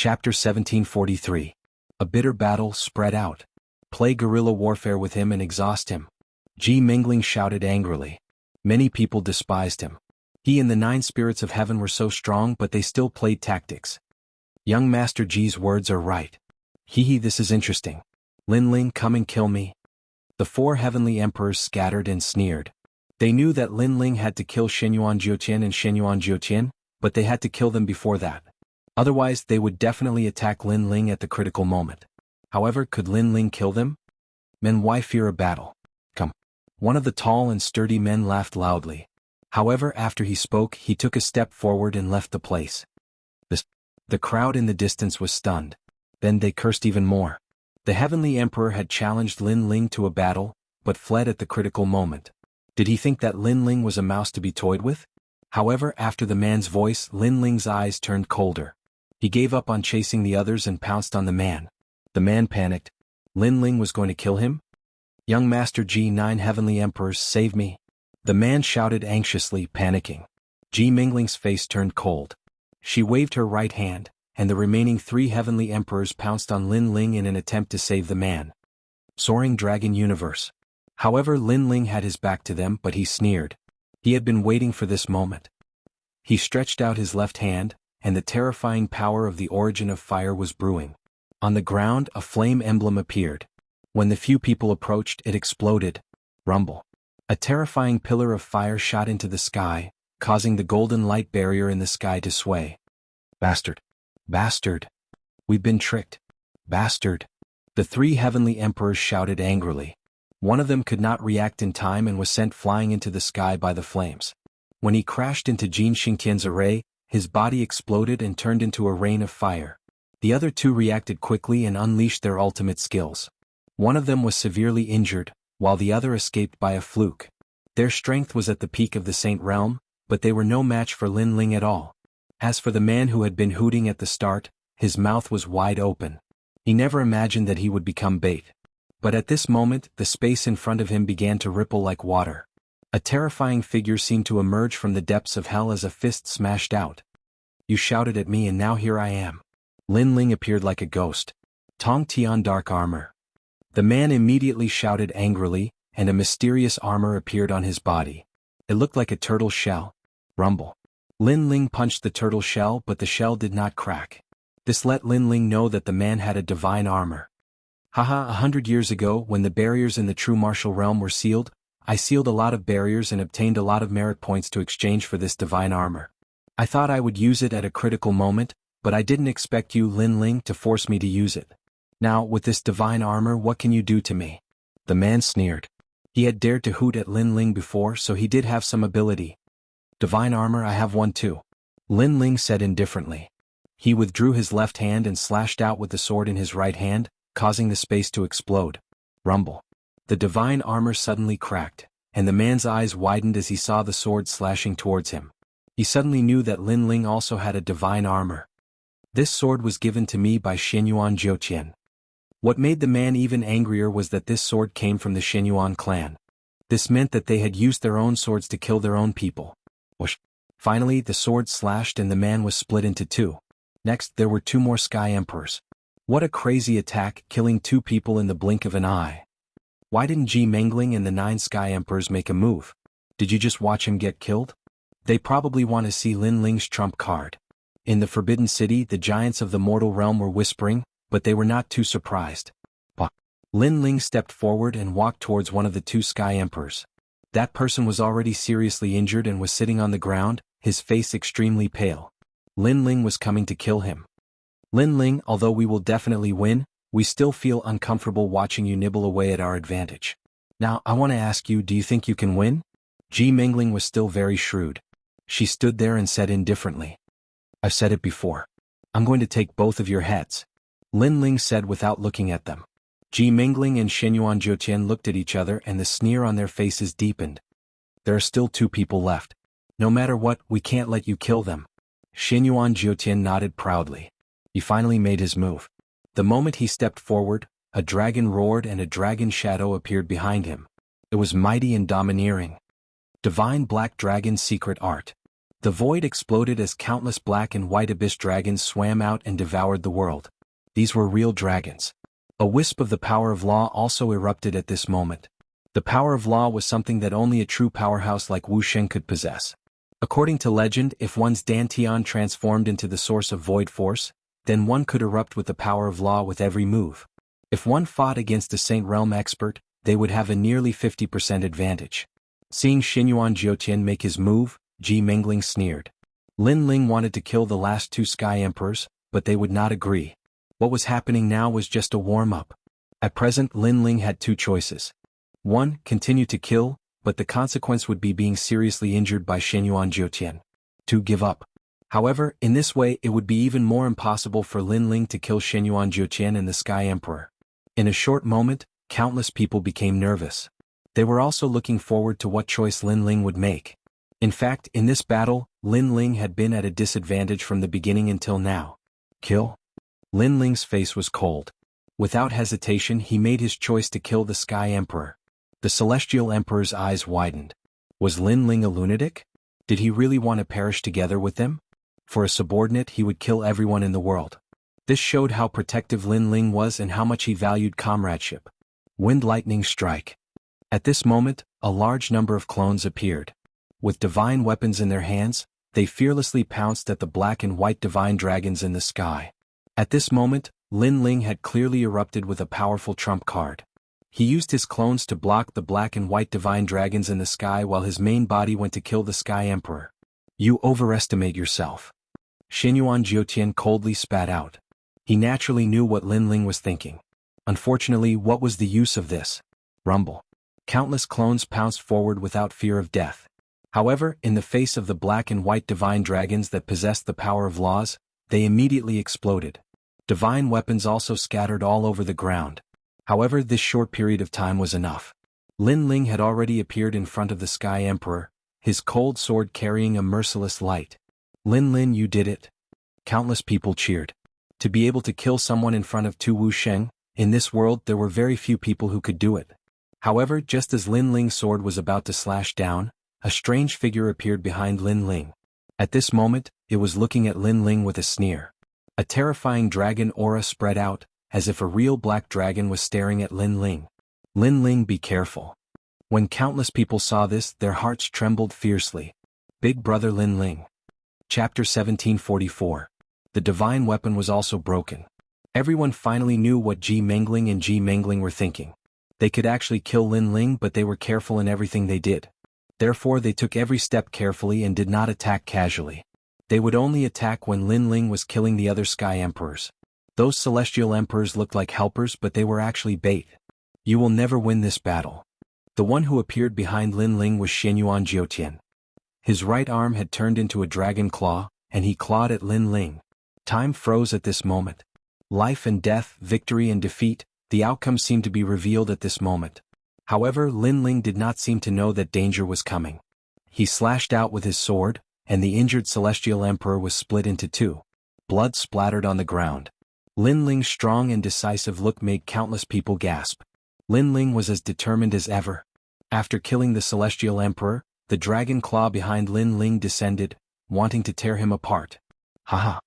Chapter 1743. A bitter battle spread out. Play guerrilla warfare with him and exhaust him. Ji Mingling shouted angrily. Many people despised him. He and the 9 spirits of heaven were so strong, but they still played tactics. Young Master Ji's words are right. Hee, this is interesting. Lin Ling, come and kill me. The 4 heavenly emperors scattered and sneered. They knew that Lin Ling had to kill Xianyuan Jiuqian and Xianyuan Jiuqian, but they had to kill them before that. Otherwise, they would definitely attack Lin Ling at the critical moment. However, could Lin Ling kill them? Men, why fear a battle? Come. One of the tall and sturdy men laughed loudly. However, after he spoke, he took a step forward and left the place. The crowd in the distance was stunned. Then they cursed even more. The heavenly emperor had challenged Lin Ling to a battle, but fled at the critical moment. Did he think that Lin Ling was a mouse to be toyed with? However, after the man's voice, Lin Ling's eyes turned colder. He gave up on chasing the others and pounced on the man. The man panicked. Lin Ling was going to kill him? Young Master Ji, 9 heavenly emperors, save me. The man shouted anxiously, panicking. Ji Mingling's face turned cold. She waved her right hand, and the remaining 3 heavenly emperors pounced on Lin Ling in an attempt to save the man. Soaring Dragon Universe. However, Lin Ling had his back to them, but he sneered. He had been waiting for this moment. He stretched out his left hand, and the terrifying power of the origin of fire was brewing. On the ground, a flame emblem appeared. When the few people approached, it exploded. Rumble. A terrifying pillar of fire shot into the sky, causing the golden light barrier in the sky to sway. Bastard. Bastard. We've been tricked. Bastard. The 3 heavenly emperors shouted angrily. One of them could not react in time and was sent flying into the sky by the flames. When he crashed into Jin Xingtian's array, his body exploded and turned into a rain of fire. The other 2 reacted quickly and unleashed their ultimate skills. One of them was severely injured, while the other escaped by a fluke. Their strength was at the peak of the Saint Realm, but they were no match for Lin Ling at all. As for the man who had been hooting at the start, his mouth was wide open. He never imagined that he would become bait. But at this moment, the space in front of him began to ripple like water. A terrifying figure seemed to emerge from the depths of hell as a fist smashed out. You shouted at me and now here I am. Lin Ling appeared like a ghost. Tong Tian dark armor. The man immediately shouted angrily, and a mysterious armor appeared on his body. It looked like a turtle shell. Rumble. Lin Ling punched the turtle shell, but the shell did not crack. This let Lin Ling know that the man had a divine armor. Haha, 100 years ago, when the barriers in the true martial realm were sealed, I sealed a lot of barriers and obtained a lot of merit points to exchange for this divine armor. I thought I would use it at a critical moment, but I didn't expect you, Lin Ling, to force me to use it. Now, with this divine armor, what can you do to me? The man sneered. He had dared to hoot at Lin Ling before, so he did have some ability. Divine armor, I have one too. Lin Ling said indifferently. He withdrew his left hand and slashed out with the sword in his right hand, causing the space to explode. Rumble. The divine armor suddenly cracked, and the man's eyes widened as he saw the sword slashing towards him. He suddenly knew that Lin Ling also had a divine armor. This sword was given to me by Xianyuan Jiuqian. What made the man even angrier was that this sword came from the Xianyuan clan. This meant that they had used their own swords to kill their own people. Whoosh. Finally, the sword slashed and the man was split into 2. Next, there were 2 more Sky Emperors. What a crazy attack, killing 2 people in the blink of an eye. Why didn't Ji Mingling and the 9 Sky Emperors make a move? Did you just watch him get killed? They probably want to see Lin Ling's trump card. In the Forbidden City, the giants of the mortal realm were whispering, but they were not too surprised. Lin Ling stepped forward and walked towards one of the 2 Sky Emperors. That person was already seriously injured and was sitting on the ground, his face extremely pale. Lin Ling was coming to kill him. Lin Ling, although we will definitely win, we still feel uncomfortable watching you nibble away at our advantage. Now, I want to ask you, do you think you can win? Ji Mingling was still very shrewd. She stood there and said indifferently. I've said it before. I'm going to take both of your heads. Lin Ling said without looking at them. Ji Mingling and Xianyuan Jiuqian looked at each other and the sneer on their faces deepened. There are still 2 people left. No matter what, we can't let you kill them. Xianyuan Jiuqian nodded proudly. He finally made his move. The moment he stepped forward, a dragon roared and a dragon shadow appeared behind him. It was mighty and domineering. Divine Black Dragon Secret Art. The void exploded as countless black and white abyss dragons swam out and devoured the world. These were real dragons. A wisp of the power of law also erupted at this moment. The power of law was something that only a true powerhouse like Wuxia could possess. According to legend, if one's Dantian transformed into the source of void force, then one could erupt with the power of law with every move. If one fought against a Saint Realm expert, they would have a nearly 50% advantage. Seeing Xinyuan Jiutian make his move, Ji Mingling sneered. Lin Ling wanted to kill the last two Sky Emperors, but they would not agree. What was happening now was just a warm-up. At present, Lin Ling had two choices. 1. Continue to kill, but the consequence would be being seriously injured by Xinyuan Jiutian. 2. Give up. However, in this way it would be even more impossible for Lin Ling to kill Xinyuan Jiutian and the Sky Emperor. In a short moment, countless people became nervous. They were also looking forward to what choice Lin Ling would make. In fact, in this battle, Lin Ling had been at a disadvantage from the beginning until now. Kill? Lin Ling's face was cold. Without hesitation he made his choice to kill the Sky Emperor. The Celestial Emperor's eyes widened. Was Lin Ling a lunatic? Did he really want to perish together with them? For a subordinate he would kill everyone in the world. This showed how protective Lin Ling was and how much he valued comradeship. Wind lightning strike. At this moment, a large number of clones appeared. With divine weapons in their hands, they fearlessly pounced at the black and white divine dragons in the sky. At this moment, Lin Ling had clearly erupted with a powerful trump card. He used his clones to block the black and white divine dragons in the sky while his main body went to kill the Sky Emperor. You overestimate yourself. Xinyuan Jiutian coldly spat out. He naturally knew what Lin Ling was thinking. Unfortunately, what was the use of this? Rumble. Countless clones pounced forward without fear of death. However, in the face of the black and white divine dragons that possessed the power of laws, they immediately exploded. Divine weapons also scattered all over the ground. However, this short period of time was enough. Lin Ling had already appeared in front of the Sky Emperor, his cold sword carrying a merciless light. Lin Lin, you did it. Countless people cheered. To be able to kill someone in front of Tu Wusheng, in this world there were very few people who could do it. However, just as Lin Ling's sword was about to slash down, a strange figure appeared behind Lin Ling. At this moment, it was looking at Lin Ling with a sneer. A terrifying dragon aura spread out, as if a real black dragon was staring at Lin Ling. Lin Ling, be careful. When countless people saw this, their hearts trembled fiercely. Big Brother Lin Ling. Chapter 1744. The divine weapon was also broken. Everyone finally knew what Ji Mingling and Ji Mingling were thinking. They could actually kill Lin Ling, but they were careful in everything they did. Therefore they took every step carefully and did not attack casually. They would only attack when Lin Ling was killing the other Sky Emperors. Those Celestial Emperors looked like helpers, but they were actually bait. You will never win this battle. The one who appeared behind Lin Ling was Xinyuan Jiutian. His right arm had turned into a dragon claw, and he clawed at Lin Ling. Time froze at this moment. Life and death, victory and defeat, the outcome seemed to be revealed at this moment. However, Lin Ling did not seem to know that danger was coming. He slashed out with his sword, and the injured Celestial Emperor was split into two. Blood splattered on the ground. Lin Ling's strong and decisive look made countless people gasp. Lin Ling was as determined as ever. After killing the Celestial Emperor, the dragon claw behind Lin Ling descended, wanting to tear him apart. Haha.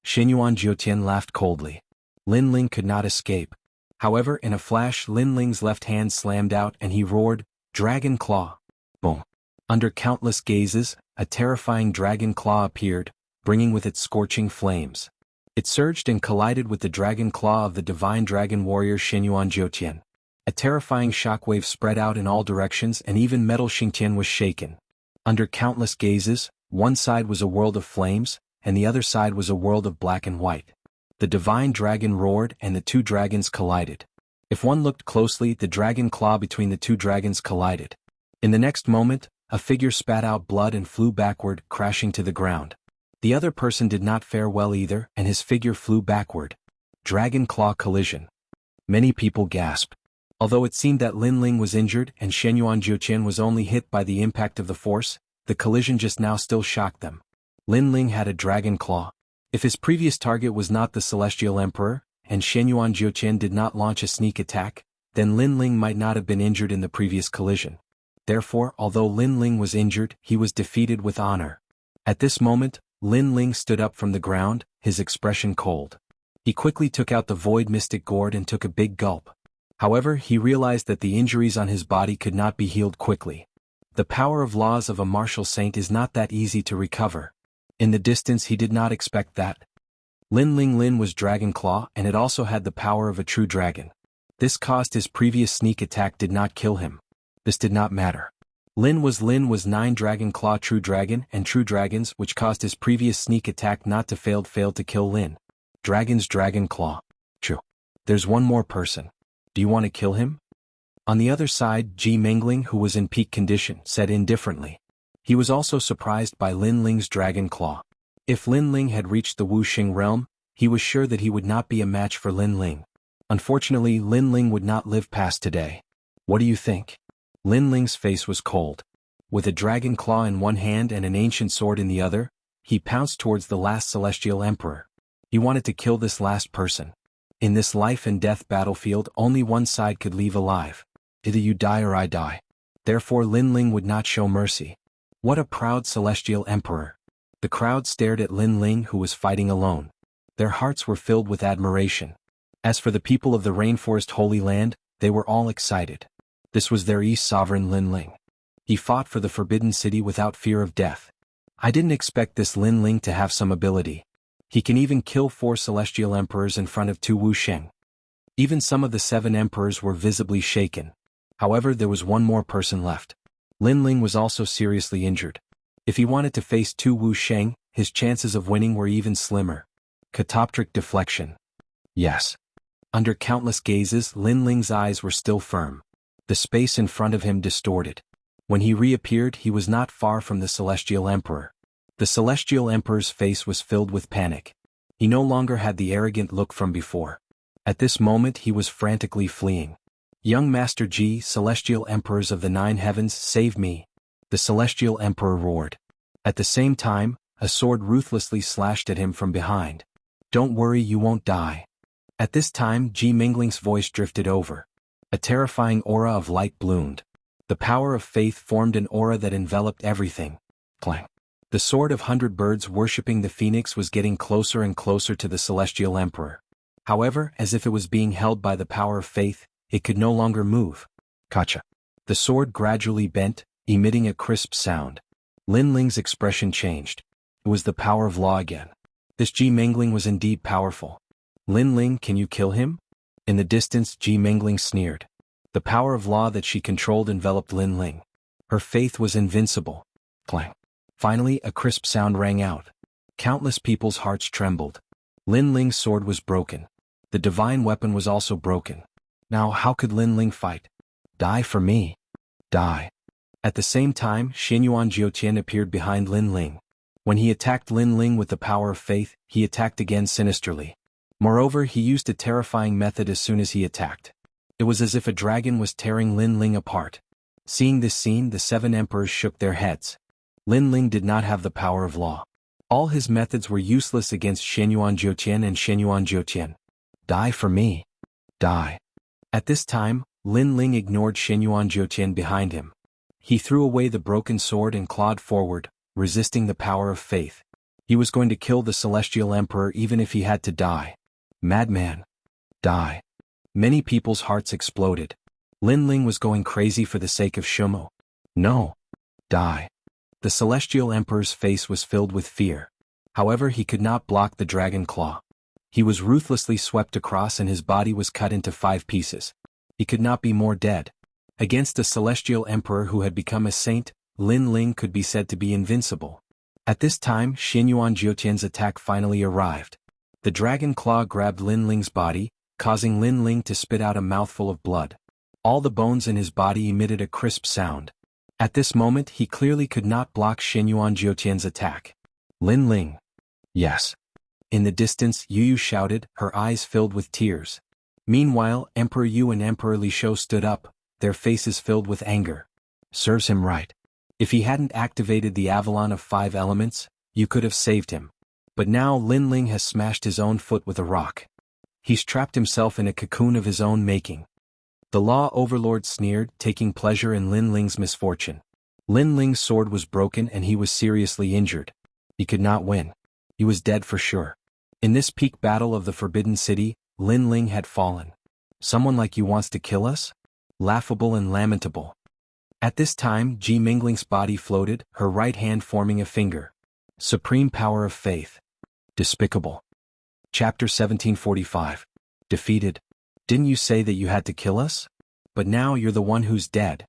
Xinyuan Jiutian laughed coldly. Lin Ling could not escape. However, in a flash Lin Ling's left hand slammed out and he roared, "Dragon Claw!" Boom. Under countless gazes, a terrifying dragon claw appeared, bringing with it scorching flames. It surged and collided with the dragon claw of the divine dragon warrior Xinyuan Jiutian. A terrifying shockwave spread out in all directions and even metal Xingtian was shaken. Under countless gazes, one side was a world of flames, and the other side was a world of black and white. The divine dragon roared and the two dragons collided. If one looked closely, the dragon claw between the two dragons collided. In the next moment, a figure spat out blood and flew backward, crashing to the ground. The other person did not fare well either, and his figure flew backward. Dragon claw collision. Many people gasped. Although it seemed that Lin Ling was injured and Xinyuan Jiutian was only hit by the impact of the force, the collision just now still shocked them. Lin Ling had a dragon claw. If his previous target was not the Celestial Emperor, and Xinyuan Jiutian did not launch a sneak attack, then Lin Ling might not have been injured in the previous collision. Therefore, although Lin Ling was injured, he was defeated with honor. At this moment, Lin Ling stood up from the ground, his expression cold. He quickly took out the void mystic gourd and took a big gulp. However, he realized that the injuries on his body could not be healed quickly. The power of laws of a martial saint is not that easy to recover. In the distance he did not expect that. Lin Ling was Dragon Claw and it also had the power of a true dragon. This caused his previous sneak attack did not kill him. This did not matter. Lin was 9 Dragon Claw True Dragon and True Dragons which caused his previous sneak attack not to failed to kill Lin. Dragon's Dragon Claw. True. There's one more person. Do you want to kill him? On the other side, Ji Mingling, who was in peak condition, said indifferently. He was also surprised by Lin Ling's Dragon Claw. If Lin Ling had reached the Wuxia realm, he was sure that he would not be a match for Lin Ling. Unfortunately, Lin Ling would not live past today. What do you think? Lin Ling's face was cold. With a dragon claw in one hand and an ancient sword in the other, he pounced towards the last celestial emperor. He wanted to kill this last person. In this life and death battlefield, only one side could leave alive. Either you die or I die. Therefore Lin Ling would not show mercy. What a proud celestial emperor. The crowd stared at Lin Ling who was fighting alone. Their hearts were filled with admiration. As for the people of the Rainforest Holy Land, they were all excited. This was their East Sovereign Lin Ling. He fought for the Forbidden City without fear of death. I didn't expect this Lin Ling to have some ability. He can even kill 4 celestial emperors in front of 2 Wuxia. Even some of the 7 emperors were visibly shaken. However, there was one more person left. Lin Ling was also seriously injured. If he wanted to face 2 Wuxia, his chances of winning were even slimmer. Catoptric deflection. Yes. Under countless gazes, Lin Ling's eyes were still firm. The space in front of him distorted. When he reappeared, he was not far from the Celestial Emperor. The Celestial Emperor's face was filled with panic. He no longer had the arrogant look from before. At this moment he was frantically fleeing. Young Master Ji, Celestial Emperors of the 9 heavens, save me! The Celestial Emperor roared. At the same time, a sword ruthlessly slashed at him from behind. Don't worry, you won't die. At this time Ji Mingling's voice drifted over. A terrifying aura of light bloomed. The power of faith formed an aura that enveloped everything. Clang. The sword of 100 birds worshipping the phoenix was getting closer and closer to the Celestial Emperor. However, as if it was being held by the power of faith, it could no longer move. Kacha. The sword gradually bent, emitting a crisp sound. Lin Ling's expression changed. It was the power of law again. This Ji Mingling was indeed powerful. Lin Ling, can you kill him? In the distance, Ji Mingling sneered. The power of law that she controlled enveloped Lin Ling. Her faith was invincible. Clang. Finally, a crisp sound rang out. Countless people's hearts trembled. Lin Ling's sword was broken. The divine weapon was also broken. Now how could Lin Ling fight? Die for me. Die. At the same time, Xianyuan Jiutian appeared behind Lin Ling. When he attacked Lin Ling with the power of faith, he attacked again sinisterly. Moreover, he used a terrifying method as soon as he attacked. It was as if a dragon was tearing Lin Ling apart. Seeing this scene, the 7 emperors shook their heads. Lin Ling did not have the power of law. All his methods were useless against Xianyuan Jiutian and Xianyuan Jiutian. Die for me. Die. At this time, Lin Ling ignored Xianyuan Jiutian behind him. He threw away the broken sword and clawed forward, resisting the power of faith. He was going to kill the Celestial Emperor even if he had to die. Madman. Die. Many people's hearts exploded. Lin Ling was going crazy for the sake of Shumo. No. Die. The Celestial Emperor's face was filled with fear. However, he could not block the dragon claw. He was ruthlessly swept across and his body was cut into 5 pieces. He could not be more dead. Against a Celestial Emperor who had become a saint, Lin Ling could be said to be invincible. At this time, Xianyuan Jiutian's attack finally arrived. The dragon claw grabbed Lin Ling's body, causing Lin Ling to spit out a mouthful of blood. All the bones in his body emitted a crisp sound. At this moment he clearly could not block Xianyuan Jiutian's attack. Lin Ling. Yes. In the distance, Yu shouted, her eyes filled with tears. Meanwhile, Emperor Yu and Emperor Li Shou stood up, their faces filled with anger. Serves him right. If he hadn't activated the Avalon of 5 elements, you could have saved him. But now Lin Ling has smashed his own foot with a rock. He's trapped himself in a cocoon of his own making. The Law Overlord sneered, taking pleasure in Lin Ling's misfortune. Lin Ling's sword was broken and he was seriously injured. He could not win. He was dead for sure. In this peak battle of the Forbidden City, Lin Ling had fallen. Someone like you wants to kill us? Laughable and lamentable. At this time, Ji Mingling's body floated, her right hand forming a finger. Supreme power of faith. Despicable. Chapter 1745. Defeated. Didn't you say that you had to kill us? But now you're the one who's dead.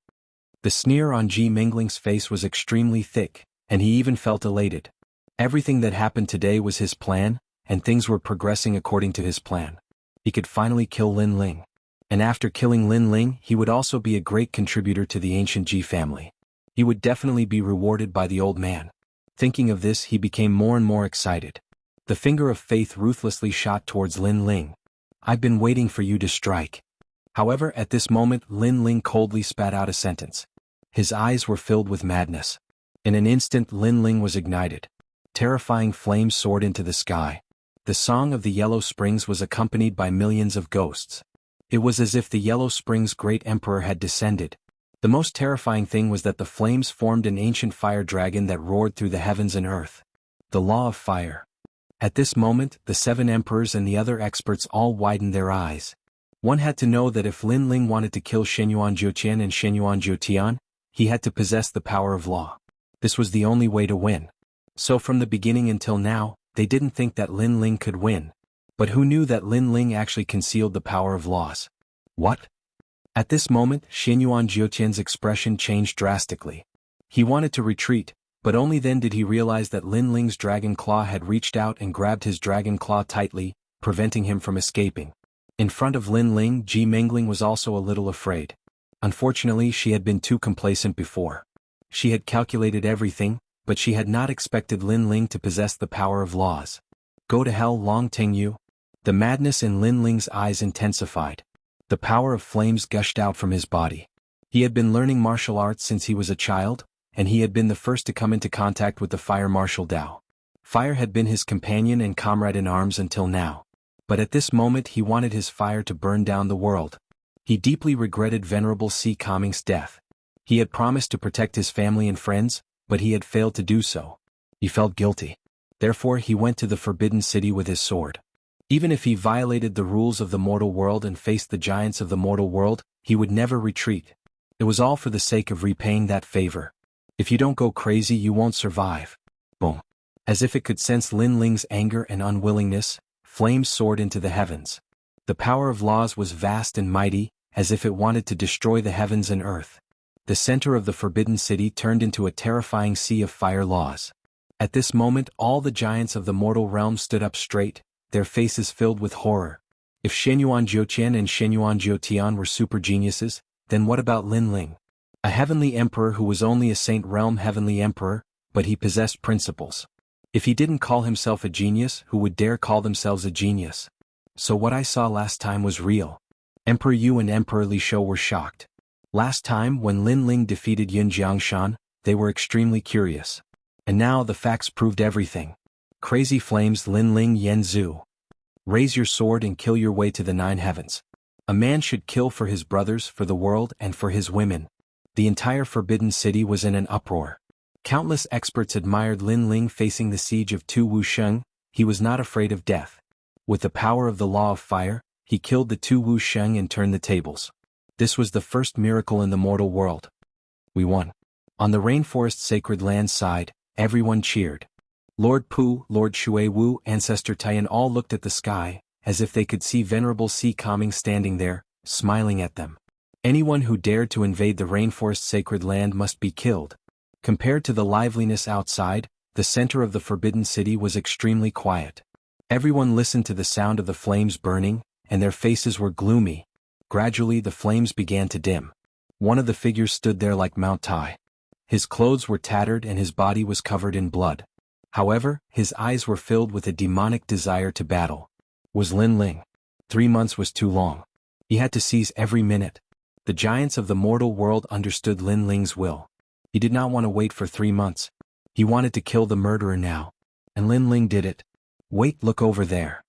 The sneer on Ji Mingling's face was extremely thick, and he even felt elated. Everything that happened today was his plan, and things were progressing according to his plan. He could finally kill Lin Ling. And after killing Lin Ling, he would also be a great contributor to the ancient Ji family. He would definitely be rewarded by the old man. Thinking of this, he became more and more excited. The finger of faith ruthlessly shot towards Lin Ling. I've been waiting for you to strike. However, at this moment, Lin Ling coldly spat out a sentence. His eyes were filled with madness. In an instant, Lin Ling was ignited. Terrifying flames soared into the sky. The song of the Yellow Springs was accompanied by millions of ghosts. It was as if the Yellow Springs' great emperor had descended. The most terrifying thing was that the flames formed an ancient fire dragon that roared through the heavens and earth. The law of fire. At this moment, the 7 emperors and the other experts all widened their eyes. One had to know that if Lin Ling wanted to kill Shenyuan Jiuqian and Shenyuan Jiutian, he had to possess the power of law. This was the only way to win. So from the beginning until now, they didn't think that Lin Ling could win. But who knew that Lin Ling actually concealed the power of laws? What? At this moment, Shenyuan Jiutian's expression changed drastically. He wanted to retreat, but only then did he realize that Lin Ling's dragon claw had reached out and grabbed his dragon claw tightly, preventing him from escaping. In front of Lin Ling, Ji Mingling was also a little afraid. Unfortunately, she had been too complacent before. She had calculated everything, but she had not expected Lin Ling to possess the power of laws. Go to hell, Long Tingyu. The madness in Lin Ling's eyes intensified. The power of flames gushed out from his body. He had been learning martial arts since he was a child, and he had been the first to come into contact with the fire martial Dao. Fire had been his companion and comrade in arms until now. But at this moment he wanted his fire to burn down the world. He deeply regretted Venerable Si Kaming's death. He had promised to protect his family and friends, but he had failed to do so. He felt guilty. Therefore he went to the Forbidden City with his sword. Even if he violated the rules of the mortal world and faced the giants of the mortal world, he would never retreat. It was all for the sake of repaying that favor. If you don't go crazy, you won't survive. Boom. As if it could sense Lin Ling's anger and unwillingness, flames soared into the heavens. The power of laws was vast and mighty, as if it wanted to destroy the heavens and earth. The center of the Forbidden City turned into a terrifying sea of fire laws. At this moment, all the giants of the mortal realm stood up straight, their faces filled with horror. If Shenyuan Jiuqian and Shenyuan Jiutian were super geniuses, then what about Lin Ling? A heavenly emperor who was only a Saint Realm heavenly emperor, but he possessed principles. If he didn't call himself a genius, who would dare call themselves a genius? So what I saw last time was real. Emperor Yu and Emperor Li Shou were shocked. Last time, when Lin Ling defeated Yun Jiangshan, they were extremely curious. And now the facts proved everything. Crazy flames, Lin Ling Yen Zhu. Raise your sword and kill your way to the 9 heavens. A man should kill for his brothers, for the world, and for his women. The entire Forbidden City was in an uproar. Countless experts admired Lin Ling facing the siege of Tu Wusheng. He was not afraid of death. With the power of the law of fire, he killed the Tu Wusheng and turned the tables. This was the first miracle in the mortal world. We won. On the rainforest sacred land side, everyone cheered. Lord Pu, Lord Shui Wu, Ancestor Taiyan all looked at the sky, as if they could see Venerable Si Kaming standing there, smiling at them. Anyone who dared to invade the rainforest sacred land must be killed. Compared to the liveliness outside, the center of the Forbidden City was extremely quiet. Everyone listened to the sound of the flames burning, and their faces were gloomy. Gradually the flames began to dim. One of the figures stood there like Mount Tai. His clothes were tattered and his body was covered in blood. However, his eyes were filled with a demonic desire to battle. Was Lin Ling. 3 months was too long. He had to seize every minute. The giants of the mortal world understood Lin Ling's will. He did not want to wait for 3 months. He wanted to kill the murderer now. And Lin Ling did it. Wait, look over there.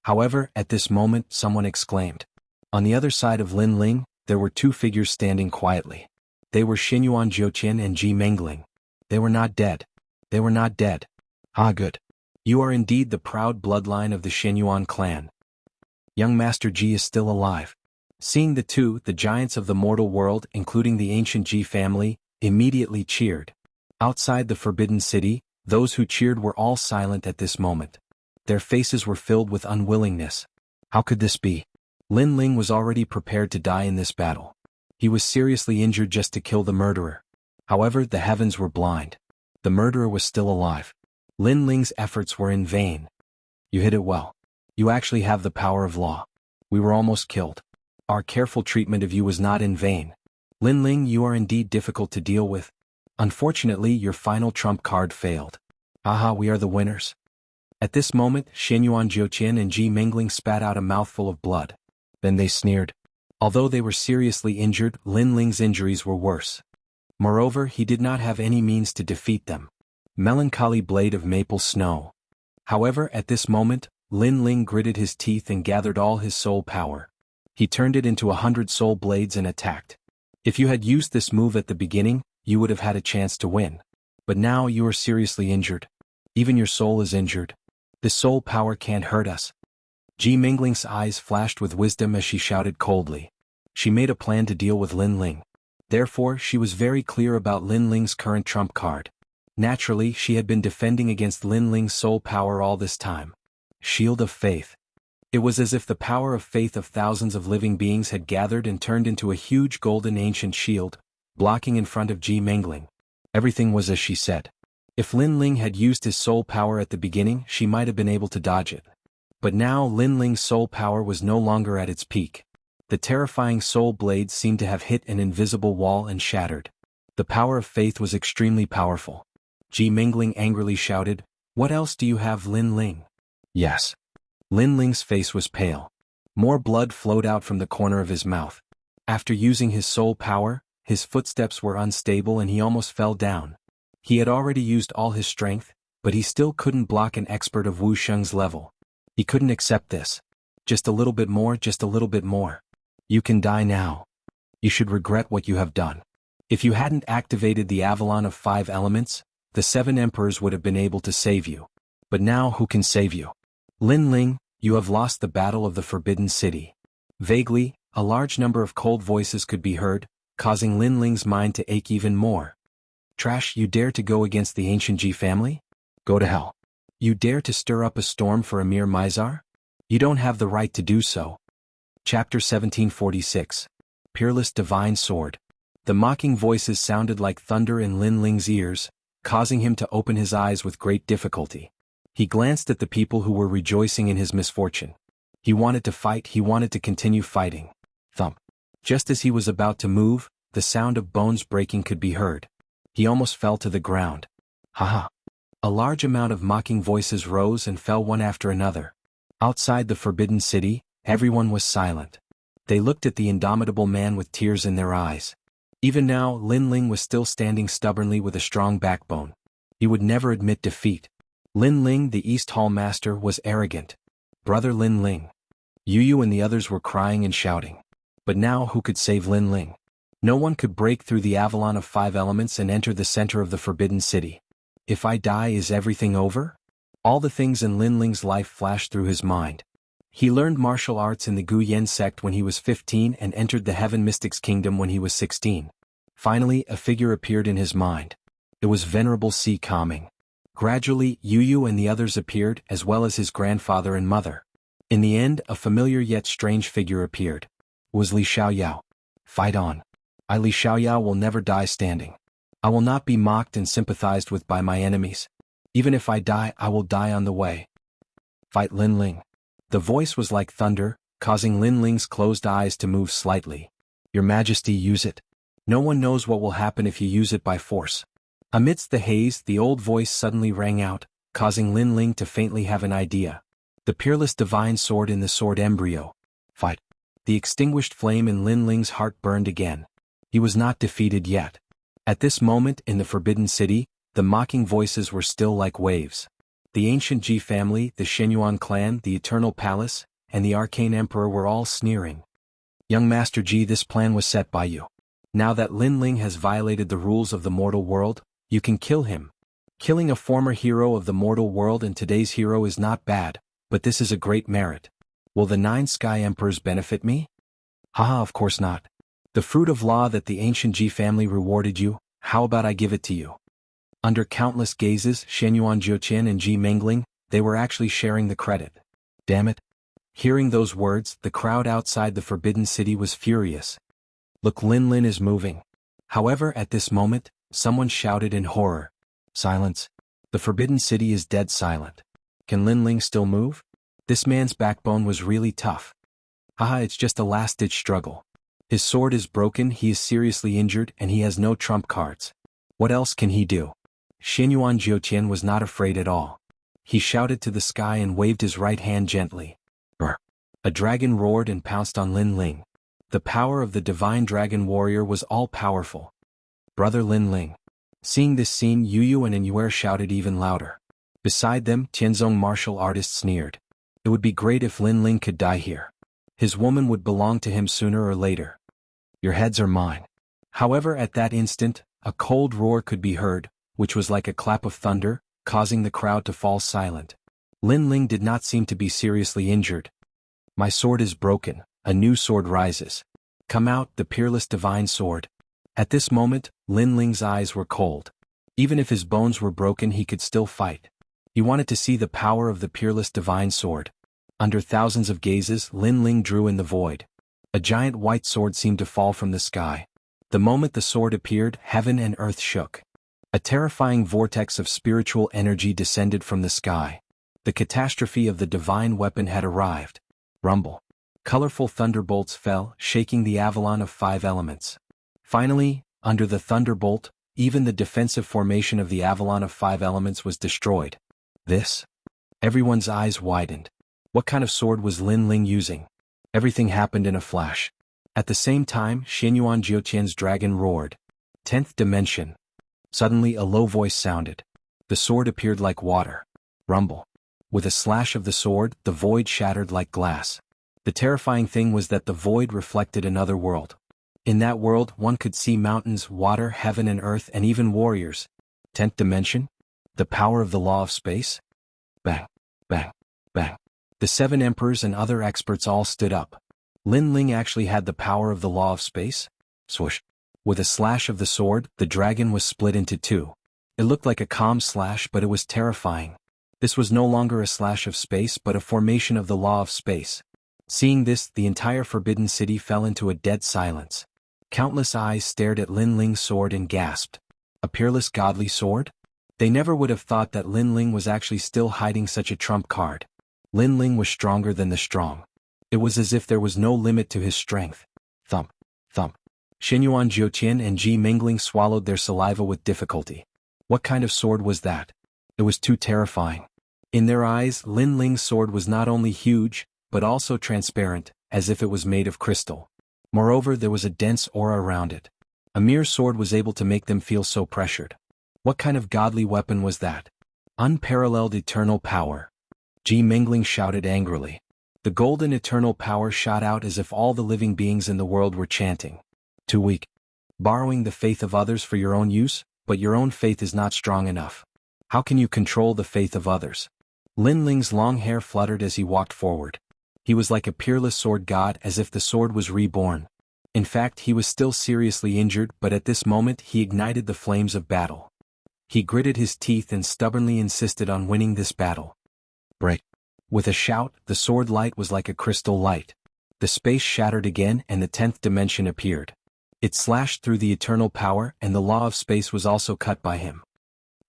However, at this moment, someone exclaimed. On the other side of Lin Ling, there were 2 figures standing quietly. They were Shenyuan Jiuqian and Ji Mingling. They were not dead. They were not dead. Ah, good. You are indeed the proud bloodline of the Xianyuan clan. Young Master Ji is still alive. Seeing the two, the giants of the mortal world, including the ancient Ji family, immediately cheered. Outside the Forbidden City, those who cheered were all silent at this moment. Their faces were filled with unwillingness. How could this be? Lin Ling was already prepared to die in this battle. He was seriously injured just to kill the murderer. However, the heavens were blind. The murderer was still alive. Lin Ling's efforts were in vain. You hit it well. You actually have the power of law. We were almost killed. Our careful treatment of you was not in vain. Lin Ling, you are indeed difficult to deal with. Unfortunately, your final trump card failed. Haha, we are the winners. At this moment, Xianyuan Jiuqian and Ji Mingling spat out a mouthful of blood. Then they sneered. Although they were seriously injured, Lin Ling's injuries were worse. Moreover, he did not have any means to defeat them. Melancholy blade of maple snow. However, at this moment, Lin Ling gritted his teeth and gathered all his soul power. He turned it into 100 soul blades and attacked. If you had used this move at the beginning, you would have had a chance to win. But now you are seriously injured. Even your soul is injured. This soul power can't hurt us. Ji Mingling's eyes flashed with wisdom as she shouted coldly. She made a plan to deal with Lin Ling. Therefore, she was very clear about Lin Ling's current trump card. Naturally, she had been defending against Lin Ling's soul power all this time. Shield of Faith. It was as if the power of faith of thousands of living beings had gathered and turned into a huge golden ancient shield, blocking in front of Ji Mingling. Everything was as she said. If Lin Ling had used his soul power at the beginning, she might have been able to dodge it. But now Lin Ling's soul power was no longer at its peak. The terrifying soul blades seemed to have hit an invisible wall and shattered. The power of faith was extremely powerful. Ji Mingling angrily shouted, "What else do you have, Lin Ling?" Yes. Lin Ling's face was pale. More blood flowed out from the corner of his mouth. After using his soul power, his footsteps were unstable and he almost fell down. He had already used all his strength, but he still couldn't block an expert of Wu Sheng's level. He couldn't accept this. Just a little bit more, just a little bit more. You can die now. You should regret what you have done. If you hadn't activated the Avalon of 5 elements, the 7 emperors would have been able to save you. But now who can save you? Lin Ling, you have lost the battle of the Forbidden City. Vaguely, a large number of cold voices could be heard, causing Lin Ling's mind to ache even more. Trash, you dare to go against the ancient Ji family? Go to hell. You dare to stir up a storm for a mere Mizar? You don't have the right to do so. Chapter 1746. Peerless Divine Sword. The mocking voices sounded like thunder in Lin Ling's ears, causing him to open his eyes with great difficulty. He glanced at the people who were rejoicing in his misfortune. He wanted to fight, he wanted to continue fighting. Thump. Just as he was about to move, the sound of bones breaking could be heard. He almost fell to the ground. Haha. A large amount of mocking voices rose and fell one after another. Outside the Forbidden City, everyone was silent. They looked at the indomitable man with tears in their eyes. Even now, Lin Ling was still standing stubbornly with a strong backbone. He would never admit defeat. Lin Ling, the East Hall Master, was arrogant. Brother Lin Ling. Yu Yu and the others were crying and shouting. But now who could save Lin Ling? No one could break through the Avalon of 5 elements and enter the center of the Forbidden City. If I die, is everything over? All the things in Lin Ling's life flashed through his mind. He learned martial arts in the Gu Yen sect when he was 15 and entered the Heaven Mystics Kingdom when he was 16. Finally, a figure appeared in his mind. It was Venerable Si Kaming. Gradually, Yu Yu and the others appeared, as well as his grandfather and mother. In the end, a familiar yet strange figure appeared. It was Li Xiaoyao. Fight on. I, Li Xiaoyao, will never die standing. I will not be mocked and sympathized with by my enemies. Even if I die, I will die on the way. Fight Lin Ling. The voice was like thunder, causing Lin Ling's closed eyes to move slightly. Your Majesty, use it. No one knows what will happen if you use it by force. Amidst the haze, the old voice suddenly rang out, causing Lin Ling to faintly have an idea. The peerless divine sword in the sword embryo. Fight. The extinguished flame in Lin Ling's heart burned again. He was not defeated yet. At this moment in the Forbidden City, the mocking voices were still like waves. The ancient Ji family, the Xianyuan clan, the Eternal Palace, and the Arcane Emperor were all sneering. Young Master Ji, this plan was set by you. Now that Lin Ling has violated the rules of the mortal world, you can kill him. Killing a former hero of the mortal world and today's hero is not bad, but this is a great merit. Will the 9 Sky Emperors benefit me? Haha, of course not. The fruit of law that the ancient Ji family rewarded you, how about I give it to you? Under countless gazes, Shenyuan Jiuqian and Ji Mingling, they were actually sharing the credit. Damn it. Hearing those words, the crowd outside the Forbidden City was furious. Look, Lin Lin is moving. However, at this moment, someone shouted in horror. Silence. The Forbidden City is dead silent. Can Lin Ling still move? This man's backbone was really tough. Haha, it's just a last-ditch struggle. His sword is broken, he is seriously injured, and he has no trump cards. What else can he do? Shenyuan Jiuqian was not afraid at all. He shouted to the sky and waved his right hand gently. Brr. A dragon roared and pounced on Lin Ling. The power of the divine dragon warrior was all-powerful. Brother Lin Ling. Seeing this scene, Yu and Yuer shouted even louder. Beside them, Tianzong martial artists sneered. It would be great if Lin Ling could die here. His woman would belong to him sooner or later. Your heads are mine. However, at that instant, a cold roar could be heard, which was like a clap of thunder, causing the crowd to fall silent. Lin Ling did not seem to be seriously injured. My sword is broken, a new sword rises. Come out, the peerless divine sword. At this moment, Lin Ling's eyes were cold. Even if his bones were broken, he could still fight. He wanted to see the power of the peerless divine sword. Under thousands of gazes, Lin Ling drew in the void. A giant white sword seemed to fall from the sky. The moment the sword appeared, heaven and earth shook. A terrifying vortex of spiritual energy descended from the sky. The catastrophe of the divine weapon had arrived. Rumble. Colorful thunderbolts fell, shaking the Avalon of 5 elements. Finally, under the thunderbolt, even the defensive formation of the Avalon of 5 elements was destroyed. This? Everyone's eyes widened. What kind of sword was Lin Ling using? Everything happened in a flash. At the same time, Shenyuan Jiuqian's dragon roared. 10th dimension. Suddenly a low voice sounded. The sword appeared like water. Rumble. With a slash of the sword, the void shattered like glass. The terrifying thing was that the void reflected another world. In that world, one could see mountains, water, heaven and earth, and even warriors. 10th dimension? The power of the law of space? Bang, bang, bang. The 7 emperors and other experts all stood up. Lin Ling actually had the power of the law of space? Swoosh. With a slash of the sword, the dragon was split into 2. It looked like a calm slash, but it was terrifying. This was no longer a slash of space, but a formation of the law of space. Seeing this, the entire Forbidden City fell into a dead silence. Countless eyes stared at Lin Ling's sword and gasped. A peerless godly sword? They never would have thought that Lin Ling was actually still hiding such a trump card. Lin Ling was stronger than the strong. It was as if there was no limit to his strength. Thump, thump. Shenyuan Jiuqian and Ji Mingling swallowed their saliva with difficulty. What kind of sword was that? It was too terrifying. In their eyes, Lin Ling's sword was not only huge, but also transparent, as if it was made of crystal. Moreover, there was a dense aura around it. A mere sword was able to make them feel so pressured. What kind of godly weapon was that? Unparalleled eternal power. Ji Mingling shouted angrily. The golden eternal power shot out as if all the living beings in the world were chanting. Too weak. Borrowing the faith of others for your own use, but your own faith is not strong enough. How can you control the faith of others? Lin Ling's long hair fluttered as he walked forward. He was like a peerless sword god, as if the sword was reborn. In fact, he was still seriously injured, but at this moment he ignited the flames of battle. He gritted his teeth and stubbornly insisted on winning this battle. Break. With a shout, the sword light was like a crystal light. The space shattered again and the 10th dimension appeared. It slashed through the eternal power, and the law of space was also cut by him.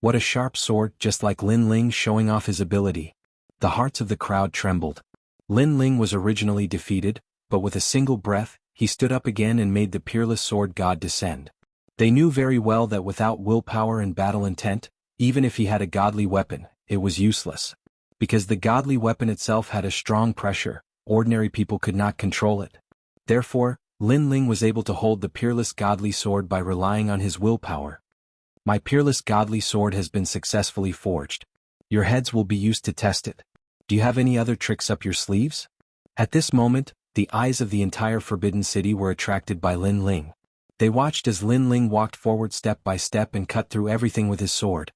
What a sharp sword, just like Lin Ling showing off his ability. The hearts of the crowd trembled. Lin Ling was originally defeated, but with a single breath, he stood up again and made the peerless sword god descend. They knew very well that without willpower and battle intent, even if he had a godly weapon, it was useless. Because the godly weapon itself had a strong pressure, ordinary people could not control it. Therefore, Lin Ling was able to hold the peerless godly sword by relying on his willpower. My peerless godly sword has been successfully forged. Your heads will be used to test it. Do you have any other tricks up your sleeves? At this moment, the eyes of the entire Forbidden City were attracted by Lin Ling. They watched as Lin Ling walked forward step by step and cut through everything with his sword.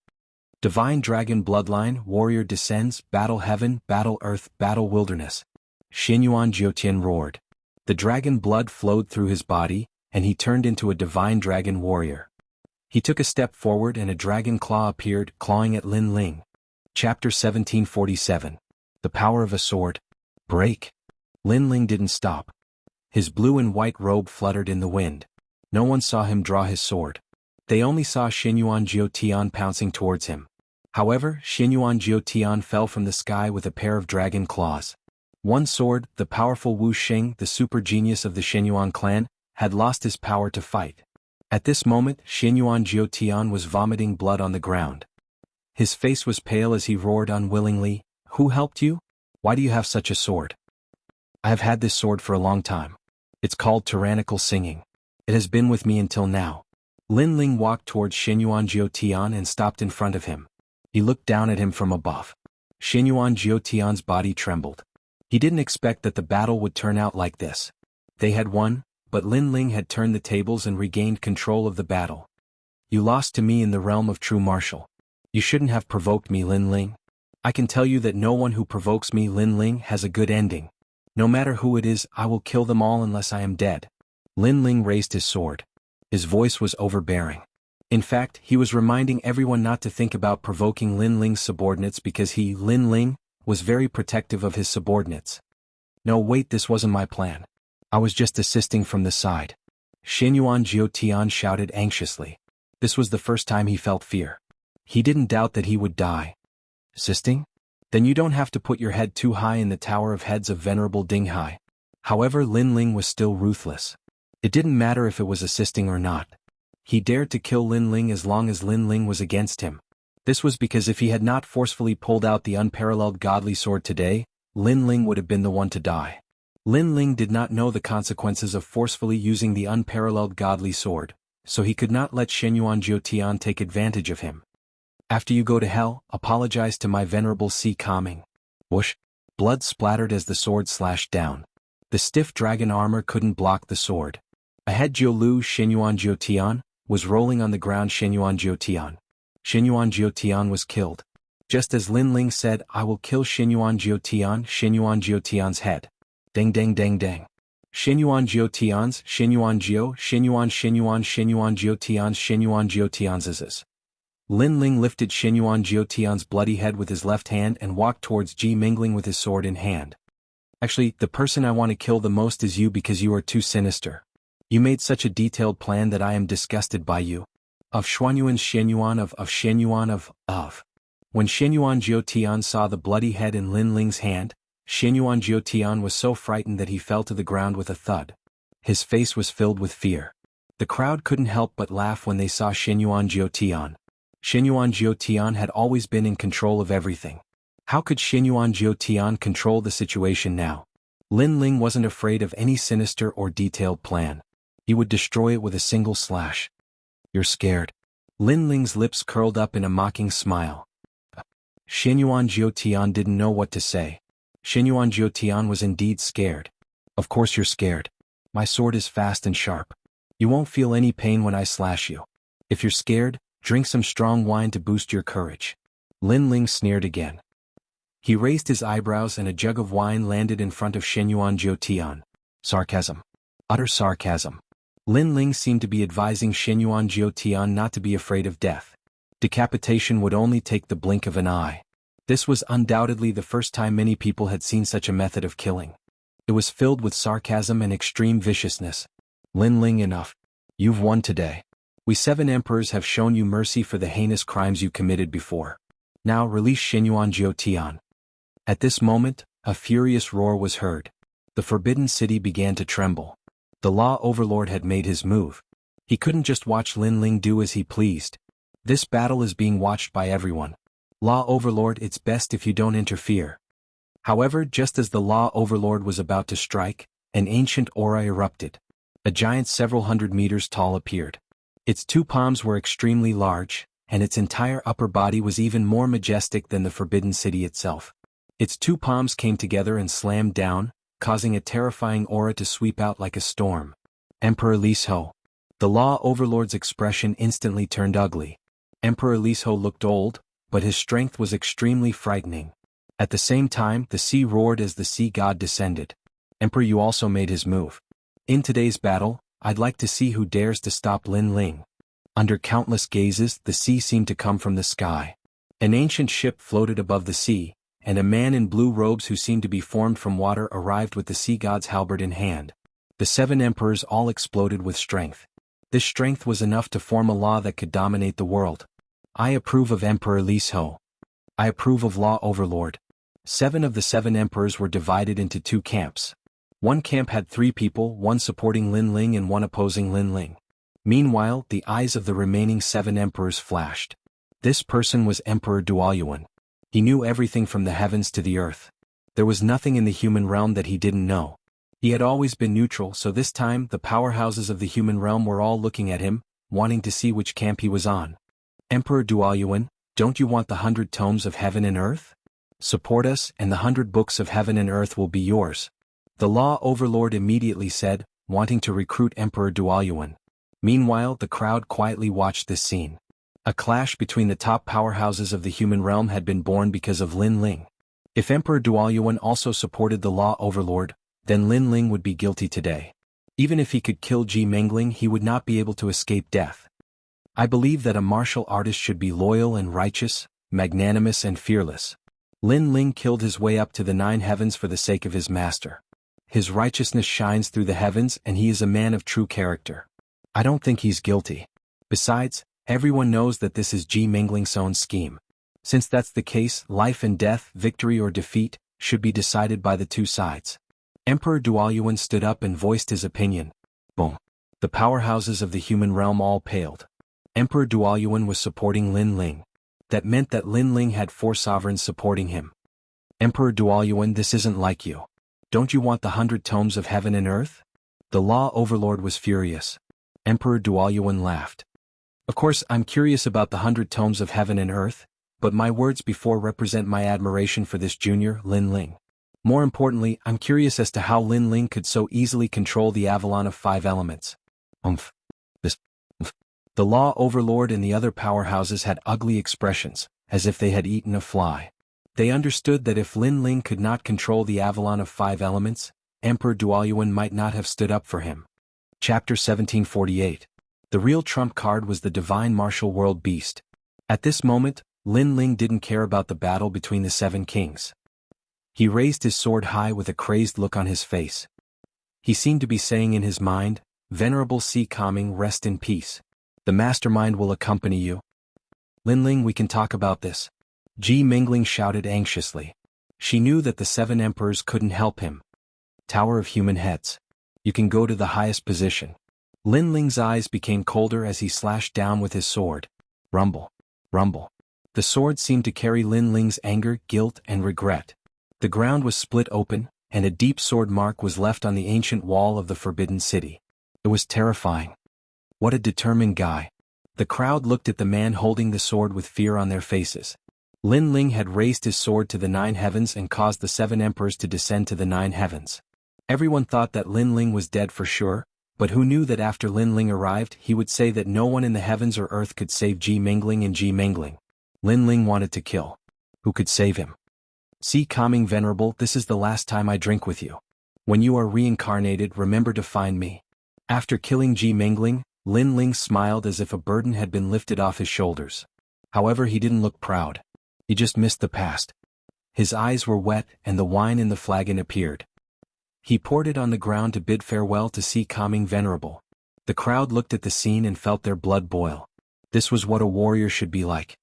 Divine Dragon Bloodline, Warrior descends, Battle Heaven, Battle Earth, Battle Wilderness. Xianyuan Jiutian roared. The dragon blood flowed through his body, and he turned into a divine dragon warrior. He took a step forward and a dragon claw appeared, clawing at Lin Ling. Chapter 1747. The Power of a Sword. Break. Lin Ling didn't stop. His blue and white robe fluttered in the wind. No one saw him draw his sword. They only saw Xianyuan Jiutian pouncing towards him. However, Xianyuan Jiutian fell from the sky with a pair of dragon claws. One sword, the powerful Wu Xing, the super genius of the Xianyuan clan, had lost his power to fight. At this moment, Xianyuan Jiutian was vomiting blood on the ground. His face was pale as he roared unwillingly, "Who helped you? Why do you have such a sword?" "I have had this sword for a long time. It's called tyrannical singing. It has been with me until now." Lin Ling walked towards Xianyuan Jiutian and stopped in front of him. He looked down at him from above. Xianyuan Jiutian's body trembled. He didn't expect that the battle would turn out like this. They had won, but Lin Ling had turned the tables and regained control of the battle. "You lost to me in the realm of true martial. You shouldn't have provoked me, Lin Ling. I can tell you that no one who provokes me, Lin Ling, has a good ending. No matter who it is, I will kill them all unless I am dead." Lin Ling raised his sword. His voice was overbearing. In fact, he was reminding everyone not to think about provoking Lin Ling's subordinates because he, Lin Ling, was very protective of his subordinates. "No, wait, this wasn't my plan. I was just assisting from the side." Xianyuan Jiutian shouted anxiously. This was the first time he felt fear. He didn't doubt that he would die. "Assisting? Then you don't have to put your head too high in the Tower of Heads of Venerable Dinghai." However, Lin Ling was still ruthless. It didn't matter if it was assisting or not. He dared to kill Lin Ling as long as Lin Ling was against him. This was because if he had not forcefully pulled out the unparalleled godly sword today, Lin Ling would have been the one to die. Lin Ling did not know the consequences of forcefully using the unparalleled godly sword, so he could not let Xianyuan Jiutian take advantage of him. "After you go to hell, apologize to my venerable sea calming." Whoosh! Blood splattered as the sword slashed down. The stiff dragon armor couldn't block the sword. Ahead, Jiulu Xianyuan Jiutian was rolling on the ground. Xianyuan Jiutian was killed. Just as Lin Ling said, "I will kill Xianyuan Jiutian's head." Dang dang dang dang. Xianyuan Jiutian's. Lin Ling lifted Xianyuan Jiutian's bloody head with his left hand and walked towards Ji Mingling with his sword in hand. "Actually, the person I want to kill the most is you because you are too sinister. You made such a detailed plan that I am disgusted by you." Of Xianyuan of. When Xianyuan Jiutian saw the bloody head in Lin Ling's hand, Xianyuan Jiutian was so frightened that he fell to the ground with a thud. His face was filled with fear. The crowd couldn't help but laugh when they saw Xianyuan Jiutian. Xianyuan Jiutian had always been in control of everything. How could Xianyuan Jiutian control the situation now? Lin Ling wasn't afraid of any sinister or detailed plan. He would destroy it with a single slash. "You're scared." Lin Ling's lips curled up in a mocking smile. Xianyuan Jiutian didn't know what to say. Xianyuan Jiutian was indeed scared. "Of course you're scared. My sword is fast and sharp. You won't feel any pain when I slash you. If you're scared, drink some strong wine to boost your courage." Lin Ling sneered again. He raised his eyebrows and a jug of wine landed in front of Xianyuan Jiutian. Sarcasm. Utter sarcasm. Lin Ling seemed to be advising Xianyuan Jiutian not to be afraid of death. Decapitation would only take the blink of an eye. This was undoubtedly the first time many people had seen such a method of killing. It was filled with sarcasm and extreme viciousness. "Lin Ling, enough. You've won today. We 7 emperors have shown you mercy for the heinous crimes you committed before. Now release Xianyuan Jiutian." At this moment, a furious roar was heard. The Forbidden City began to tremble. The Law Overlord had made his move. He couldn't just watch Lin Ling do as he pleased. This battle is being watched by everyone. "Law Overlord, it's best if you don't interfere." However, just as the Law Overlord was about to strike, an ancient aura erupted. A giant several hundred meters tall appeared. Its 2 palms were extremely large, and its entire upper body was even more majestic than the Forbidden City itself. Its 2 palms came together and slammed down, causing a terrifying aura to sweep out like a storm. Emperor Lisho. The Law Overlord's expression instantly turned ugly. Emperor Lisho looked old, but his strength was extremely frightening. At the same time, the sea roared as the sea god descended. Emperor Yu also made his move. In today's battle, I'd like to see who dares to stop Lin Ling. Under countless gazes, the sea seemed to come from the sky. An ancient ship floated above the sea, and a man in blue robes who seemed to be formed from water arrived with the sea god's halberd in hand. The 7 emperors all exploded with strength. This strength was enough to form a law that could dominate the world. I approve of Emperor Lis Ho. I approve of Law Overlord. 7 of the 7 emperors were divided into 2 camps. One camp had 3 people, one supporting Lin Ling and one opposing Lin Ling. Meanwhile, the eyes of the remaining 7 emperors flashed. This person was Emperor Duoyuan. He knew everything from the heavens to the earth. There was nothing in the human realm that he didn't know. He had always been neutral, so this time the powerhouses of the human realm were all looking at him, wanting to see which camp he was on. Emperor Duoyuan, don't you want the 100 tomes of heaven and earth? Support us, and the 100 books of heaven and earth will be yours. The Law Overlord immediately said, wanting to recruit Emperor Duoyuan. Meanwhile, the crowd quietly watched this scene. A clash between the top powerhouses of the human realm had been born because of Lin Ling. If Emperor Duoyuan also supported the Law Overlord, then Lin Ling would be guilty today. Even if he could kill Ji Mengling, he would not be able to escape death. I believe that a martial artist should be loyal and righteous, magnanimous and fearless. Lin Ling killed his way up to the 9 heavens for the sake of his master. His righteousness shines through the heavens and he is a man of true character. I don't think he's guilty. Besides, everyone knows that this is Ji Mengling's own scheme. Since that's the case, life and death, victory or defeat, should be decided by the 2 sides. Emperor Duoyuan stood up and voiced his opinion. Boom. The powerhouses of the human realm all paled. Emperor Duoyuan was supporting Lin Ling. That meant that Lin Ling had 4 sovereigns supporting him. Emperor Duoyuan, this isn't like you. Don't you want the 100 tomes of heaven and earth? The Law Overlord was furious. Emperor Duoyuan laughed. Of course, I'm curious about the 100 tomes of heaven and earth, but my words before represent my admiration for this junior, Lin Ling. More importantly, I'm curious as to how Lin Ling could so easily control the Avalon of 5 elements. The Law Overlord and the other powerhouses had ugly expressions, as if they had eaten a fly. They understood that if Lin Ling could not control the Avalon of 5 elements, Emperor Duoyuan might not have stood up for him. Chapter 1748. The real trump card was the divine martial world beast. At this moment, Lin Ling didn't care about the battle between the 7 kings. He raised his sword high with a crazed look on his face. He seemed to be saying in his mind, "Venerable Sea Calming, rest in peace. The mastermind will accompany you." "Lin Ling, we can talk about this." Ji Mengling shouted anxiously. She knew that the 7 emperors couldn't help him. Tower of Human Heads. You can go to the highest position. Lin Ling's eyes became colder as he slashed down with his sword. Rumble. Rumble. The sword seemed to carry Lin Ling's anger, guilt, and regret. The ground was split open, and a deep sword mark was left on the ancient wall of the Forbidden City. It was terrifying. What a determined guy. The crowd looked at the man holding the sword with fear on their faces. Lin Ling had raised his sword to the 9 heavens and caused the 7 emperors to descend to the 9 heavens. Everyone thought that Lin Ling was dead for sure, but who knew that after Lin Ling arrived he would say that no one in the heavens or earth could save Ji Mengling and Ji Mengling. Lin Ling wanted to kill. Who could save him? Sea Calming Venerable, this is the last time I drink with you. When you are reincarnated, remember to find me. After killing Ji Mengling, Lin Ling smiled as if a burden had been lifted off his shoulders. However, he didn't look proud. He just missed the past. His eyes were wet and the wine in the flagon appeared. He poured it on the ground to bid farewell to Sea Calming Venerable. The crowd looked at the scene and felt their blood boil. This was what a warrior should be like.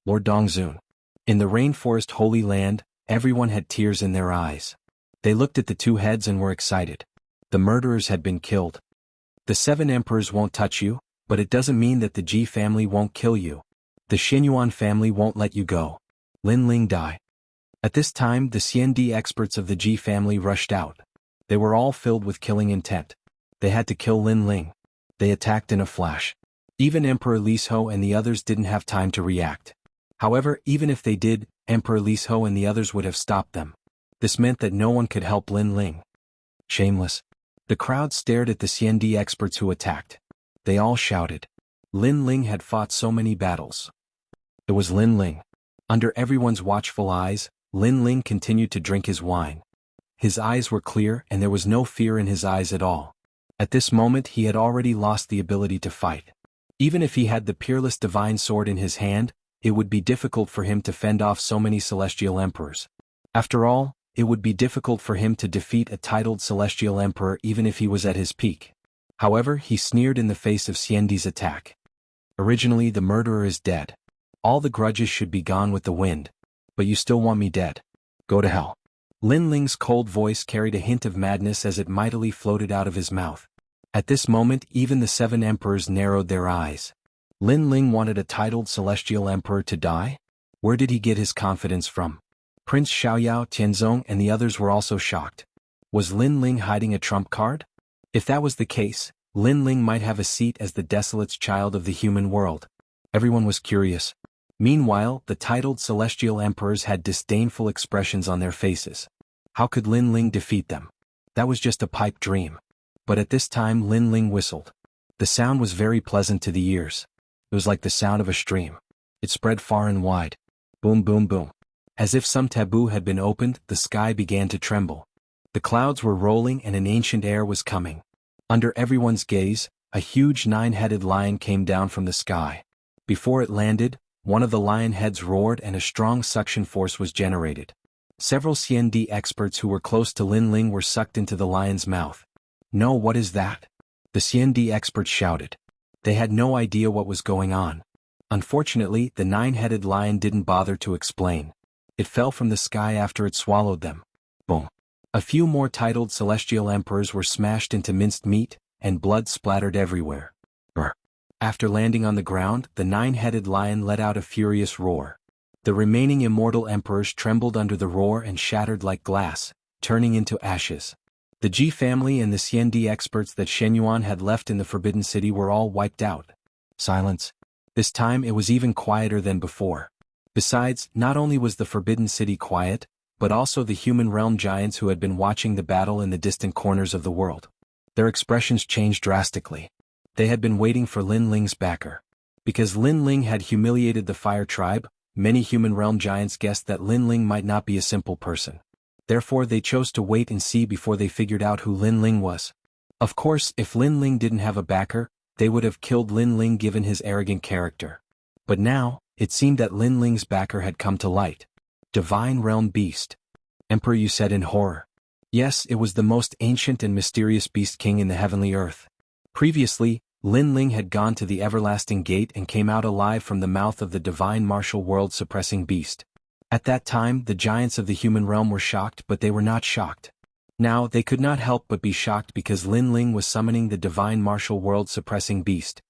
Lord Dongzun. In the rainforest Holy Land, everyone had tears in their eyes. They looked at the 2 heads and were excited. The murderers had been killed. The 7 emperors won't touch you, but it doesn't mean that the Ji family won't kill you. The Xianyuan family won't let you go. Lin Ling die. At this time, the Xiandi experts of the Ji family rushed out. They were all filled with killing intent. They had to kill Lin Ling. They attacked in a flash. Even Emperor Lis Ho and the others didn't have time to react. However, even if they did, Emperor Lis Ho and the others would have stopped them. This meant that no one could help Lin Ling. Shameless. The crowd stared at the Xiandi experts who attacked. They all shouted. Lin Ling had fought so many battles. It was Lin Ling. Under everyone's watchful eyes, Lin Ling continued to drink his wine. His eyes were clear and there was no fear in his eyes at all. At this moment he had already lost the ability to fight. Even if he had the peerless divine sword in his hand, it would be difficult for him to fend off so many celestial emperors. After all, it would be difficult for him to defeat a titled celestial emperor even if he was at his peak. However, he sneered in the face of Xiandi's attack. Originally, the murderer is dead. All the grudges should be gone with the wind. But you still want me dead. Go to hell. Lin Ling's cold voice carried a hint of madness as it mightily floated out of his mouth. At this moment, even the 7 emperors narrowed their eyes. Lin Ling wanted a titled celestial emperor to die? Where did he get his confidence from? Prince Xiaoyao, Tianzong and the others were also shocked. Was Lin Ling hiding a trump card? If that was the case, Lin Ling might have a seat as the desolate's child of the human world. Everyone was curious. Meanwhile, the titled celestial emperors had disdainful expressions on their faces. How could Lin Ling defeat them? That was just a pipe dream. But at this time Lin Ling whistled. The sound was very pleasant to the ears. It was like the sound of a stream. It spread far and wide. Boom, boom, boom. As if some taboo had been opened, the sky began to tremble. The clouds were rolling and an ancient air was coming. Under everyone's gaze, a huge 9-headed lion came down from the sky. Before it landed, one of the lion heads roared and a strong suction force was generated. Several Xiandi experts who were close to Lin Ling were sucked into the lion's mouth. No, what is that? The Xiandi experts shouted. They had no idea what was going on. Unfortunately, the 9-headed lion didn't bother to explain. It fell from the sky after it swallowed them. Boom. A few more titled celestial emperors were smashed into minced meat, and blood splattered everywhere. Brr. After landing on the ground, the 9-headed lion let out a furious roar. The remaining immortal emperors trembled under the roar and shattered like glass, turning into ashes. The Ji family and the Xiandi experts that Shenyuan had left in the Forbidden City were all wiped out. Silence. This time it was even quieter than before. Besides, not only was the Forbidden City quiet, but also the human realm giants who had been watching the battle in the distant corners of the world. Their expressions changed drastically. They had been waiting for Lin Ling's backer. Because Lin Ling had humiliated the Fire Tribe, many human realm giants guessed that Lin Ling might not be a simple person. Therefore they chose to wait and see before they figured out who Lin Ling was. Of course, if Lin Ling didn't have a backer, they would have killed Lin Ling given his arrogant character. But now, it seemed that Lin Ling's backer had come to light. Divine Realm Beast. Emperor, you said in horror. Yes, it was the most ancient and mysterious beast king in the heavenly earth. Previously, Lin Ling had gone to the everlasting gate and came out alive from the mouth of the divine martial world-suppressing beast. At that time, the giants of the human realm were shocked, but they were not shocked. Now, they could not help but be shocked because Lin Ling was summoning the divine martial world-suppressing beast.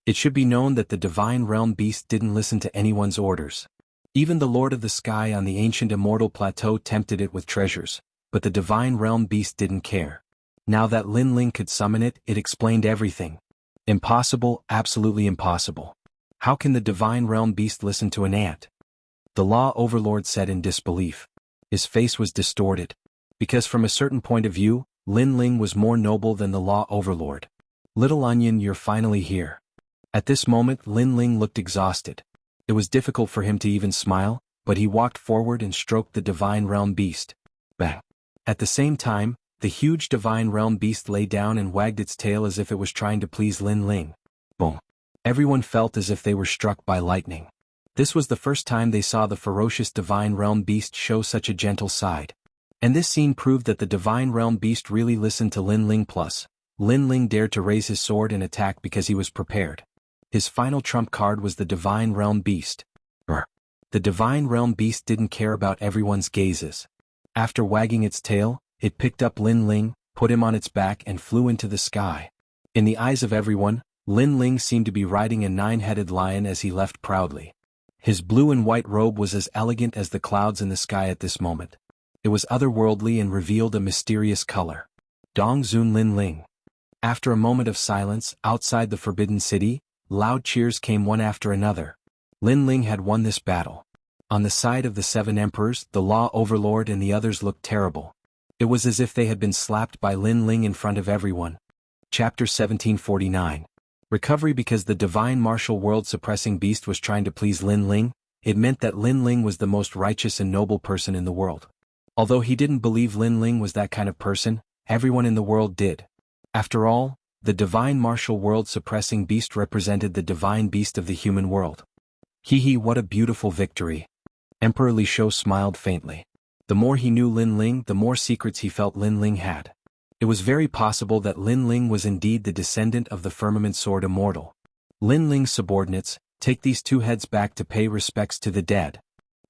It should be known that the divine realm beast didn't listen to anyone's orders. Even the Lord of the Sky on the ancient Immortal Plateau tempted it with treasures, but the divine realm beast didn't care. Now that Lin Ling could summon it, it explained everything. Impossible, absolutely impossible. How can the divine realm beast listen to an ant? The law overlord said in disbelief. His face was distorted. Because from a certain point of view, Lin Ling was more noble than the law overlord. Little onion, you're finally here. At this moment Lin Ling looked exhausted. It was difficult for him to even smile, but he walked forward and stroked the divine realm beast. Bang. At the same time, the huge divine realm beast lay down and wagged its tail as if it was trying to please Lin Ling. Boom. Everyone felt as if they were struck by lightning. This was the first time they saw the ferocious divine realm beast show such a gentle side. And this scene proved that the divine realm beast really listened to Lin Ling. Plus, Lin Ling dared to raise his sword and attack because he was prepared. His final trump card was the divine realm beast. Brr. The divine realm beast didn't care about everyone's gazes. After wagging its tail, it picked up Lin Ling, put him on its back and flew into the sky. In the eyes of everyone, Lin Ling seemed to be riding a 9-headed lion as he left proudly. His blue and white robe was as elegant as the clouds in the sky at this moment. It was otherworldly and revealed a mysterious color. Dong Zun Lin Ling. After a moment of silence, outside the Forbidden City, loud cheers came one after another. Lin Ling had won this battle. On the side of the 7 emperors, the law overlord and the others looked terrible. It was as if they had been slapped by Lin Ling in front of everyone. Chapter 1749. Recovery. Because the divine martial world-suppressing beast was trying to please Lin Ling, it meant that Lin Ling was the most righteous and noble person in the world. Although he didn't believe Lin Ling was that kind of person, everyone in the world did. After all, the divine martial world suppressing beast represented the divine beast of the human world. Hee, what a beautiful victory. Emperor Li Shou smiled faintly. The more he knew Lin Ling, the more secrets he felt Lin Ling had. It was very possible that Lin Ling was indeed the descendant of the firmament sword Immortal. Lin Ling's subordinates, take these two heads back to pay respects to the dead.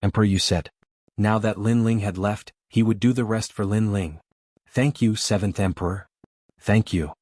Emperor Yu said. Now that Lin Ling had left, he would do the rest for Lin Ling. Thank you, 7th Emperor. Thank you.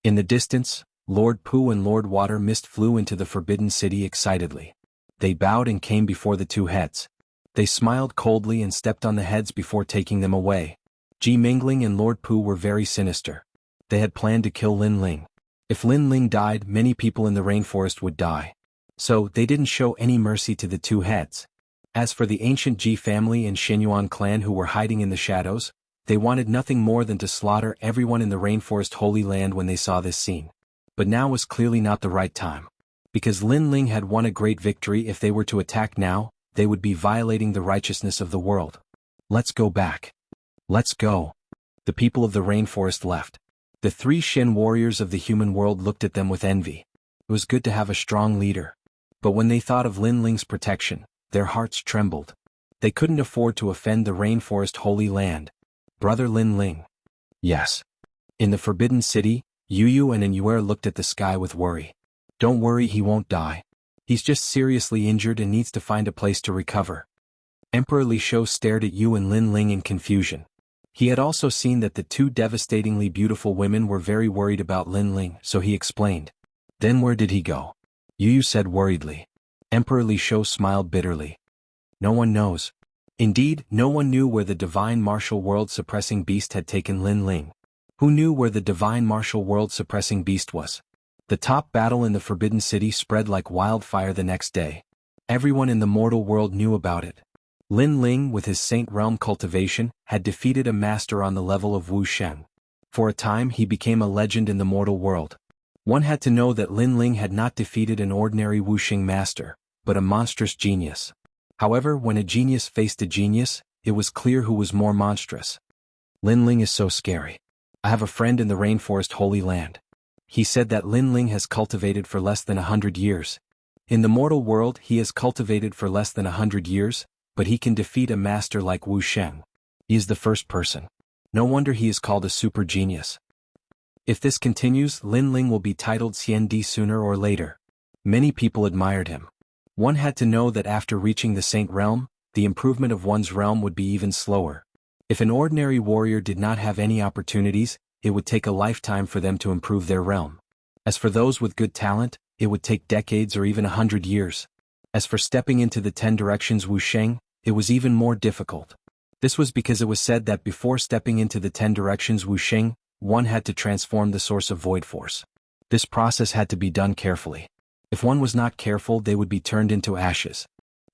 In the distance, Lord Pu and Lord Water Mist flew into the Forbidden City excitedly. They bowed and came before the two heads. They smiled coldly and stepped on the heads before taking them away. Ji Mingling and Lord Pu were very sinister. They had planned to kill Lin Ling. If Lin Ling died, many people in the rainforest would die. So, they didn't show any mercy to the two heads. As for the ancient Ji family and Xianyuan clan who were hiding in the shadows, they wanted nothing more than to slaughter everyone in the rainforest Holy Land when they saw this scene. But now was clearly not the right time. Because Lin Ling had won a great victory, if they were to attack now, they would be violating the righteousness of the world. Let's go back. Let's go. The people of the rainforest left. The three Shin warriors of the human world looked at them with envy. It was good to have a strong leader. But when they thought of Lin Ling's protection, their hearts trembled. They couldn't afford to offend the rainforest Holy Land. Brother Lin Ling. Yes. In the Forbidden City, Yu and Yuer looked at the sky with worry. Don't worry, he won't die. He's just seriously injured and needs to find a place to recover. Emperor Li Shou stared at Yu and Lin Ling in confusion. He had also seen that the two devastatingly beautiful women were very worried about Lin Ling, so he explained. Then where did he go? Yu said worriedly. Emperor Li Shou smiled bitterly. No one knows. Indeed, no one knew where the divine martial world suppressing beast had taken Lin Ling. Who knew where the divine martial world suppressing beast was? The top battle in the Forbidden City spread like wildfire the next day. Everyone in the mortal world knew about it. Lin Ling, with his Saint Realm cultivation, had defeated a master on the level of Wuxia. For a time he became a legend in the mortal world. One had to know that Lin Ling had not defeated an ordinary Wuxia master, but a monstrous genius. However, when a genius faced a genius, it was clear who was more monstrous. Lin Ling is so scary. I have a friend in the rainforest Holy Land. He said that Lin Ling has cultivated for less than 100 years. In the mortal world he has cultivated for less than 100 years, but he can defeat a master like Wu Shen. He is the first person. No wonder he is called a super genius. If this continues, Lin Ling will be titled Xian Di sooner or later. Many people admired him. One had to know that after reaching the Saint Realm, the improvement of one's realm would be even slower. If an ordinary warrior did not have any opportunities, it would take a lifetime for them to improve their realm. As for those with good talent, it would take decades or even 100 years. As for stepping into the 10 directions Wusheng, it was even more difficult. This was because it was said that before stepping into the 10 directions Wusheng, one had to transform the source of void force. This process had to be done carefully. If one was not careful, they would be turned into ashes.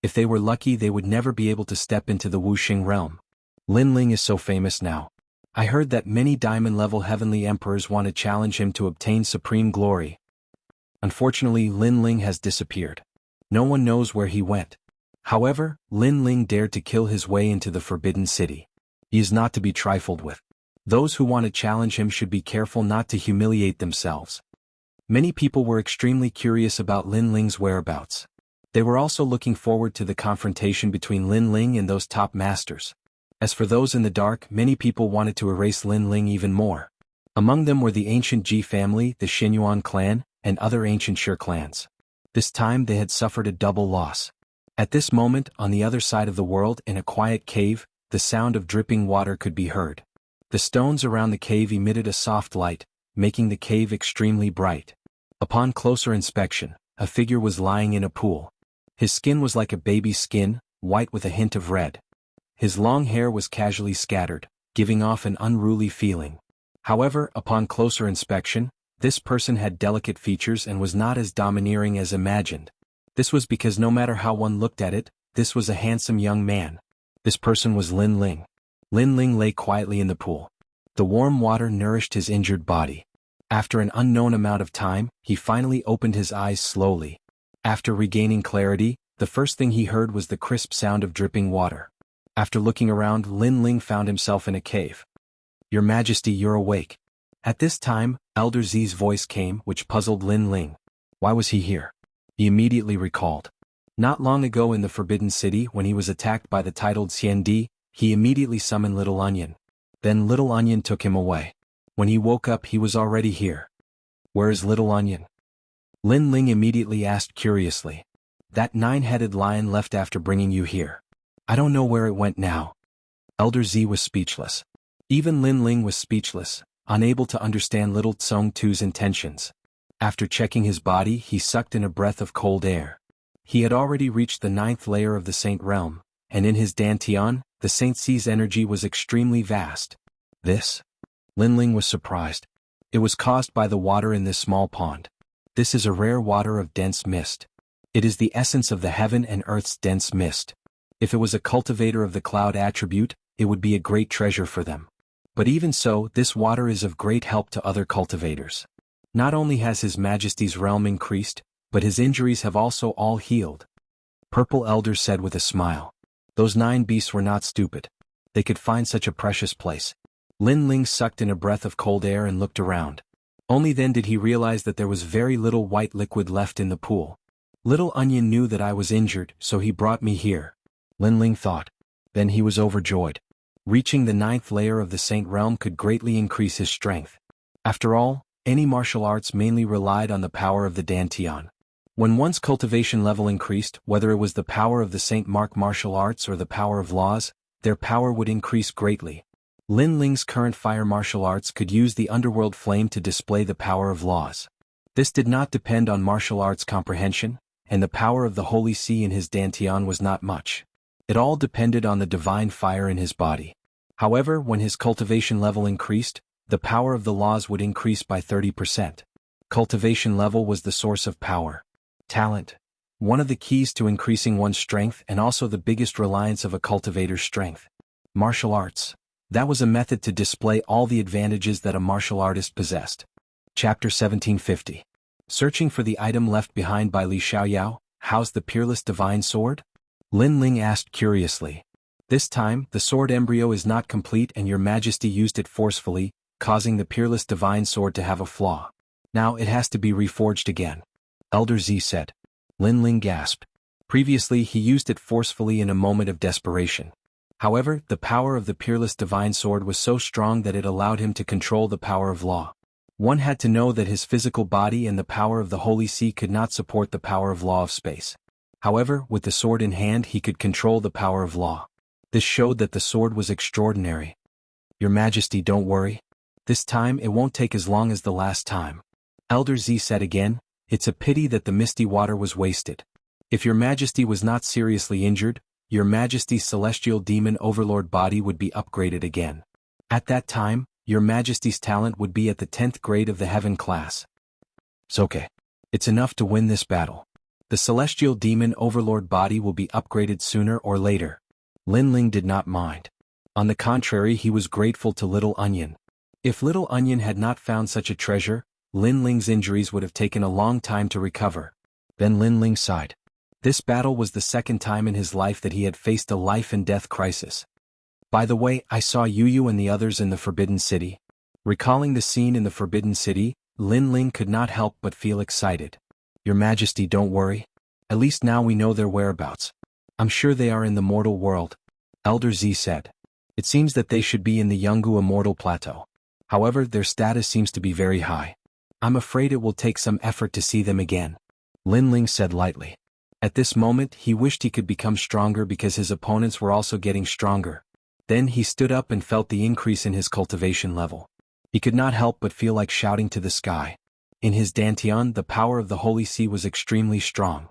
If they were lucky, they would never be able to step into the Wuxing realm. Lin Ling is so famous now. I heard that many diamond-level heavenly emperors want to challenge him to obtain supreme glory. Unfortunately, Lin Ling has disappeared. No one knows where he went. However, Lin Ling dared to kill his way into the Forbidden City. He is not to be trifled with. Those who want to challenge him should be careful not to humiliate themselves. Many people were extremely curious about Lin Ling's whereabouts. They were also looking forward to the confrontation between Lin Ling and those top masters. As for those in the dark, many people wanted to erase Lin Ling even more. Among them were the ancient Ji family, the Xianyuan clan, and other ancient Shi clans. This time they had suffered a double loss. At this moment, on the other side of the world, in a quiet cave, the sound of dripping water could be heard. The stones around the cave emitted a soft light, making the cave extremely bright. Upon closer inspection, a figure was lying in a pool. His skin was like a baby's skin, white with a hint of red. His long hair was casually scattered, giving off an unruly feeling. However, upon closer inspection, this person had delicate features and was not as domineering as imagined. This was because no matter how one looked at it, this was a handsome young man. This person was Lin Ling. Lin Ling lay quietly in the pool. The warm water nourished his injured body. After an unknown amount of time, he finally opened his eyes slowly. After regaining clarity, the first thing he heard was the crisp sound of dripping water. After looking around, Lin Ling found himself in a cave. "Your Majesty, you're awake." At this time, Elder Z's voice came, which puzzled Lin Ling. Why was he here? He immediately recalled. Not long ago in the Forbidden City, when he was attacked by the titled Xiandi, he immediately summoned Little Onion. Then Little Onion took him away. When he woke up, he was already here. Where is Little Onion? Lin Ling immediately asked curiously. That 9-headed lion left after bringing you here. I don't know where it went now. Elder Z was speechless. Even Lin Ling was speechless, unable to understand Little Tsong Tu's intentions. After checking his body, he sucked in a breath of cold air. He had already reached the 9th layer of the Saint Realm, and in his Dantian, the Saint Sea's energy was extremely vast. This? Lin Ling was surprised. It was caused by the water in this small pond. This is a rare water of dense mist. It is the essence of the heaven and earth's dense mist. If it was a cultivator of the cloud attribute, it would be a great treasure for them. But even so, this water is of great help to other cultivators. Not only has His Majesty's realm increased, but his injuries have also all healed. Purple Elder said with a smile. Those 9 beasts were not stupid. They could find such a precious place. Lin Ling sucked in a breath of cold air and looked around. Only then did he realize that there was very little white liquid left in the pool. Little Onion knew that I was injured, so he brought me here. Lin Ling thought. Then he was overjoyed. Reaching the 9th layer of the Saint Realm could greatly increase his strength. After all, any martial arts mainly relied on the power of the Dantian. When one's cultivation level increased, whether it was the power of the Saint Mark martial arts or the power of laws, their power would increase greatly. Lin Ling's current fire martial arts could use the underworld flame to display the power of laws. This did not depend on martial arts comprehension, and the power of the Holy Sea in his Dantian was not much. It all depended on the divine fire in his body. However, when his cultivation level increased, the power of the laws would increase by 30%. Cultivation level was the source of power. Talent. One of the keys to increasing one's strength and also the biggest reliance of a cultivator's strength. Martial arts. That was a method to display all the advantages that a martial artist possessed. Chapter 1750. Searching for the item left behind by Li Xiaoyao, how's the peerless divine sword? Lin Ling asked curiously. This time, the sword embryo is not complete and Your Majesty used it forcefully, causing the peerless divine sword to have a flaw. Now it has to be reforged again. Elder Z said. Lin Ling gasped. Previously he used it forcefully in a moment of desperation. However, the power of the peerless divine sword was so strong that it allowed him to control the power of law. One had to know that his physical body and the power of the Holy Sea could not support the power of law of space. However, with the sword in hand he could control the power of law. This showed that the sword was extraordinary. Your Majesty, don't worry. This time it won't take as long as the last time. Elder Z said again. It's a pity that the misty water was wasted. If Your Majesty was not seriously injured, Your Majesty's celestial demon overlord body would be upgraded again. At that time, Your Majesty's talent would be at the 10th grade of the heaven class. It's okay. It's enough to win this battle. The celestial demon overlord body will be upgraded sooner or later. Lin Ling did not mind. On the contrary, he was grateful to Little Onion. If Little Onion had not found such a treasure, Lin Ling's injuries would have taken a long time to recover. Then Lin Ling sighed. This battle was the second time in his life that he had faced a life-and-death crisis. By the way, I saw Yu and the others in the Forbidden City. Recalling the scene in the Forbidden City, Lin Ling could not help but feel excited. Your Majesty, don't worry. At least now we know their whereabouts. I'm sure they are in the mortal world. Elder Z said. It seems that they should be in the Jianghu Immortal Plateau. However, their status seems to be very high. I'm afraid it will take some effort to see them again. Lin Ling said lightly. At this moment he wished he could become stronger because his opponents were also getting stronger. Then he stood up and felt the increase in his cultivation level. He could not help but feel like shouting to the sky. In his Dantian, the power of the Holy Sea was extremely strong.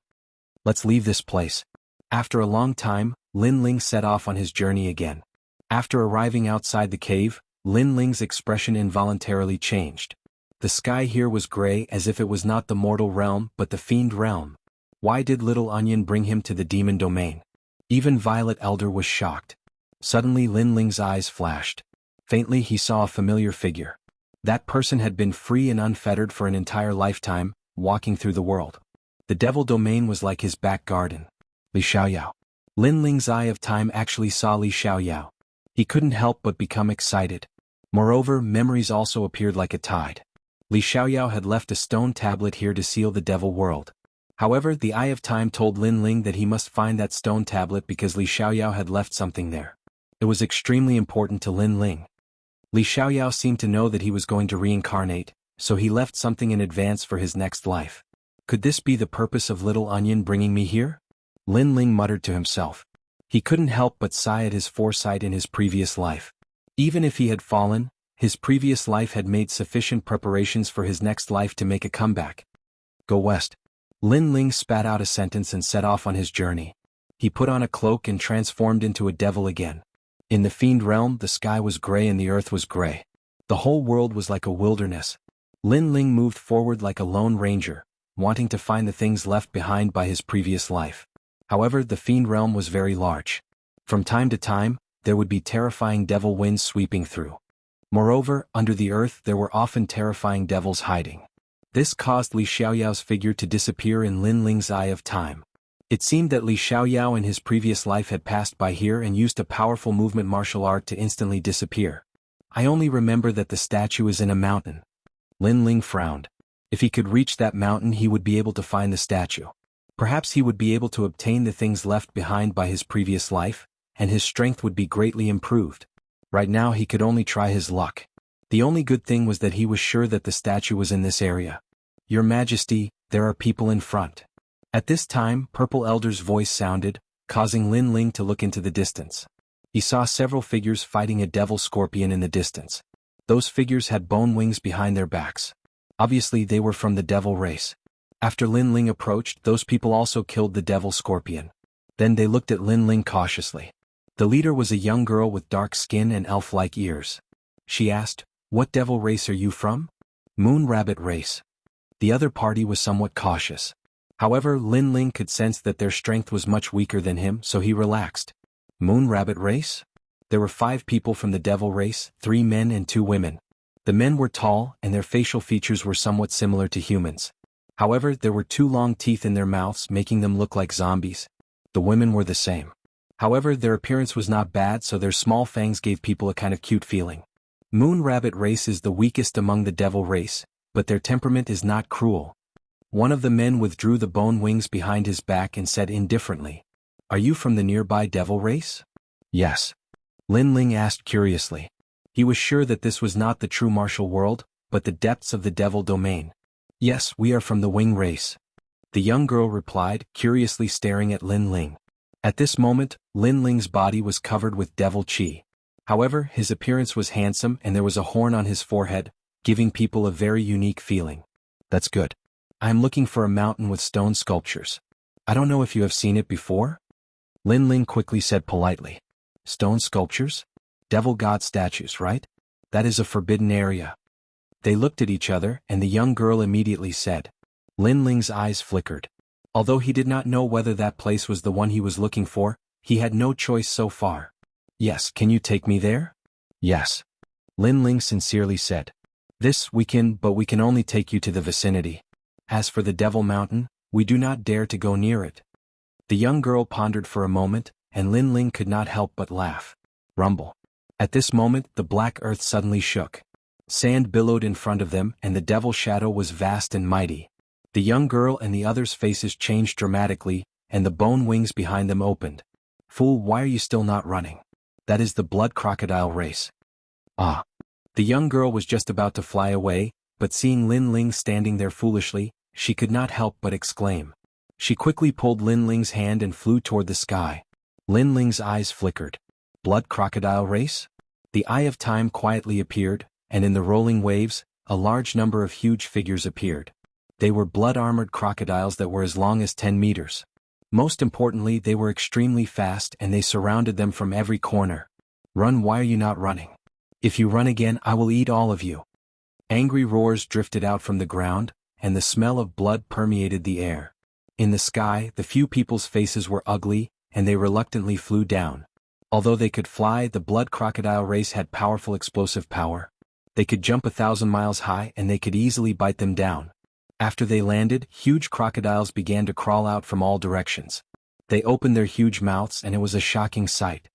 Let's leave this place. After a long time, Lin Ling set off on his journey again. After arriving outside the cave, Lin Ling's expression involuntarily changed. The sky here was gray as if it was not the mortal realm but the fiend realm. Why did Little Onion bring him to the demon domain? Even Violet Elder was shocked. Suddenly Lin Ling's eyes flashed. Faintly he saw a familiar figure. That person had been free and unfettered for an entire lifetime, walking through the world. The devil domain was like his back garden. Li Xiaoyao. Lin Ling's Eye of Time actually saw Li Xiaoyao. He couldn't help but become excited. Moreover, memories also appeared like a tide. Li Xiaoyao had left a stone tablet here to seal the devil world. However, the Eye of Time told Lin Ling that he must find that stone tablet because Li Xiaoyao had left something there. It was extremely important to Lin Ling. Li Xiaoyao seemed to know that he was going to reincarnate, so he left something in advance for his next life. Could this be the purpose of Little Onion bringing me here? Lin Ling muttered to himself. He couldn't help but sigh at his foresight in his previous life. Even if he had fallen, his previous life had made sufficient preparations for his next life to make a comeback. Go west. Lin Ling spat out a sentence and set off on his journey. He put on a cloak and transformed into a devil again. In the fiend realm, the sky was gray and the earth was gray. The whole world was like a wilderness. Lin Ling moved forward like a lone ranger, wanting to find the things left behind by his previous life. However, the fiend realm was very large. From time to time, there would be terrifying devil winds sweeping through. Moreover, under the earth there were often terrifying devils hiding. This caused Li Xiaoyao's figure to disappear in Lin Ling's Eye of Time. It seemed that Li Xiaoyao in his previous life had passed by here and used a powerful movement martial art to instantly disappear. I only remember that the statue is in a mountain. Lin Ling frowned. If he could reach that mountain, he would be able to find the statue. Perhaps he would be able to obtain the things left behind by his previous life, and his strength would be greatly improved. Right now he could only try his luck. The only good thing was that he was sure that the statue was in this area. Your Majesty, there are people in front. At this time, Purple Elder's voice sounded, causing Lin Ling to look into the distance. He saw several figures fighting a devil scorpion in the distance. Those figures had bone wings behind their backs. Obviously they were from the devil race. After Lin Ling approached, those people also killed the devil scorpion. Then they looked at Lin Ling cautiously. The leader was a young girl with dark skin and elf-like ears. She asked, "What devil race are you from?" "Moon Rabbit race." The other party was somewhat cautious. However, Lin Ling could sense that their strength was much weaker than him, so he relaxed. Moon Rabbit race? There were 5 people from the devil race, 3 men and 2 women. The men were tall, and their facial features were somewhat similar to humans. However, there were 2 long teeth in their mouths, making them look like zombies. The women were the same. However, their appearance was not bad, so their small fangs gave people a kind of cute feeling. Moon Rabbit race is the weakest among the devil race, but their temperament is not cruel. One of the men withdrew the bone wings behind his back and said indifferently, "Are you from the nearby devil race?" "Yes." Lin Ling asked curiously. He was sure that this was not the true martial world, but the depths of the devil domain. "Yes, we are from the wing race." The young girl replied, curiously staring at Lin Ling. At this moment, Lin Ling's body was covered with devil chi. However, his appearance was handsome and there was a horn on his forehead, giving people a very unique feeling. "That's good. I am looking for a mountain with stone sculptures. I don't know if you have seen it before?" Lin Ling quickly said politely. "Stone sculptures? Devil god statues, right? That is a forbidden area." They looked at each other, and the young girl immediately said. Lin Ling's eyes flickered. Although he did not know whether that place was the one he was looking for, he had no choice so far. "Yes, can you take me there?" "Yes." Lin Ling sincerely said. "This we can, but we can only take you to the vicinity. As for the Devil Mountain, we do not dare to go near it." The young girl pondered for a moment, and Lin Ling could not help but laugh. Rumble. At this moment, the black earth suddenly shook. Sand billowed in front of them, and the devil shadow was vast and mighty. The young girl and the others' faces changed dramatically, and the bone wings behind them opened. "Fool, why are you still not running? That is the blood crocodile race." "Ah." The young girl was just about to fly away, but seeing Lin Ling standing there foolishly, she could not help but exclaim. She quickly pulled Lin Ling's hand and flew toward the sky. Lin Ling's eyes flickered. Blood crocodile race? The Eye of Time quietly appeared, and in the rolling waves, a large number of huge figures appeared. They were blood-armored crocodiles that were as long as 10 meters. Most importantly, they were extremely fast and they surrounded them from every corner. "Run, why are you not running? If you run again, I will eat all of you." Angry roars drifted out from the ground, and the smell of blood permeated the air. In the sky, the few people's faces were ugly, and they reluctantly flew down. Although they could fly, the blood crocodile race had powerful explosive power. They could jump 1,000 miles high and they could easily bite them down. After they landed, huge crocodiles began to crawl out from all directions. They opened their huge mouths and it was a shocking sight.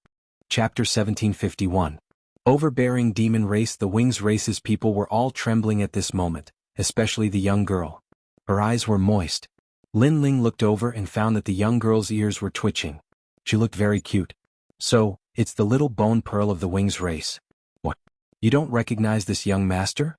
Chapter 1751. Overbearing demon race. The Wings race's people were all trembling at this moment, especially the young girl. Her eyes were moist. Lin Ling looked over and found that the young girl's ears were twitching. She looked very cute. So, it's the little bone pearl of the Wings race. What? You don't recognize this young master?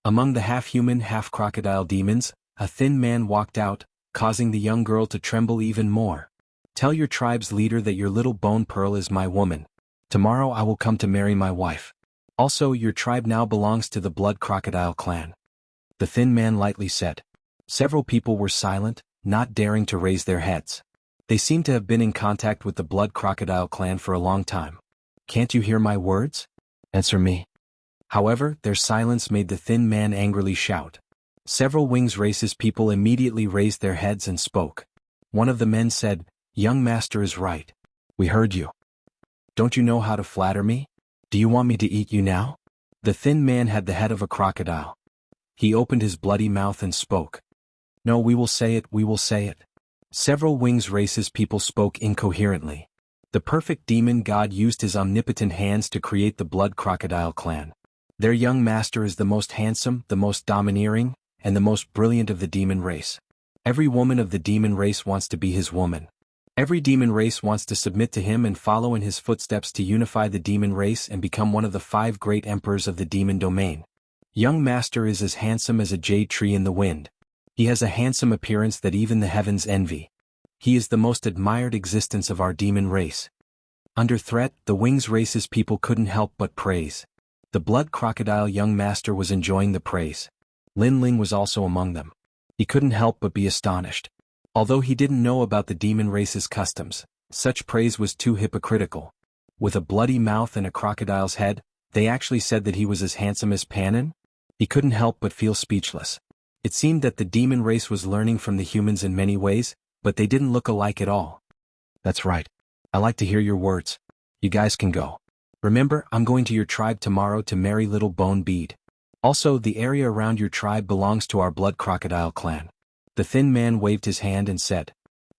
Among the half-human, half-crocodile demons, a thin man walked out, causing the young girl to tremble even more. Tell your tribe's leader that your little bone pearl is my woman. Tomorrow I will come to marry my wife. Also, your tribe now belongs to the Blood Crocodile clan. The thin man lightly said. Several people were silent, not daring to raise their heads. They seemed to have been in contact with the Blood Crocodile clan for a long time. Can't you hear my words? Answer me. However, their silence made the thin man angrily shout. Several Wings race's people immediately raised their heads and spoke. One of the men said, Young master is right. We heard you. Don't you know how to flatter me? Do you want me to eat you now? The thin man had the head of a crocodile. He opened his bloody mouth and spoke. No, we will say it, we will say it. Several Wings race's people spoke incoherently. The perfect demon god used his omnipotent hands to create the Blood Crocodile clan. Their young master is the most handsome, the most domineering, and the most brilliant of the demon race. Every woman of the demon race wants to be his woman. Every demon race wants to submit to him and follow in his footsteps to unify the demon race and become one of the 5 great emperors of the demon domain. Young master is as handsome as a jade tree in the wind. He has a handsome appearance that even the heavens envy. He is the most admired existence of our demon race. Under threat, the Wings race's people couldn't help but praise. The Blood Crocodile young master was enjoying the praise. Lin Ling was also among them. He couldn't help but be astonished. Although he didn't know about the demon race's customs, such praise was too hypocritical. With a bloody mouth and a crocodile's head, they actually said that he was as handsome as Panin? He couldn't help but feel speechless. It seemed that the demon race was learning from the humans in many ways, but they didn't look alike at all. That's right. I like to hear your words. You guys can go. Remember, I'm going to your tribe tomorrow to marry Little Bone Bead. Also, the area around your tribe belongs to our Blood Crocodile clan. The thin man waved his hand and said.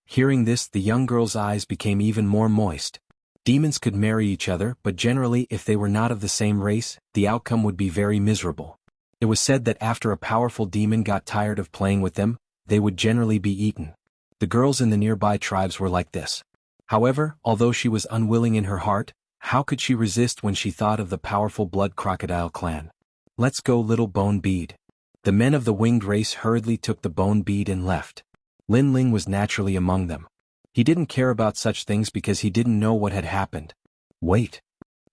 Hearing this, the young girl's eyes became even more moist. Demons could marry each other, but generally if they were not of the same race, the outcome would be very miserable. It was said that after a powerful demon got tired of playing with them, they would generally be eaten. The girls in the nearby tribes were like this. However, although she was unwilling in her heart, how could she resist when she thought of the powerful Blood Crocodile clan? Let's go, Little Bone Bead. The men of the winged race hurriedly took the bone bead and left. Lin Ling was naturally among them. He didn't care about such things because he didn't know what had happened. Wait.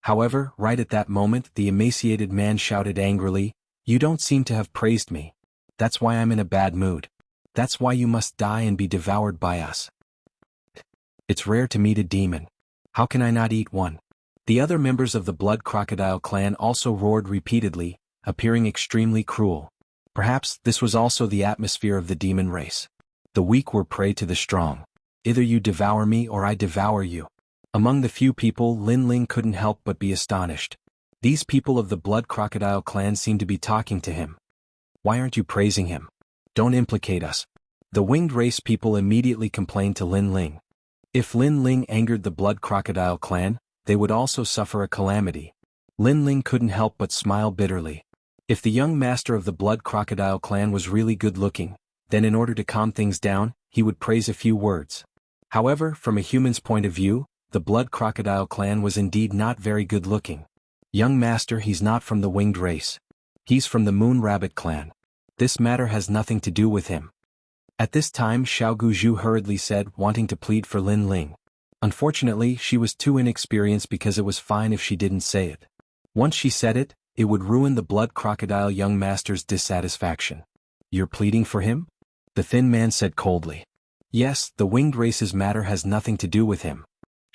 However, right at that moment, the emaciated man shouted angrily, You don't seem to have praised me. That's why I'm in a bad mood. That's why you must die and be devoured by us. It's rare to meet a demon. How can I not eat one? The other members of the Blood Crocodile clan also roared repeatedly, appearing extremely cruel. Perhaps this was also the atmosphere of the demon race. The weak were prey to the strong. Either you devour me or I devour you. Among the few people, Lin Ling couldn't help but be astonished. These people of the Blood Crocodile clan seemed to be talking to him. Why aren't you praising him? Don't implicate us. The winged race people immediately complained to Lin Ling. If Lin Ling angered the Blood Crocodile clan, they would also suffer a calamity. Lin Ling couldn't help but smile bitterly. If the young master of the Blood Crocodile clan was really good-looking, then in order to calm things down, he would praise a few words. However, from a human's point of view, the Blood Crocodile clan was indeed not very good-looking. Young master, he's not from the winged race. He's from the Moon Rabbit clan. This matter has nothing to do with him. At this time, Xiaogu hurriedly said, wanting to plead for Lin Ling. Unfortunately, she was too inexperienced because it was fine if she didn't say it. Once she said it, it would ruin the Blood Crocodile young master's dissatisfaction. You're pleading for him? The thin man said coldly. Yes, the winged race's matter has nothing to do with him.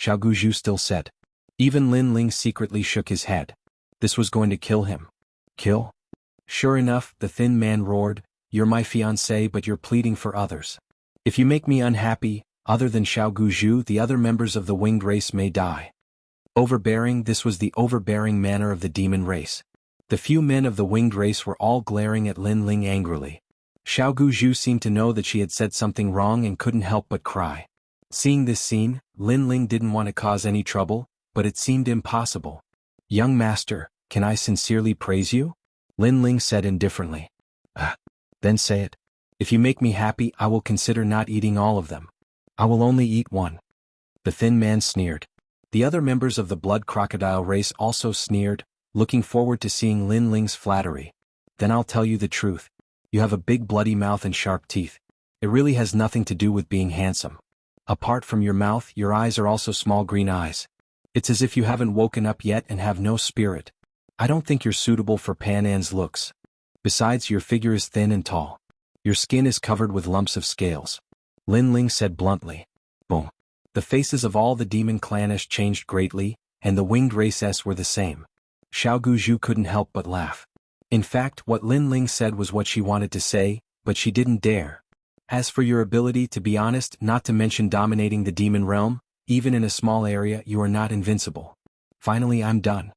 Xiaogu still said. Even Lin Ling secretly shook his head. This was going to kill him. Kill? Sure enough, the thin man roared, You're my fiancé but you're pleading for others. If you make me unhappy, other than Xiaogu, the other members of the winged race may die. Overbearing, this was the overbearing manner of the demon race. The few men of the winged race were all glaring at Lin Ling angrily. Xiaogu seemed to know that she had said something wrong and couldn't help but cry. Seeing this scene, Lin Ling didn't want to cause any trouble, but it seemed impossible. Young master, can I sincerely praise you? Lin Ling said indifferently. Then say it. If you make me happy, I will consider not eating all of them. I will only eat one. The thin man sneered. The other members of the blood crocodile race also sneered, looking forward to seeing Lin Ling's flattery. Then I'll tell you the truth. You have a big bloody mouth and sharp teeth. It really has nothing to do with being handsome. Apart from your mouth, your eyes are also small green eyes. It's as if you haven't woken up yet and have no spirit. I don't think you're suitable for Pan An's looks. Besides, your figure is thin and tall. Your skin is covered with lumps of scales. Lin Ling said bluntly. Boom. The faces of all the demon clanish changed greatly, and the winged races were the same. Xiao couldn't help but laugh. In fact, what Lin Ling said was what she wanted to say, but she didn't dare. As for your ability to be honest, not to mention dominating the demon realm, even in a small area, you are not invincible. Finally, I'm done.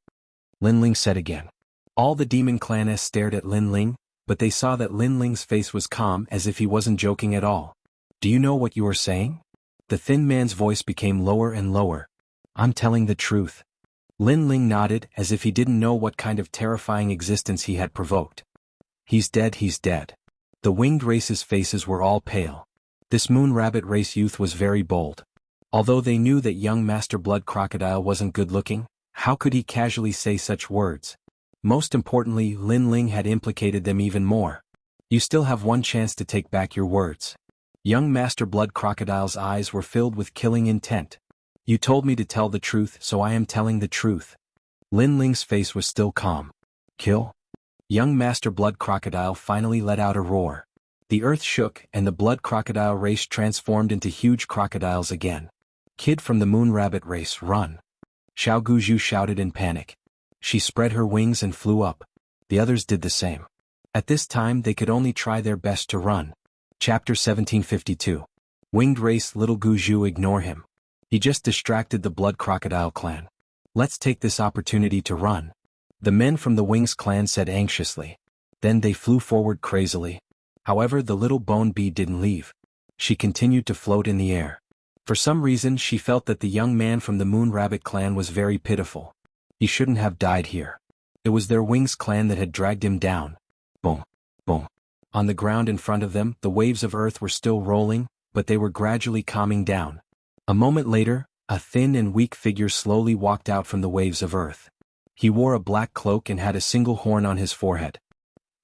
Lin Ling said again. All the demon clanish stared at Lin Ling, but they saw that Lin Ling's face was calm as if he wasn't joking at all. Do you know what you are saying? The thin man's voice became lower and lower. I'm telling the truth. Lin Ling nodded as if he didn't know what kind of terrifying existence he had provoked. He's dead, he's dead. The winged race's faces were all pale. This moon rabbit race youth was very bold. Although they knew that young Master Blood Crocodile wasn't good-looking, how could he casually say such words? Most importantly, Lin Ling had implicated them even more. You still have one chance to take back your words. Young Master Blood Crocodile's eyes were filled with killing intent. You told me to tell the truth, so I am telling the truth. Lin Ling's face was still calm. Kill? Young Master Blood Crocodile finally let out a roar. The earth shook and the blood crocodile race transformed into huge crocodiles again. Kid from the moon rabbit race, run. Xiao shouted in panic. She spread her wings and flew up. The others did the same. At this time they could only try their best to run. Chapter 1752. Winged race. Little Guju, ignore him. He just distracted the blood crocodile clan. Let's take this opportunity to run. The men from the Wings clan said anxiously. Then they flew forward crazily. However, the little bone bee didn't leave. She continued to float in the air. For some reason she felt that the young man from the Moon Rabbit clan was very pitiful. He shouldn't have died here. It was their Wings clan that had dragged him down. Boom, boom. On the ground in front of them, the waves of earth were still rolling, but they were gradually calming down. A moment later, a thin and weak figure slowly walked out from the waves of earth. He wore a black cloak and had a single horn on his forehead.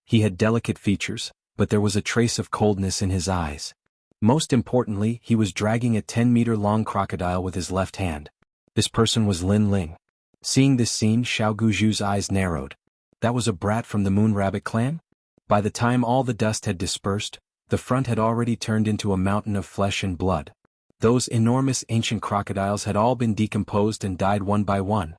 He had delicate features, but there was a trace of coldness in his eyes. Most importantly, he was dragging a 10-meter-long crocodile with his left hand. This person was Lin Ling. Seeing this scene, Xiao Guju's eyes narrowed. That was a brat from the Moon Rabbit clan? By the time all the dust had dispersed, the front had already turned into a mountain of flesh and blood. Those enormous ancient crocodiles had all been decomposed and died one by one.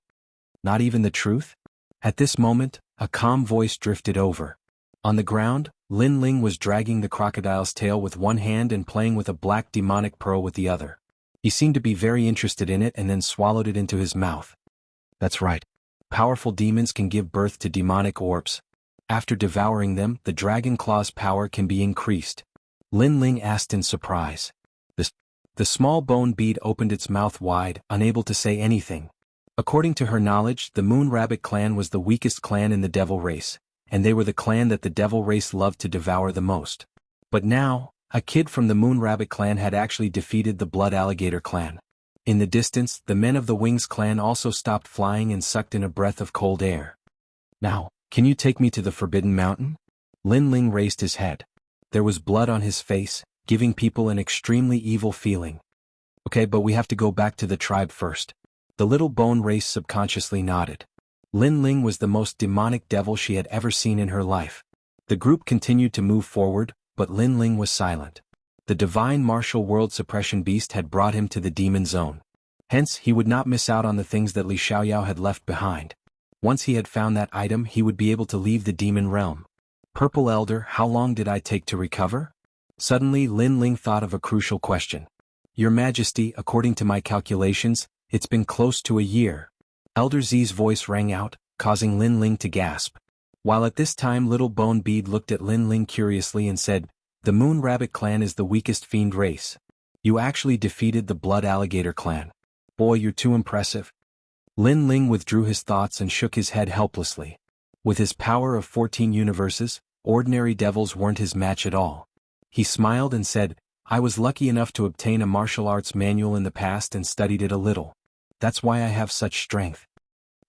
Not even the truth? At this moment, a calm voice drifted over. On the ground, Lin Ling was dragging the crocodile's tail with one hand and playing with a black demonic pearl with the other. He seemed to be very interested in it and then swallowed it into his mouth. That's right. Powerful demons can give birth to demonic orbs. After devouring them, the dragon claw's power can be increased. Lin Ling asked in surprise. The small bone bead opened its mouth wide, unable to say anything. According to her knowledge, the Moon Rabbit clan was the weakest clan in the devil race, and they were the clan that the devil race loved to devour the most. But now, a kid from the Moon Rabbit clan had actually defeated the Blood Alligator clan. In the distance, the men of the Wings clan also stopped flying and sucked in a breath of cold air. Now, can you take me to the Forbidden Mountain? Lin Ling raised his head. There was blood on his face, giving people an extremely evil feeling. Okay, but we have to go back to the tribe first. The little bone race subconsciously nodded. Lin Ling was the most demonic devil she had ever seen in her life. The group continued to move forward, but Lin Ling was silent. The divine martial world suppression beast had brought him to the demon zone. Hence, he would not miss out on the things that Li Xiaoyao had left behind. Once he had found that item, he would be able to leave the demon realm. Purple Elder, how long did I take to recover? Suddenly, Lin Ling thought of a crucial question. Your Majesty, according to my calculations, it's been close to a year. Elder Z's voice rang out, causing Lin Ling to gasp. While at this time Little Bone Bead looked at Lin Ling curiously and said, the Moon Rabbit clan is the weakest fiend race. You actually defeated the Blood Alligator clan. Boy, you're too impressive. Lin Ling withdrew his thoughts and shook his head helplessly. With his power of 14 universes, ordinary devils weren't his match at all. He smiled and said, I was lucky enough to obtain a martial arts manual in the past and studied it a little. That's why I have such strength.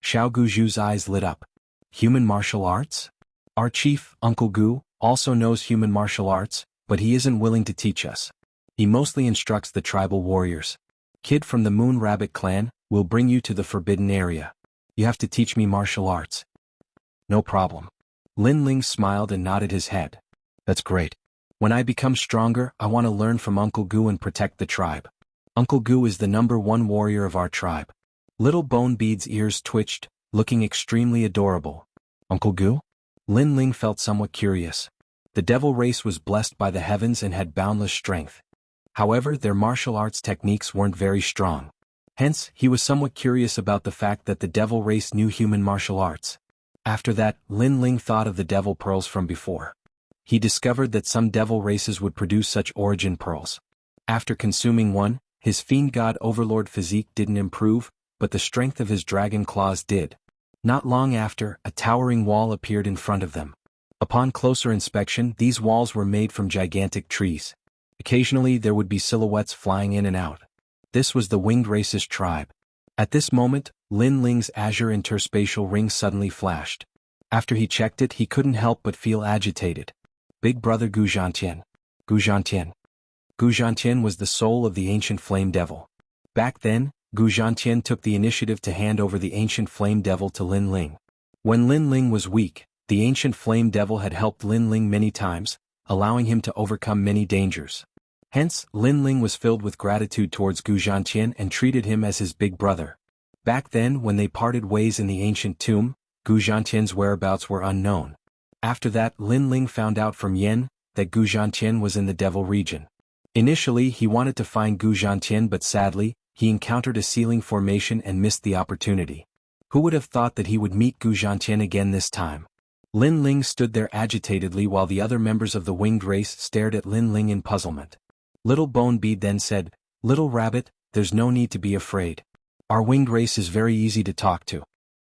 Xiao Guju's eyes lit up. Human martial arts? Our chief, Uncle Gu, also knows human martial arts, but he isn't willing to teach us. He mostly instructs the tribal warriors. Kid from the Moon Rabbit clan, will bring you to the forbidden area. You have to teach me martial arts. No problem. Lin Ling smiled and nodded his head. That's great. When I become stronger, I want to learn from Uncle Gu and protect the tribe. Uncle Gu is the #1 warrior of our tribe. Little Bone Bead's ears twitched, looking extremely adorable. Uncle Gu? Lin Ling felt somewhat curious. The devil race was blessed by the heavens and had boundless strength. However, their martial arts techniques weren't very strong. Hence, he was somewhat curious about the fact that the devil race knew human martial arts. After that, Lin Ling thought of the devil pearls from before. He discovered that some devil races would produce such origin pearls. After consuming one, his fiend god overlord physique didn't improve, but the strength of his dragon claws did. Not long after, a towering wall appeared in front of them. Upon closer inspection, these walls were made from gigantic trees. Occasionally there would be silhouettes flying in and out. This was the winged race's tribe. At this moment, Lin Ling's azure interspatial ring suddenly flashed. After he checked it, he couldn't help but feel agitated. Big brother Gu Zhantian. Gu Zhantian. Gu Zhantian was the soul of the ancient flame devil. Back then, Gu Zhantian took the initiative to hand over the ancient flame devil to Lin Ling. When Lin Ling was weak, the ancient flame devil had helped Lin Ling many times, allowing him to overcome many dangers. Hence, Lin Ling was filled with gratitude towards Gu Zhantian and treated him as his big brother. Back then, when they parted ways in the ancient tomb, Gu Zhantian's whereabouts were unknown. After that, Lin Ling found out from Yen that Gu Zhantian was in the devil region. Initially, he wanted to find Gu Zhantian, but sadly, he encountered a ceiling formation and missed the opportunity. Who would have thought that he would meet Gu Zhantian again this time? Lin Ling stood there agitatedly while the other members of the winged race stared at Lin Ling in puzzlement. Little Bone Bead then said, Little Rabbit, there's no need to be afraid. Our winged race is very easy to talk to.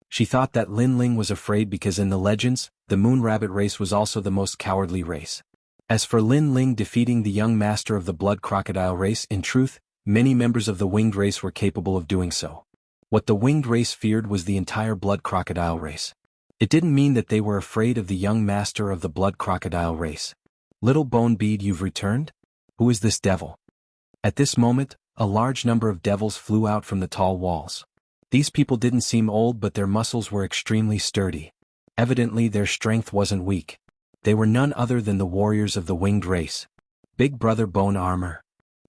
She thought that Lin Ling was afraid because in the legends, the Moon Rabbit race was also the most cowardly race. As for Lin Ling defeating the young master of the Blood Crocodile race, in truth, many members of the winged race were capable of doing so. What the winged race feared was the entire Blood Crocodile race. It didn't mean that they were afraid of the young master of the Blood Crocodile race. Little Bone Bead, you've returned? Who is this devil? At this moment, a large number of devils flew out from the tall walls. These people didn't seem old, but their muscles were extremely sturdy. Evidently their strength wasn't weak. They were none other than the warriors of the winged race. Big Brother Bone Armor.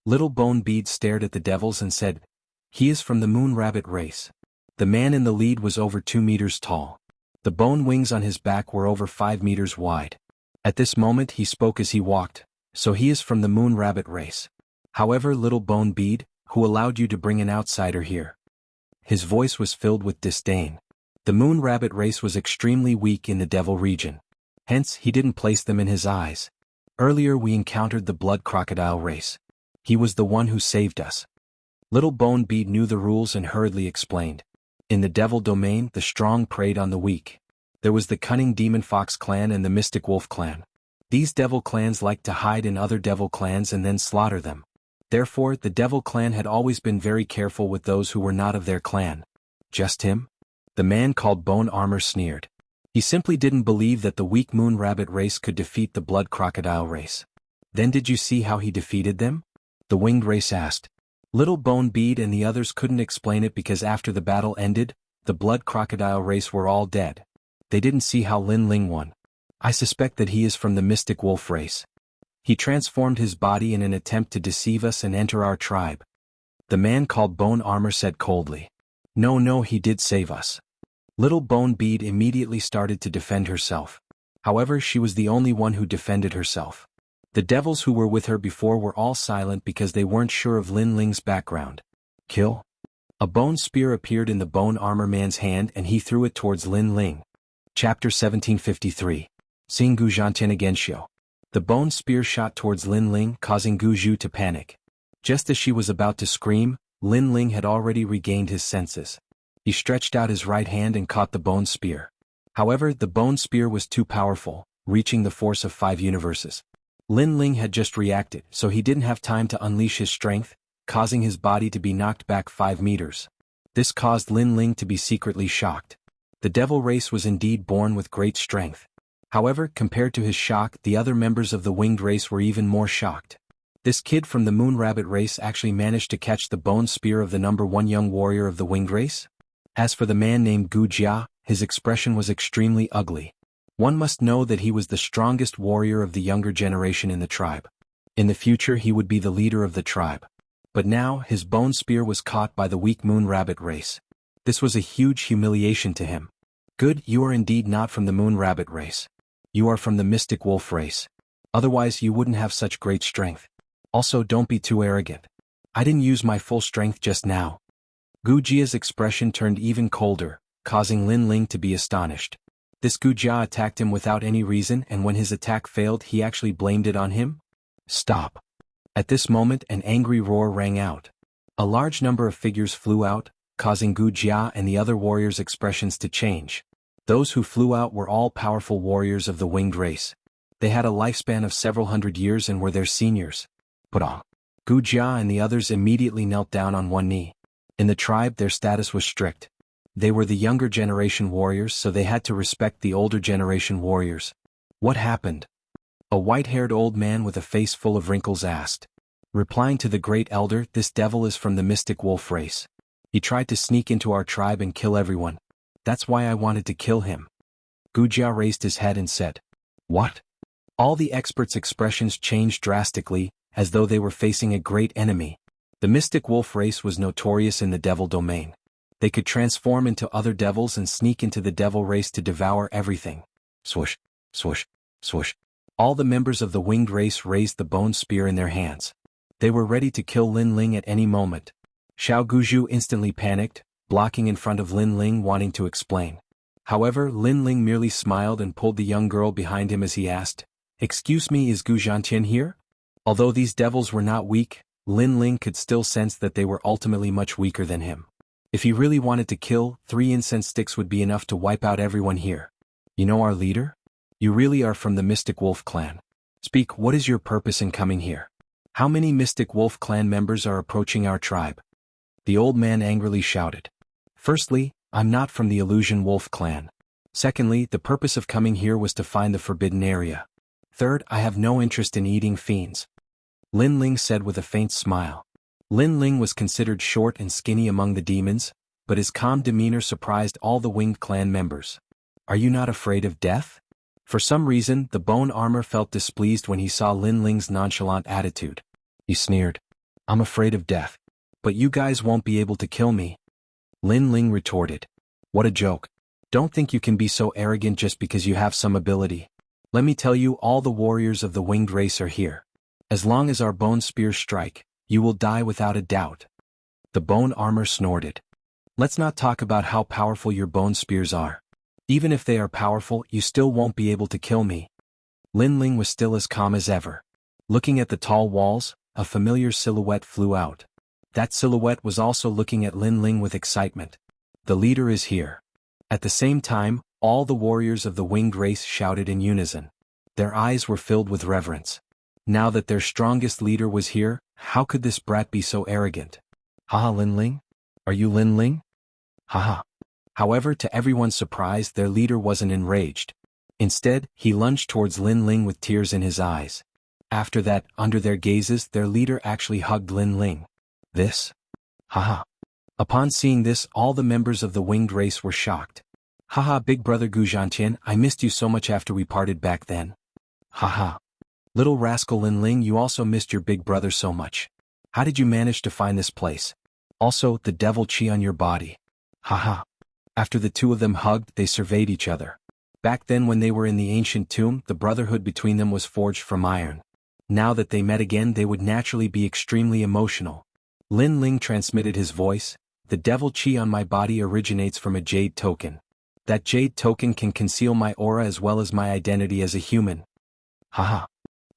Little Bone Bead stared at the devils and said, He is from the Moon Rabbit race. The man in the lead was over 2 meters tall. The bone wings on his back were over 5 meters wide. At this moment he spoke as he walked, so he is from the Moon Rabbit race. However, Little Bone Bead, who allowed you to bring an outsider here? His voice was filled with disdain. The Moon Rabbit race was extremely weak in the Devil region. Hence, he didn't place them in his eyes. Earlier we encountered the Blood Crocodile race. He was the one who saved us. Little Bone Bead knew the rules and hurriedly explained. In the Devil domain, the strong preyed on the weak. There was the cunning Demon Fox clan and the Mystic Wolf clan. These devil clans liked to hide in other devil clans and then slaughter them. Therefore, the devil clan had always been very careful with those who were not of their clan. Just him? The man called Bone Armor sneered. He simply didn't believe that the weak Moon Rabbit race could defeat the Blood Crocodile race. Then did you see how he defeated them? The winged race asked. Little Bone Bead and the others couldn't explain it because after the battle ended, the Blood Crocodile race were all dead. They didn't see how Lin Ling won. I suspect that he is from the Mystic Wolf race. He transformed his body in an attempt to deceive us and enter our tribe. The man called Bone Armor said coldly. No, he did save us. Little Bone Bead immediately started to defend herself. However, she was the only one who defended herself. The devils who were with her before were all silent because they weren't sure of Lin Ling's background. Kill? A bone spear appeared in the Bone Armor man's hand and he threw it towards Lin Ling. Chapter 1753. Seeing Gu Zhantian again show. The bone spear shot towards Lin Ling, causing Gu Zhu to panic. Just as she was about to scream, Lin Ling had already regained his senses. He stretched out his right hand and caught the bone spear. However, the bone spear was too powerful, reaching the force of 5 universes. Lin Ling had just reacted, so he didn't have time to unleash his strength, causing his body to be knocked back 5 meters. This caused Lin Ling to be secretly shocked. The devil race was indeed born with great strength. However, compared to his shock, the other members of the winged race were even more shocked. This kid from the moon rabbit race actually managed to catch the bone spear of the number 1 young warrior of the winged race? As for the man named Wuxia, his expression was extremely ugly. One must know that he was the strongest warrior of the younger generation in the tribe. In the future he would be the leader of the tribe. But now, his bone spear was caught by the weak moon rabbit race. This was a huge humiliation to him. Good, you are indeed not from the moon rabbit race. You are from the mystic wolf race. Otherwise you wouldn't have such great strength. Also, don't be too arrogant. I didn't use my full strength just now. Wuxia's expression turned even colder, causing Lin Ling to be astonished. This Wuxia attacked him without any reason, and when his attack failed he actually blamed it on him? Stop. At this moment an angry roar rang out. A large number of figures flew out, causing Wuxia and the other warriors' expressions to change. Those who flew out were all powerful warriors of the winged race. They had a lifespan of several hundred years and were their seniors. Putong. Wuxia and the others immediately knelt down on one knee. In the tribe their status was strict. They were the younger generation warriors, so they had to respect the older generation warriors. What happened? A white-haired old man with a face full of wrinkles asked. Replying to the great elder, this devil is from the mystic wolf race. He tried to sneak into our tribe and kill everyone. That's why I wanted to kill him. Wuxia raised his head and said, What? All the experts' expressions changed drastically, as though they were facing a great enemy. The mystic wolf race was notorious in the devil domain. They could transform into other devils and sneak into the devil race to devour everything. Swoosh, swoosh, swoosh. All the members of the winged race raised the bone spear in their hands. They were ready to kill Lin Ling at any moment. Xiao Guju instantly panicked, blocking in front of Lin Ling wanting to explain. However, Lin Ling merely smiled and pulled the young girl behind him as he asked, Excuse me, is Gu Zhantian here? Although these devils were not weak, Lin Ling could still sense that they were ultimately much weaker than him. If he really wanted to kill, 3 incense sticks would be enough to wipe out everyone here. You know our leader? You really are from the Mystic Wolf clan. Speak, what is your purpose in coming here? How many Mystic Wolf clan members are approaching our tribe? The old man angrily shouted. Firstly, I'm not from the Illusion Wolf clan. Secondly, the purpose of coming here was to find the forbidden area. Third, I have no interest in eating fiends. Lin Ling said with a faint smile. Lin Ling was considered short and skinny among the demons, but his calm demeanor surprised all the winged clan members. Are you not afraid of death? For some reason, the bone armor felt displeased when he saw Lin Ling's nonchalant attitude. He sneered. I'm afraid of death. But you guys won't be able to kill me. Lin Ling retorted. What a joke. Don't think you can be so arrogant just because you have some ability. Let me tell you, all the warriors of the winged race are here. As long as our bone spears strike, you will die without a doubt. The bone armor snorted. Let's not talk about how powerful your bone spears are. Even if they are powerful, you still won't be able to kill me. Lin Ling was still as calm as ever. Looking at the tall walls, a familiar silhouette flew out. That silhouette was also looking at Lin Ling with excitement. The leader is here. At the same time, all the warriors of the winged race shouted in unison. Their eyes were filled with reverence. Now that their strongest leader was here, how could this brat be so arrogant? Haha, Lin Ling? Are you Lin Ling? Haha. However, to everyone's surprise, their leader wasn't enraged. Instead, he lunged towards Lin Ling with tears in his eyes. After that, under their gazes, their leader actually hugged Lin Ling. This? Haha. Upon seeing this, all the members of the winged race were shocked. Haha, big brother Gu Zhantian, I missed you so much after we parted back then. Haha. Little rascal Lin Ling, you also missed your big brother so much. How did you manage to find this place? Also, the devil chi on your body. Haha. After the two of them hugged, they surveyed each other. Back then when they were in the ancient tomb, the brotherhood between them was forged from iron. Now that they met again, they would naturally be extremely emotional. Lin Ling transmitted his voice. The devil chi on my body originates from a jade token. That jade token can conceal my aura as well as my identity as a human. Haha.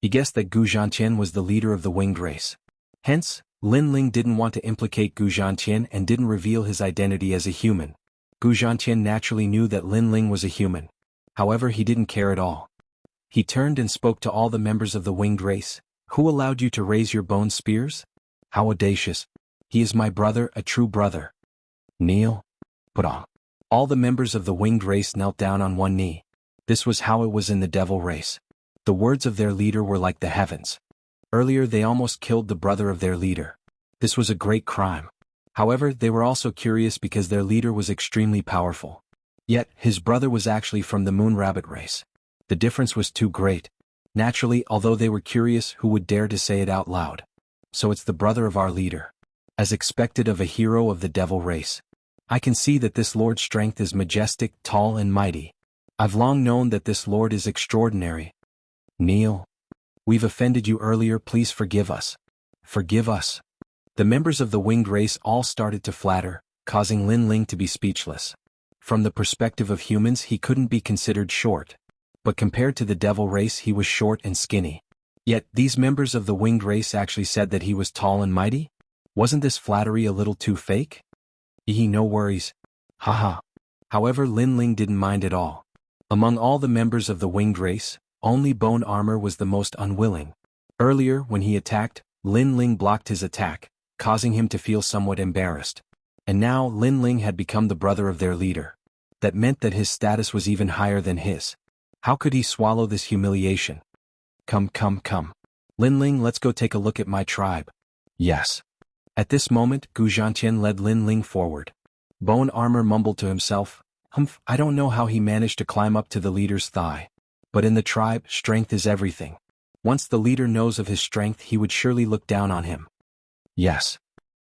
He guessed that Gu Zhantian was the leader of the winged race. Hence, Lin Ling didn't want to implicate Gu Zhantian and didn't reveal his identity as a human. Gu Zhantian naturally knew that Lin Ling was a human. However, he didn't care at all. He turned and spoke to all the members of the winged race. Who allowed you to raise your bone spears? How audacious. He is my brother, a true brother. Kneel. Put on. All the members of the winged race knelt down on one knee. This was how it was in the devil race. The words of their leader were like the heavens. Earlier they almost killed the brother of their leader. This was a great crime. However, they were also curious because their leader was extremely powerful. Yet, his brother was actually from the moon rabbit race. The difference was too great. Naturally, although they were curious, who would dare to say it out loud? So it's the brother of our leader. As expected of a hero of the devil race. I can see that this lord's strength is majestic, tall and mighty. I've long known that this lord is extraordinary. Kneel. We've offended you earlier, please forgive us. Forgive us. The members of the winged race all started to flatter, causing Lin Ling to be speechless. From the perspective of humans, he couldn't be considered short. But compared to the devil race, he was short and skinny. Yet, these members of the winged race actually said that he was tall and mighty? Wasn't this flattery a little too fake? No worries. Haha. However, Lin Ling didn't mind at all. Among all the members of the winged race, only Bone Armor was the most unwilling. Earlier, when he attacked, Lin Ling blocked his attack, causing him to feel somewhat embarrassed. And now Lin Ling had become the brother of their leader. That meant that his status was even higher than his. How could he swallow this humiliation? Come. Lin Ling, let's go take a look at my tribe. Yes. At this moment, Gu Zhantian led Lin Ling forward. Bone Armor mumbled to himself, I don't know how he managed to climb up to the leader's thigh. But in the tribe, strength is everything. Once the leader knows of his strength, he would surely look down on him. Yes.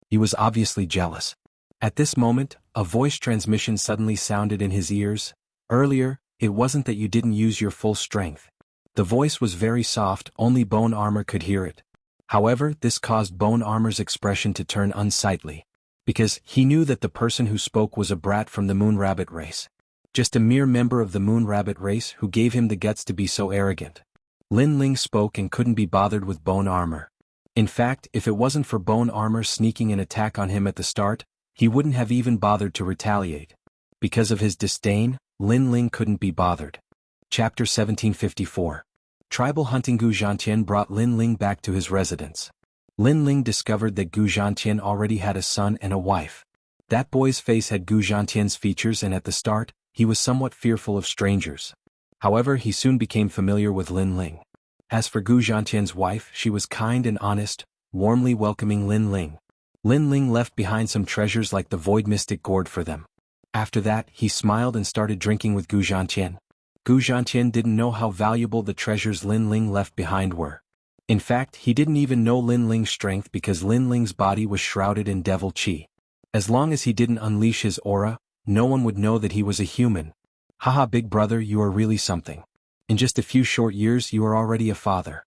He was obviously jealous. At this moment, a voice transmission suddenly sounded in his ears. Earlier, it wasn't that you didn't use your full strength. The voice was very soft, only Bone Armor could hear it. However, this caused Bone Armor's expression to turn unsightly. Because he knew that the person who spoke was a brat from the Moon Rabbit race. Just a mere member of the Moon Rabbit race who gave him the guts to be so arrogant. Lin Ling spoke and couldn't be bothered with Bone Armor. In fact, if it wasn't for Bone Armor sneaking an attack on him at the start, he wouldn't have even bothered to retaliate. Because of his disdain, Lin Ling couldn't be bothered. Chapter 1754. Tribal hunting. Gu Zhantian brought Lin Ling back to his residence. Lin Ling discovered that Gu Zhantian already had a son and a wife. That boy's face had Gu Zhantian's features, and at the start, he was somewhat fearful of strangers. However, he soon became familiar with Lin Ling. As for Gu Zhantian's wife, she was kind and honest, warmly welcoming Lin Ling. Lin Ling left behind some treasures like the Void Mystic Gourd for them. After that, he smiled and started drinking with Gu Zhantian. Gu Zhantian didn't know how valuable the treasures Lin Ling left behind were. In fact, he didn't even know Lin Ling's strength because Lin Ling's body was shrouded in devil chi. As long as he didn't unleash his aura, no one would know that he was a human. Haha, big brother, you are really something. In just a few short years you are already a father.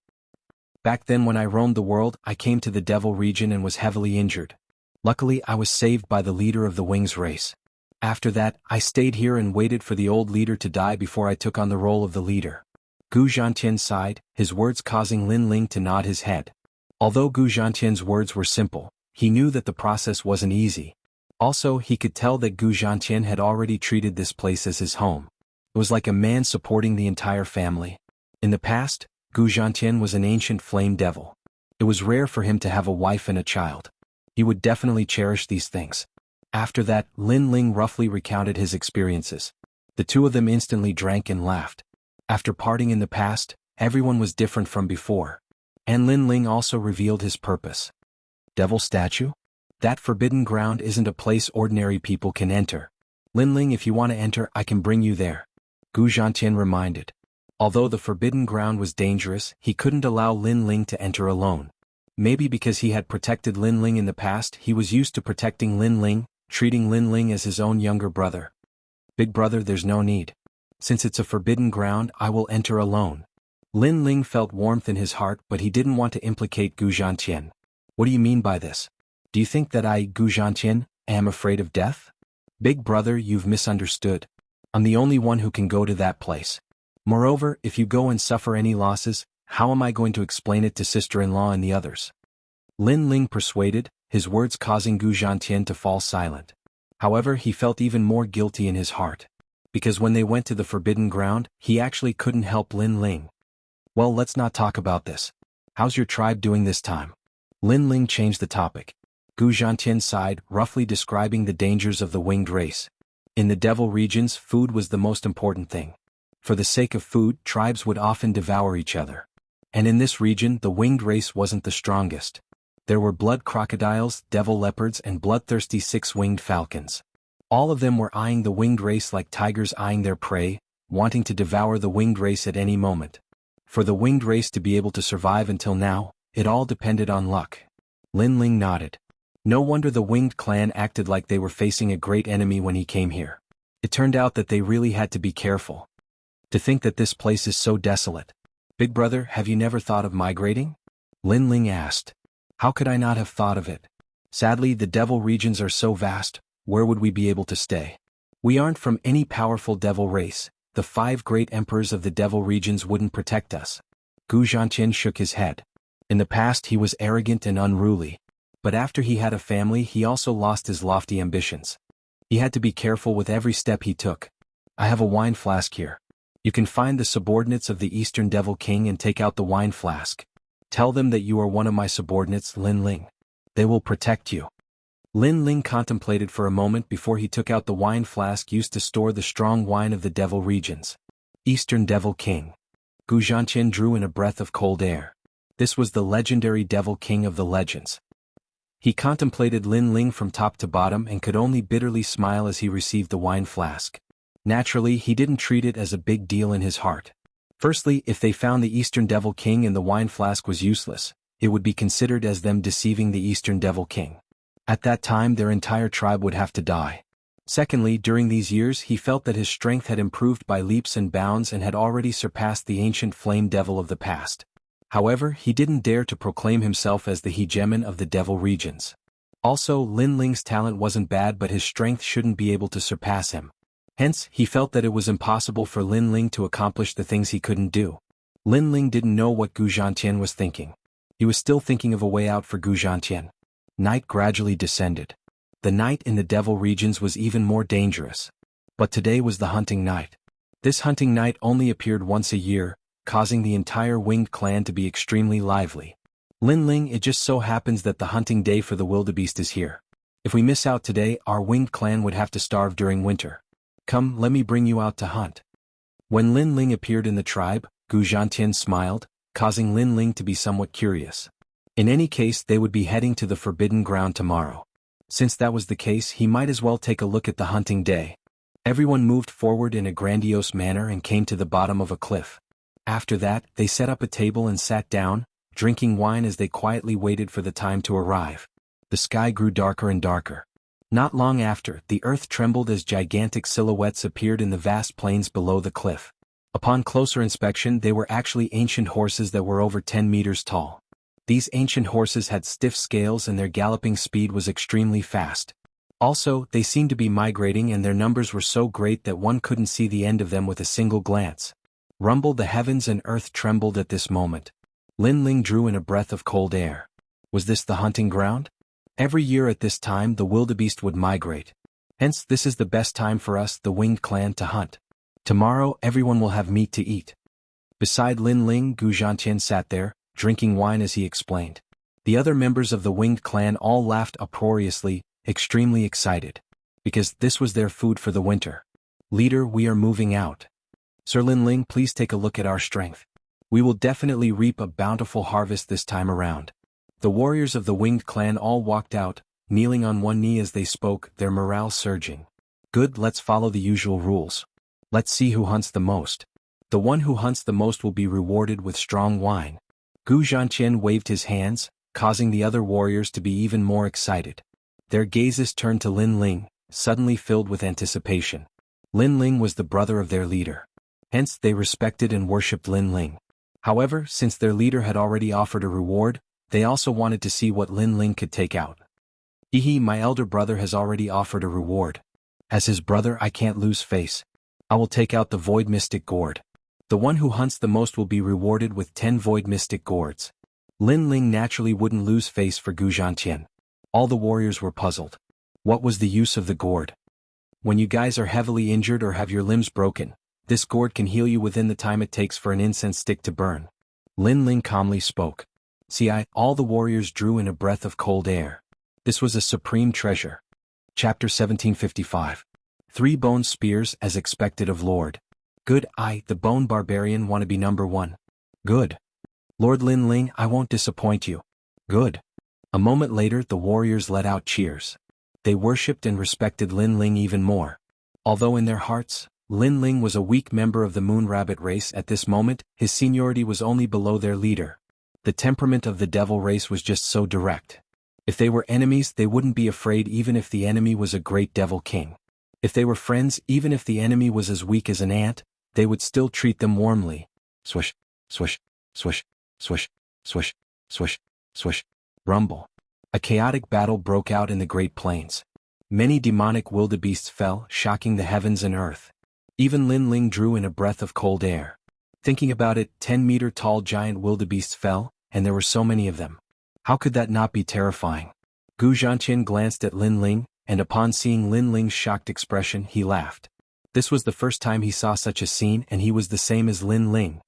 Back then when I roamed the world, I came to the devil region and was heavily injured. Luckily, I was saved by the leader of the Wings race. After that, I stayed here and waited for the old leader to die before I took on the role of the leader. Gu Zhantian sighed, his words causing Lin Ling to nod his head. Although Gu Zhantian's words were simple, he knew that the process wasn't easy. Also, he could tell that Gu Zhantian had already treated this place as his home. It was like a man supporting the entire family. In the past, Gu Zhantian was an ancient flame devil. It was rare for him to have a wife and a child. He would definitely cherish these things. After that, Lin Ling roughly recounted his experiences. The two of them instantly drank and laughed. After parting in the past, everyone was different from before. And Lin Ling also revealed his purpose. Devil statue? That forbidden ground isn't a place ordinary people can enter. Lin Ling, if you want to enter, I can bring you there. Gu Zhantian reminded. Although the forbidden ground was dangerous, he couldn't allow Lin Ling to enter alone. Maybe because he had protected Lin Ling in the past, he was used to protecting Lin Ling, treating Lin Ling as his own younger brother. Big brother, there's no need. Since it's a forbidden ground, I will enter alone. Lin Ling felt warmth in his heart, but he didn't want to implicate Gu Zhantian. What do you mean by this? Do you think that I, Gu Zhantian, am afraid of death? Big brother, you've misunderstood. I'm the only one who can go to that place. Moreover, if you go and suffer any losses, how am I going to explain it to sister-in-law and the others? Lin Ling persuaded, his words causing Gu Zhantian to fall silent. However, he felt even more guilty in his heart. Because when they went to the forbidden ground, he actually couldn't help Lin Ling. Well, let's not talk about this. How's your tribe doing this time? Lin Ling changed the topic. Gu Zhantian sighed, roughly describing the dangers of the winged race. In the devil regions, food was the most important thing. For the sake of food, tribes would often devour each other. And in this region, the winged race wasn't the strongest. There were blood crocodiles, devil leopards, and bloodthirsty six-winged falcons. All of them were eyeing the winged race like tigers eyeing their prey, wanting to devour the winged race at any moment. For the winged race to be able to survive until now, it all depended on luck. Lin Ling nodded. No wonder the winged clan acted like they were facing a great enemy when he came here. It turned out that they really had to be careful. To think that this place is so desolate. Big brother, have you never thought of migrating? Lin Ling asked. How could I not have thought of it? Sadly, the devil regions are so vast, where would we be able to stay? We aren't from any powerful devil race. The 5 great emperors of the devil regions wouldn't protect us. Gu Zhantian shook his head. In the past he was arrogant and unruly. But after he had a family he also lost his lofty ambitions. He had to be careful with every step he took. I have a wine flask here. You can find the subordinates of the Eastern Devil King and take out the wine flask. Tell them that you are one of my subordinates, Lin Ling. They will protect you. Lin Ling contemplated for a moment before he took out the wine flask used to store the strong wine of the devil regions. Eastern Devil King. Gu Zhantian drew in a breath of cold air. This was the legendary Devil King of the legends. He contemplated Lin Ling from top to bottom and could only bitterly smile as he received the wine flask. Naturally, he didn't treat it as a big deal in his heart. Firstly, if they found the Eastern Devil King and the wine flask was useless, it would be considered as them deceiving the Eastern Devil King. At that time their entire tribe would have to die. Secondly, during these years he felt that his strength had improved by leaps and bounds and had already surpassed the ancient flame devil of the past. However, he didn't dare to proclaim himself as the hegemon of the devil regions. Also, Lin Ling's talent wasn't bad but his strength shouldn't be able to surpass him. Hence, he felt that it was impossible for Lin Ling to accomplish the things he couldn't do. Lin Ling didn't know what Gu Zhantian was thinking. He was still thinking of a way out for Gu Zhantian. Night gradually descended. The night in the devil regions was even more dangerous. But today was the hunting night. This hunting night only appeared once a year, causing the entire winged clan to be extremely lively. Lin Ling, it just so happens that the hunting day for the wildebeest is here. If we miss out today, our winged clan would have to starve during winter. Come, let me bring you out to hunt. When Lin Ling appeared in the tribe, Gu Zhantian smiled, causing Lin Ling to be somewhat curious. In any case, they would be heading to the forbidden ground tomorrow. Since that was the case, he might as well take a look at the hunting day. Everyone moved forward in a grandiose manner and came to the bottom of a cliff. After that, they set up a table and sat down, drinking wine as they quietly waited for the time to arrive. The sky grew darker and darker. Not long after, the earth trembled as gigantic silhouettes appeared in the vast plains below the cliff. Upon closer inspection, they were actually ancient horses that were over 10 meters tall. These ancient horses had stiff scales and their galloping speed was extremely fast. Also, they seemed to be migrating and their numbers were so great that one couldn't see the end of them with a single glance. Rumbled the heavens and earth trembled at this moment. Lin Ling drew in a breath of cold air. Was this the hunting ground? Every year at this time the wildebeest would migrate. Hence this is the best time for us, the winged clan, to hunt. Tomorrow everyone will have meat to eat. Beside Lin Ling, Gu Zhantian sat there, drinking wine as he explained. The other members of the winged clan all laughed uproariously, extremely excited. Because this was their food for the winter. Leader, we are moving out. Sir Lin Ling, please take a look at our strength. We will definitely reap a bountiful harvest this time around. The warriors of the winged clan all walked out, kneeling on one knee as they spoke, their morale surging. Good, let's follow the usual rules. Let's see who hunts the most. The one who hunts the most will be rewarded with strong wine. Gu Zhantian waved his hands, causing the other warriors to be even more excited. Their gazes turned to Lin Ling, suddenly filled with anticipation. Lin Ling was the brother of their leader. Hence they respected and worshipped Lin Ling. However, since their leader had already offered a reward, they also wanted to see what Lin Ling could take out. Hehe, my elder brother has already offered a reward. As his brother I can't lose face. I will take out the Void Mystic Gourd. The one who hunts the most will be rewarded with 10 Void Mystic Gourds. Lin Ling naturally wouldn't lose face for Gu Zhantian. All the warriors were puzzled. What was the use of the gourd? When you guys are heavily injured or have your limbs broken, this gourd can heal you within the time it takes for an incense stick to burn. Lin Ling calmly spoke. All the warriors drew in a breath of cold air. This was a supreme treasure. Chapter 1755. 3 bone spears as expected of Lord. Good. The bone barbarian, want to be number 1. Good. Lord Lin Ling, I won't disappoint you. Good. A moment later the warriors let out cheers. They worshipped and respected Lin Ling even more. Although in their hearts, Lin Ling was a weak member of the Moon Rabbit race at this moment, his seniority was only below their leader. The temperament of the devil race was just so direct. If they were enemies, they wouldn't be afraid even if the enemy was a great devil king. If they were friends, even if the enemy was as weak as an ant, they would still treat them warmly. Swish, swish, swish, swish, swish, swish, swish, rumble. A chaotic battle broke out in the Great Plains. Many demonic wildebeests fell, shocking the heavens and earth. Even Lin Ling drew in a breath of cold air. Thinking about it, 10-meter-tall giant wildebeests fell, and there were so many of them. How could that not be terrifying? Gu Zhantian glanced at Lin Ling, and upon seeing Lin Ling's shocked expression, he laughed. This was the first time he saw such a scene, and he was the same as Lin Ling.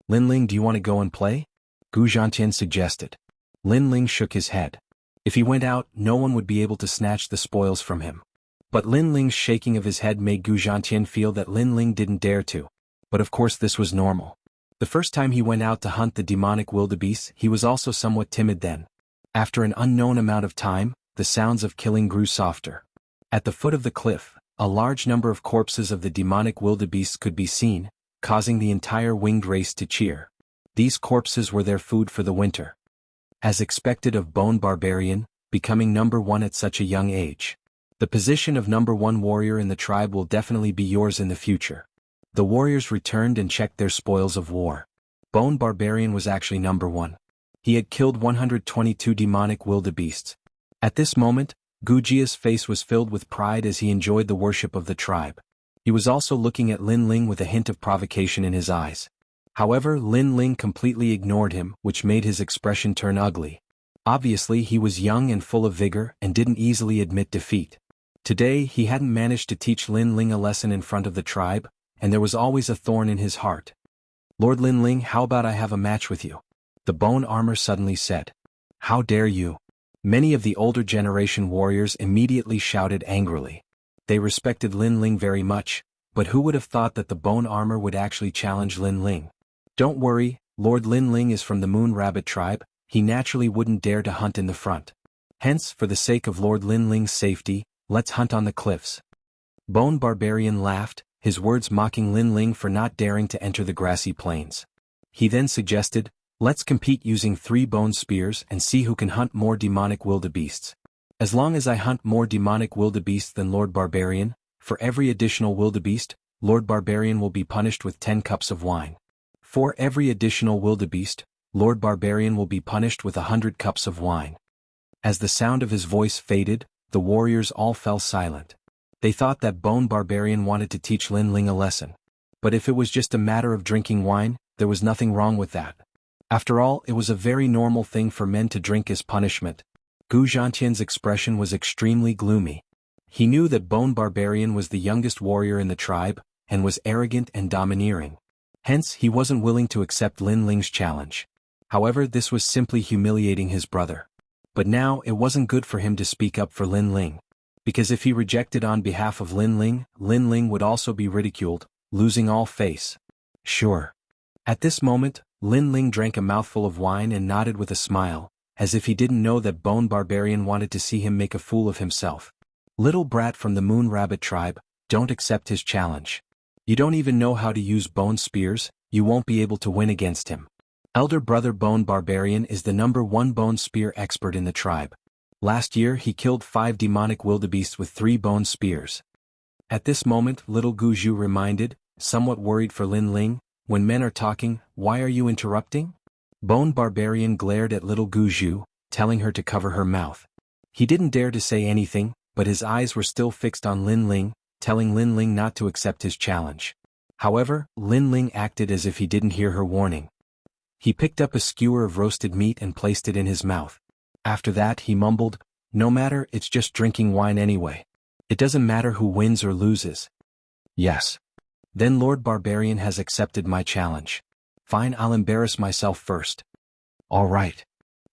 Lin Ling, do you want to go and play? Gu Zhantian suggested. Lin Ling shook his head. If he went out, no one would be able to snatch the spoils from him. But Lin Ling's shaking of his head made Gu Zhantian feel that Lin Ling didn't dare to. But of course this was normal. The first time he went out to hunt the demonic wildebeest, he was also somewhat timid then. After an unknown amount of time, the sounds of killing grew softer. At the foot of the cliff, a large number of corpses of the demonic wildebeests could be seen, causing the entire winged race to cheer. These corpses were their food for the winter. As expected of Bone Barbarian, becoming number 1 at such a young age. The position of number 1 warrior in the tribe will definitely be yours in the future. The warriors returned and checked their spoils of war. Bone Barbarian was actually number 1. He had killed 122 demonic wildebeests. At this moment, Gujia's face was filled with pride as he enjoyed the worship of the tribe. He was also looking at Lin Ling with a hint of provocation in his eyes. However, Lin Ling completely ignored him, which made his expression turn ugly. Obviously he was young and full of vigor and didn't easily admit defeat. Today he hadn't managed to teach Lin Ling a lesson in front of the tribe, and there was always a thorn in his heart. Lord Lin Ling, how about I have a match with you? The bone armor suddenly said. How dare you? Many of the older generation warriors immediately shouted angrily. They respected Lin Ling very much, but who would have thought that the bone armor would actually challenge Lin Ling? Don't worry, Lord Lin Ling is from the Moon Rabbit tribe, he naturally wouldn't dare to hunt in the front. Hence, for the sake of Lord Lin Ling's safety, let's hunt on the cliffs. Bone Barbarian laughed, his words mocking Lin Ling for not daring to enter the grassy plains. He then suggested, let's compete using 3 bone spears and see who can hunt more demonic wildebeests. As long as I hunt more demonic wildebeests than Lord Barbarian, for every additional wildebeest, Lord Barbarian will be punished with 10 cups of wine. For every additional wildebeest, Lord Barbarian will be punished with 100 cups of wine. As the sound of his voice faded, the warriors all fell silent. They thought that Bone Barbarian wanted to teach Lin Ling a lesson. But if it was just a matter of drinking wine, there was nothing wrong with that. After all, it was a very normal thing for men to drink as punishment. Gu Zhantian's expression was extremely gloomy. He knew that Bone Barbarian was the youngest warrior in the tribe, and was arrogant and domineering. Hence, he wasn't willing to accept Lin Ling's challenge. However, this was simply humiliating his brother. But now, it wasn't good for him to speak up for Lin Ling. Because if he rejected on behalf of Lin Ling would also be ridiculed, losing all face. Sure. At this moment, Lin Ling drank a mouthful of wine and nodded with a smile, as if he didn't know that Bone Barbarian wanted to see him make a fool of himself. Little brat from the Moon Rabbit tribe, don't accept his challenge. You don't even know how to use bone spears, you won't be able to win against him. Elder brother Bone Barbarian is the number 1 bone spear expert in the tribe. Last year he killed 5 demonic wildebeests with 3 bone spears. At this moment little Guju reminded, somewhat worried for Lin Ling, when men are talking, why are you interrupting? Bone Barbarian glared at little Guju, telling her to cover her mouth. He didn't dare to say anything, but his eyes were still fixed on Lin Ling, telling Lin Ling not to accept his challenge. However, Lin Ling acted as if he didn't hear her warning. He picked up a skewer of roasted meat and placed it in his mouth. After that he mumbled, "No matter, it's just drinking wine anyway. It doesn't matter who wins or loses." "Yes. Then Lord Barbarian has accepted my challenge. Fine, I'll embarrass myself first." "All right."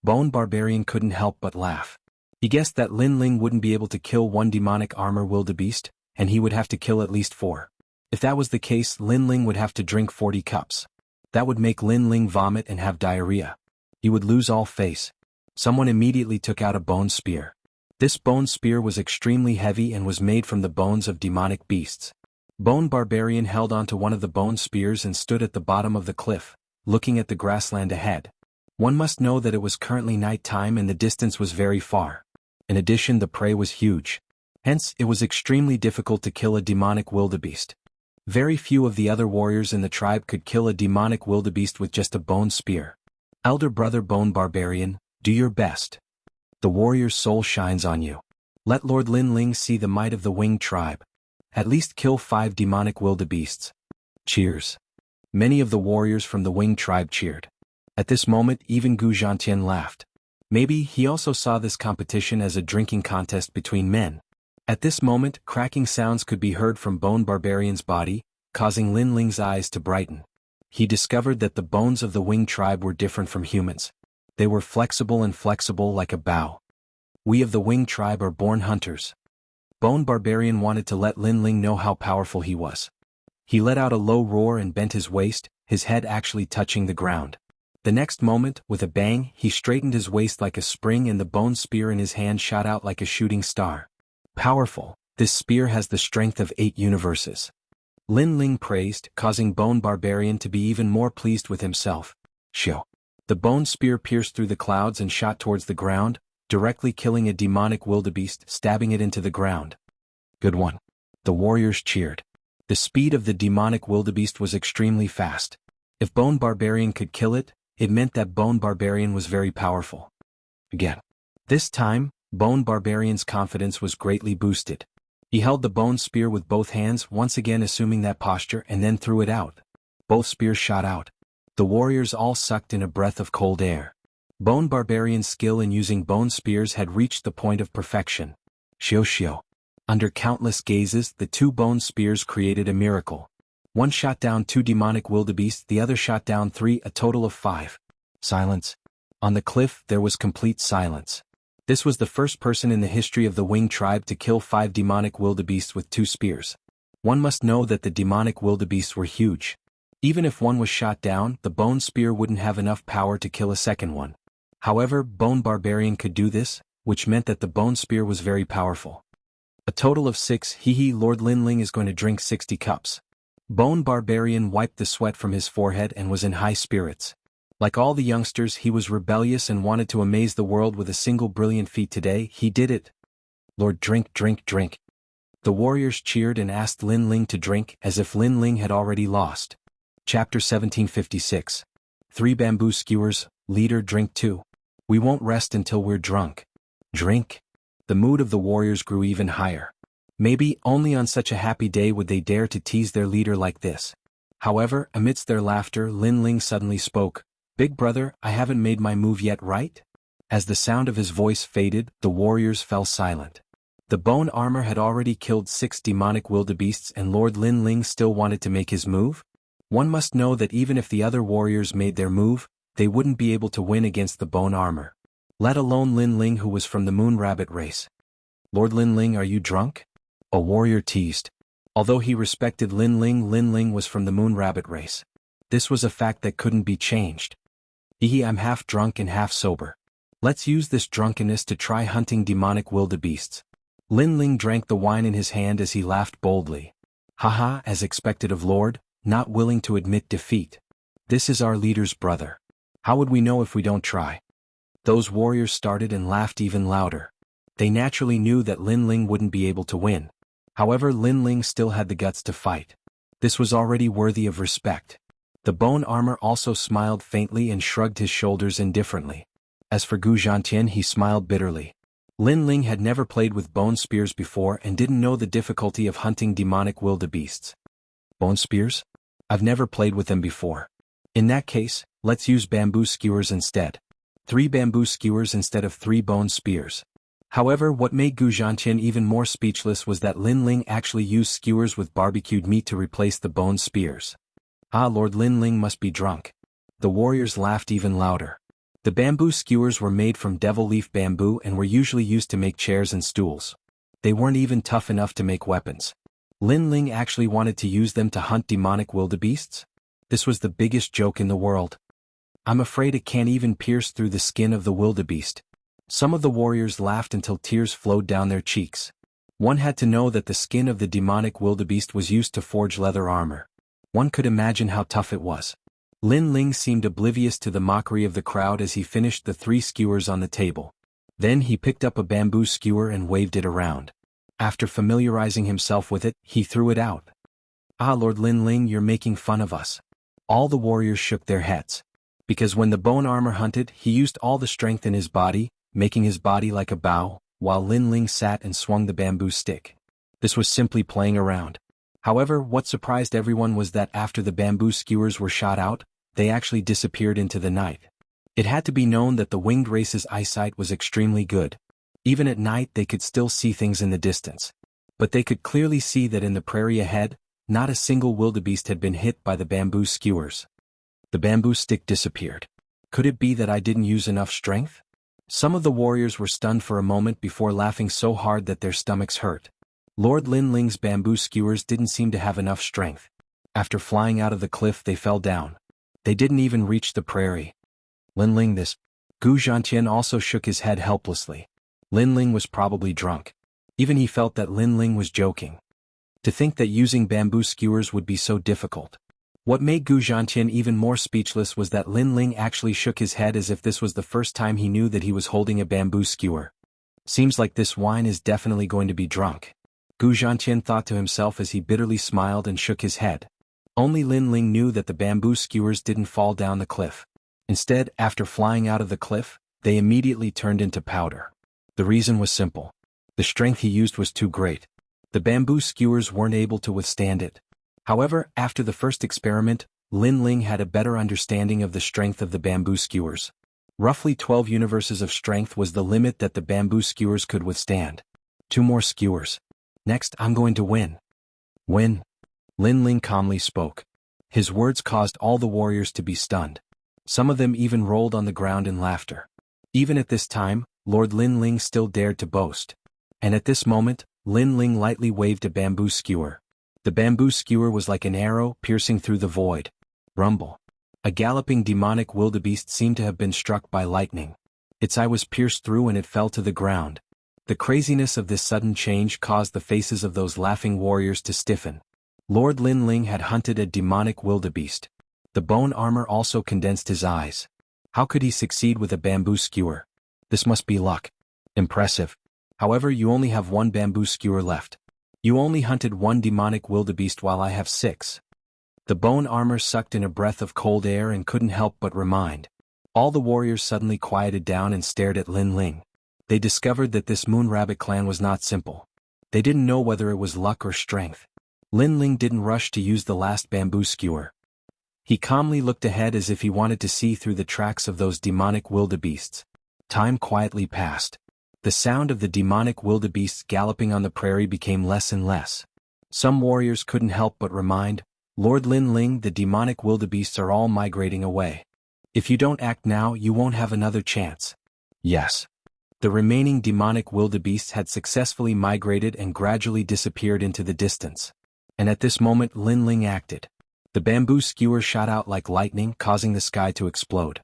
Bone Barbarian couldn't help but laugh. He guessed that Lin Ling wouldn't be able to kill one demonic armor wildebeest, and he would have to kill at least 4. If that was the case, Lin Ling would have to drink 40 cups. That would make Lin Ling vomit and have diarrhea. He would lose all face. Someone immediately took out a bone spear. This bone spear was extremely heavy and was made from the bones of demonic beasts. Bone Barbarian held onto one of the bone spears and stood at the bottom of the cliff, looking at the grassland ahead. One must know that it was currently night time and the distance was very far. In addition, the prey was huge. Hence, it was extremely difficult to kill a demonic wildebeest. Very few of the other warriors in the tribe could kill a demonic wildebeest with just a bone spear. Elder brother Bone Barbarian, do your best. The warrior's soul shines on you. Let Lord Lin Ling see the might of the winged tribe. At least kill 5 demonic wildebeests. Cheers. Many of the warriors from the winged tribe cheered. At this moment even Gu Zhantian laughed. Maybe he also saw this competition as a drinking contest between men. At this moment, cracking sounds could be heard from Bone Barbarian's body, causing Lin Ling's eyes to brighten. He discovered that the bones of the winged tribe were different from humans. They were flexible like a bow. We of the winged tribe are born hunters. Bone Barbarian wanted to let Lin Ling know how powerful he was. He let out a low roar and bent his waist, his head actually touching the ground. The next moment, with a bang, he straightened his waist like a spring and the bone spear in his hand shot out like a shooting star. Powerful, this spear has the strength of 8 universes. Lin Ling praised, causing Bone Barbarian to be even more pleased with himself. Shoo. The bone spear pierced through the clouds and shot towards the ground, directly killing a demonic wildebeest, stabbing it into the ground. Good one. The warriors cheered. The speed of the demonic wildebeest was extremely fast. If Bone Barbarian could kill it, it meant that Bone Barbarian was very powerful. Again. This time, Bone Barbarian's confidence was greatly boosted. He held the bone spear with both hands, once again assuming that posture, and then threw it out. Both spears shot out. The warriors all sucked in a breath of cold air. Bone Barbarian's skill in using bone spears had reached the point of perfection. Xiao. Under countless gazes, the 2 bone spears created a miracle. One shot down 2 demonic wildebeests, the other shot down 3, a total of 5. Silence. On the cliff, there was complete silence. This was the first person in the history of the winged tribe to kill 5 demonic wildebeests with 2 spears. One must know that the demonic wildebeests were huge. Even if one was shot down, the bone spear wouldn't have enough power to kill a second one. However, Bone Barbarian could do this, which meant that the bone spear was very powerful. A total of 6. Lord Lin Ling is going to drink 60 cups. Bone Barbarian wiped the sweat from his forehead and was in high spirits. Like all the youngsters, he was rebellious and wanted to amaze the world with a single brilliant feat. Today, he did it. Lord, drink. The warriors cheered and asked Lin Ling to drink, as if Lin Ling had already lost. Chapter 1756. 3 bamboo skewers, leader, drink 2. We won't rest until we're drunk. Drink? The mood of the warriors grew even higher. Maybe only on such a happy day would they dare to tease their leader like this. However, amidst their laughter, Lin Ling suddenly spoke. Big brother, I haven't made my move yet, right? As the sound of his voice faded, the warriors fell silent. The bone armor had already killed 6 demonic wildebeests and Lord Lin Ling still wanted to make his move? One must know that even if the other warriors made their move, they wouldn't be able to win against the bone armor. Let alone Lin Ling, who was from the Moon Rabbit race. Lord Lin Ling, are you drunk? A warrior teased. Although he respected Lin Ling was from the Moon Rabbit race. This was a fact that couldn't be changed. I'm half drunk and half sober. Let's use this drunkenness to try hunting demonic wildebeests. Lin Ling drank the wine in his hand as he laughed boldly. Haha, as expected of Lord, not willing to admit defeat. This is our leader's brother. How would we know if we don't try? Those warriors started and laughed even louder. They naturally knew that Lin Ling wouldn't be able to win. However, Lin Ling still had the guts to fight. This was already worthy of respect. The bone armor also smiled faintly and shrugged his shoulders indifferently. As for Gu Zhantian, he smiled bitterly. Lin Ling had never played with bone spears before and didn't know the difficulty of hunting demonic wildebeests. Bone spears? I've never played with them before. In that case, Let's use bamboo skewers instead. 3 bamboo skewers instead of 3 bone spears. However, what made Gu Zhantian even more speechless was that Lin Ling actually used skewers with barbecued meat to replace the bone spears. Ah, Lord Lin Ling must be drunk. The warriors laughed even louder. The bamboo skewers were made from devil leaf bamboo and were usually used to make chairs and stools. They weren't even tough enough to make weapons. Lin Ling actually wanted to use them to hunt demonic wildebeests? This was the biggest joke in the world. I'm afraid it can't even pierce through the skin of the wildebeest. Some of the warriors laughed until tears flowed down their cheeks. One had to know that the skin of the demonic wildebeest was used to forge leather armor. One could imagine how tough it was. Lin Ling seemed oblivious to the mockery of the crowd as he finished the 3 skewers on the table. Then he picked up a bamboo skewer and waved it around. After familiarizing himself with it, he threw it out. Ah, Lord Lin Ling, you're making fun of us. All the warriors shook their heads. Because when the bone armor hunted, he used all the strength in his body, making his body like a bow, while Lin Ling sat and swung the bamboo stick. This was simply playing around. However, what surprised everyone was that after the bamboo skewers were shot out, they actually disappeared into the night. It had to be known that the winged race's eyesight was extremely good. Even at night they could still see things in the distance. But they could clearly see that in the prairie ahead, not a single wildebeest had been hit by the bamboo skewers. The bamboo stick disappeared. Could it be that I didn't use enough strength? Some of the warriors were stunned for a moment before laughing so hard that their stomachs hurt. Lord Lin Ling's bamboo skewers didn't seem to have enough strength. After flying out of the cliff they fell down. They didn't even reach the prairie. Lin Ling this. Gu Zhantian also shook his head helplessly. Lin Ling was probably drunk. Even he felt that Lin Ling was joking. To think that using bamboo skewers would be so difficult. What made Gu Zhantian even more speechless was that Lin Ling actually shook his head as if this was the first time he knew that he was holding a bamboo skewer. Seems like this wine is definitely going to be drunk. Gu Zhantian thought to himself as he bitterly smiled and shook his head. Only Lin Ling knew that the bamboo skewers didn't fall down the cliff. Instead, after flying out of the cliff, they immediately turned into powder. The reason was simple. The strength he used was too great. The bamboo skewers weren't able to withstand it. However, after the first experiment, Lin Ling had a better understanding of the strength of the bamboo skewers. Roughly 12 universes of strength was the limit that the bamboo skewers could withstand. 2 more skewers. Next, I'm going to win. Win? Lin Ling calmly spoke. His words caused all the warriors to be stunned. Some of them even rolled on the ground in laughter. Even at this time, Lord Lin Ling still dared to boast. And at this moment, Lin Ling lightly waved a bamboo skewer. The bamboo skewer was like an arrow piercing through the void. Rumble. A galloping demonic wildebeest seemed to have been struck by lightning. Its eye was pierced through and it fell to the ground. The craziness of this sudden change caused the faces of those laughing warriors to stiffen. Lord Lin Ling had hunted a demonic wildebeest. The bone armor also condensed his eyes. How could he succeed with a bamboo skewer? This must be luck. Impressive. However, you only have 1 bamboo skewer left. You only hunted 1 demonic wildebeest while I have 6. The bone armor sucked in a breath of cold air and couldn't help but remind. All the warriors suddenly quieted down and stared at Lin Ling. They discovered that this Moon Rabbit clan was not simple. They didn't know whether it was luck or strength. Lin Ling didn't rush to use the last bamboo skewer. He calmly looked ahead as if he wanted to see through the tracks of those demonic wildebeests. Time quietly passed. The sound of the demonic wildebeests galloping on the prairie became less and less. Some warriors couldn't help but remind, Lord Lin Ling, the demonic wildebeests are all migrating away. If you don't act now, you won't have another chance. Yes. The remaining demonic wildebeests had successfully migrated and gradually disappeared into the distance. And at this moment Lin Ling acted. The bamboo skewer shot out like lightning, causing the sky to explode.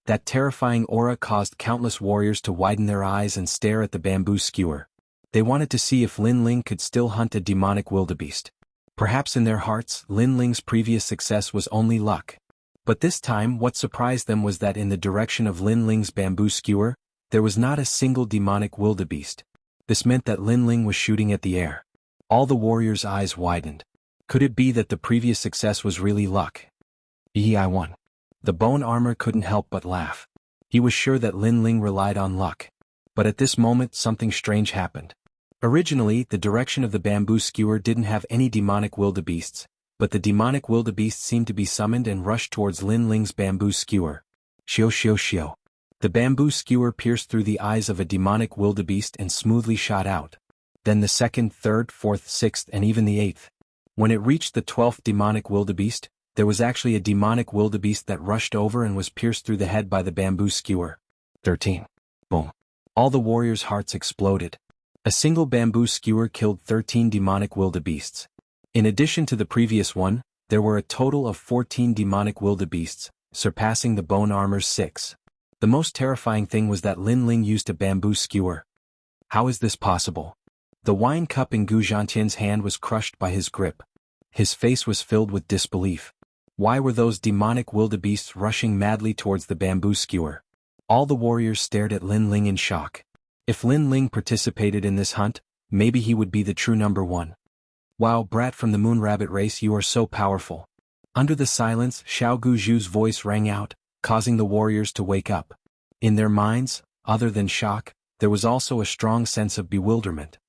That terrifying aura caused countless warriors to widen their eyes and stare at the bamboo skewer. They wanted to see if Lin Ling could still hunt a demonic wildebeest. Perhaps in their hearts, Lin Ling's previous success was only luck. But this time what surprised them was that in the direction of Lin Ling's bamboo skewer, there was not a single demonic wildebeest. This meant that Lin Ling was shooting at the air. All the warriors' eyes widened. Could it be that the previous success was really luck? I won. The bone armor couldn't help but laugh. He was sure that Lin Ling relied on luck. But at this moment something strange happened. Originally, the direction of the bamboo skewer didn't have any demonic wildebeests, but the demonic wildebeest seemed to be summoned and rushed towards Lin Ling's bamboo skewer. Xiao xiao xiao. The bamboo skewer pierced through the eyes of a demonic wildebeest and smoothly shot out. Then the second, third, fourth, sixth, and even the eighth. When it reached the 12th demonic wildebeest, there was actually a demonic wildebeest that rushed over and was pierced through the head by the bamboo skewer. 13. Boom. All the warriors' hearts exploded. A single bamboo skewer killed 13 demonic wildebeests. In addition to the previous one, there were a total of 14 demonic wildebeests, surpassing the bone armor's 6. The most terrifying thing was that Lin Ling used a bamboo skewer. How is this possible? The wine cup in Gu Zhantian's hand was crushed by his grip. His face was filled with disbelief. Why were those demonic wildebeests rushing madly towards the bamboo skewer? All the warriors stared at Lin Ling in shock. If Lin Ling participated in this hunt, maybe he would be the true number one. Wow, brat from the moon rabbit race, you are so powerful. Under the silence, Xiao Guzhu's voice rang out, causing the warriors to wake up. In their minds, other than shock, there was also a strong sense of bewilderment.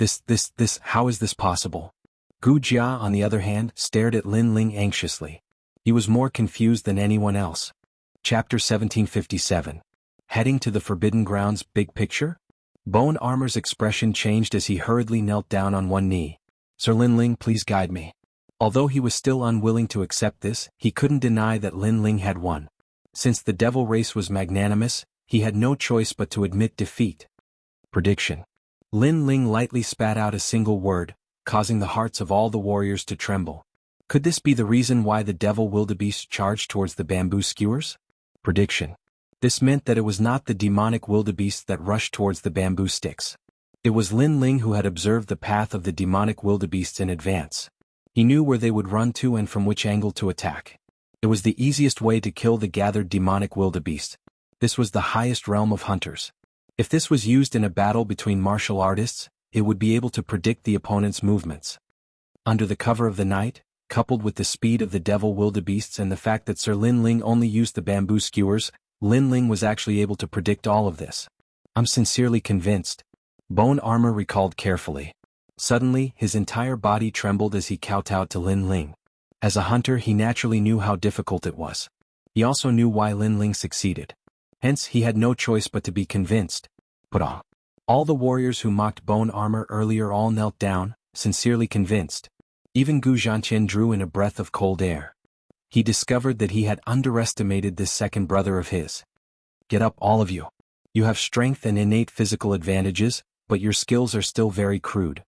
How is this possible? Gu Jia, on the other hand, stared at Lin Ling anxiously. He was more confused than anyone else. Chapter 1757. Heading to the Forbidden Grounds. Big picture? Bone Armor's expression changed as he hurriedly knelt down on one knee. Sir Lin Ling, please guide me. Although he was still unwilling to accept this, he couldn't deny that Lin Ling had won. Since the devil race was magnanimous, he had no choice but to admit defeat. Prediction. Lin Ling lightly spat out a single word, causing the hearts of all the warriors to tremble. Could this be the reason why the devil wildebeest charged towards the bamboo skewers? Prediction. This meant that it was not the demonic wildebeest that rushed towards the bamboo sticks. It was Lin Ling who had observed the path of the demonic wildebeests in advance. He knew where they would run to and from which angle to attack. It was the easiest way to kill the gathered demonic wildebeest. This was the highest realm of hunters. If this was used in a battle between martial artists, it would be able to predict the opponent's movements. Under the cover of the night, coupled with the speed of the devil wildebeests and the fact that Sir Lin Ling only used the bamboo skewers, Lin Ling was actually able to predict all of this. I'm sincerely convinced. Bone Armor recalled carefully. Suddenly, his entire body trembled as he kowtowed to Lin Ling. As a hunter, he naturally knew how difficult it was. He also knew why Lin Ling succeeded. Hence, he had no choice but to be convinced. Put on. All the warriors who mocked Bone Armor earlier all knelt down, sincerely convinced. Even Gu Zhantian drew in a breath of cold air. He discovered that he had underestimated this second brother of his. Get up, all of you. You have strength and innate physical advantages, but your skills are still very crude.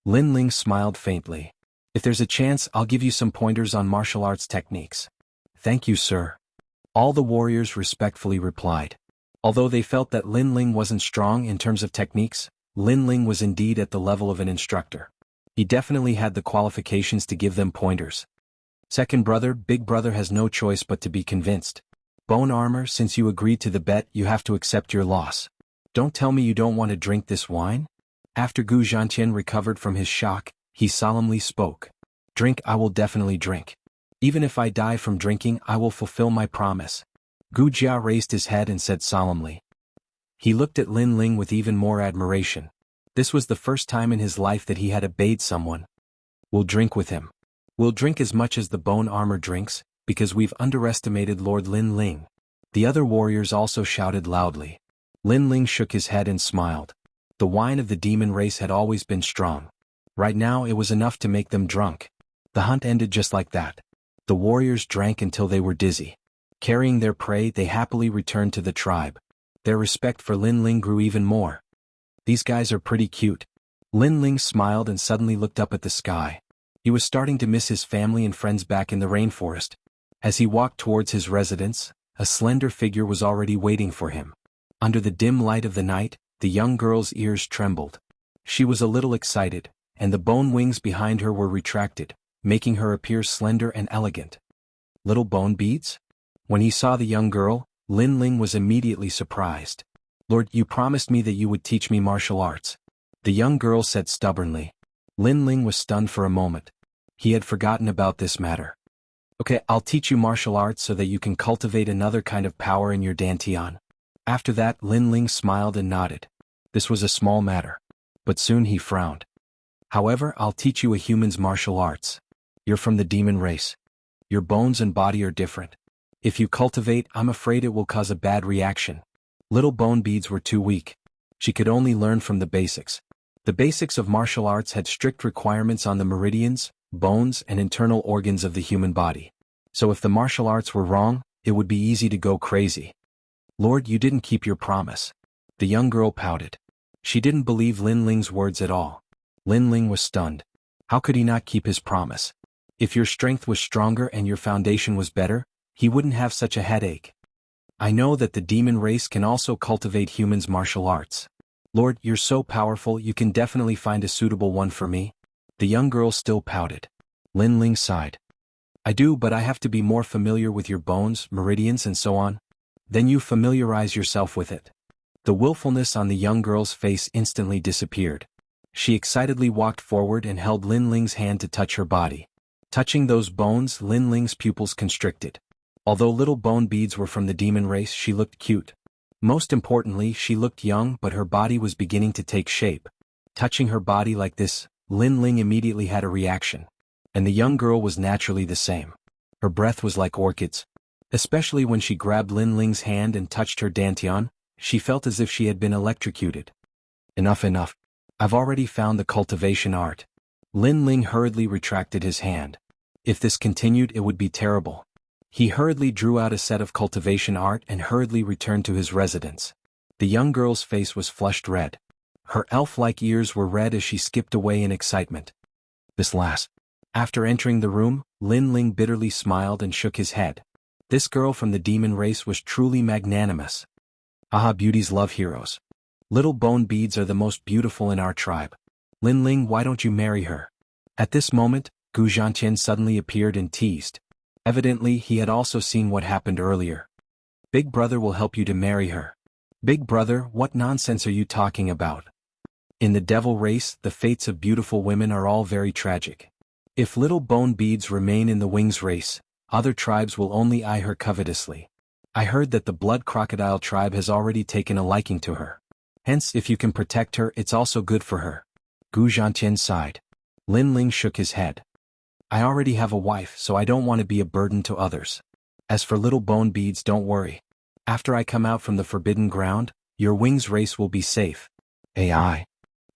Lin Ling smiled faintly. If there's a chance, I'll give you some pointers on martial arts techniques. Thank you, sir. All the warriors respectfully replied. Although they felt that Lin Ling wasn't strong in terms of techniques, Lin Ling was indeed at the level of an instructor. He definitely had the qualifications to give them pointers. Second brother, big brother has no choice but to be convinced. Bone Armor, since you agreed to the bet, you have to accept your loss. Don't tell me you don't want to drink this wine? After Gu Zhantian recovered from his shock, he solemnly spoke. Drink, I will definitely drink. Even if I die from drinking, I will fulfill my promise. Gu Jia raised his head and said solemnly. He looked at Lin Ling with even more admiration. This was the first time in his life that he had obeyed someone. We'll drink with him. We'll drink as much as the Bone Armor drinks, because we've underestimated Lord Lin Ling. The other warriors also shouted loudly. Lin Ling shook his head and smiled. The wine of the demon race had always been strong. Right now it was enough to make them drunk. The hunt ended just like that. The warriors drank until they were dizzy. Carrying their prey, they happily returned to the tribe. Their respect for Lin Ling grew even more. These guys are pretty cute. Lin Ling smiled and suddenly looked up at the sky. He was starting to miss his family and friends back in the rainforest. As he walked towards his residence, a slender figure was already waiting for him. Under the dim light of the night, the young girl's ears trembled. She was a little excited, and the bone wings behind her were retracted, making her appear slender and elegant. Little bone beads? When he saw the young girl, Lin Ling was immediately surprised. Lord, you promised me that you would teach me martial arts. The young girl said stubbornly. Lin Ling was stunned for a moment. He had forgotten about this matter. Okay, I'll teach you martial arts so that you can cultivate another kind of power in your dantian. After that, Lin Ling smiled and nodded. This was a small matter. But soon he frowned. However, I'll teach you a human's martial arts. You're from the demon race. Your bones and body are different. If you cultivate, I'm afraid it will cause a bad reaction. Little bone beads were too weak. She could only learn from the basics. The basics of martial arts had strict requirements on the meridians, bones, and internal organs of the human body. So if the martial arts were wrong, it would be easy to go crazy. Lord, you didn't keep your promise. The young girl pouted. She didn't believe Lin Ling's words at all. Lin Ling was stunned. How could he not keep his promise? If your strength was stronger and your foundation was better, he wouldn't have such a headache. I know that the demon race can also cultivate humans' martial arts. Lord, you're so powerful, you can definitely find a suitable one for me. The young girl still pouted. Lin Ling sighed. I do, but I have to be more familiar with your bones, meridians, and so on. Then you familiarize yourself with it. The willfulness on the young girl's face instantly disappeared. She excitedly walked forward and held Lin Ling's hand to touch her body. Touching those bones, Lin Ling's pupils constricted. Although little bone beads were from the demon race, she looked cute. Most importantly, she looked young, but her body was beginning to take shape. Touching her body like this, Lin Ling immediately had a reaction. And the young girl was naturally the same. Her breath was like orchids. Especially when she grabbed Lin Ling's hand and touched her dantian, she felt as if she had been electrocuted. Enough. I've already found the cultivation art. Lin Ling hurriedly retracted his hand. If this continued, it would be terrible. He hurriedly drew out a set of cultivation art and hurriedly returned to his residence. The young girl's face was flushed red. Her elf-like ears were red as she skipped away in excitement. This last. After entering the room, Lin Ling bitterly smiled and shook his head. This girl from the demon race was truly magnanimous. Aha, beauties love heroes. Little bone beads are the most beautiful in our tribe. Lin Ling, why don't you marry her? At this moment, Gu Zhantian suddenly appeared and teased. Evidently, he had also seen what happened earlier. Big brother will help you to marry her. Big brother, what nonsense are you talking about? In the devil race, the fates of beautiful women are all very tragic. If little bone beads remain in the wings race, other tribes will only eye her covetously. I heard that the blood crocodile tribe has already taken a liking to her. Hence, if you can protect her, it's also good for her. Gu Zhantian sighed. Lin Ling shook his head. I already have a wife, so I don't want to be a burden to others. As for little bone beads, don't worry. After I come out from the forbidden ground, your wings race will be safe. AI.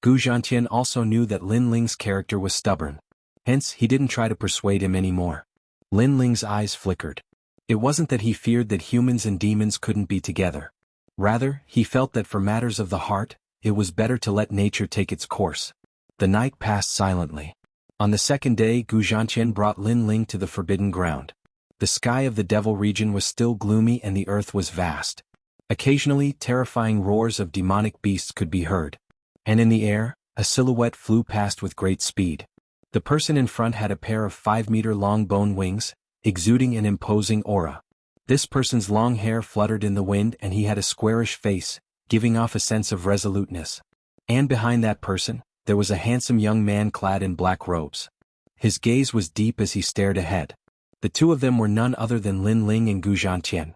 Gu Zhantian also knew that Lin Ling's character was stubborn. Hence, he didn't try to persuade him anymore. Lin Ling's eyes flickered. It wasn't that he feared that humans and demons couldn't be together. Rather, he felt that for matters of the heart, it was better to let nature take its course. The night passed silently. On the second day, Gu Zhantian brought Lin Ling to the forbidden ground. The sky of the devil region was still gloomy and the earth was vast. Occasionally, terrifying roars of demonic beasts could be heard. And in the air, a silhouette flew past with great speed. The person in front had a pair of 5-meter-long bone wings, exuding an imposing aura. This person's long hair fluttered in the wind and he had a squarish face, giving off a sense of resoluteness. And behind that person, there was a handsome young man clad in black robes. His gaze was deep as he stared ahead. The two of them were none other than Lin Ling and Gu Zhantian.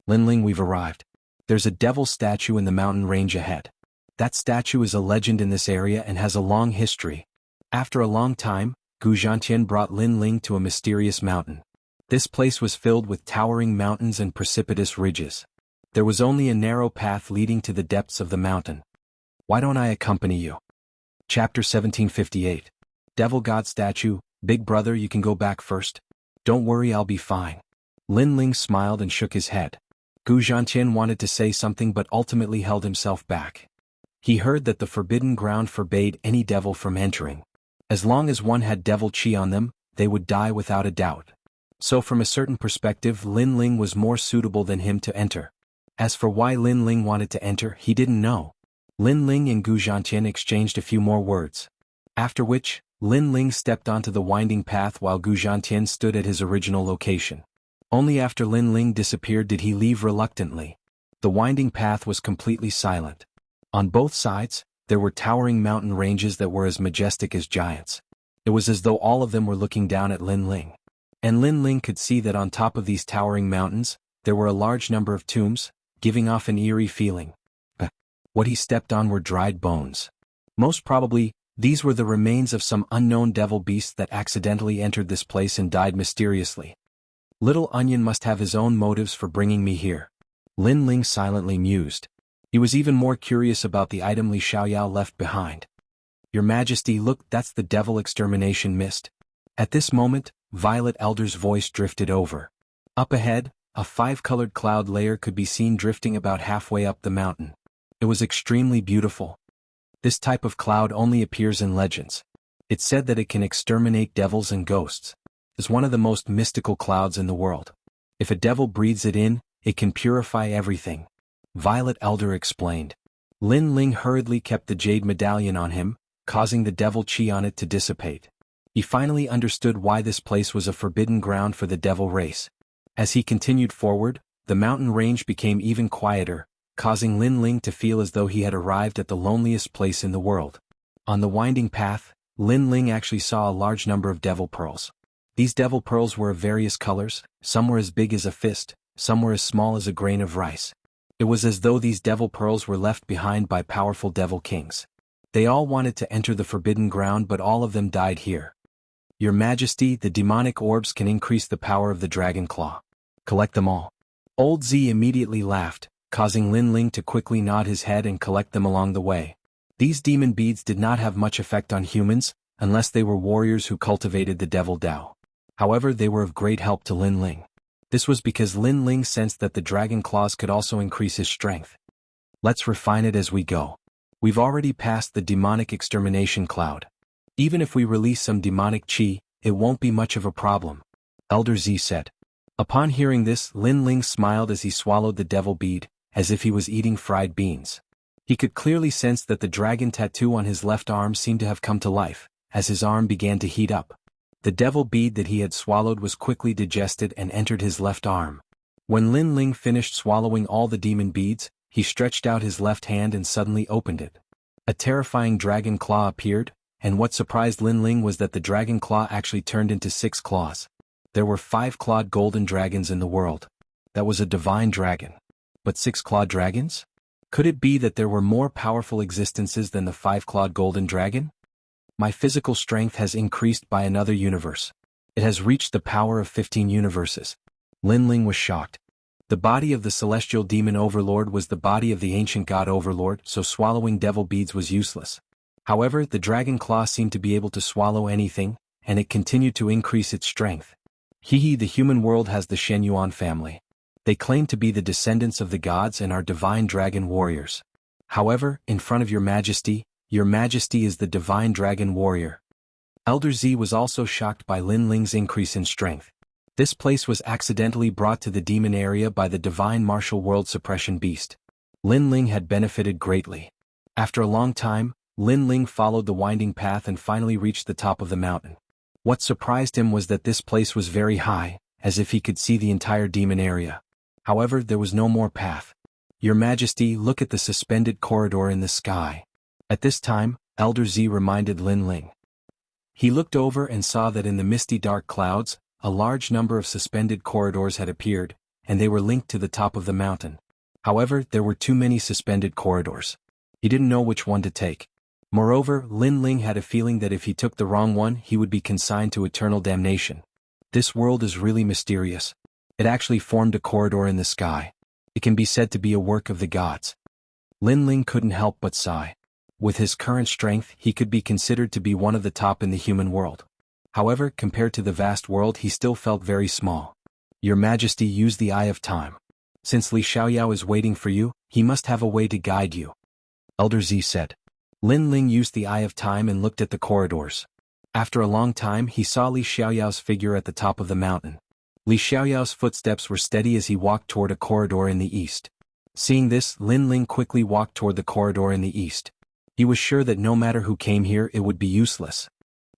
Lin Ling, we've arrived. There's a devil statue in the mountain range ahead. That statue is a legend in this area and has a long history. After a long time, Gu Zhantian brought Lin Ling to a mysterious mountain. This place was filled with towering mountains and precipitous ridges. There was only a narrow path leading to the depths of the mountain. Why don't I accompany you? Chapter 1758. Devil God Statue, Big Brother, you can go back first. Don't worry, I'll be fine. Lin Ling smiled and shook his head. Gu Zhantian wanted to say something but ultimately held himself back. He heard that the forbidden ground forbade any devil from entering. As long as one had devil chi on them, they would die without a doubt. So from a certain perspective, Lin Ling was more suitable than him to enter. As for why Lin Ling wanted to enter, he didn't know. Lin Ling and Gu Zhantian exchanged a few more words. After which, Lin Ling stepped onto the winding path while Gu Zhantian stood at his original location. Only after Lin Ling disappeared did he leave reluctantly. The winding path was completely silent. On both sides, there were towering mountain ranges that were as majestic as giants. It was as though all of them were looking down at Lin Ling. And Lin Ling could see that on top of these towering mountains, there were a large number of tombs, giving off an eerie feeling. What he stepped on were dried bones. Most probably, These were the remains of some unknown devil beast that accidentally entered this place and died mysteriously. Little Onion must have his own motives for bringing me here. Lin Ling silently mused. He was even more curious about the item Li Xiaoyao left behind. Your Majesty, look, that's the devil extermination mist. At this moment, Violet Elder's voice drifted over. Up ahead, a five-colored cloud layer could be seen drifting about halfway up the mountain. It was extremely beautiful. This type of cloud only appears in legends. It's said that it can exterminate devils and ghosts. It's one of the most mystical clouds in the world. If a devil breathes it in, it can purify everything. Violet Elder explained. Lin Ling hurriedly kept the jade medallion on him, causing the devil chi on it to dissipate. He finally understood why this place was a forbidden ground for the devil race. As he continued forward, the mountain range became even quieter, causing Lin Ling to feel as though he had arrived at the loneliest place in the world. On the winding path, Lin Ling actually saw a large number of devil pearls. These devil pearls were of various colors, some were as big as a fist, some were as small as a grain of rice. It was as though these devil pearls were left behind by powerful devil kings. They all wanted to enter the forbidden ground, but all of them died here. Your Majesty, the demonic orbs can increase the power of the dragon claw. Collect them all. Old Z immediately laughed, causing Lin Ling to quickly nod his head and collect them along the way. These demon beads did not have much effect on humans, unless they were warriors who cultivated the devil Dao. However, they were of great help to Lin Ling. This was because Lin Ling sensed that the dragon claws could also increase his strength. Let's refine it as we go. We've already passed the demonic extermination cloud. Even if we release some demonic chi, it won't be much of a problem, Elder Z said. Upon hearing this, Lin Ling smiled as he swallowed the devil bead, as if he was eating fried beans. He could clearly sense that the dragon tattoo on his left arm seemed to have come to life, as his arm began to heat up. The devil bead that he had swallowed was quickly digested and entered his left arm. When Lin Ling finished swallowing all the demon beads, he stretched out his left hand and suddenly opened it. A terrifying dragon claw appeared, and what surprised Lin Ling was that the dragon claw actually turned into 6 claws. There were 5-clawed golden dragons in the world. That was a divine dragon. But 6-clawed dragons? Could it be that there were more powerful existences than the 5-clawed golden dragon? My physical strength has increased by another universe. It has reached the power of 15 universes. Lin Ling was shocked. The body of the celestial demon overlord was the body of the ancient god overlord, so swallowing devil beads was useless. However, the dragon claw seemed to be able to swallow anything, and it continued to increase its strength. The human world has the Shen Yuan family. They claim to be the descendants of the gods and are divine dragon warriors. However, in front of your Majesty is the divine dragon warrior. Elder Z was also shocked by Lin Ling's increase in strength. This place was accidentally brought to the demon area by the divine martial world suppression beast. Lin Ling had benefited greatly. After a long time, Lin Ling followed the winding path and finally reached the top of the mountain. What surprised him was that this place was very high, as if he could see the entire demon area. However, there was no more path. Your Majesty, look at the suspended corridor in the sky. At this time, Elder Z reminded Lin Ling. He looked over and saw that in the misty dark clouds, a large number of suspended corridors had appeared, and they were linked to the top of the mountain. However, there were too many suspended corridors. He didn't know which one to take. Moreover, Lin Ling had a feeling that if he took the wrong one, he would be consigned to eternal damnation. This world is really mysterious. It actually formed a corridor in the sky. It can be said to be a work of the gods. Lin Ling couldn't help but sigh. With his current strength, he could be considered to be one of the top in the human world. However, compared to the vast world, he still felt very small. Your Majesty, use the Eye of Time. Since Li Xiaoyao is waiting for you, he must have a way to guide you. Elder Z said. Lin Ling used the Eye of Time and looked at the corridors. After a long time, he saw Li Xiaoyao's figure at the top of the mountain. Li Xiaoyao's footsteps were steady as he walked toward a corridor in the east. Seeing this, Lin Ling quickly walked toward the corridor in the east. He was sure that no matter who came here, it would be useless.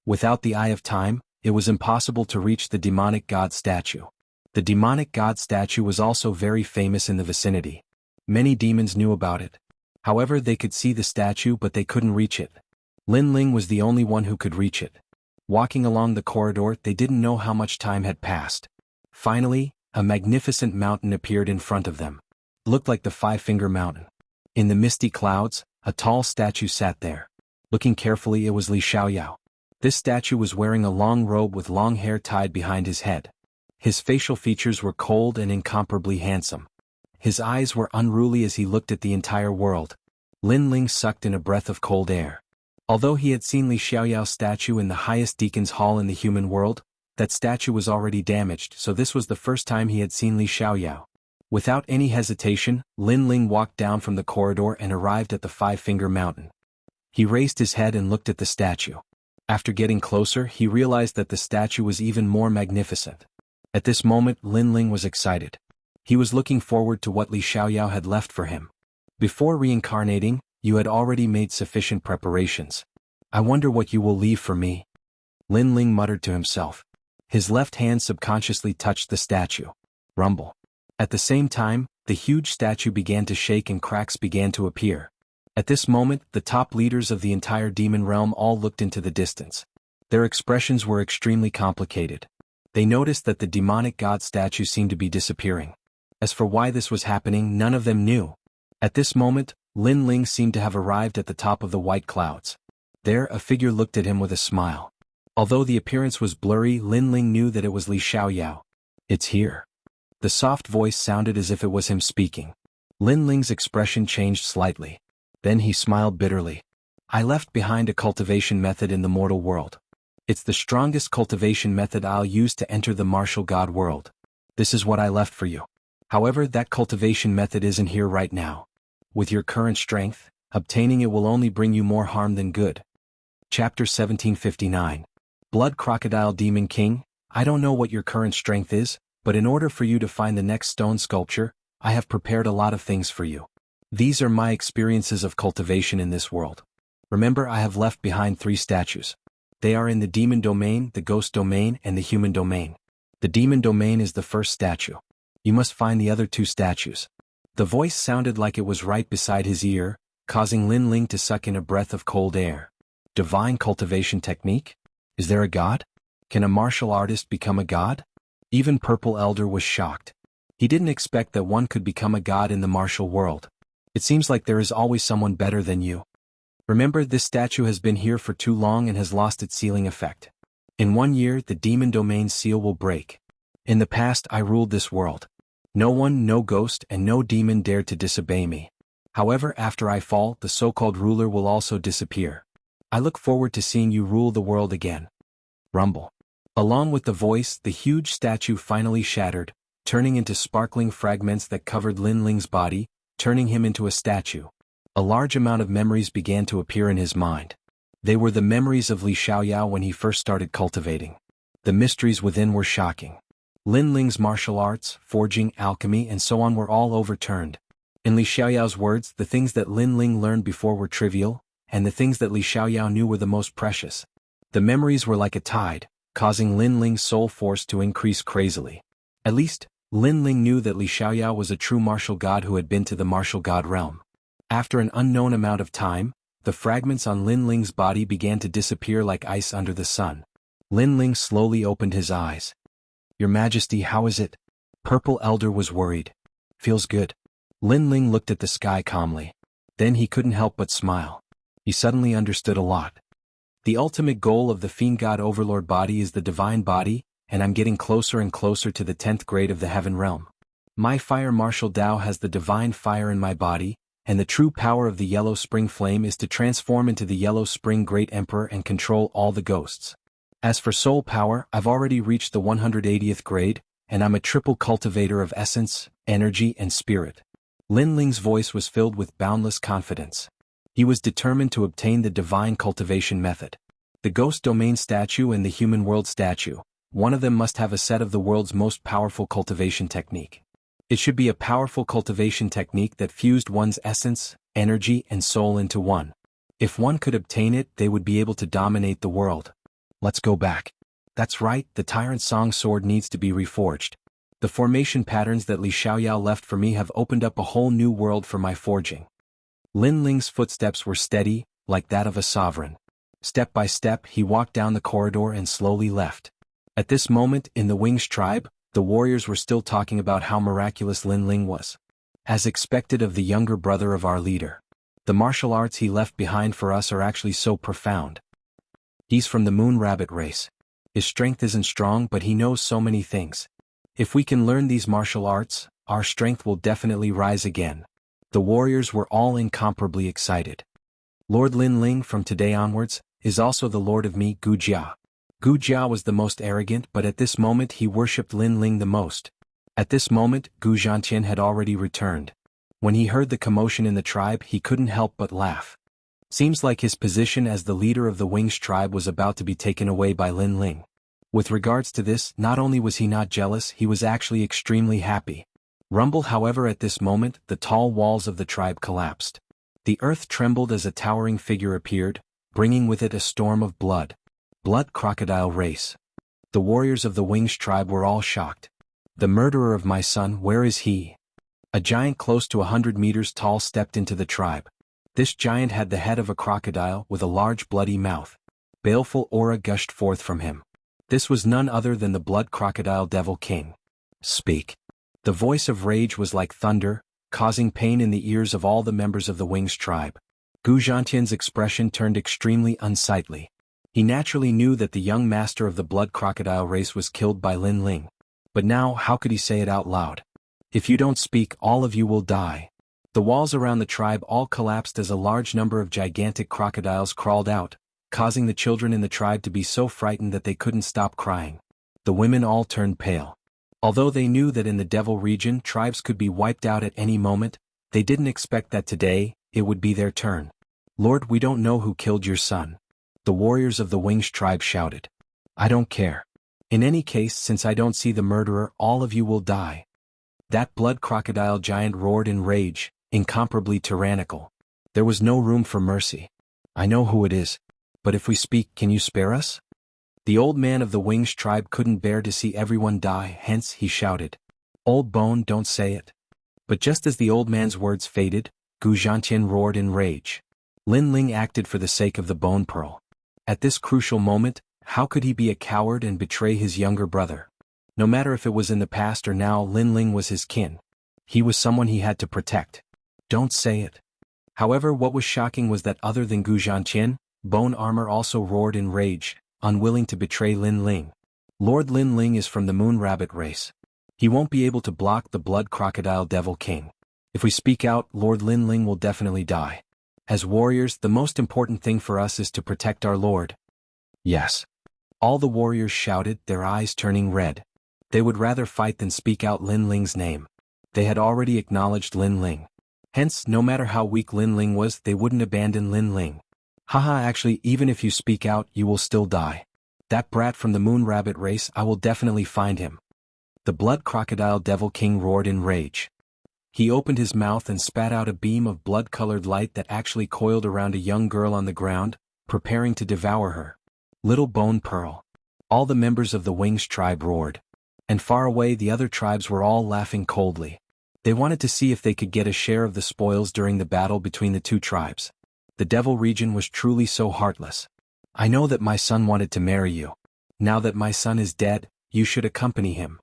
Without the Eye of Time, it was impossible to reach the demonic god statue. The demonic god statue was also very famous in the vicinity. Many demons knew about it. However, they could see the statue but they couldn't reach it. Lin Ling was the only one who could reach it. Walking along the corridor, they didn't know how much time had passed. Finally, a magnificent mountain appeared in front of them. It looked like the Five-Finger Mountain. In the misty clouds, a tall statue sat there. Looking carefully, it was Li Xiaoyao. This statue was wearing a long robe with long hair tied behind his head. His facial features were cold and incomparably handsome. His eyes were unruly as he looked at the entire world. Lin Ling sucked in a breath of cold air. Although he had seen Li Xiaoyao's statue in the highest deacon's hall in the human world, that statue was already damaged, so this was the first time he had seen Li Xiaoyao. Without any hesitation, Lin Ling walked down from the corridor and arrived at the Five-Finger Mountain. He raised his head and looked at the statue. After getting closer, he realized that the statue was even more magnificent. At this moment, Lin Ling was excited. He was looking forward to what Li Xiaoyao had left for him. Before reincarnating, you had already made sufficient preparations. I wonder what you will leave for me. Lin Ling muttered to himself. His left hand subconsciously touched the statue. Rumble. At the same time, the huge statue began to shake and cracks began to appear. At this moment, the top leaders of the entire demon realm all looked into the distance. Their expressions were extremely complicated. They noticed that the demonic god statue seemed to be disappearing. As for why this was happening, none of them knew. At this moment, Lin Ling seemed to have arrived at the top of the white clouds. There, a figure looked at him with a smile. Although the appearance was blurry, Lin Ling knew that it was Li Xiaoyao. It's here. The soft voice sounded as if it was him speaking. Lin Ling's expression changed slightly. Then he smiled bitterly. I left behind a cultivation method in the mortal world. It's the strongest cultivation method I'll use to enter the martial god world. This is what I left for you. However, that cultivation method isn't here right now. With your current strength, obtaining it will only bring you more harm than good. Chapter 1759. Blood Crocodile Demon King, I don't know what your current strength is, but in order for you to find the next stone sculpture, I have prepared a lot of things for you. These are my experiences of cultivation in this world. Remember, I have left behind 3 statues. They are in the demon domain, the ghost domain, and the human domain. The demon domain is the first statue. You must find the other 2 statues. The voice sounded like it was right beside his ear, causing Lin Ling to suck in a breath of cold air. Divine cultivation technique? Is there a god? Can a martial artist become a god? Even Purple Elder was shocked. He didn't expect that one could become a god in the martial world. It seems like there is always someone better than you. Remember, this statue has been here for too long and has lost its sealing effect. In 1 year, the demon domain seal will break. In the past, I ruled this world. No one, no ghost, and no demon dared to disobey me. However, after I fall, the so-called ruler will also disappear. I look forward to seeing you rule the world again. Rumble. Along with the voice, the huge statue finally shattered, turning into sparkling fragments that covered Lin Ling's body, turning him into a statue. A large amount of memories began to appear in his mind. They were the memories of Li Xiaoyao when he first started cultivating. The mysteries within were shocking. Lin Ling's martial arts, forging, alchemy, and so on were all overturned. In Li Xiaoyao's words, the things that Lin Ling learned before were trivial, and the things that Li Xiaoyao knew were the most precious. The memories were like a tide, causing Lin Ling's soul force to increase crazily. At least, Lin Ling knew that Li Xiaoyao was a true martial god who had been to the martial god realm. After an unknown amount of time, the fragments on Lin Ling's body began to disappear like ice under the sun. Lin Ling slowly opened his eyes. Your Majesty, how is it? Purple Elder was worried. Feels good. Lin Ling looked at the sky calmly. Then he couldn't help but smile. He suddenly understood a lot. The ultimate goal of the Fiend God Overlord body is the divine body, and I'm getting closer and closer to the 10th grade of the heaven realm. My fire martial Tao has the divine fire in my body, and the true power of the Yellow Spring Flame is to transform into the Yellow Spring Great Emperor and control all the ghosts. As for soul power, I've already reached the 180th grade, and I'm a triple cultivator of essence, energy, and spirit. Lin Ling's voice was filled with boundless confidence. He was determined to obtain the divine cultivation method. The ghost domain statue and the human world statue, one of them must have a set of the world's most powerful cultivation technique. It should be a powerful cultivation technique that fused one's essence, energy, and soul into one. If one could obtain it, they would be able to dominate the world. Let's go back. That's right, the Tyrant Song sword needs to be reforged. The formation patterns that Li Xiaoyao left for me have opened up a whole new world for my forging. Lin Ling's footsteps were steady, like that of a sovereign. Step by step, he walked down the corridor and slowly left. At this moment, in the Wings tribe, the warriors were still talking about how miraculous Lin Ling was. As expected of the younger brother of our leader. The martial arts he left behind for us are actually so profound. He's from the moon rabbit race. His strength isn't strong, but he knows so many things. If we can learn these martial arts, our strength will definitely rise again. The warriors were all incomparably excited. Lord Lin Ling from today onwards is also the lord of me, Gujia. Gujia was the most arrogant, but at this moment he worshipped Lin Ling the most. At this moment, Gu Zhantian had already returned. When he heard the commotion in the tribe, he couldn't help but laugh. Seems like his position as the leader of the Wings tribe was about to be taken away by Lin Ling. With regards to this, not only was he not jealous, he was actually extremely happy. Rumble, however, at this moment, the tall walls of the tribe collapsed. The earth trembled as a towering figure appeared, bringing with it a storm of blood. Blood crocodile race. The warriors of the Wings tribe were all shocked. The murderer of my son, where is he? A giant close to 100 meters tall stepped into the tribe. This giant had the head of a crocodile with a large bloody mouth. Baleful aura gushed forth from him. This was none other than the blood crocodile devil king. Speak. The voice of rage was like thunder, causing pain in the ears of all the members of the Wings tribe. Gu Zhantian's expression turned extremely unsightly. He naturally knew that the young master of the blood crocodile race was killed by Lin Ling. But now, how could he say it out loud? If you don't speak, all of you will die. The walls around the tribe all collapsed as a large number of gigantic crocodiles crawled out, causing the children in the tribe to be so frightened that they couldn't stop crying. The women all turned pale. Although they knew that in the Devil region tribes could be wiped out at any moment, they didn't expect that today, it would be their turn. Lord, we don't know who killed your son. The warriors of the Wings tribe shouted. I don't care. In any case, since I don't see the murderer, all of you will die. That blood crocodile giant roared in rage, incomparably tyrannical. There was no room for mercy. I know who it is. But if we speak, can you spare us? The old man of the Wings tribe couldn't bear to see everyone die, hence he shouted. Old bone, don't say it. But just as the old man's words faded, Gu Zhantian roared in rage. Lin Ling acted for the sake of the bone pearl. At this crucial moment, how could he be a coward and betray his younger brother? No matter if it was in the past or now, Lin Ling was his kin. He was someone he had to protect. Don't say it. However, what was shocking was that other than Gu Zhantian, Bone Armor also roared in rage, unwilling to betray Lin Ling. Lord Lin Ling is from the Moon Rabbit race. He won't be able to block the Blood Crocodile Devil King. If we speak out, Lord Lin Ling will definitely die. As warriors, the most important thing for us is to protect our lord. Yes. All the warriors shouted, their eyes turning red. They would rather fight than speak out Lin Ling's name. They had already acknowledged Lin Ling. Hence, no matter how weak Lin Ling was, they wouldn't abandon Lin Ling. Haha, actually, even if you speak out, you will still die. That brat from the Moon Rabbit race, I will definitely find him. The Blood Crocodile Devil King roared in rage. He opened his mouth and spat out a beam of blood-colored light that actually coiled around a young girl on the ground, preparing to devour her. Little Bone Pearl. All the members of the Wings tribe roared. And far away the other tribes were all laughing coldly. They wanted to see if they could get a share of the spoils during the battle between the two tribes. The Devil region was truly so heartless. I know that my son wanted to marry you. Now that my son is dead, you should accompany him.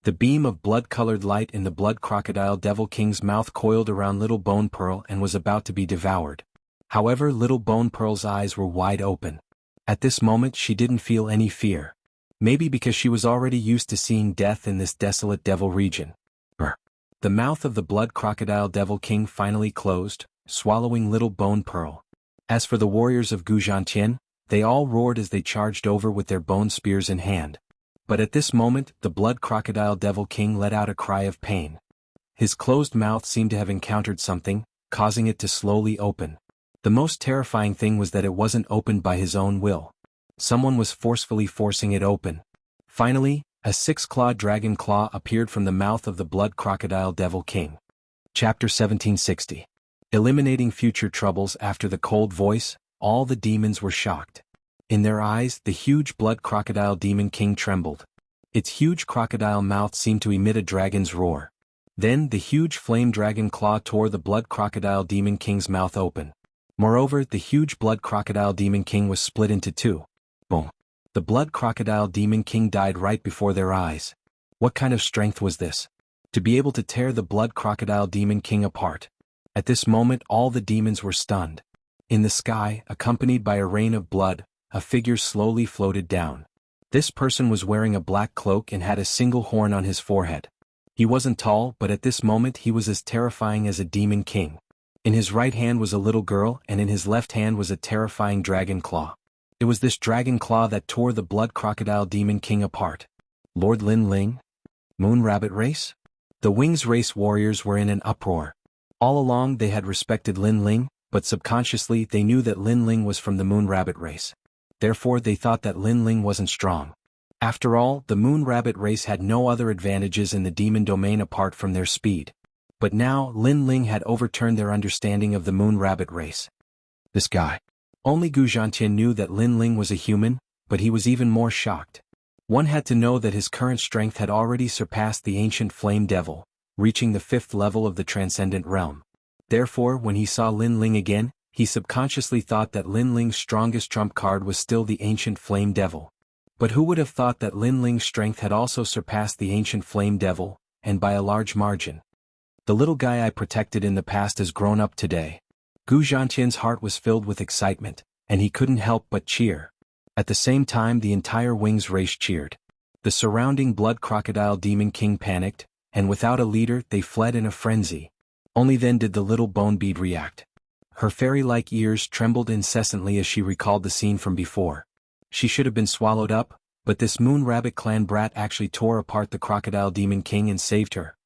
The beam of blood-colored light in the Blood Crocodile Devil King's mouth coiled around Little Bone Pearl and was about to be devoured. However, Little Bone Pearl's eyes were wide open. At this moment she didn't feel any fear. Maybe because she was already used to seeing death in this desolate devil region. The mouth of the Blood Crocodile Devil King finally closed, swallowing Little Bone Pearl. As for the warriors of Gu Zhantian, they all roared as they charged over with their bone spears in hand. But at this moment, the Blood Crocodile Devil King let out a cry of pain. His closed mouth seemed to have encountered something, causing it to slowly open. The most terrifying thing was that it wasn't opened by his own will. Someone was forcefully forcing it open. Finally, a six-clawed dragon claw appeared from the mouth of the Blood Crocodile Devil King. Chapter 1760. Eliminating future troubles. After the cold voice, all the demons were shocked. In their eyes, the huge Blood Crocodile Demon King trembled. Its huge crocodile mouth seemed to emit a dragon's roar. Then the huge flame dragon claw tore the Blood Crocodile Demon King's mouth open. Moreover, the huge Blood Crocodile Demon King was split into two. Boom. The Blood Crocodile Demon King died right before their eyes. What kind of strength was this? To be able to tear the Blood Crocodile Demon King apart. At this moment all the demons were stunned. In the sky, accompanied by a rain of blood, a figure slowly floated down. This person was wearing a black cloak and had a single horn on his forehead. He wasn't tall, but at this moment he was as terrifying as a demon king. In his right hand was a little girl, and in his left hand was a terrifying dragon claw. It was this dragon claw that tore the blood crocodile demon king apart. Lord Lin Ling? Moon Rabbit Race? The Wings Race warriors were in an uproar. All along they had respected Lin Ling, but subconsciously they knew that Lin Ling was from the Moon Rabbit Race. Therefore they thought that Lin Ling wasn't strong. After all, the Moon Rabbit Race had no other advantages in the demon domain apart from their speed. But now Lin Ling had overturned their understanding of the Moon Rabbit Race. This guy. Only Gu Zhantian knew that Lin Ling was a human, but he was even more shocked. One had to know that his current strength had already surpassed the ancient flame devil, reaching the 5th level of the transcendent realm. Therefore, when he saw Lin Ling again, he subconsciously thought that Lin Ling's strongest trump card was still the ancient flame devil. But who would have thought that Lin Ling's strength had also surpassed the ancient flame devil, and by a large margin? The little guy I protected in the past has grown up today. Gu Zhantian's heart was filled with excitement, and he couldn't help but cheer. At the same time the entire Wings Race cheered. The surrounding blood crocodile demon king panicked, and without a leader they fled in a frenzy. Only then did the little bone bead react. Her fairy-like ears trembled incessantly as she recalled the scene from before. She should have been swallowed up, but this Moon Rabbit clan brat actually tore apart the crocodile demon king and saved her.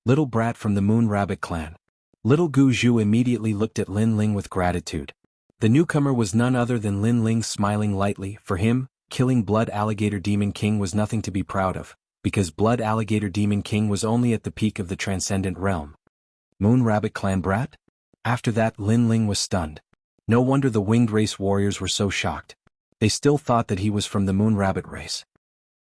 Little brat from the Moon Rabbit clan. Little Gu Zhu immediately looked at Lin Ling with gratitude. The newcomer was none other than Lin Ling, smiling lightly. For him, killing Blood Alligator Demon King was nothing to be proud of, because Blood Alligator Demon King was only at the peak of the transcendent realm. Moon Rabbit clan brat? After that Lin Ling was stunned. No wonder the Winged Race warriors were so shocked. They still thought that he was from the Moon Rabbit Race.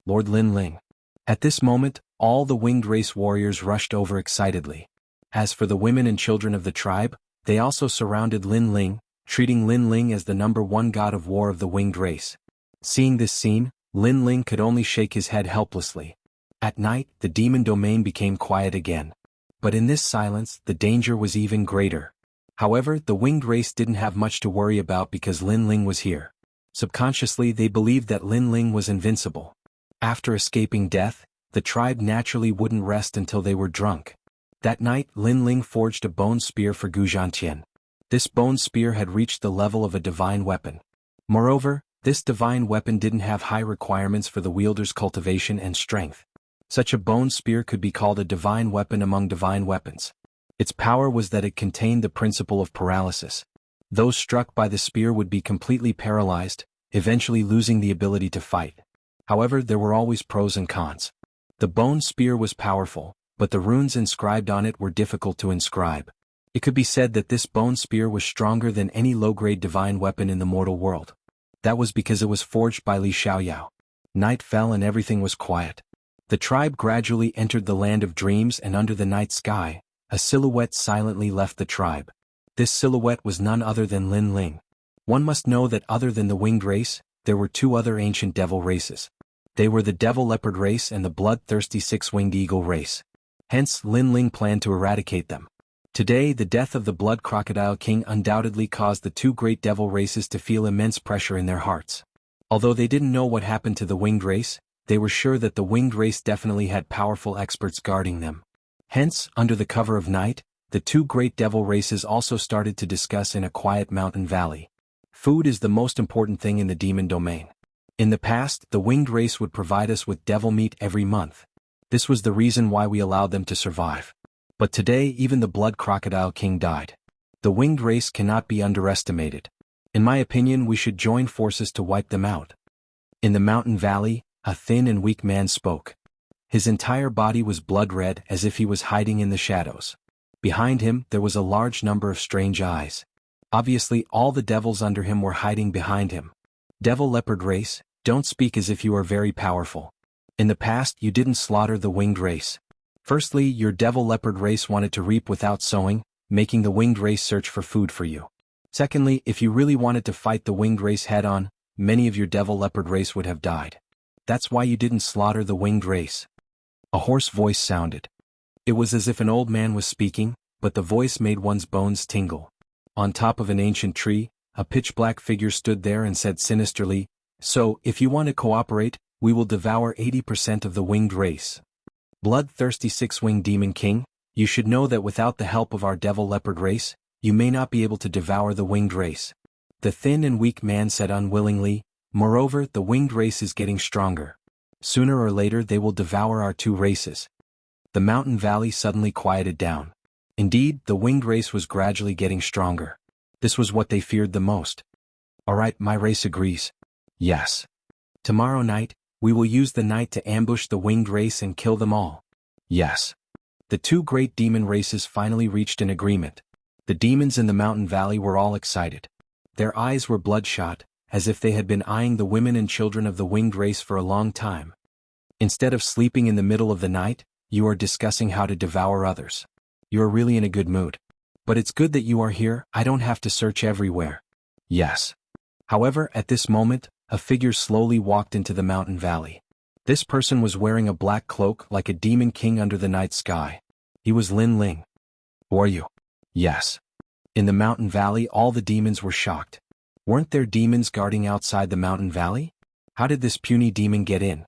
Lord Lin Ling. At this moment, all the Winged Race warriors rushed over excitedly. As for the women and children of the tribe, they also surrounded Lin Ling, treating Lin Ling as the #1 god of war of the Winged Race. Seeing this scene, Lin Ling could only shake his head helplessly. At night, the demon domain became quiet again. But in this silence, the danger was even greater. However, the Winged Race didn't have much to worry about because Lin Ling was here. Subconsciously they believed that Lin Ling was invincible. After escaping death, the tribe naturally wouldn't rest until they were drunk. That night Lin Ling forged a bone spear for Gu Zhantian. This bone spear had reached the level of a divine weapon. Moreover, this divine weapon didn't have high requirements for the wielder's cultivation and strength. Such a bone spear could be called a divine weapon among divine weapons. Its power was that it contained the principle of paralysis. Those struck by the spear would be completely paralyzed, eventually losing the ability to fight. However, there were always pros and cons. The bone spear was powerful, but the runes inscribed on it were difficult to inscribe. It could be said that this bone spear was stronger than any low-grade divine weapon in the mortal world. That was because it was forged by Li Xiaoyao. Night fell and everything was quiet. The tribe gradually entered the land of dreams, and under the night sky, a silhouette silently left the tribe. This silhouette was none other than Lin Ling. One must know that other than the Winged Race, there were 2 other ancient devil races. They were the Devil Leopard Race and the bloodthirsty 6-Winged Eagle Race. Hence, Lin Ling planned to eradicate them. Today, the death of the Blood Crocodile King undoubtedly caused the 2 great devil races to feel immense pressure in their hearts. Although they didn't know what happened to the Winged Race, they were sure that the Winged Race definitely had powerful experts guarding them. Hence, under the cover of night, the 2 great devil races also started to discuss in a quiet mountain valley. Food is the most important thing in the demon domain. In the past, the Winged Race would provide us with devil meat every month. This was the reason why we allowed them to survive. But today even the Blood Crocodile King died. The Winged Race cannot be underestimated. In my opinion, we should join forces to wipe them out. In the mountain valley, a thin and weak man spoke. His entire body was blood red, as if he was hiding in the shadows. Behind him there was a large number of strange eyes. Obviously all the devils under him were hiding behind him. Devil Leopard Race, don't speak as if you are very powerful. In the past you didn't slaughter the Winged Race. Firstly, your Devil Leopard Race wanted to reap without sowing, making the Winged Race search for food for you. Secondly, if you really wanted to fight the Winged Race head-on, many of your Devil Leopard Race would have died. That's why you didn't slaughter the Winged Race. A hoarse voice sounded. It was as if an old man was speaking, but the voice made one's bones tingle. On top of an ancient tree, a pitch-black figure stood there and said sinisterly, "So, if you want to cooperate, we will devour 80% of the winged race." Bloodthirsty six-winged demon king, you should know that without the help of our devil leopard race, you may not be able to devour the winged race. The thin and weak man said unwillingly, "Moreover, the winged race is getting stronger. Sooner or later they will devour our two races." The mountain valley suddenly quieted down. Indeed, the winged race was gradually getting stronger. This was what they feared the most. "All right, my race agrees." "Yes. Tomorrow night, we will use the night to ambush the winged race and kill them all." "Yes." The two great demon races finally reached an agreement. The demons in the mountain valley were all excited. Their eyes were bloodshot, as if they had been eyeing the women and children of the winged race for a long time. Instead of sleeping in the middle of the night, you are discussing how to devour others. You are really in a good mood. But it's good that you are here, I don't have to search everywhere. Yes. However, at this moment, a figure slowly walked into the mountain valley. This person was wearing a black cloak like a demon king under the night sky. He was Lin Ling. "Who are you?" "Yes." In the mountain valley, all the demons were shocked. Weren't there demons guarding outside the mountain valley? How did this puny demon get in?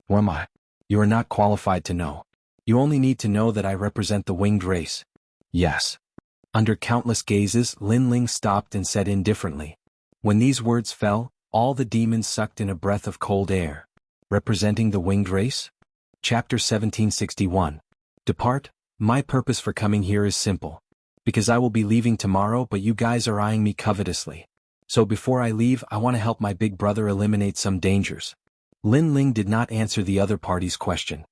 "Who am I?" "You are not qualified to know. You only need to know that I represent the winged race." "Yes." Under countless gazes, Lin Ling stopped and said indifferently. When these words fell, all the demons sucked in a breath of cold air. Representing the winged race? Chapter 1761. Depart. My purpose for coming here is simple. Because I will be leaving tomorrow, but you guys are eyeing me covetously. So before I leave, I want to help my big brother eliminate some dangers. Lin Ling did not answer the other party's question.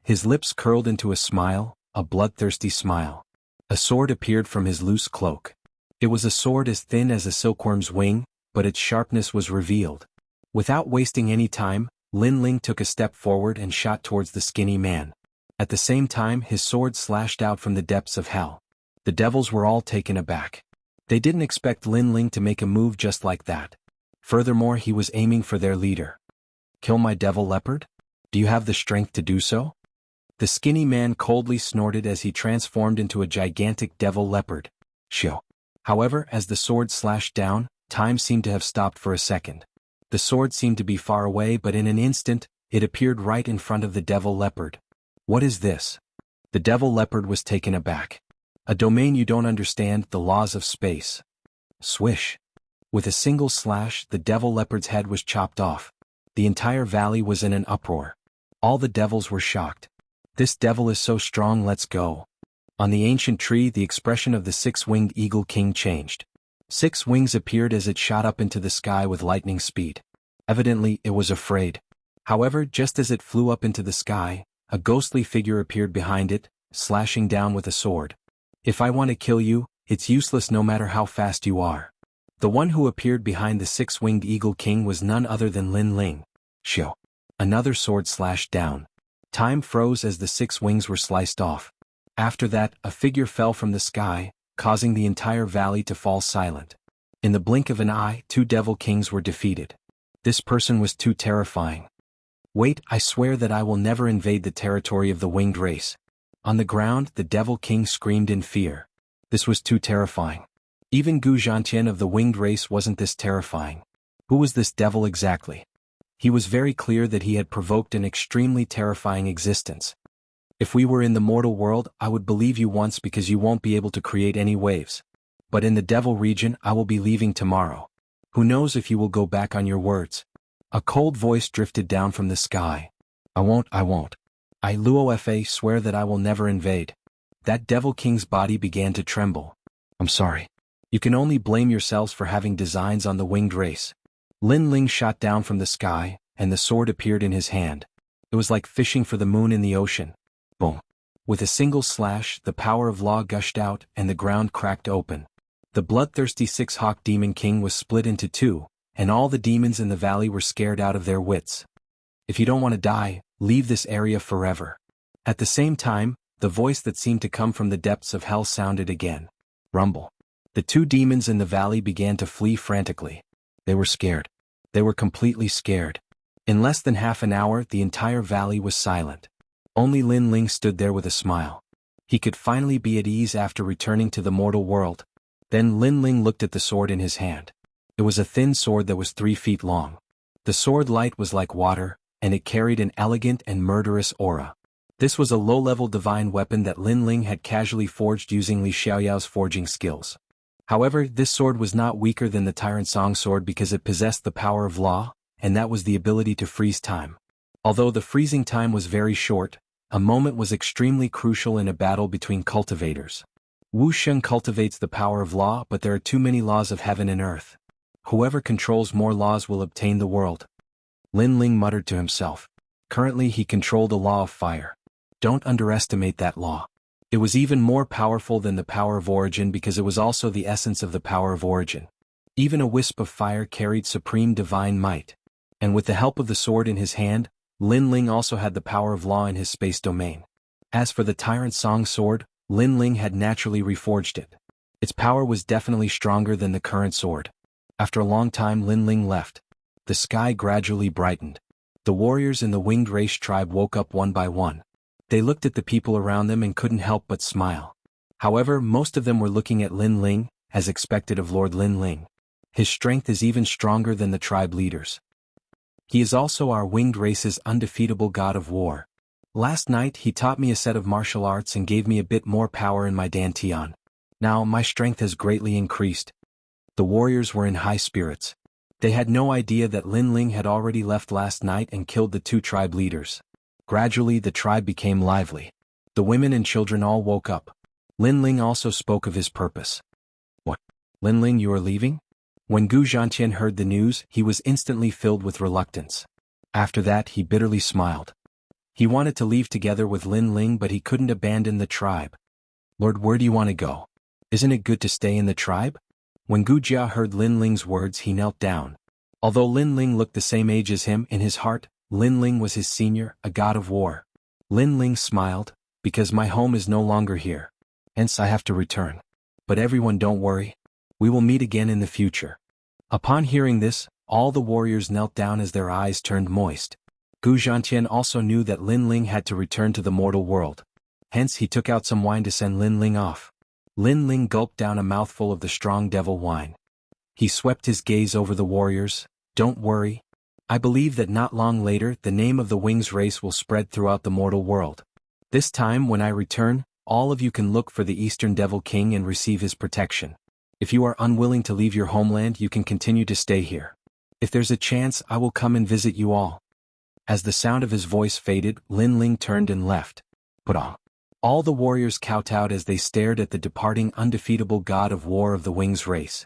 His lips curled into a smile, a bloodthirsty smile. A sword appeared from his loose cloak. It was a sword as thin as a silkworm's wing, but its sharpness was revealed. Without wasting any time, Lin Ling took a step forward and shot towards the skinny man. At the same time, his sword slashed out from the depths of hell. The devils were all taken aback. They didn't expect Lin Ling to make a move just like that. Furthermore, he was aiming for their leader. "Kill my devil leopard? Do you have the strength to do so?" The skinny man coldly snorted as he transformed into a gigantic devil leopard. Shoo. However, as the sword slashed down, time seemed to have stopped for a second. The sword seemed to be far away, but in an instant, it appeared right in front of the devil leopard. "What is this?" The devil leopard was taken aback. "A domain you don't understand, the laws of space." Swish. With a single slash, the devil leopard's head was chopped off. The entire valley was in an uproar. All the devils were shocked. "This devil is so strong, let's go." On the ancient tree, the expression of the six-winged eagle king changed. 6 wings appeared as it shot up into the sky with lightning speed. Evidently, it was afraid. However, just as it flew up into the sky, a ghostly figure appeared behind it, slashing down with a sword. "If I want to kill you, it's useless no matter how fast you are." The one who appeared behind the 6-winged eagle king was none other than Lin Ling. Shoo. Another sword slashed down. Time froze as the 6 wings were sliced off. After that, a figure fell from the sky, causing the entire valley to fall silent. In the blink of an eye, 2 devil kings were defeated. This person was too terrifying. "Wait, I swear that I will never invade the territory of the winged race." On the ground, the devil king screamed in fear. This was too terrifying. Even Gu Zhantian of the winged race wasn't this terrifying. Who was this devil exactly? He was very clear that he had provoked an extremely terrifying existence. "If we were in the mortal world, I would believe you once because you won't be able to create any waves. But in the devil region, I will be leaving tomorrow. Who knows if you will go back on your words?" A cold voice drifted down from the sky. I won't. I Luofa swear that I will never invade." That devil king's body began to tremble. "I'm sorry. You can only blame yourselves for having designs on the winged race." Lin Ling shot down from the sky, and the sword appeared in his hand. It was like fishing for the moon in the ocean. Boom. With a single slash, the power of law gushed out, and the ground cracked open. The bloodthirsty 6-hawk demon king was split into 2, and all the demons in the valley were scared out of their wits. "If you don't want to die, leave this area forever." At the same time, the voice that seemed to come from the depths of hell sounded again. Rumble. The 2 demons in the valley began to flee frantically. They were scared. They were completely scared. In less than half an hour, the entire valley was silent. Only Lin Ling stood there with a smile. He could finally be at ease after returning to the mortal world. Then Lin Ling looked at the sword in his hand. It was a thin sword that was 3 feet long. The sword light was like water, and it carried an elegant and murderous aura. This was a low-level divine weapon that Lin Ling had casually forged using Li Xiaoyao's forging skills. However, this sword was not weaker than the Tyrant Song sword because it possessed the power of law, and that was the ability to freeze time. Although the freezing time was very short, a moment was extremely crucial in a battle between cultivators. Wuxia cultivates the power of law, but there are too many laws of heaven and earth. Whoever controls more laws will obtain the world. Lin Ling muttered to himself. Currently he controlled the law of fire. Don't underestimate that law. It was even more powerful than the power of origin because it was also the essence of the power of origin. Even a wisp of fire carried supreme divine might. And with the help of the sword in his hand, Lin Ling also had the power of law in his space domain. As for the Tyrant Song sword, Lin Ling had naturally reforged it. Its power was definitely stronger than the current sword. After a long time Lin Ling left. The sky gradually brightened. The warriors in the winged race tribe woke up one by one. They looked at the people around them and couldn't help but smile. However, most of them were looking at Lin Ling, as expected of Lord Lin Ling. His strength is even stronger than the tribe leaders. He is also our winged race's undefeatable god of war. Last night he taught me a set of martial arts and gave me a bit more power in my dantian. Now my strength has greatly increased. The warriors were in high spirits. They had no idea that Lin Ling had already left last night and killed the 2 tribe leaders. Gradually the tribe became lively. The women and children all woke up. Lin Ling also spoke of his purpose. What? Lin Ling, you are leaving? When Gu Zhantian heard the news, he was instantly filled with reluctance. After that he bitterly smiled. He wanted to leave together with Lin Ling but he couldn't abandon the tribe. Lord, where do you want to go? Isn't it good to stay in the tribe? When Gu Jia heard Lin Ling's words he knelt down. Although Lin Ling looked the same age as him, in his heart, Lin Ling was his senior, a god of war. Lin Ling smiled, because my home is no longer here. Hence I have to return. But everyone don't worry. We will meet again in the future. Upon hearing this, all the warriors knelt down as their eyes turned moist. Gu Zhantian also knew that Lin Ling had to return to the mortal world. Hence he took out some wine to send Lin Ling off. Lin Ling gulped down a mouthful of the strong devil wine. He swept his gaze over the warriors. Don't worry. I believe that not long later the name of the Wings race will spread throughout the mortal world. This time when I return, all of you can look for the Eastern Devil King and receive his protection. If you are unwilling to leave your homeland you can continue to stay here. If there's a chance I will come and visit you all. As the sound of his voice faded, Lin Ling turned and left. But all the warriors kowtowed as they stared at the departing undefeatable god of war of the Wings race.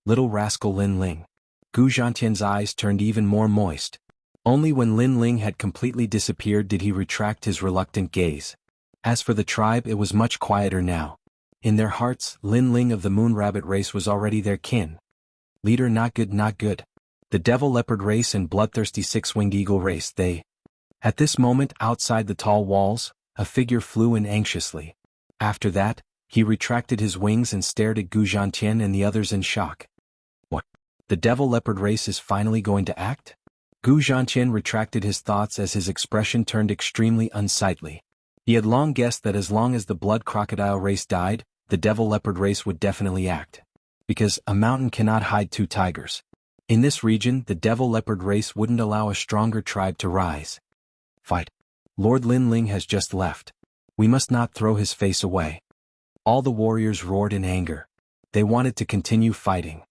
Little rascal Lin Ling. Gu Zhantian's eyes turned even more moist. Only when Lin Ling had completely disappeared did he retract his reluctant gaze. As for the tribe, it was much quieter now. In their hearts, Lin Ling of the Moon Rabbit race was already their kin. Leader, not good, not good. The Devil Leopard race and Bloodthirsty 6-Winged Eagle race, they... At this moment, outside the tall walls, a figure flew in anxiously. After that, he retracted his wings and stared at Gu Zhantian and the others in shock. What? The Devil Leopard race is finally going to act? Gu Zhantian retracted his thoughts as his expression turned extremely unsightly. He had long guessed that as long as the Blood Crocodile race died, the Devil Leopard race would definitely act. Because a mountain cannot hide 2 tigers. In this region, the Devil Leopard race wouldn't allow a stronger tribe to rise. Fight. Lord Lin Ling has just left. We must not throw his face away. All the warriors roared in anger. They wanted to continue fighting.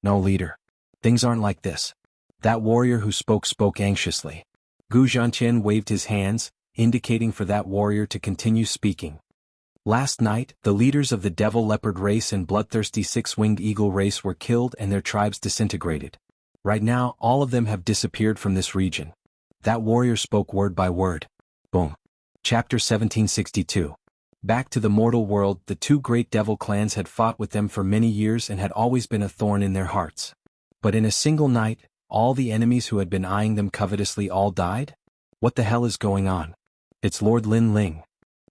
No, leader. Things aren't like this. That warrior who spoke anxiously. Gu Zhantian waved his hands, indicating for that warrior to continue speaking. Last night, the leaders of the Devil Leopard race and Bloodthirsty 6-Winged Eagle race were killed and their tribes disintegrated. Right now, all of them have disappeared from this region. That warrior spoke word by word. Boom. Chapter 1762. Back to the mortal world, the 2 great devil clans had fought with them for many years and had always been a thorn in their hearts. But in a single night, all the enemies who had been eyeing them covetously all died? What the hell is going on? It's Lord Lin Ling.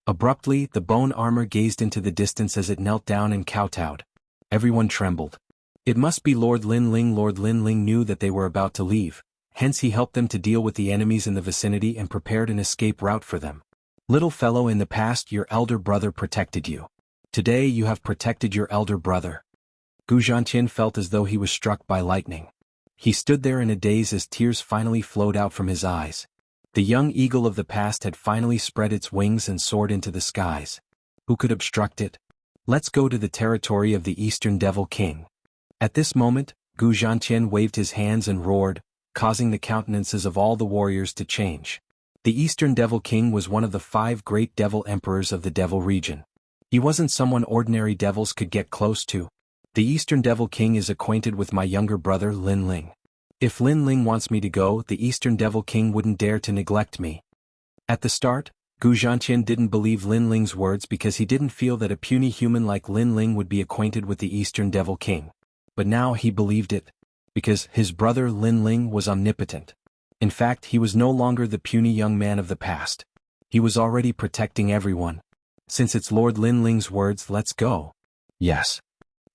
Abruptly, the bone armor gazed into the distance as it knelt down and kowtowed. Everyone trembled. It must be Lord Lin Ling. Lord Lin Ling knew that they were about to leave, hence he helped them to deal with the enemies in the vicinity and prepared an escape route for them. Little fellow, in the past your elder brother protected you. Today you have protected your elder brother. Gu Zhantian felt as though he was struck by lightning. He stood there in a daze as tears finally flowed out from his eyes. The young eagle of the past had finally spread its wings and soared into the skies. Who could obstruct it? Let's go to the territory of the Eastern Devil King. At this moment, Gu Zhantian waved his hands and roared, causing the countenances of all the warriors to change. The Eastern Devil King was one of the 5 great devil emperors of the devil region. He wasn't someone ordinary devils could get close to. The Eastern Devil King is acquainted with my younger brother Lin Ling. If Lin Ling wants me to go, the Eastern Devil King wouldn't dare to neglect me. At the start, Gu Zhantian didn't believe Lin Ling's words because he didn't feel that a puny human like Lin Ling would be acquainted with the Eastern Devil King. But now he believed it, because his brother Lin Ling was omnipotent. In fact, he was no longer the puny young man of the past. He was already protecting everyone. Since it's Lord Lin Ling's words, let's go. Yes.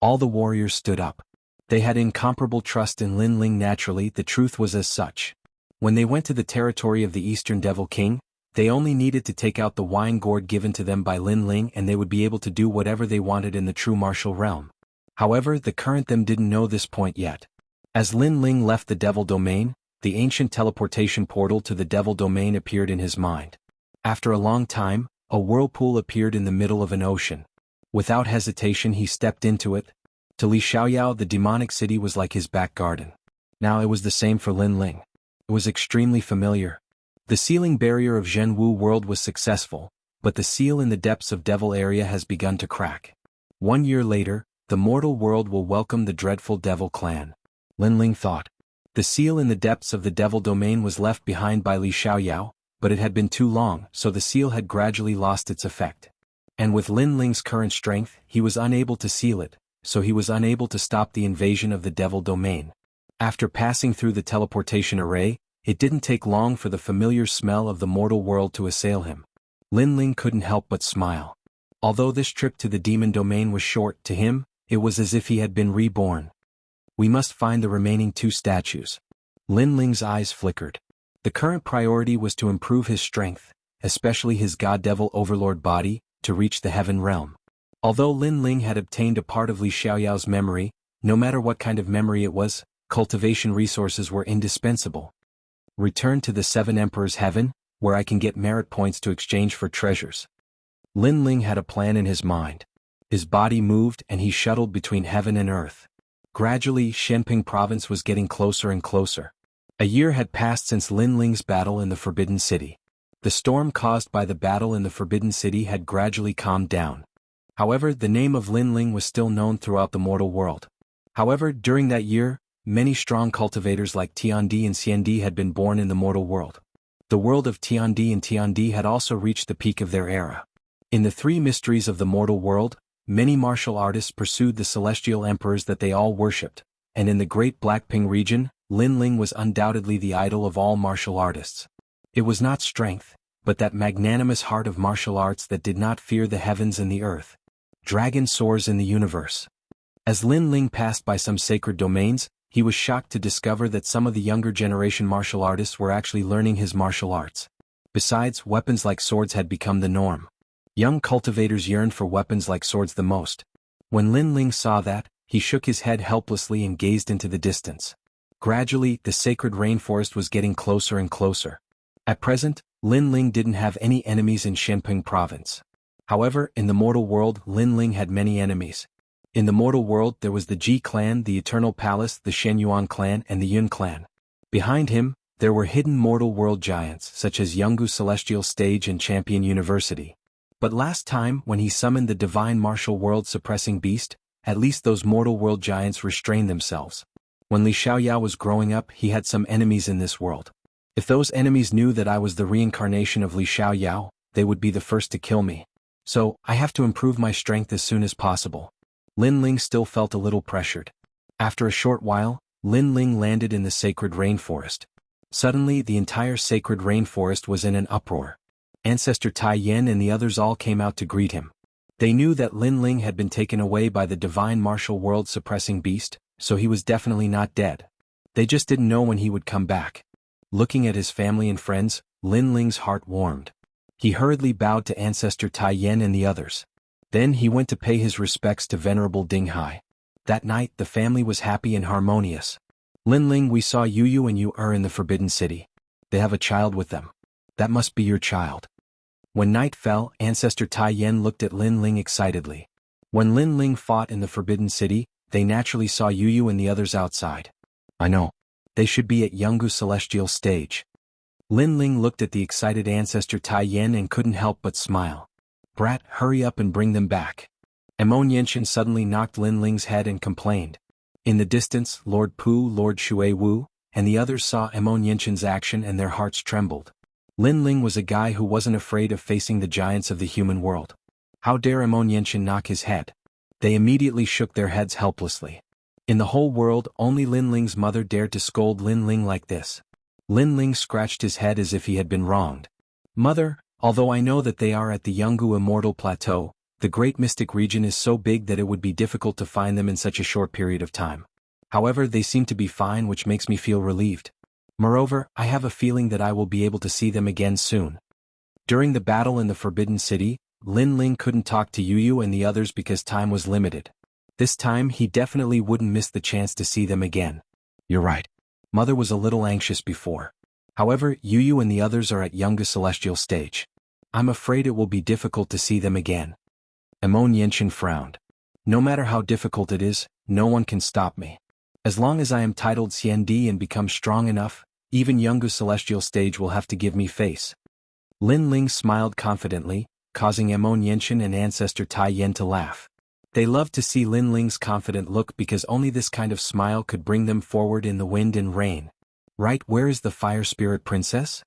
All the warriors stood up. They had incomparable trust in Lin Ling. Naturally, the truth was as such. When they went to the territory of the Eastern Devil King, they only needed to take out the wine gourd given to them by Lin Ling and they would be able to do whatever they wanted in the true martial realm. However, the current them didn't know this point yet. As Lin Ling left the devil domain, the ancient teleportation portal to the devil domain appeared in his mind. After a long time, a whirlpool appeared in the middle of an ocean. Without hesitation he stepped into it. To Li Xiaoyao, the demonic city was like his back garden. Now it was the same for Lin Ling. It was extremely familiar. The sealing barrier of Jianghu world was successful, but the seal in the depths of devil area has begun to crack. 1 year later, the mortal world will welcome the dreadful devil clan. Lin Ling thought. The seal in the depths of the devil domain was left behind by Li Xiaoyao, but it had been too long, so the seal had gradually lost its effect. And with Lin Ling's current strength, he was unable to seal it, so he was unable to stop the invasion of the devil domain. After passing through the teleportation array, it didn't take long for the familiar smell of the mortal world to assail him. Lin Ling couldn't help but smile. Although this trip to the demon domain was short, to him, it was as if he had been reborn. We must find the remaining 2 statues. Lin Ling's eyes flickered. The current priority was to improve his strength, especially his god-devil overlord body, to reach the heaven realm. Although Lin Ling had obtained a part of Li Xiaoyao's memory, no matter what kind of memory it was, cultivation resources were indispensable. Return to the 7 Emperors' Heaven, where I can get merit points to exchange for treasures. Lin Ling had a plan in his mind. His body moved and he shuttled between heaven and earth. Gradually, Shenping province was getting closer and closer. A year had passed since Lin Ling's battle in the Forbidden City. The storm caused by the battle in the Forbidden City had gradually calmed down. However, the name of Lin Ling was still known throughout the mortal world. However, during that year, many strong cultivators like Tiandi and Xiandi had been born in the mortal world. The world of Tiandi and Tiandi had also reached the peak of their era. In the 3 mysteries of the mortal world, many martial artists pursued the celestial emperors that they all worshipped, and in the Great Blackping region, Lin Ling was undoubtedly the idol of all martial artists. It was not strength, but that magnanimous heart of martial arts that did not fear the heavens and the earth. Dragon soars in the universe. As Lin Ling passed by some sacred domains, he was shocked to discover that some of the younger generation martial artists were actually learning his martial arts. Besides, weapons like swords had become the norm. Young cultivators yearned for weapons like swords the most. When Lin Ling saw that, he shook his head helplessly and gazed into the distance. Gradually, the sacred rainforest was getting closer and closer. At present, Lin Ling didn't have any enemies in Shenping province. However, in the mortal world, Lin Ling had many enemies. In the mortal world there was the Ji clan, the Eternal Palace, the Shenyuan clan, and the Yun clan. Behind him, there were hidden mortal world giants such as Jianghu Celestial Stage and Champion University. But last time, when he summoned the divine martial world suppressing beast, at least those mortal world giants restrained themselves. When Li Xiaoyao was growing up, he had some enemies in this world. If those enemies knew that I was the reincarnation of Li Xiaoyao, they would be the first to kill me. So, I have to improve my strength as soon as possible. Lin Ling still felt a little pressured. After a short while, Lin Ling landed in the sacred rainforest. Suddenly, the entire sacred rainforest was in an uproar. Ancestor Tai Yen and the others all came out to greet him. They knew that Lin Ling had been taken away by the divine martial world suppressing beast, so he was definitely not dead. They just didn't know when he would come back. Looking at his family and friends, Lin Ling's heart warmed. He hurriedly bowed to Ancestor Tai Yen and the others. Then he went to pay his respects to Venerable Ding Hai. That night the family was happy and harmonious. Lin Ling, we saw Yu and you in the Forbidden City. They have a child with them. That must be your child. When night fell, Ancestor Tai Yen looked at Lin Ling excitedly. When Lin Ling fought in the Forbidden City, they naturally saw Yu and the others outside. I know. They should be at Jianghu Celestial Stage. Lin Ling looked at the excited Ancestor Tai Yen and couldn't help but smile. Brat, hurry up and bring them back. Emonyenshin suddenly knocked Lin Ling's head and complained. In the distance, Lord Pu, Lord Shui Wu, and the others saw Emonyenshin's action and their hearts trembled. Lin Ling was a guy who wasn't afraid of facing the giants of the human world. How dare Emonyenshin knock his head? They immediately shook their heads helplessly. In the whole world, only Lin Ling's mother dared to scold Lin Ling like this. Lin Ling scratched his head as if he had been wronged. Mother, although I know that they are at the Jianghu Immortal Plateau, the great mystic region is so big that it would be difficult to find them in such a short period of time. However, they seem to be fine, which makes me feel relieved. Moreover, I have a feeling that I will be able to see them again soon. During the battle in the Forbidden City, Lin Ling couldn't talk to Yu and the others because time was limited. This time he definitely wouldn't miss the chance to see them again. You're right. Mother was a little anxious before. However, Yu and the others are at Jianghu Celestial Stage. I'm afraid it will be difficult to see them again. Emonyenshin frowned. No matter how difficult it is, no one can stop me. As long as I am titled Xiandi and become strong enough, even Jianghu Celestial Stage will have to give me face. Lin Ling smiled confidently, causing Emonyenshin and Ancestor Tai Yen to laugh. They loved to see Lin Ling's confident look because only this kind of smile could bring them forward in the wind and rain. Right, where is the Fire Spirit Princess?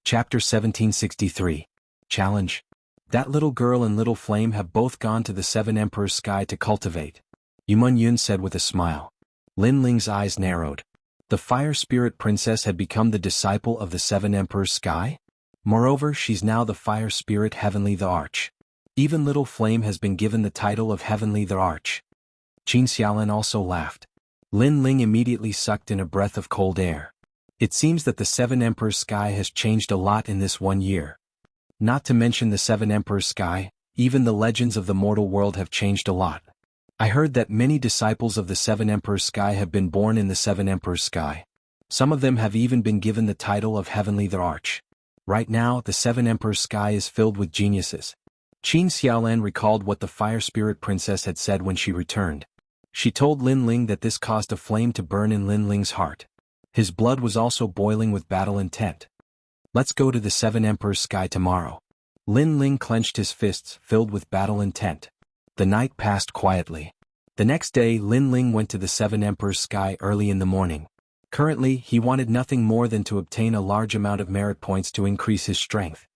Chapter 1763. Challenge. That little girl and little flame have both gone to the Seven Emperors' Sky to cultivate. Yumun Yun said with a smile. Lin Ling's eyes narrowed. The Fire Spirit Princess had become the disciple of the Seven Emperors' Sky? Moreover, she's now the Fire Spirit Heavenly the Arch. Even little flame has been given the title of Heavenly the Arch. Qin Xiaolin also laughed. Lin Ling immediately sucked in a breath of cold air. It seems that the Seven Emperors' Sky has changed a lot in this 1 year. Not to mention the Seven Emperors' Sky, even the legends of the mortal world have changed a lot. I heard that many disciples of the Seven Emperors' Sky have been born in the Seven Emperors' Sky. Some of them have even been given the title of Heavenly the Arch. Right now, the Seven Emperors' Sky is filled with geniuses. Qin Xiaolan recalled what the Fire Spirit Princess had said when she returned. She told Lin Ling that this caused a flame to burn in Lin Ling's heart. His blood was also boiling with battle intent. Let's go to the Seven Emperors' Sky tomorrow. Lin Ling clenched his fists, filled with battle intent. The night passed quietly. The next day, Lin Ling went to the Seven Emperors' Sky early in the morning. Currently, he wanted nothing more than to obtain a large amount of merit points to increase his strength.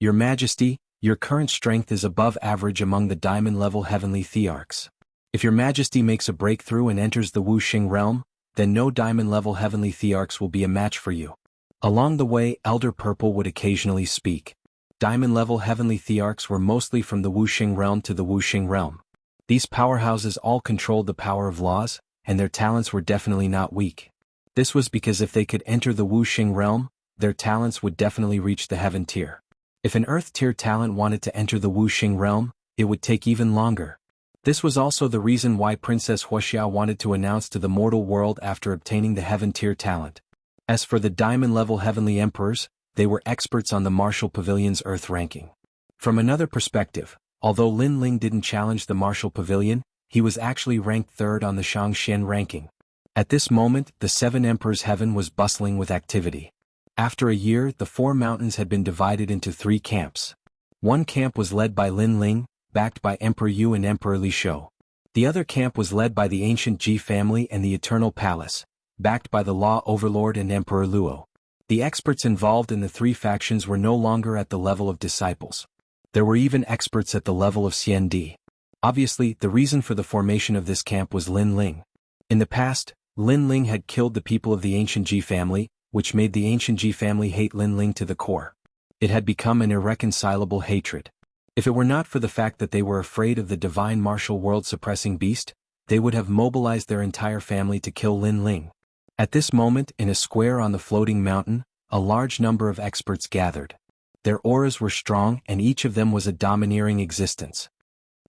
Your Majesty, your current strength is above average among the diamond-level heavenly thearchs. If your Majesty makes a breakthrough and enters the Wuxia realm, then no diamond-level heavenly thearchs will be a match for you. Along the way, Elder Purple would occasionally speak. Diamond-level heavenly thearchs were mostly from the Wuxia realm to the Wuxia realm. These powerhouses all controlled the power of laws, and their talents were definitely not weak. This was because if they could enter the Wuxia realm, their talents would definitely reach the heaven tier. If an earth tier talent wanted to enter the Wuxia realm, it would take even longer. This was also the reason why Princess Wuxia wanted to announce to the mortal world after obtaining the heaven tier talent. As for the diamond-level heavenly emperors, they were experts on the Martial Pavilion's Earth ranking. From another perspective, although Lin Ling didn't challenge the Martial Pavilion, he was actually ranked 3rd on the Xianxia ranking. At this moment, the Seven Emperors' Heaven was bustling with activity. After a year, the 4 mountains had been divided into 3 camps. One camp was led by Lin Ling, backed by Emperor Yu and Emperor Li Shou. The other camp was led by the ancient Ji family and the Eternal Palace, backed by the Law Overlord and Emperor Luo. The experts involved in the 3 factions were no longer at the level of disciples. There were even experts at the level of Xiandi. Obviously, the reason for the formation of this camp was Lin Ling. In the past, Lin Ling had killed the people of the ancient Ji family, which made the ancient Ji family hate Lin Ling to the core. It had become an irreconcilable hatred. If it were not for the fact that they were afraid of the divine martial world-suppressing beast, they would have mobilized their entire family to kill Lin Ling. At this moment, in a square on the floating mountain, a large number of experts gathered. Their auras were strong and each of them was a domineering existence.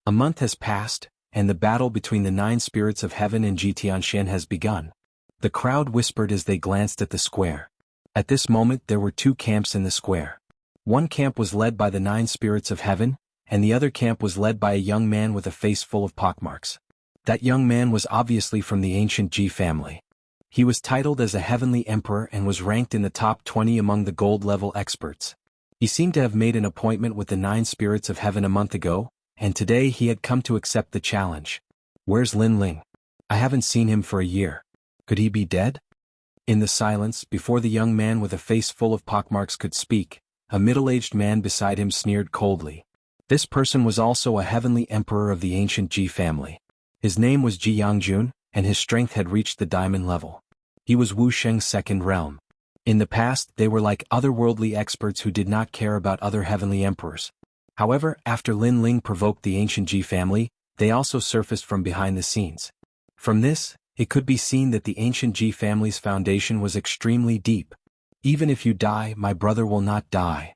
A month has passed, and the battle between the 9 spirits of heaven and Xianxia has begun. The crowd whispered as they glanced at the square. At this moment there were 2 camps in the square. One camp was led by the 9 spirits of heaven, and the other camp was led by a young man with a face full of pockmarks. That young man was obviously from the ancient Ji family. He was titled as a heavenly emperor and was ranked in the top 20 among the gold-level experts. He seemed to have made an appointment with the 9 spirits of heaven a month ago, and today he had come to accept the challenge. Where's Lin Ling? I haven't seen him for a year. Could he be dead? In the silence, before the young man with a face full of pockmarks could speak, a middle-aged man beside him sneered coldly. This person was also a heavenly emperor of the ancient Ji family. His name was Jianghu, and his strength had reached the diamond level. He was Wuxia's second realm. In the past, they were like otherworldly experts who did not care about other heavenly emperors. However, after Lin Ling provoked the ancient Ji family, they also surfaced from behind the scenes. From this, it could be seen that the ancient Ji family's foundation was extremely deep. Even if you die, my brother will not die.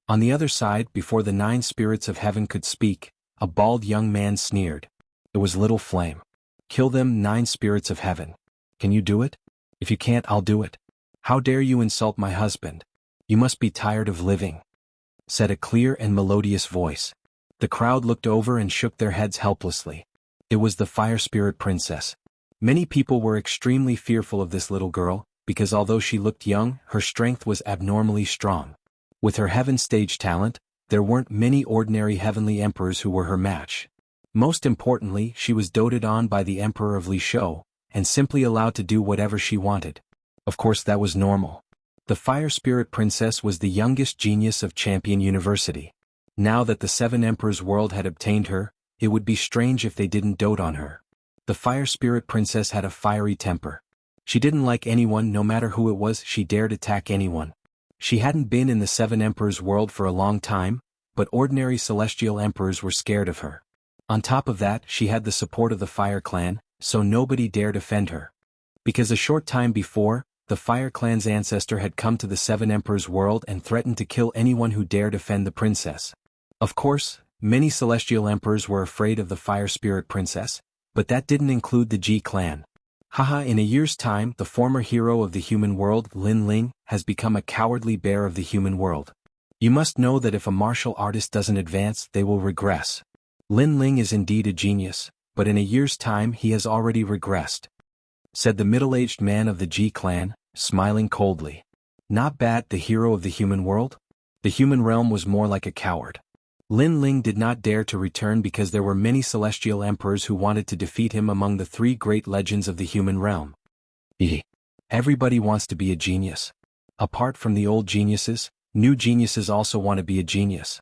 On the other side, before the 9 spirits of heaven could speak, a bald young man sneered. It was Little Flame. Kill them, 9 spirits of heaven. Can you do it? If you can't, I'll do it. How dare you insult my husband? You must be tired of living, said a clear and melodious voice. The crowd looked over and shook their heads helplessly. It was the Fire Spirit Princess. Many people were extremely fearful of this little girl, because although she looked young, her strength was abnormally strong. With her heaven stage talent, there weren't many ordinary heavenly emperors who were her match. Most importantly, she was doted on by the Emperor of Li Shou, and simply allowed to do whatever she wanted. Of course that was normal. The Fire Spirit Princess was the youngest genius of Champion University. Now that the 7 Emperors' world had obtained her, it would be strange if they didn't dote on her. The Fire Spirit Princess had a fiery temper. She didn't like anyone, no matter who it was. She dared attack anyone. She hadn't been in the 7 Emperors' world for a long time, but ordinary celestial emperors were scared of her. On top of that, she had the support of the Fire Clan, so nobody dared offend her. Because a short time before, the Fire Clan's ancestor had come to the 7 Emperors' world and threatened to kill anyone who dared offend the princess. Of course, many celestial emperors were afraid of the Fire Spirit Princess, but that didn't include the Ji clan. Haha, in a year's time, the former hero of the human world, Lin Ling, has become a cowardly bear of the human world. You must know that if a martial artist doesn't advance, they will regress. Lin Ling is indeed a genius, but in a year's time he has already regressed, said the middle-aged man of the Ji clan, smiling coldly. Not bad, the hero of the human world? The human realm was more like a coward. Lin Ling did not dare to return because there were many celestial emperors who wanted to defeat him among the 3 great legends of the human realm. Everybody wants to be a genius. Apart from the old geniuses, new geniuses also want to be a genius.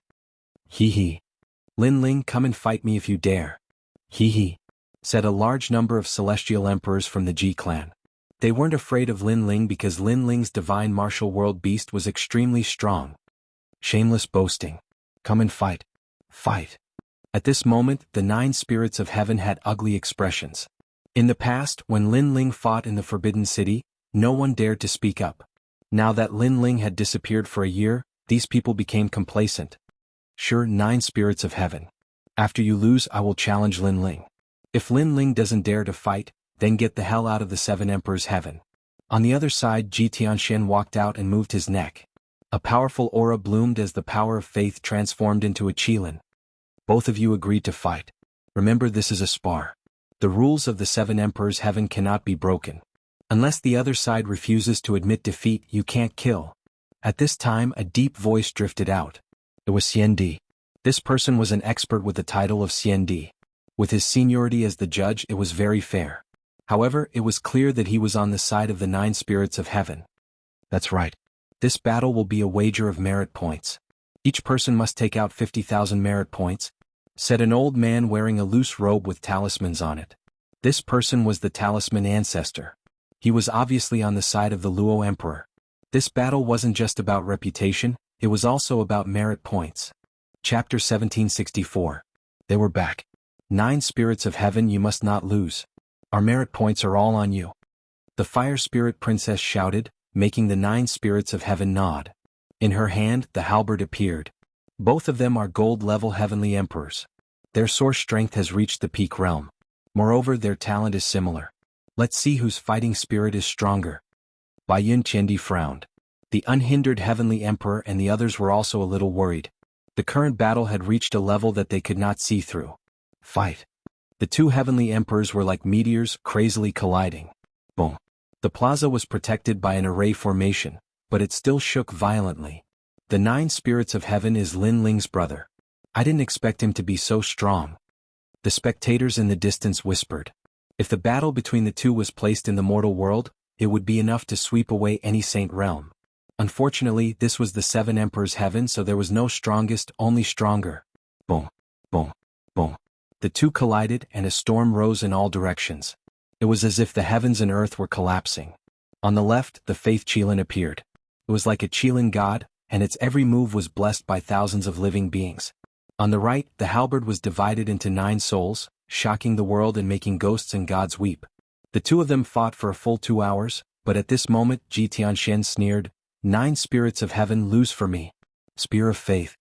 Lin Ling, come and fight me if you dare. Said a large number of celestial emperors from the Ji clan. They weren't afraid of Lin Ling because Lin Ling's divine martial world beast was extremely strong. Shameless boasting. Come and fight. Fight. At this moment, the 9 spirits of heaven had ugly expressions. In the past, when Lin Ling fought in the Forbidden City, no one dared to speak up. Now that Lin Ling had disappeared for a year, these people became complacent. Sure, 9 spirits of heaven. After you lose, I will challenge Lin Ling. If Lin Ling doesn't dare to fight, then get the hell out of the 7 Emperors' heaven. On the other side, Xianxia walked out and moved his neck. A powerful aura bloomed as the power of faith transformed into a qilin. Both of you agreed to fight. Remember, this is a spar. The rules of the 7 Emperors' heaven cannot be broken. Unless the other side refuses to admit defeat, you can't kill. At this time, a deep voice drifted out. It was Xiandi. This person was an expert with the title of Xiandi. With his seniority as the judge, it was very fair. However, it was clear that he was on the side of the 9 spirits of heaven. That's right. This battle will be a wager of merit points. Each person must take out 50,000 merit points, said an old man wearing a loose robe with talismans on it. This person was the talisman ancestor. He was obviously on the side of the Luo Emperor. This battle wasn't just about reputation, it was also about merit points. Chapter 1764. They were back. 9 spirits of heaven, you must not lose. Our merit points are all on you. The Fire Spirit Princess shouted, making the 9 spirits of heaven nod. In her hand, the halberd appeared. Both of them are gold-level heavenly emperors. Their source strength has reached the peak realm. Moreover, their talent is similar. Let's see whose fighting spirit is stronger. Baiyun Qiandi frowned. The unhindered heavenly emperor and the others were also a little worried. The current battle had reached a level that they could not see through. Fight. The two heavenly emperors were like meteors, crazily colliding. Boom. The plaza was protected by an array formation, but it still shook violently. The 9 spirits of heaven is Lin Ling's brother. I didn't expect him to be so strong. The spectators in the distance whispered. If the battle between the two was placed in the mortal world, it would be enough to sweep away any saint realm. Unfortunately, this was the 7 emperors' heaven, so there was no strongest, only stronger. Boom, boom, boom. The two collided and a storm rose in all directions. It was as if the heavens and earth were collapsing. On the left, the Faith Qilin appeared. It was like a Qilin god, and its every move was blessed by thousands of living beings. On the right, the halberd was divided into 9 souls, shocking the world and making ghosts and gods weep. The two of them fought for a full 2 hours, but at this moment Ji Tianxian sneered, 9 spirits of heaven lose for me. Spear of Faith.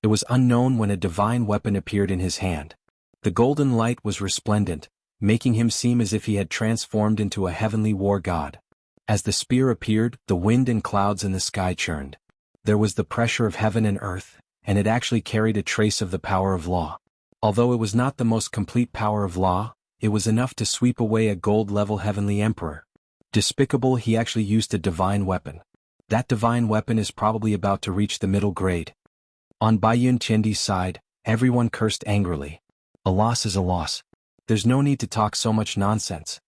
It was unknown when a divine weapon appeared in his hand. The golden light was resplendent, making him seem as if he had transformed into a heavenly war god. As the spear appeared, the wind and clouds in the sky churned. There was the pressure of heaven and earth, and it actually carried a trace of the power of law. Although it was not the most complete power of law, it was enough to sweep away a gold-level heavenly emperor. Despicable, he actually used a divine weapon. That divine weapon is probably about to reach the middle grade. On Baiyun Qiandi's side, everyone cursed angrily. A loss is a loss. There's no need to talk so much nonsense.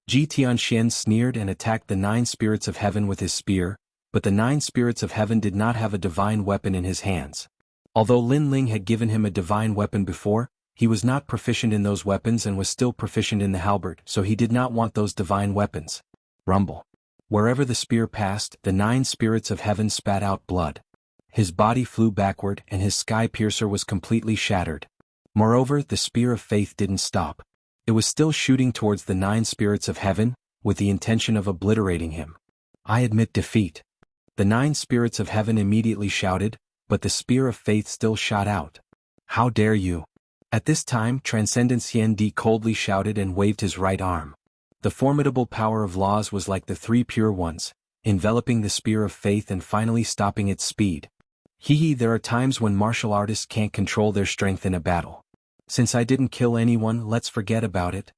Ji Tianxian sneered and attacked the 9 spirits of heaven with his spear, but the 9 spirits of heaven did not have a divine weapon in his hands. Although Lin Ling had given him a divine weapon before, he was not proficient in those weapons and was still proficient in the halberd, so he did not want those divine weapons. Rumble. Wherever the spear passed, the 9 spirits of heaven spat out blood. His body flew backward and his sky piercer was completely shattered. Moreover, the spear of faith didn't stop. It was still shooting towards the 9 spirits of heaven, with the intention of obliterating him. I admit defeat. The 9 spirits of heaven immediately shouted, but the spear of faith still shot out. How dare you? At this time, Transcendent Xiandi coldly shouted and waved his right arm. The formidable power of laws was like the 3 pure ones, enveloping the spear of faith and finally stopping its speed. There are times when martial artists can't control their strength in a battle. Since I didn't kill anyone, let's forget about it.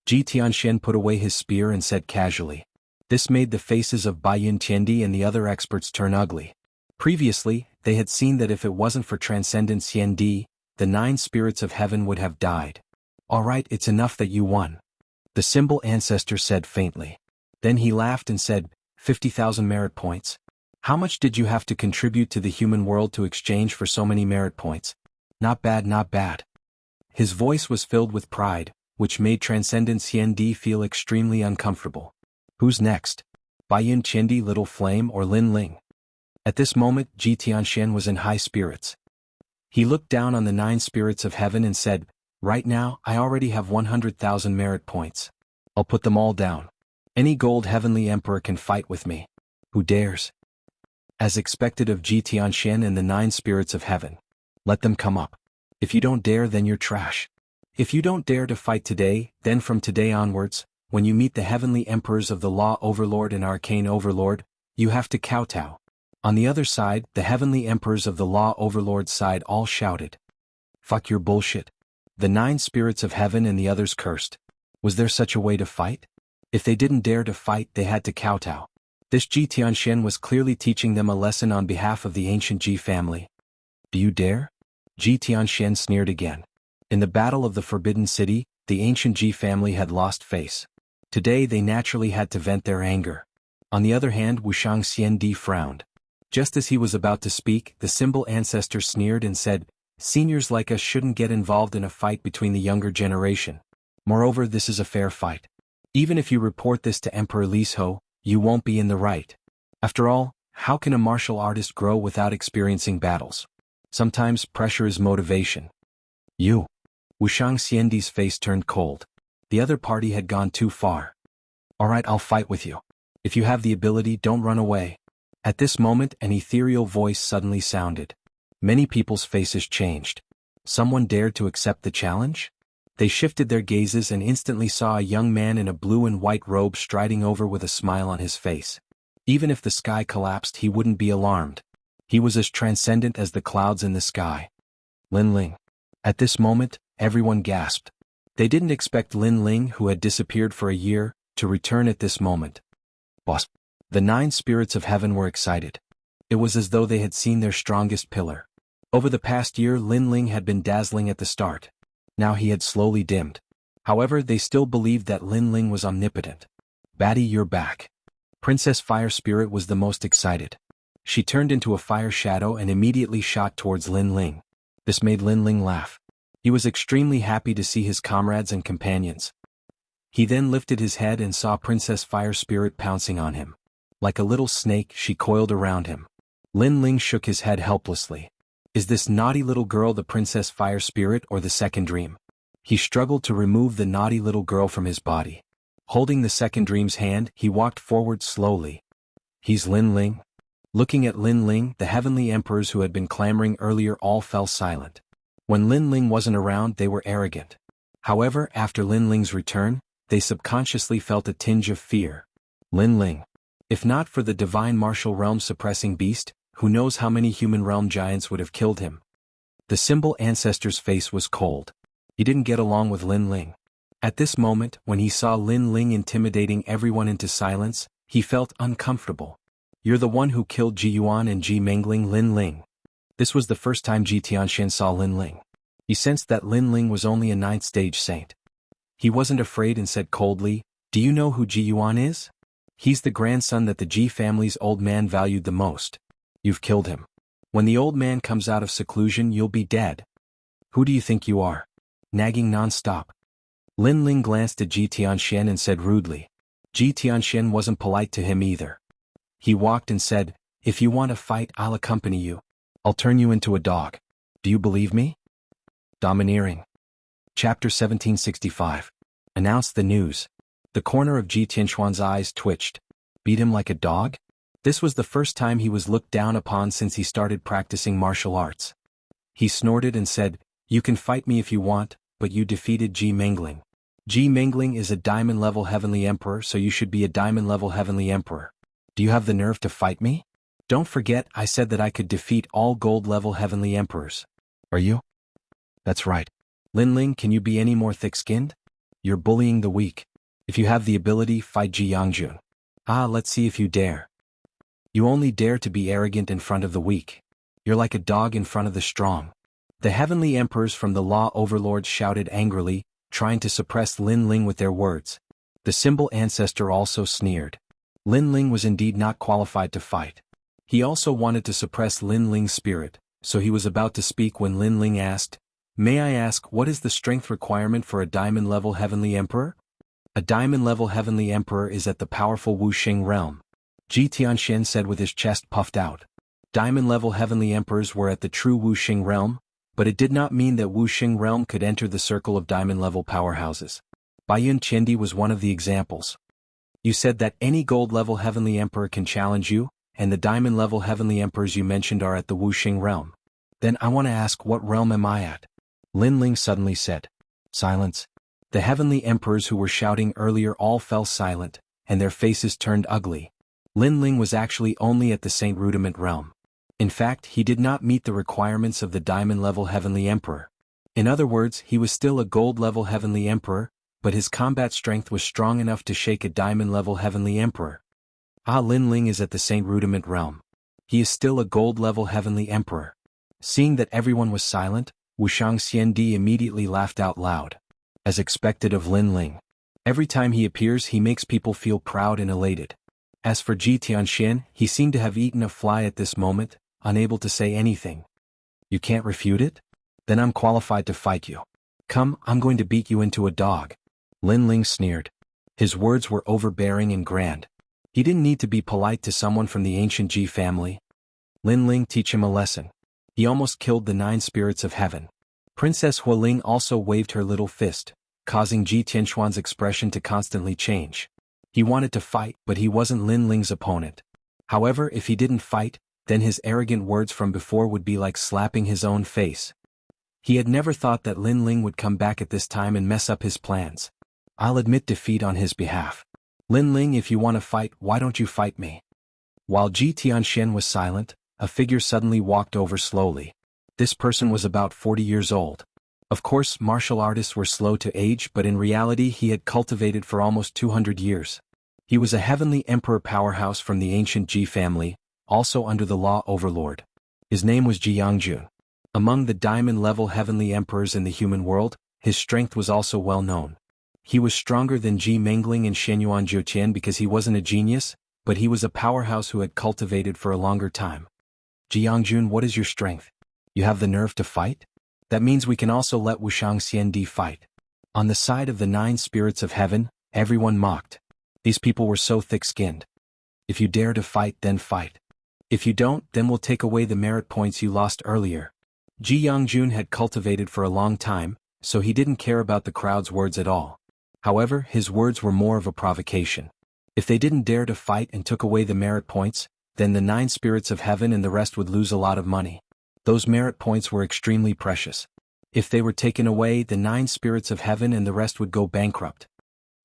Ji Tianxian put away his spear and said casually. This made the faces of Baiyun Qiandi and the other experts turn ugly. Previously, they had seen that if it wasn't for Transcendent Xiandi, the 9 spirits of heaven would have died. Alright, it's enough that you won. The symbol ancestor said faintly. Then he laughed and said, 50,000 merit points. How much did you have to contribute to the human world to exchange for so many merit points? Not bad, not bad. His voice was filled with pride, which made Transcendent Xiandi feel extremely uncomfortable. Who's next? Baiyun Qiandi, Little Flame, or Lin Ling? At this moment, Ji Tianxian was in high spirits. He looked down on the 9 spirits of heaven and said, right now, I already have 100,000 merit points. I'll put them all down. Any gold heavenly emperor can fight with me. Who dares? As expected of Ji Tianxian and the 9 spirits of heaven. Let them come up. If you don't dare, then you're trash. If you don't dare to fight today, then from today onwards, when you meet the heavenly emperors of the Law Overlord and Arcane Overlord, you have to kowtow. On the other side, the heavenly emperors of the Law Overlord side all shouted. Fuck your bullshit. The 9 spirits of heaven and the others cursed. Was there such a way to fight? If they didn't dare to fight, they had to kowtow. This Ji Tianxian was clearly teaching them a lesson on behalf of the ancient Ji family. Do you dare? Ji Tianxian sneered again. In the Battle of the Forbidden City, the ancient Ji family had lost face. Today they naturally had to vent their anger. On the other hand, Wuxiang Xiandi frowned. Just as he was about to speak, the symbol ancestor sneered and said, seniors like us shouldn't get involved in a fight between the younger generation. Moreover, this is a fair fight. Even if you report this to Emperor Lisho, you won't be in the right. After all, how can a martial artist grow without experiencing battles? Sometimes pressure is motivation. You. Wuxiang Xiandi's face turned cold. The other party had gone too far. Alright, I'll fight with you. If you have the ability, don't run away. At this moment an ethereal voice suddenly sounded. Many people's faces changed. Someone dared to accept the challenge? They shifted their gazes and instantly saw a young man in a blue and white robe striding over with a smile on his face. Even if the sky collapsed he wouldn't be alarmed. He was as transcendent as the clouds in the sky. Lin Ling. At this moment, everyone gasped. They didn't expect Lin Ling, who had disappeared for a year, to return at this moment. Boss. The 9 spirits of heaven were excited. It was as though they had seen their strongest pillar. Over the past year Lin Ling had been dazzling at the start. Now he had slowly dimmed. However, they still believed that Lin Ling was omnipotent. Batty, you're back. Princess Fire Spirit was the most excited. She turned into a fire shadow and immediately shot towards Lin Ling. This made Lin Ling laugh. He was extremely happy to see his comrades and companions. He then lifted his head and saw Princess Fire Spirit pouncing on him. Like a little snake, she coiled around him. Lin Ling shook his head helplessly. Is this naughty little girl the Princess Fire Spirit or the second dream? He struggled to remove the naughty little girl from his body. Holding the second dream's hand, he walked forward slowly. He's Lin Ling? Looking at Lin Ling, the heavenly emperors who had been clamoring earlier all fell silent. When Lin Ling wasn't around, they were arrogant. However, after Lin Ling's return, they subconsciously felt a tinge of fear. Lin Ling. If not for the divine martial realm suppressing beast, who knows how many human realm giants would have killed him. The symbol ancestor's face was cold. He didn't get along with Lin Ling. At this moment, when he saw Lin Ling intimidating everyone into silence, he felt uncomfortable. You're the one who killed Ji Yuan and Ji Mengling, Lin Ling. This was the first time Ji Tianxian saw Lin Ling. He sensed that Lin Ling was only a 9th stage saint. He wasn't afraid and said coldly, do you know who Ji Yuan is? He's the grandson that the Ji family's old man valued the most. You've killed him. When the old man comes out of seclusion you'll be dead. Who do you think you are? Nagging non-stop. Lin Ling glanced at Ji Tianxian and said rudely. Ji Tianxian wasn't polite to him either. He walked and said, if you want to fight I'll accompany you. I'll turn you into a dog. Do you believe me? Domineering. Chapter 1765. Announced the news. The corner of Ji Tianxuan's eyes twitched. Beat him like a dog? This was the first time he was looked down upon since he started practicing martial arts. He snorted and said, you can fight me if you want, but you defeated Ji Mengling. Ji Mengling is a diamond-level heavenly emperor, so you should be a diamond-level heavenly emperor. Do you have the nerve to fight me? Don't forget I said that I could defeat all gold-level heavenly emperors. Are you? That's right. Lin Ling, can you be any more thick-skinned? You're bullying the weak. If you have the ability, fight Jianghu. Let's see if you dare. You only dare to be arrogant in front of the weak. You're like a dog in front of the strong. The heavenly emperors from the law overlords shouted angrily, trying to suppress Lin Ling with their words. The symbol ancestor also sneered. Lin Ling was indeed not qualified to fight. He also wanted to suppress Lin Ling's spirit, so he was about to speak when Lin Ling asked, may I ask what is the strength requirement for a diamond-level heavenly emperor? A diamond-level heavenly emperor is at the powerful Wuxia realm. Ji Tianxian said with his chest puffed out. Diamond-level heavenly emperors were at the true Wuxia realm, but it did not mean that Wuxia realm could enter the circle of diamond-level powerhouses. Baiyun Qiandi was one of the examples. You said that any gold-level heavenly emperor can challenge you, and the diamond-level heavenly emperors you mentioned are at the Wuxia realm. Then I want to ask, what realm am I at? Lin Ling suddenly said. Silence. The heavenly emperors who were shouting earlier all fell silent, and their faces turned ugly. Lin Ling was actually only at the Saint Rudiment realm. In fact, he did not meet the requirements of the diamond-level heavenly emperor. In other words, he was still a gold-level heavenly emperor, but his combat strength was strong enough to shake a diamond-level heavenly emperor. Lin Ling is at the Saint Rudiment realm. He is still a gold-level heavenly emperor. Seeing that everyone was silent, Xianxia immediately laughed out loud. As expected of Lin Ling. Every time he appears he makes people feel proud and elated. As for Ji Tianxian, he seemed to have eaten a fly at this moment, unable to say anything. You can't refute it? Then I'm qualified to fight you. Come, I'm going to beat you into a dog. Lin Ling sneered. His words were overbearing and grand. He didn't need to be polite to someone from the ancient Ji family. Lin Ling teach him a lesson. He almost killed the 9 spirits of heaven. Princess Hualing also waved her little fist, causing Ji Tianxuan's expression to constantly change. He wanted to fight, but he wasn't Lin Ling's opponent. However, if he didn't fight, then his arrogant words from before would be like slapping his own face. He had never thought that Lin Ling would come back at this time and mess up his plans. I'll admit defeat on his behalf. Lin Ling, if you want to fight, why don't you fight me? While Ji Tianxian was silent, a figure suddenly walked over slowly. This person was about 40 years old. Of course, martial artists were slow to age, but in reality he had cultivated for almost 200 years. He was a heavenly emperor powerhouse from the ancient Ji family, also under the law overlord. His name was Jianghu. Among the diamond-level heavenly emperors in the human world, his strength was also well known. He was stronger than Ji Mingling and Shenyuan Zhuqian because he wasn't a genius, but he was a powerhouse who had cultivated for a longer time. Jianghu, what is your strength? You have the nerve to fight? That means we can also let Wuxian fight. On the side of the 9 spirits of heaven, everyone mocked. These people were so thick-skinned. If you dare to fight, then fight. If you don't, then we'll take away the merit points you lost earlier. Jianghu had cultivated for a long time, so he didn't care about the crowd's words at all. However, his words were more of a provocation. If they didn't dare to fight and took away the merit points, then the 9 spirits of heaven and the rest would lose a lot of money. Those merit points were extremely precious. If they were taken away, the 9 spirits of heaven and the rest would go bankrupt.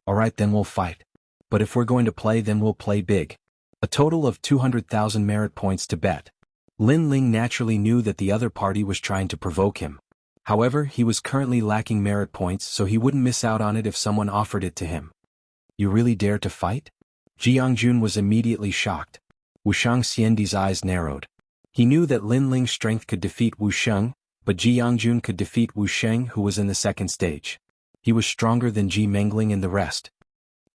Alright, then we'll fight. But if we're going to play, then we'll play big. A total of 200,000 merit points to bet. Lin Ling naturally knew that the other party was trying to provoke him. However, he was currently lacking merit points, so he wouldn't miss out on it if someone offered it to him. You really dare to fight? Jianghu was immediately shocked. Wuxian's eyes narrowed. He knew that Lin Ling's strength could defeat Wuxian, but Jianghu could defeat Wuxian, who was in the second stage. He was stronger than Ji Mingling and the rest.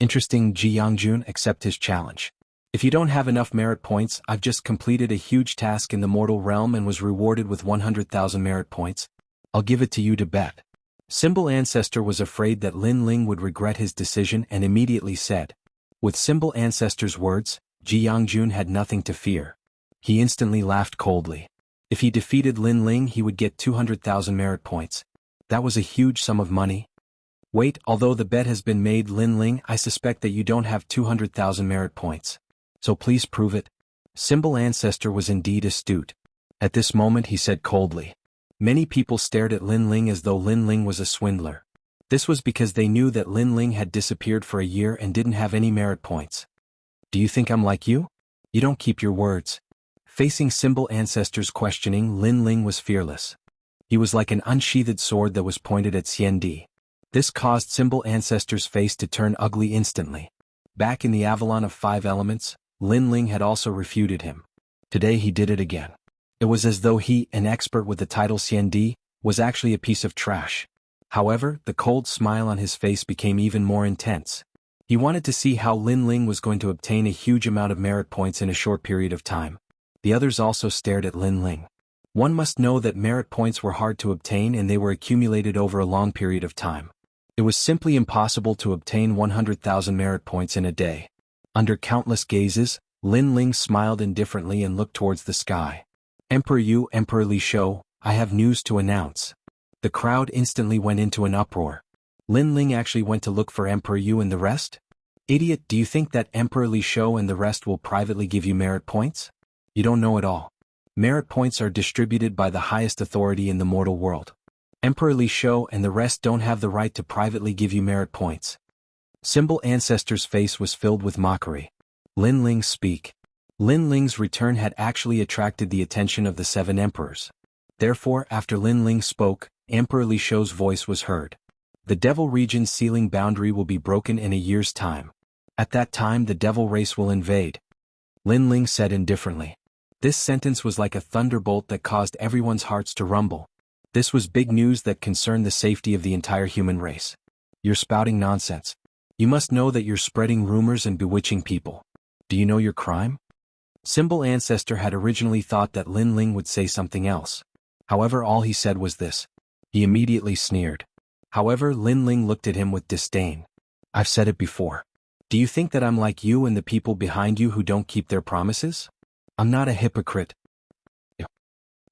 Interesting. Jianghu accept his challenge. If you don't have enough merit points, I've just completed a huge task in the mortal realm and was rewarded with 100,000 merit points. I'll give it to you to bet. Symbol Ancestor was afraid that Lin Ling would regret his decision and immediately said. With Symbol Ancestor's words, Jianghu had nothing to fear. He instantly laughed coldly. If he defeated Lin Ling, he would get 200,000 merit points. That was a huge sum of money. Wait, although the bet has been made, Lin Ling, I suspect that you don't have 200,000 merit points. So please prove it. Symbol Ancestor was indeed astute. At this moment he said coldly. Many people stared at Lin Ling as though Lin Ling was a swindler. This was because they knew that Lin Ling had disappeared for a year and didn't have any merit points. Do you think I'm like you? You don't keep your words. Facing Symbol Ancestor's questioning, Lin Ling was fearless. He was like an unsheathed sword that was pointed at Xiandi. This caused Symbol Ancestor's face to turn ugly instantly. Back in the Avalon of 5 Elements, Lin Ling had also refuted him. Today he did it again. It was as though he, an expert with the title Xiandi, was actually a piece of trash. However, the cold smile on his face became even more intense. He wanted to see how Lin Ling was going to obtain a huge amount of merit points in a short period of time. The others also stared at Lin Ling. One must know that merit points were hard to obtain and they were accumulated over a long period of time. It was simply impossible to obtain 100,000 merit points in a day. Under countless gazes, Lin Ling smiled indifferently and looked towards the sky. Emperor Yu, Emperor Li Shou, I have news to announce. The crowd instantly went into an uproar. Lin Ling actually went to look for Emperor Yu and the rest? Idiot, do you think that Emperor Li Shou and the rest will privately give you merit points? You don't know it all. Merit points are distributed by the highest authority in the mortal world. Emperor Li Shou and the rest don't have the right to privately give you merit points. Symbol Ancestor's face was filled with mockery. Lin Ling speak. Lin Ling's return had actually attracted the attention of the 7 emperors. Therefore, after Lin Ling spoke, Emperor Li Shou's voice was heard. The Devil region's sealing boundary will be broken in a year's time. At that time the Devil race will invade. Lin Ling said indifferently. This sentence was like a thunderbolt that caused everyone's hearts to rumble. This was big news that concerned the safety of the entire human race. You're spouting nonsense. You must know that you're spreading rumors and bewitching people. Do you know your crime? Symbol Ancestor had originally thought that Lin Ling would say something else. However, all he said was this. He immediately sneered. However, Lin Ling looked at him with disdain. I've said it before. Do you think that I'm like you and the people behind you who don't keep their promises? I'm not a hypocrite.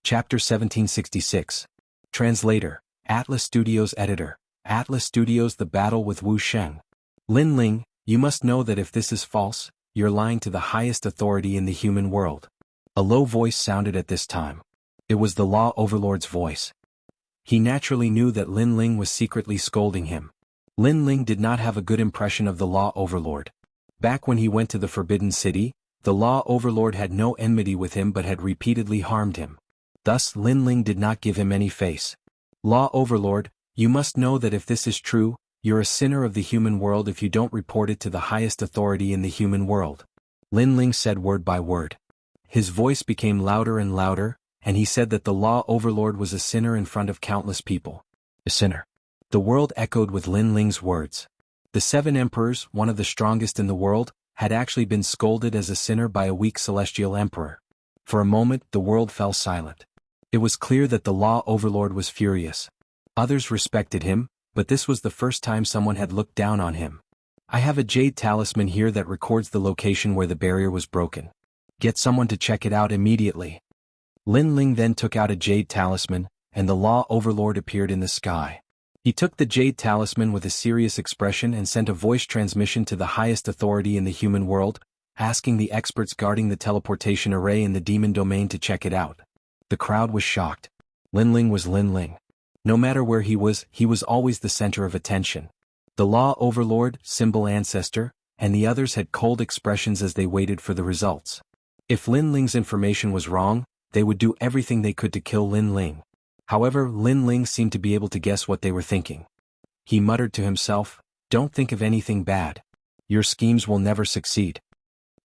Chapter 1766. Translator, Atlas Studios Editor, Atlas Studios. The battle with Wu Sheng. Lin Ling, you must know that if this is false, you're lying to the highest authority in the human world." A low voice sounded at this time. It was the Law Overlord's voice. He naturally knew that Lin Ling was secretly scolding him. Lin Ling did not have a good impression of the Law Overlord. Back when he went to the Forbidden City, the Law Overlord had no enmity with him but had repeatedly harmed him. Thus Lin Ling did not give him any face. "Law Overlord, you must know that if this is true, you're a sinner of the human world if you don't report it to the highest authority in the human world." Lin Ling said word by word. His voice became louder and louder, and he said that the Law Overlord was a sinner in front of countless people. A sinner. The world echoed with Lin Ling's words. The 7 emperors, one of the strongest in the world, had actually been scolded as a sinner by a weak celestial emperor. For a moment the world fell silent. It was clear that the Law Overlord was furious. Others respected him, but this was the first time someone had looked down on him. "I have a jade talisman here that records the location where the barrier was broken. Get someone to check it out immediately." Lin Ling then took out a jade talisman, and the Law Overlord appeared in the sky. He took the jade talisman with a serious expression and sent a voice transmission to the highest authority in the human world, asking the experts guarding the teleportation array in the demon domain to check it out. The crowd was shocked. Lin Ling was Lin Ling. No matter where he was always the center of attention. The Law Overlord, Symbol Ancestor, and the others had cold expressions as they waited for the results. If Lin Ling's information was wrong, they would do everything they could to kill Lin Ling. However, Lin Ling seemed to be able to guess what they were thinking. He muttered to himself, "Don't think of anything bad. Your schemes will never succeed."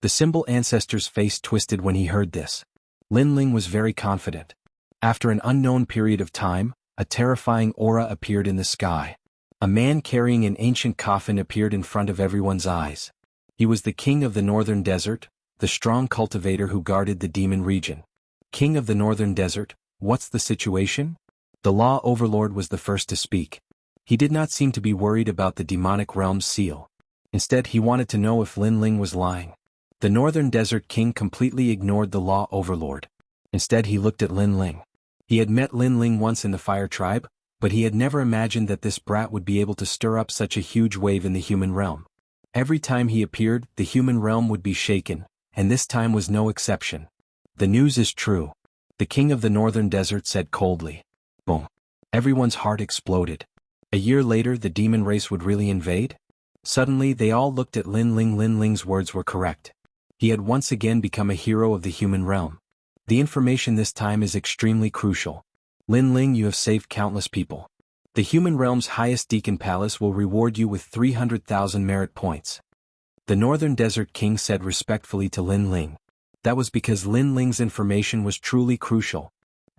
The Symbol Ancestor's face twisted when he heard this. Lin Ling was very confident. After an unknown period of time, a terrifying aura appeared in the sky. A man carrying an ancient coffin appeared in front of everyone's eyes. He was the king of the northern desert, the strong cultivator who guarded the demon region. "King of the northern desert, what's the situation?" The Law Overlord was the first to speak. He did not seem to be worried about the demonic realm's seal. Instead, he wanted to know if Lin Ling was lying. The Northern Desert King completely ignored the Law Overlord. Instead, he looked at Lin Ling. He had met Lin Ling once in the Fire Tribe, but he had never imagined that this brat would be able to stir up such a huge wave in the human realm. Every time he appeared, the human realm would be shaken, and this time was no exception. "The news is true," the king of the Northern Desert said coldly. Boom. Everyone's heart exploded. A year later, the demon race would really invade? Suddenly, they all looked at Lin Ling. Lin Ling's words were correct. He had once again become a hero of the human realm. The information this time is extremely crucial. Lin Ling, you have saved countless people. The human realm's highest deacon palace will reward you with 300,000 merit points. The Northern Desert King said respectfully to Lin Ling. That was because Lin Ling's information was truly crucial.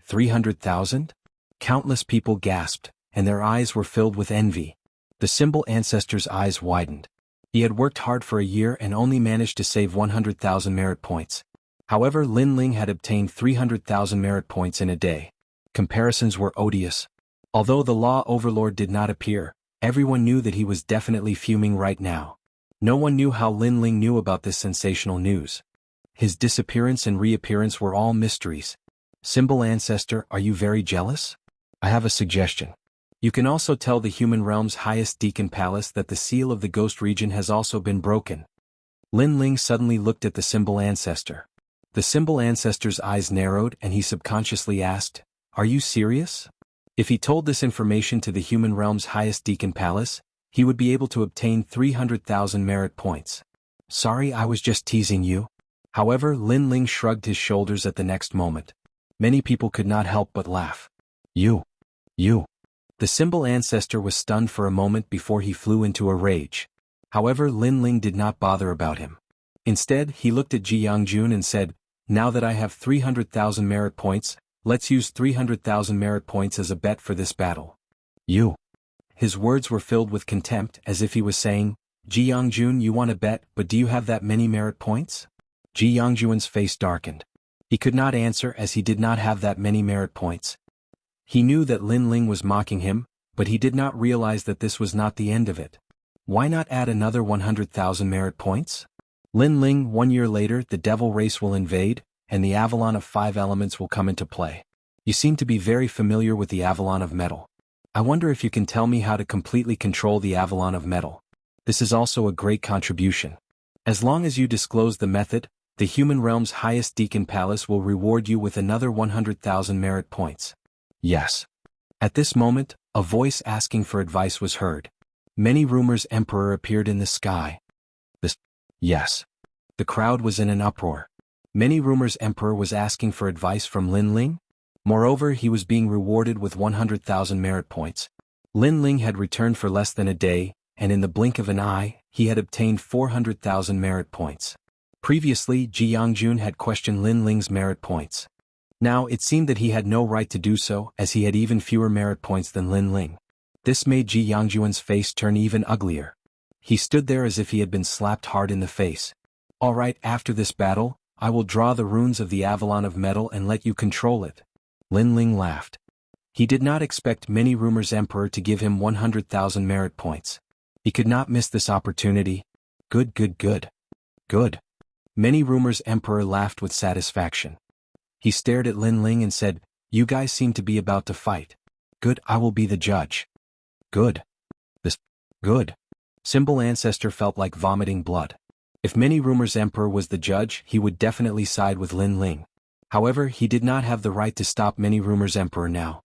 300,000? Countless people gasped, and their eyes were filled with envy. The Symbol Ancestor's eyes widened. He had worked hard for a year and only managed to save 100,000 merit points. However, Lin Ling had obtained 300,000 merit points in a day. Comparisons were odious. Although the Law Overlord did not appear, everyone knew that he was definitely fuming right now. No one knew how Lin Ling knew about this sensational news. His disappearance and reappearance were all mysteries. Symbol Ancestor, are you very jealous? I have a suggestion. You can also tell the human realm's highest deacon palace that the seal of the ghost region has also been broken. Lin Ling suddenly looked at the Symbol Ancestor. The Symbol Ancestor's eyes narrowed and he subconsciously asked, "Are you serious?" If he told this information to the human realm's highest deacon palace, he would be able to obtain 300,000 merit points. Sorry, I was just teasing you. However, Lin Ling shrugged his shoulders at the next moment. Many people could not help but laugh. You. The Symbol Ancestor was stunned for a moment before he flew into a rage. However, Lin Ling did not bother about him. Instead, he looked at Jianghu and said, "Now that I have 300,000 merit points, let's use 300,000 merit points as a bet for this battle." You. His words were filled with contempt as if he was saying, "Jianghu, you want to bet, but do you have that many merit points?" Jianghu's face darkened. He could not answer as he did not have that many merit points. He knew that Lin Ling was mocking him, but he did not realize that this was not the end of it. Why not add another 100,000 merit points? Lin Ling, 1 year later, the devil race will invade, and the Avalon of 5 elements will come into play. You seem to be very familiar with the Avalon of metal. I wonder if you can tell me how to completely control the Avalon of metal. This is also a great contribution. As long as you disclose the method, the human realm's highest deacon palace will reward you with another 100,000 merit points. Yes. At this moment, a voice asking for advice was heard. Many rumors emperor appeared in the sky. Yes. The crowd was in an uproar. Many rumors emperor was asking for advice from Lin Ling. Moreover, he was being rewarded with 100,000 merit points. Lin Ling had returned for less than a day, and in the blink of an eye, he had obtained 400,000 merit points. Previously, Jianghu had questioned Lin Ling's merit points. Now it seemed that he had no right to do so, as he had even fewer merit points than Lin Ling. This made Jianghu's face turn even uglier. He stood there as if he had been slapped hard in the face. All right, after this battle, I will draw the runes of the Avalon of Metal and let you control it. Lin Ling laughed. He did not expect many rumors emperor to give him 100,000 merit points. He could not miss this opportunity. Good. Many rumors emperor laughed with satisfaction. He stared at Lin Ling and said, "You guys seem to be about to fight. Good, I will be the judge." Good. Good. Symbol Ancestor felt like vomiting blood. If Many Rumors Emperor was the judge, he would definitely side with Lin Ling. However, he did not have the right to stop Many Rumors Emperor now.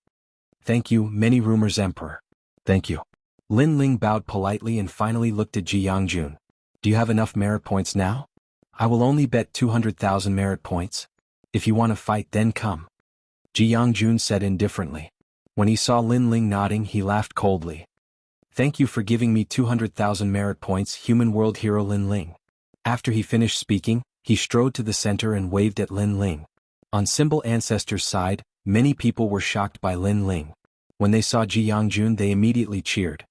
Thank you, Many Rumors Emperor. Thank you. Lin Ling bowed politely and finally looked at Jianghu. Do you have enough merit points now? I will only bet 200,000 merit points. If you want to fight, then come. Jianghu said indifferently. When he saw Lin Ling nodding, he laughed coldly. Thank you for giving me 200,000 merit points, human world hero Lin Ling. After he finished speaking, he strode to the center and waved at Lin Ling. On Symbol Ancestor's side, many people were shocked by Lin Ling. When they saw Jianghu, they immediately cheered.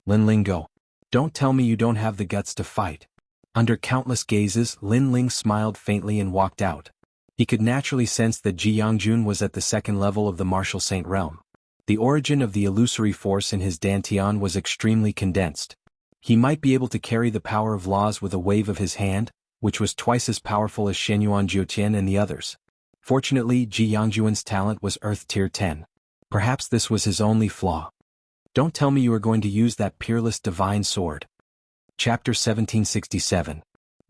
Lin Ling, go. Don't tell me you don't have the guts to fight. Under countless gazes, Lin Ling smiled faintly and walked out. He could naturally sense that Jianghu was at the second level of the martial saint realm. The origin of the illusory force in his dantian was extremely condensed. He might be able to carry the power of laws with a wave of his hand, which was twice as powerful as Shenyuan Jiutian and the others. Fortunately, Jianghu's talent was Earth Tier 10. Perhaps this was his only flaw. Don't tell me you are going to use that peerless divine sword. Chapter 1767.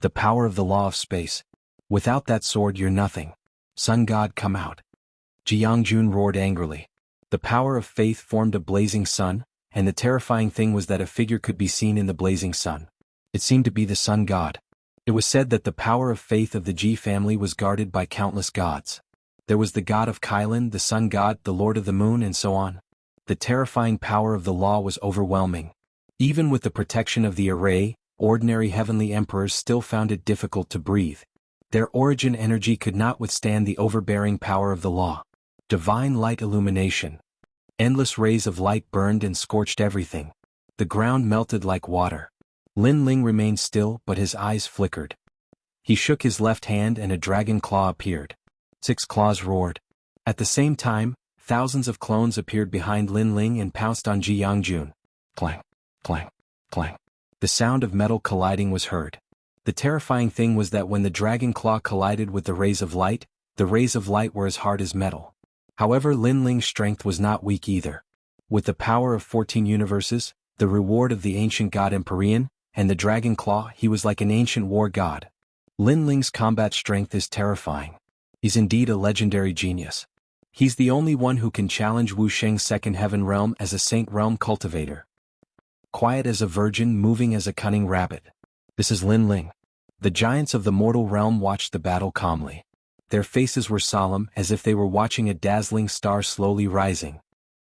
The Power of the Law of Space. Without that sword you're nothing. Sun God, come out. Jianghu roared angrily. The power of faith formed a blazing sun, and the terrifying thing was that a figure could be seen in the blazing sun. It seemed to be the sun god. It was said that the power of faith of the Ji family was guarded by countless gods. There was the god of Kailan, the sun god, the lord of the moon, and so on. The terrifying power of the law was overwhelming. Even with the protection of the array, ordinary heavenly emperors still found it difficult to breathe. Their origin energy could not withstand the overbearing power of the law. Divine light illumination. Endless rays of light burned and scorched everything. The ground melted like water. Lin Ling remained still, but his eyes flickered. He shook his left hand and a dragon claw appeared. 6 claws roared. At the same time, thousands of clones appeared behind Lin Ling and pounced on Jianghu. Clang, clang, clang. The sound of metal colliding was heard. The terrifying thing was that when the dragon claw collided with the rays of light were as hard as metal. However, Lin Ling's strength was not weak either. With the power of 14 universes, the reward of the ancient god Empyrean, and the dragon claw, he was like an ancient war god. Lin Ling's combat strength is terrifying. He's indeed a legendary genius. He's the only one who can challenge Wuxia's second heaven realm as a saint realm cultivator. Quiet as a virgin, moving as a cunning rabbit. This is Lin Ling. The giants of the mortal realm watched the battle calmly. Their faces were solemn, as if they were watching a dazzling star slowly rising.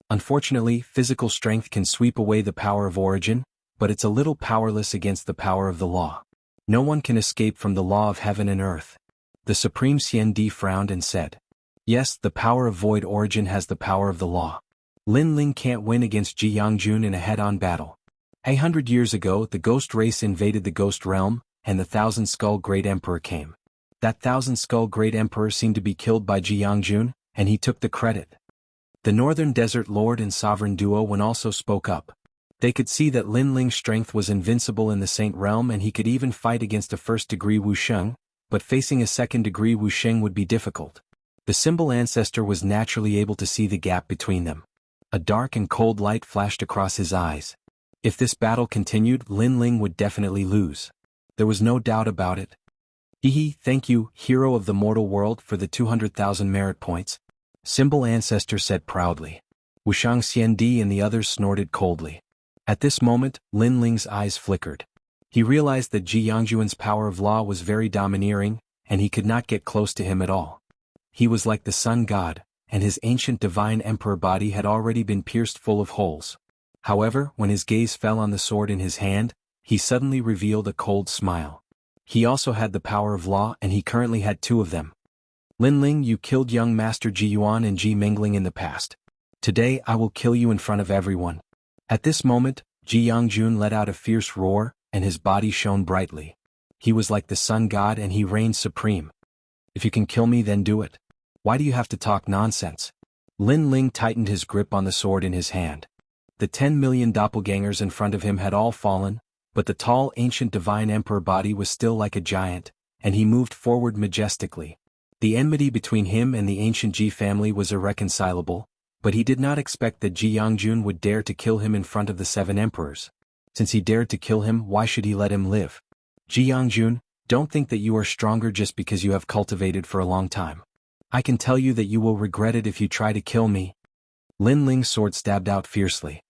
Unfortunately, physical strength can sweep away the power of origin, but it's a little powerless against the power of the law. No one can escape from the law of heaven and earth. The Supreme Xian frowned and said, "Yes, the power of void origin has the power of the law. Lin Ling can't win against Jianghu in a head-on battle. 100 years ago, the ghost race invaded the ghost realm, and the Thousand Skull Great Emperor came. That Thousand Skull Great Emperor seemed to be killed by Jianghu, and he took the credit." The Northern Desert Lord and Sovereign duo when also spoke up. They could see that Lin Ling's strength was invincible in the Saint Realm and he could even fight against a first-degree Wuxian, but facing a second-degree Wuxian would be difficult. The Symbol Ancestor was naturally able to see the gap between them. A dark and cold light flashed across his eyes. If this battle continued, Lin Ling would definitely lose. There was no doubt about it. Hehe, thank you, hero of the mortal world, for the 200,000 merit points. Symbol ancestor said proudly. Xianxia and the others snorted coldly. At this moment, Lin Ling's eyes flickered. He realized that Jianghu's power of law was very domineering, and he could not get close to him at all. He was like the sun god, and his ancient divine emperor body had already been pierced full of holes. However, when his gaze fell on the sword in his hand, he suddenly revealed a cold smile. He also had the power of law, and he currently had 2 of them. Lin Ling, you killed young Master Ji Yuan and Ji Mingling in the past. Today I will kill you in front of everyone. At this moment, Jianghu let out a fierce roar, and his body shone brightly. He was like the sun god and he reigned supreme. If you can kill me, then do it. Why do you have to talk nonsense? Lin Ling tightened his grip on the sword in his hand. The 10 million doppelgangers in front of him had all fallen, but the tall ancient divine emperor body was still like a giant, and he moved forward majestically. The enmity between him and the ancient Ji family was irreconcilable, but he did not expect that Jianghu would dare to kill him in front of the 7 emperors. Since he dared to kill him, why should he let him live? Jianghu, don't think that you are stronger just because you have cultivated for a long time. I can tell you that you will regret it if you try to kill me. Lin Ling's sword stabbed out fiercely.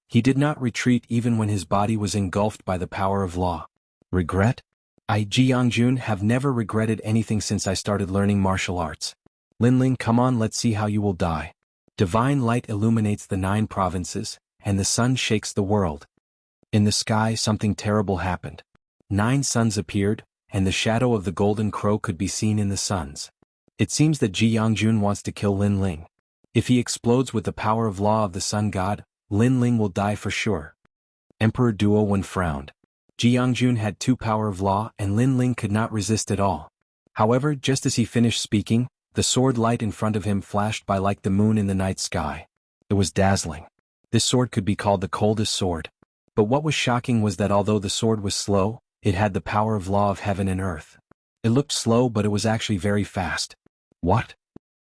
He did not retreat even when his body was engulfed by the power of law. Regret? I, Jianghu, have never regretted anything since I started learning martial arts. Lin Ling, come on, let's see how you will die. Divine light illuminates the 9 provinces, and the sun shakes the world. In the sky, something terrible happened. 9 suns appeared, and the shadow of the golden crow could be seen in the suns. It seems that Jianghu wants to kill Lin Ling. If he explodes with the power of law of the sun god, Lin Ling will die for sure. Emperor Duo Wen frowned. Jianghu had 2 power of law and Lin Ling could not resist at all. However, just as he finished speaking, the sword light in front of him flashed by like the moon in the night sky. It was dazzling. This sword could be called the coldest sword. But what was shocking was that although the sword was slow, it had the power of law of heaven and earth. It looked slow, but it was actually very fast. What?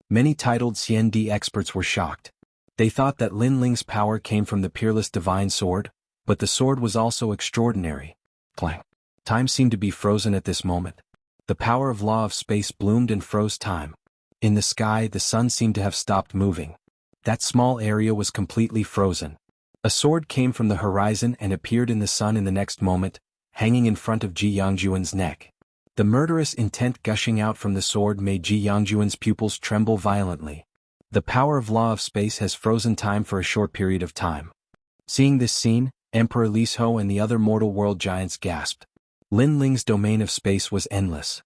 Many titled CND experts were shocked. They thought that Lin Ling's power came from the peerless divine sword, but the sword was also extraordinary. Clang. Time seemed to be frozen at this moment. The power of law of space bloomed and froze time. In the sky, the sun seemed to have stopped moving. That small area was completely frozen. A sword came from the horizon and appeared in the sun in the next moment, hanging in front of Jianghu's neck. The murderous intent gushing out from the sword made Jianghu's pupils tremble violently. The power of law of space has frozen time for a short period of time. Seeing this scene, Emperor Lisho and the other mortal world giants gasped. Lin Ling's domain of space was endless.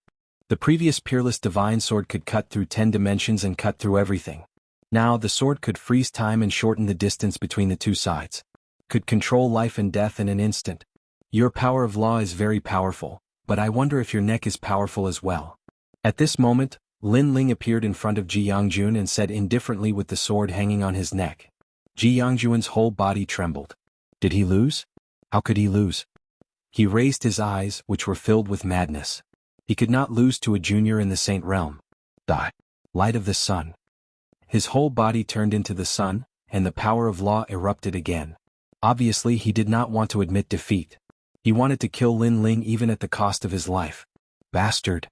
The previous peerless divine sword could cut through 10 dimensions and cut through everything. Now the sword could freeze time and shorten the distance between the 2 sides. Could control life and death in an instant. Your power of law is very powerful, but I wonder if your neck is powerful as well. At this moment, Lin Ling appeared in front of Jianghu and said indifferently with the sword hanging on his neck. Jianghu's whole body trembled. Did he lose? How could he lose? He raised his eyes, which were filled with madness. He could not lose to a junior in the Saint Realm. Die. Light of the sun. His whole body turned into the sun, and the power of law erupted again. Obviously he did not want to admit defeat. He wanted to kill Lin Ling even at the cost of his life. Bastard.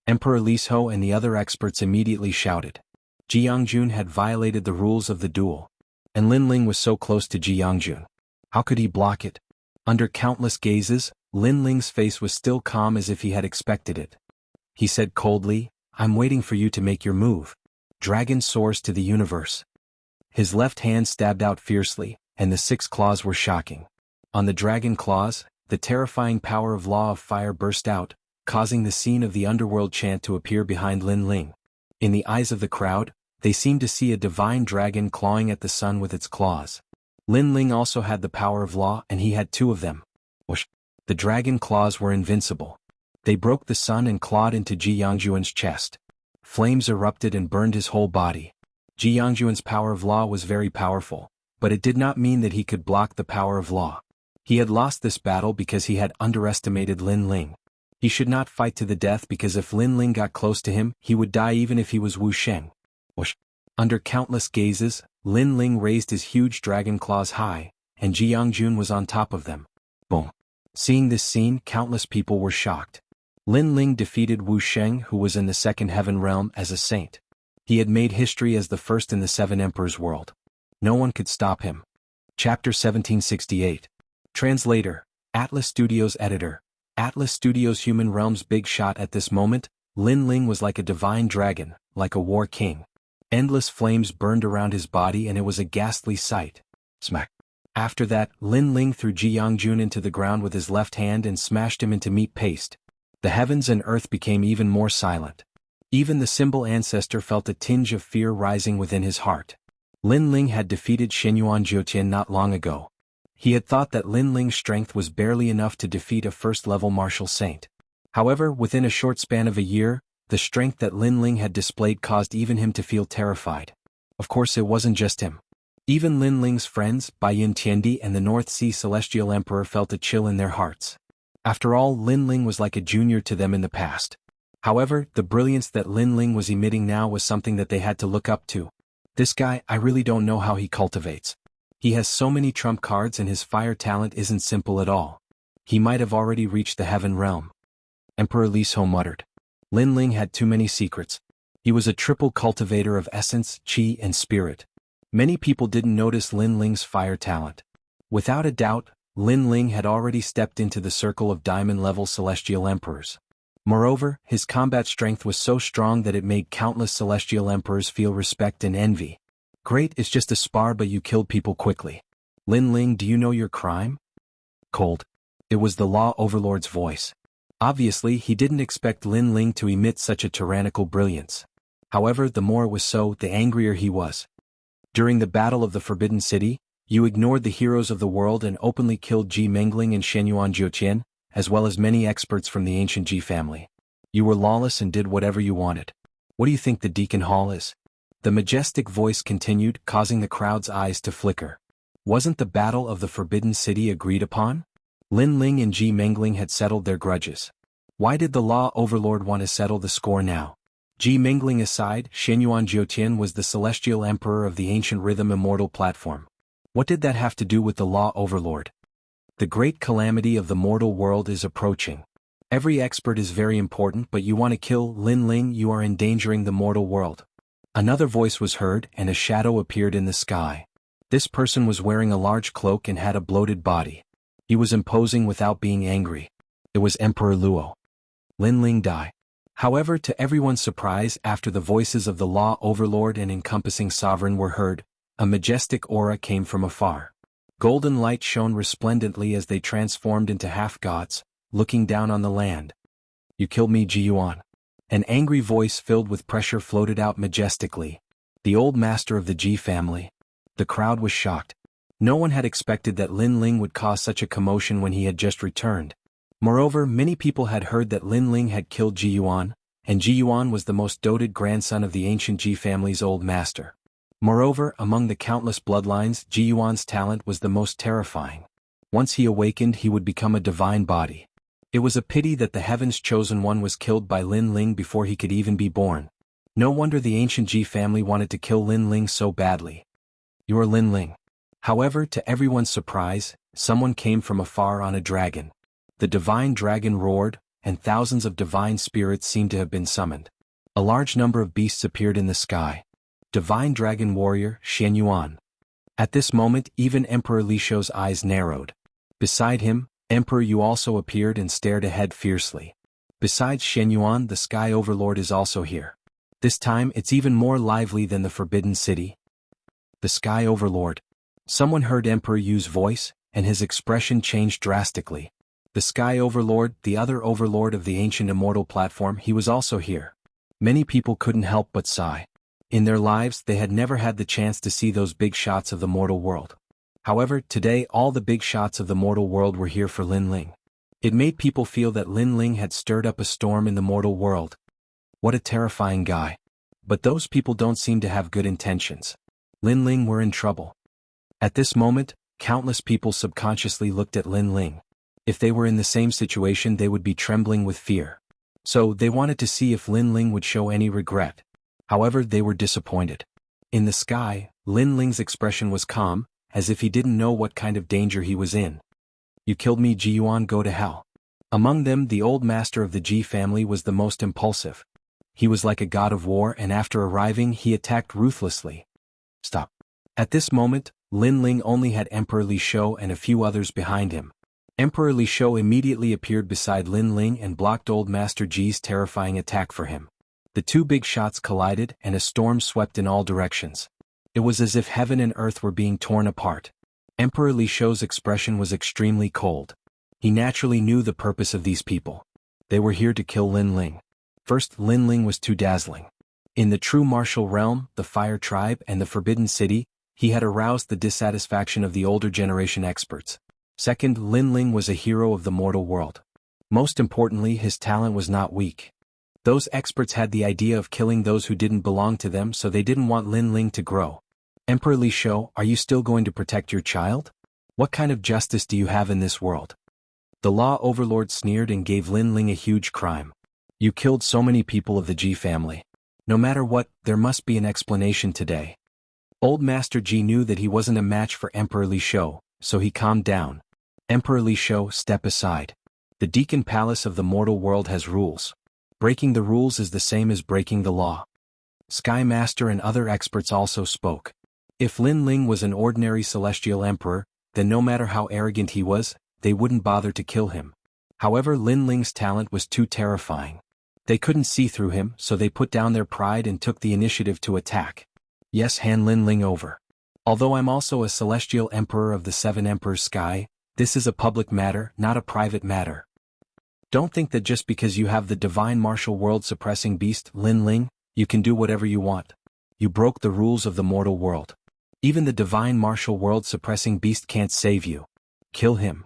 Emperor Lisho and the other experts immediately shouted. Jianghu had violated the rules of the duel. And Lin Ling was so close to Jianghu. How could he block it? Under countless gazes, Lin Ling's face was still calm as if he had expected it. He said coldly, I'm waiting for you to make your move. Dragon soars to the universe. His left hand stabbed out fiercely, and the 6 claws were shocking. On the dragon claws, the terrifying power of law of fire burst out, causing the scene of the underworld chant to appear behind Lin Ling. In the eyes of the crowd, they seemed to see a divine dragon clawing at the sun with its claws. Lin Ling also had the power of law and he had 2 of them. Whoosh! The dragon claws were invincible. They broke the sun and clawed into Jianghu's chest. Flames erupted and burned his whole body. Jianghu's power of law was very powerful, but it did not mean that he could block the power of law. He had lost this battle because he had underestimated Lin Ling. He should not fight to the death because if Lin Ling got close to him, he would die even if he was Wu Sheng. Whoosh! Under countless gazes, Lin Ling raised his huge dragon claws high, and Jianghu was on top of them. Boom! Seeing this scene, countless people were shocked. Lin Ling defeated Wuxia, who was in the second heaven realm, as a saint. He had made history as the first in the Seven Emperors world. No one could stop him. Chapter 1768. Translator, Atlas Studios Editor. Atlas Studios Human Realms Big Shot. At this moment, Lin Ling was like a divine dragon, like a war king. Endless flames burned around his body and it was a ghastly sight. Smack. After that, Lin Ling threw Jianghu into the ground with his left hand and smashed him into meat paste. The heavens and earth became even more silent. Even the symbol ancestor felt a tinge of fear rising within his heart. Lin Ling had defeated Xianxia not long ago. He had thought that Lin Ling's strength was barely enough to defeat a first-level martial saint. However, within a short span of a year, the strength that Lin Ling had displayed caused even him to feel terrified. Of course, it wasn't just him. Even Lin Ling's friends, Baiyin Tiandi and the North Sea Celestial Emperor, felt a chill in their hearts. After all, Lin Ling was like a junior to them in the past. However, the brilliance that Lin Ling was emitting now was something that they had to look up to. This guy, I really don't know how he cultivates. He has so many trump cards and his fire talent isn't simple at all. He might have already reached the heaven realm. Emperor Li Shou muttered. Lin Ling had too many secrets. He was a triple cultivator of essence, qi and spirit. Many people didn't notice Lin Ling's fire talent. Without a doubt, Lin Ling had already stepped into the circle of diamond-level celestial emperors. Moreover, his combat strength was so strong that it made countless celestial emperors feel respect and envy. Great, it's just a spar but you killed people quickly. Lin Ling, do you know your crime? Cold. It was the Law Overlord's voice. Obviously, he didn't expect Lin Ling to emit such a tyrannical brilliance. However, the more it was so, the angrier he was. During the Battle of the Forbidden City, you ignored the heroes of the world and openly killed Ji Mengling and Xianxia, as well as many experts from the ancient Ji family. You were lawless and did whatever you wanted. What do you think the Deacon Hall is? The majestic voice continued, causing the crowd's eyes to flicker. Wasn't the Battle of the Forbidden City agreed upon? Lin Ling and Ji Mengling had settled their grudges. Why did the Law Overlord want to settle the score now? Ji Mengling aside, Xianxia was the celestial emperor of the ancient rhythm Immortal platform. What did that have to do with the Law Overlord? The great calamity of the mortal world is approaching. Every expert is very important, but you want to kill Lin Ling, you are endangering the mortal world. Another voice was heard and a shadow appeared in the sky. This person was wearing a large cloak and had a bloated body. He was imposing without being angry. It was Emperor Luo. Lin Ling died. However, to everyone's surprise, after the voices of the Law Overlord and encompassing sovereign were heard, a majestic aura came from afar. Golden light shone resplendently as they transformed into half-gods, looking down on the land. You killed me, Ji Yuan. An angry voice filled with pressure floated out majestically. The old master of the Ji family. The crowd was shocked. No one had expected that Lin Ling would cause such a commotion when he had just returned. Moreover, many people had heard that Lin Ling had killed Ji Yuan, and Ji Yuan was the most doted grandson of the ancient Ji family's old master. Moreover, among the countless bloodlines, Ji Yuan's talent was the most terrifying. Once he awakened, he would become a divine body. It was a pity that the Heaven's Chosen One was killed by Lin Ling before he could even be born. No wonder the ancient Ji family wanted to kill Lin Ling so badly. You are Lin Ling. However, to everyone's surprise, someone came from afar on a dragon. The divine dragon roared, and thousands of divine spirits seemed to have been summoned. A large number of beasts appeared in the sky. Divine dragon warrior, Xian Yuan. At this moment, even Emperor Li Shou's eyes narrowed. Beside him, Emperor Yu also appeared and stared ahead fiercely. Besides Xian Yuan, the Sky Overlord is also here. This time, it's even more lively than the Forbidden City. The Sky Overlord. Someone heard Emperor Yu's voice, and his expression changed drastically. The Sky Overlord, the other overlord of the ancient Immortal platform, he was also here. Many people couldn't help but sigh. In their lives, they had never had the chance to see those big shots of the mortal world. However, today all the big shots of the mortal world were here for Lin Ling. It made people feel that Lin Ling had stirred up a storm in the mortal world. What a terrifying guy. But those people don't seem to have good intentions. Lin Ling were in trouble. At this moment, countless people subconsciously looked at Lin Ling. If they were in the same situation, they would be trembling with fear. So, they wanted to see if Lin Ling would show any regret. However, they were disappointed. In the sky, Lin Ling's expression was calm, as if he didn't know what kind of danger he was in. You killed me, Ji Yuan, go to hell. Among them, the old master of the Ji family was the most impulsive. He was like a god of war, and after arriving he attacked ruthlessly. Stop. At this moment, Lin Ling only had Emperor Li Shou and a few others behind him. Emperor Li Shou immediately appeared beside Lin Ling and blocked Old Master Ji's terrifying attack for him. The two big shots collided and a storm swept in all directions. It was as if heaven and earth were being torn apart. Emperor Li Shou's expression was extremely cold. He naturally knew the purpose of these people. They were here to kill Lin Ling. First, Lin Ling was too dazzling. In the true martial realm, the Fire Tribe, and the Forbidden City, he had aroused the dissatisfaction of the older generation experts. Second, Lin Ling was a hero of the mortal world. Most importantly, his talent was not weak. Those experts had the idea of killing those who didn't belong to them, so they didn't want Lin Ling to grow. Emperor Li Shou, are you still going to protect your child? What kind of justice do you have in this world? The law overlord sneered and gave Lin Ling a huge crime. You killed so many people of the Ji family. No matter what, there must be an explanation today. Old Master Ji knew that he wasn't a match for Emperor Li Shou, so he calmed down. Emperor Li Shou, step aside. The Deacon Palace of the mortal world has rules. Breaking the rules is the same as breaking the law. Sky Master and other experts also spoke. If Lin Ling was an ordinary celestial emperor, then no matter how arrogant he was, they wouldn't bother to kill him. However, Lin Ling's talent was too terrifying. They couldn't see through him, so they put down their pride and took the initiative to attack. Yes, hand Lin Ling over. Although I'm also a celestial emperor of the Seven Emperors Sky, this is a public matter, not a private matter. Don't think that just because you have the divine martial world suppressing beast, Lin Ling, you can do whatever you want. You broke the rules of the mortal world. Even the divine martial world suppressing beast can't save you. Kill him.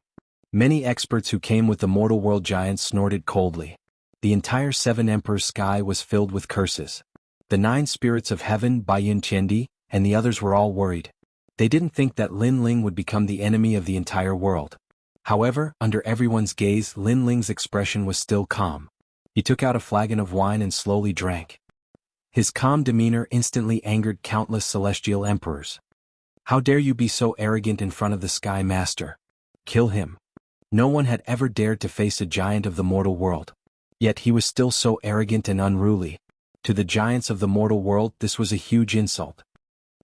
Many experts who came with the mortal world giants snorted coldly. The entire Seven Emperors Sky was filled with curses. The 9 spirits of heaven, Baiyin Qiandi, and the others were all worried. They didn't think that Lin Ling would become the enemy of the entire world. However, under everyone's gaze, Lin Ling's expression was still calm. He took out a flagon of wine and slowly drank. His calm demeanor instantly angered countless celestial emperors. How dare you be so arrogant in front of the Sky Master? Kill him. No one had ever dared to face a giant of the mortal world. Yet he was still so arrogant and unruly. To the giants of the mortal world, this was a huge insult.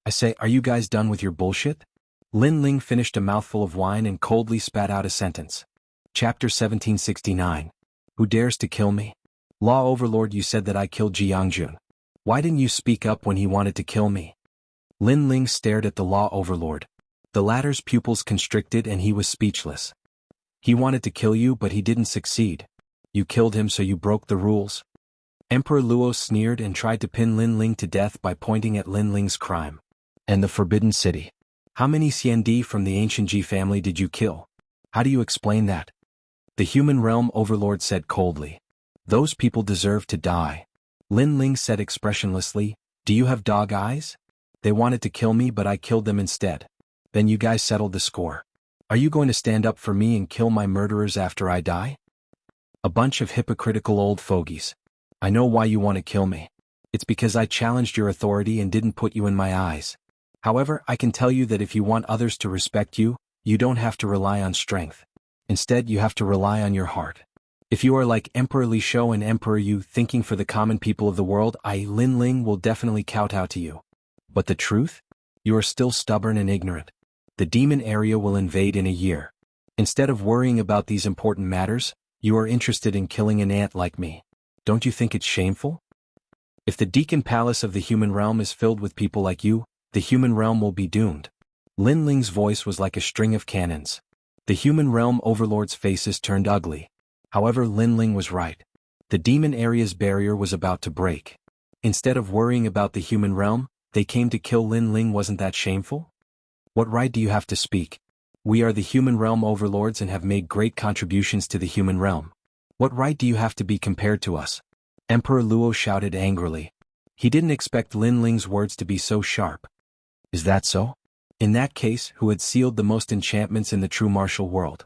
I say, are you guys done with your bullshit? Lin Ling finished a mouthful of wine and coldly spat out a sentence. Chapter 1769. Who dares to kill me? Law Overlord, you said that I killed Jianghu. Why didn't you speak up when he wanted to kill me? Lin Ling stared at the Law Overlord. The latter's pupils constricted and he was speechless. He wanted to kill you, but he didn't succeed. You killed him, so you broke the rules. Emperor Luo sneered and tried to pin Lin Ling to death by pointing at Lin Ling's crime. And the Forbidden City. How many Xiandi from the ancient Ji family did you kill? How do you explain that? The Human Realm Overlord said coldly. Those people deserve to die. Lin Ling said expressionlessly, do you have dog eyes? They wanted to kill me, but I killed them instead. Then you guys settled the score. Are you going to stand up for me and kill my murderers after I die? A bunch of hypocritical old fogies. I know why you want to kill me. It's because I challenged your authority and didn't put you in my eyes. However, I can tell you that if you want others to respect you, you don't have to rely on strength. Instead, you have to rely on your heart. If you are like Emperor Li Shou and Emperor Yu, thinking for the common people of the world, I, Lin Ling, will definitely kowtow to you. But the truth? You are still stubborn and ignorant. The demon area will invade in a year. Instead of worrying about these important matters, you are interested in killing an ant like me. Don't you think it's shameful? If the Deacon Palace of the human realm is filled with people like you, the human realm will be doomed. Lin Ling's voice was like a string of cannons. The human realm overlord's faces turned ugly. However, Lin Ling was right. The demon area's barrier was about to break. Instead of worrying about the human realm, they came to kill Lin Ling. Wasn't that shameful? What right do you have to speak? We are the human realm overlords and have made great contributions to the human realm. What right do you have to be compared to us? Emperor Luo shouted angrily. He didn't expect Lin Ling's words to be so sharp. Is that so? In that case, who had sealed the most enchantments in the true martial world?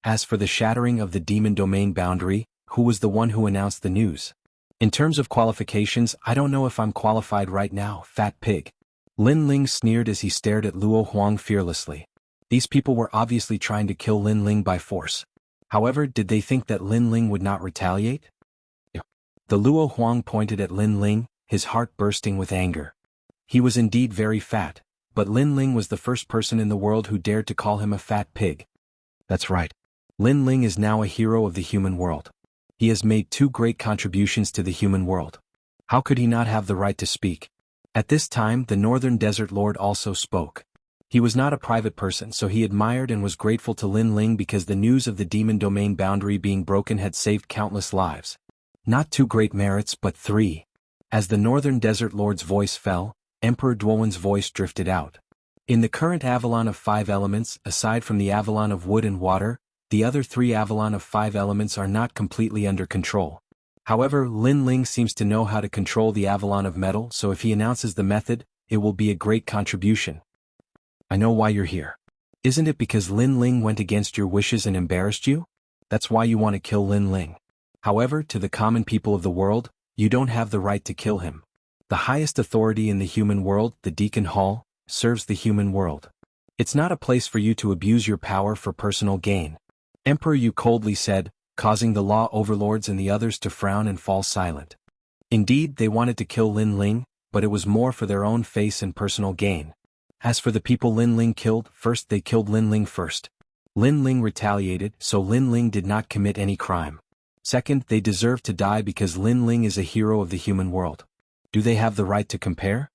As for the shattering of the demon domain boundary, who was the one who announced the news? In terms of qualifications, I don't know if I'm qualified right now, fat pig. Lin Ling sneered as he stared at Luo Huang fearlessly. These people were obviously trying to kill Lin Ling by force. However, did they think that Lin Ling would not retaliate? The Luo Huang pointed at Lin Ling, his heart bursting with anger. He was indeed very fat, but Lin Ling was the first person in the world who dared to call him a fat pig. That's right. Lin Ling is now a hero of the human world. He has made 2 great contributions to the human world. How could he not have the right to speak? At this time, the Northern Desert Lord also spoke. He was not a private person, so he admired and was grateful to Lin Ling because the news of the demon domain boundary being broken had saved countless lives. Not 2 great merits, but 3. As the Northern Desert Lord's voice fell, Emperor Duowen's voice drifted out. In the current Avalon of 5 elements, aside from the Avalon of wood and water, the other 3 Avalon of 5 elements are not completely under control. However, Lin Ling seems to know how to control the Avalon of metal, so if he announces the method, it will be a great contribution. I know why you're here. Isn't it because Lin Ling went against your wishes and embarrassed you? That's why you want to kill Lin Ling. However, to the common people of the world, you don't have the right to kill him. The highest authority in the human world, the Deacon Hall, serves the human world. It's not a place for you to abuse your power for personal gain. Emperor Yu coldly said, causing the law overlords and the others to frown and fall silent. Indeed, they wanted to kill Lin Ling, but it was more for their own face and personal gain. As for the people Lin Ling killed, first they killed Lin Ling first. Lin Ling retaliated, so Lin Ling did not commit any crime. Second, they deserve to die because Lin Ling is a hero of the human world. Do they have the right to compare?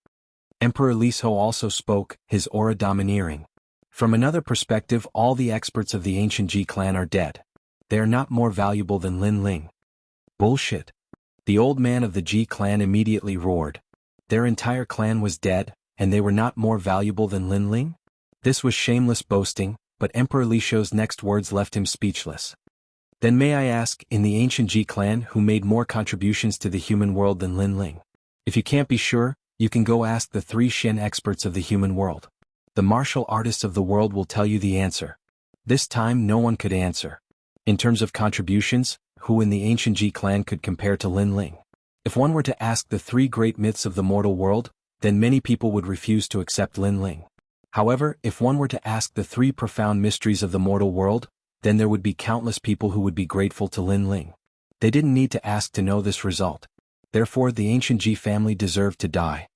Emperor Liso also spoke, his aura domineering. From another perspective, all the experts of the ancient Ji clan are dead. They are not more valuable than Lin Ling. Bullshit. The old man of the Ji clan immediately roared. Their entire clan was dead, and they were not more valuable than Lin Ling? This was shameless boasting, but Emperor Liso's next words left him speechless. Then may I ask, in the ancient Ji clan, who made more contributions to the human world than Lin Ling? If you can't be sure, you can go ask the 3 Shen experts of the human world. The martial artists of the world will tell you the answer. This time no one could answer. In terms of contributions, who in the ancient Ji clan could compare to Lin Ling? If one were to ask the 3 great myths of the mortal world, then many people would refuse to accept Lin Ling. However, if one were to ask the 3 profound mysteries of the mortal world, then there would be countless people who would be grateful to Lin Ling. They didn't need to ask to know this result. Therefore, the ancient Ji family deserved to die.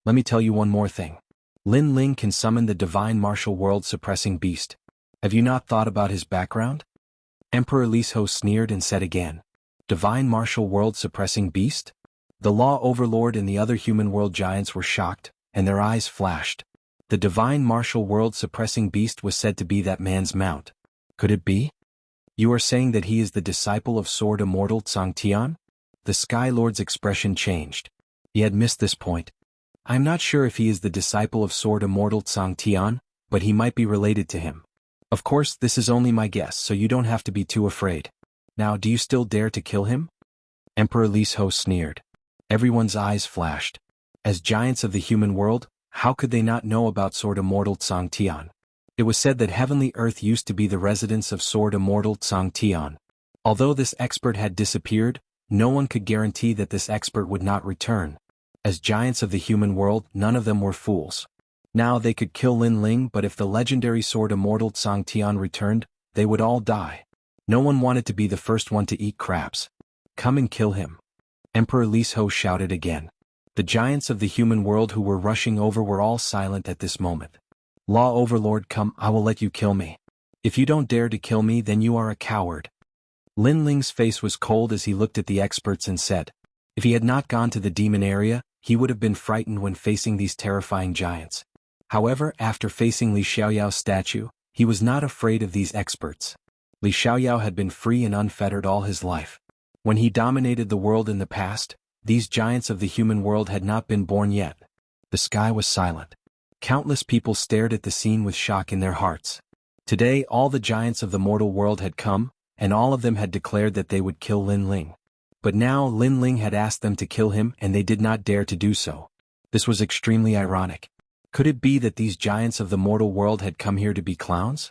Let me tell you one more thing. Lin Ling can summon the divine martial world-suppressing beast. Have you not thought about his background? Emperor Liso sneered and said again. Divine martial world-suppressing beast? The law overlord and the other human world giants were shocked, and their eyes flashed. The divine martial world-suppressing beast was said to be that man's mount. Could it be? You are saying that he is the disciple of Sword Immortal Xianxia? The Sky Lord's expression changed. He had missed this point. I am not sure if he is the disciple of Sword Immortal Xianxia, but he might be related to him. Of course, this is only my guess, so you don't have to be too afraid. Now, do you still dare to kill him? Emperor Liso sneered. Everyone's eyes flashed. As giants of the human world, how could they not know about Sword Immortal Xianxia? It was said that Heavenly Earth used to be the residence of Sword Immortal Xianxia. Although this expert had disappeared, no one could guarantee that this expert would not return. As giants of the human world, none of them were fools. Now they could kill Lin Ling, but if the legendary Sword Immortal Xianxia returned, they would all die. No one wanted to be the first one to eat crabs. Come and kill him. Emperor Liso shouted again. The giants of the human world who were rushing over were all silent at this moment. Law Overlord, come, I will let you kill me. If you don't dare to kill me, then you are a coward. Lin Ling's face was cold as he looked at the experts and said, if he had not gone to the demon area, he would have been frightened when facing these terrifying giants. However, after facing Li Xiaoyao's statue, he was not afraid of these experts. Li Xiaoyao had been free and unfettered all his life. When he dominated the world in the past, these giants of the human world had not been born yet. The sky was silent. Countless people stared at the scene with shock in their hearts. Today, all the giants of the mortal world had come, and all of them had declared that they would kill Lin Ling. But now Lin Ling had asked them to kill him and they did not dare to do so. This was extremely ironic. Could it be that these giants of the mortal world had come here to be clowns?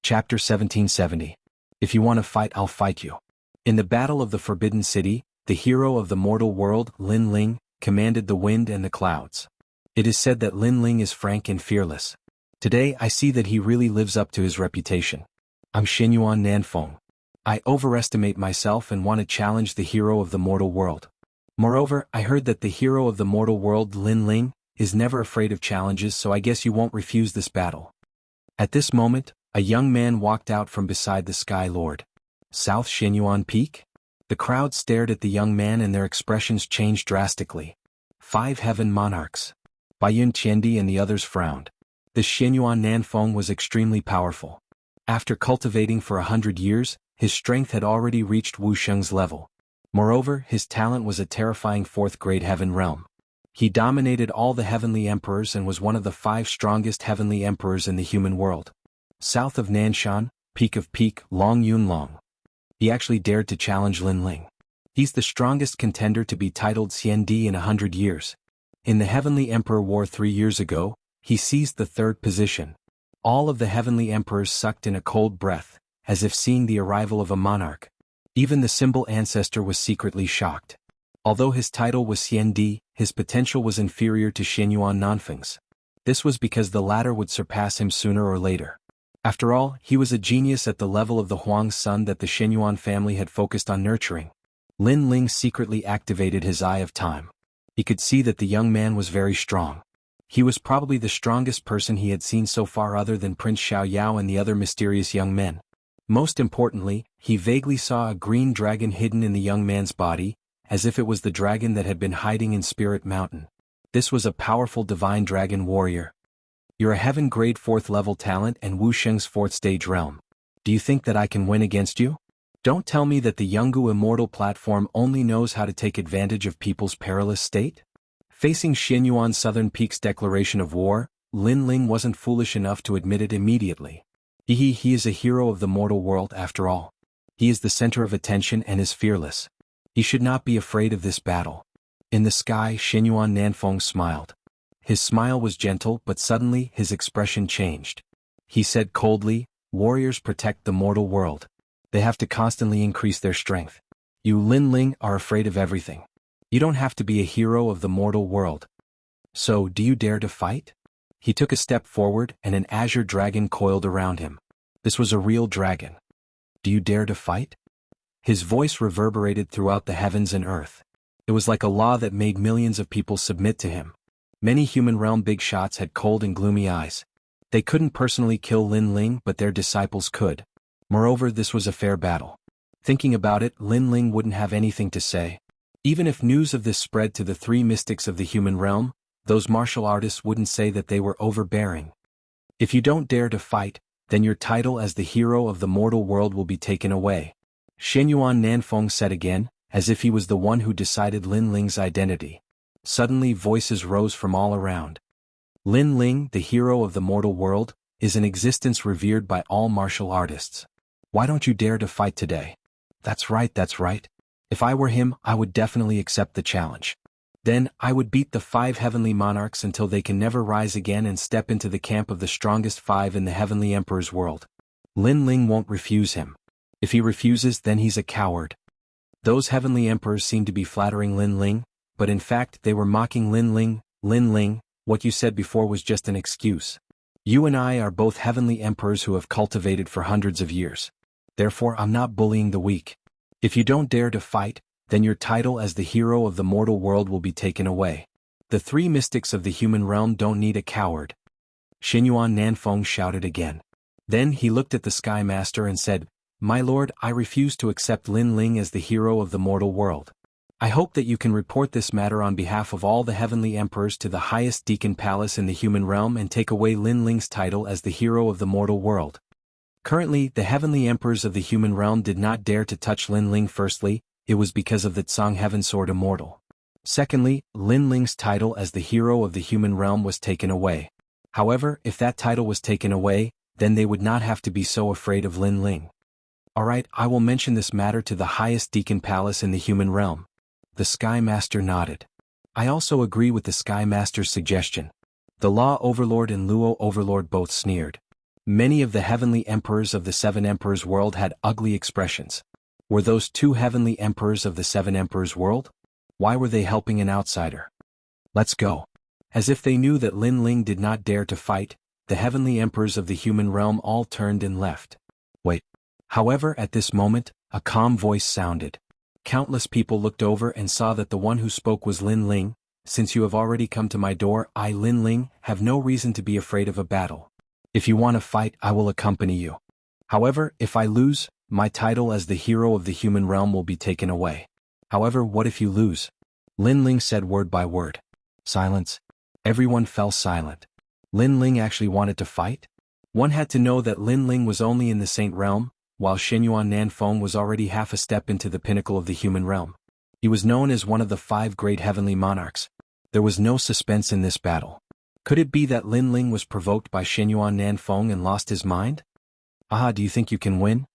Chapter 1770. If you want to fight, I'll fight you. In the Battle of the Forbidden City, the hero of the mortal world, Lin Ling, commanded the wind and the clouds. It is said that Lin Ling is frank and fearless. Today I see that he really lives up to his reputation. I'm Xinyuan Nanfeng. I overestimate myself and want to challenge the hero of the mortal world. Moreover, I heard that the hero of the mortal world, Lin Ling, is never afraid of challenges, so I guess you won't refuse this battle. At this moment, a young man walked out from beside the Sky Lord. South Xinyuan Peak? The crowd stared at the young man and their expressions changed drastically. 5 heaven monarchs. Baiyun Qiandi and the others frowned. The Xinyuan Nanfeng was extremely powerful. After cultivating for 100 years, his strength had already reached Wuxia's level. Moreover, his talent was a terrifying 4th-grade heaven realm. He dominated all the heavenly emperors and was one of the 5 strongest heavenly emperors in the human world. South of Nanshan, peak of peak, Long Yunlong. He actually dared to challenge Lin Ling. He's the strongest contender to be titled Xiandi in 100 years. In the Heavenly Emperor War 3 years ago, he seized the 3rd position. All of the heavenly emperors sucked in a cold breath, as if seeing the arrival of a monarch. Even the symbol ancestor was secretly shocked. Although his title was Xiandi, his potential was inferior to Xinyuan Nanfeng's. This was because the latter would surpass him sooner or later. After all, he was a genius at the level of the Huang's son that the Xinyuan family had focused on nurturing. Lin Ling secretly activated his Eye of Time. He could see that the young man was very strong. He was probably the strongest person he had seen so far other than Prince Xiaoyao and the other mysterious young men. Most importantly, he vaguely saw a green dragon hidden in the young man's body, as if it was the dragon that had been hiding in Spirit Mountain. This was a powerful divine dragon warrior. You're a heaven-grade 4th-level talent and Wuxia's 4th-stage realm. Do you think that I can win against you? Don't tell me that the Jianghu Immortal platform only knows how to take advantage of people's perilous state? Facing Xinyuan Southern Peak's declaration of war, Lin Ling wasn't foolish enough to admit it immediately. He is a hero of the mortal world after all. He is the center of attention and is fearless. He should not be afraid of this battle. In the sky, Xinyuan Nanfeng smiled. His smile was gentle, but suddenly his expression changed. He said coldly, "Warriors protect the mortal world. They have to constantly increase their strength. You Lin Ling are afraid of everything. You don't have to be a hero of the mortal world. So, do you dare to fight?" He took a step forward and an azure dragon coiled around him. This was a real dragon. "Do you dare to fight?" His voice reverberated throughout the heavens and earth. It was like a law that made millions of people submit to him. Many human realm big shots had cold and gloomy eyes. They couldn't personally kill Lin Ling, but their disciples could. Moreover, this was a fair battle. Thinking about it, Lin Ling wouldn't have anything to say. Even if news of this spread to the 3 mystics of the human realm, those martial artists wouldn't say that they were overbearing. If you don't dare to fight, then your title as the hero of the mortal world will be taken away. Xinyuan Nanfeng said again, as if he was the one who decided Lin Ling's identity. Suddenly voices rose from all around. Lin Ling, the hero of the mortal world, is an existence revered by all martial artists. Why don't you dare to fight today? That's right, that's right. If I were him, I would definitely accept the challenge. Then, I would beat the 5 heavenly monarchs until they can never rise again and step into the camp of the strongest 5 in the heavenly emperor's world. Lin Ling won't refuse him. If he refuses, then he's a coward. Those heavenly emperors seemed to be flattering Lin Ling, but in fact they were mocking Lin Ling. Lin Ling, what you said before was just an excuse. You and I are both heavenly emperors who have cultivated for hundreds of years. Therefore I'm not bullying the weak. If you don't dare to fight, then your title as the hero of the mortal world will be taken away. The 3 mystics of the human realm don't need a coward. Xinyuan Nanfeng shouted again. Then he looked at the Sky Master and said, "My lord, I refuse to accept Lin Ling as the hero of the mortal world. I hope that you can report this matter on behalf of all the heavenly emperors to the highest deacon palace in the human realm and take away Lin Ling's title as the hero of the mortal world." Currently, the heavenly emperors of the human realm did not dare to touch Lin Ling. Firstly, it was because of the Tsang Heaven Sword Immortal. Secondly, Lin Ling's title as the hero of the human realm was taken away. However, if that title was taken away, then they would not have to be so afraid of Lin Ling. Alright, I will mention this matter to the highest deacon palace in the human realm. The Sky Master nodded. I also agree with the Sky Master's suggestion. The Law Overlord and Luo Overlord both sneered. Many of the heavenly emperors of the 7 emperors world had ugly expressions. Were those 2 heavenly emperors of the 7 emperors world? Why were they helping an outsider? Let's go. As if they knew that Lin Ling did not dare to fight, the heavenly emperors of the human realm all turned and left. Wait. However, at this moment, a calm voice sounded. Countless people looked over and saw that the one who spoke was Lin Ling. Since you have already come to my door, I, Lin Ling, have no reason to be afraid of a battle. If you want to fight, I will accompany you. However, if I lose, my title as the hero of the human realm will be taken away. However, what if you lose? Lin Ling said word by word. Silence. Everyone fell silent. Lin Ling actually wanted to fight? One had to know that Lin Ling was only in the Saint Realm, while Xianyuan Nanfeng was already half a step into the pinnacle of the human realm. He was known as one of the 5 great heavenly monarchs. There was no suspense in this battle. Could it be that Lin Ling was provoked by Xianyuan Nanfeng and lost his mind? Ah, do you think you can win?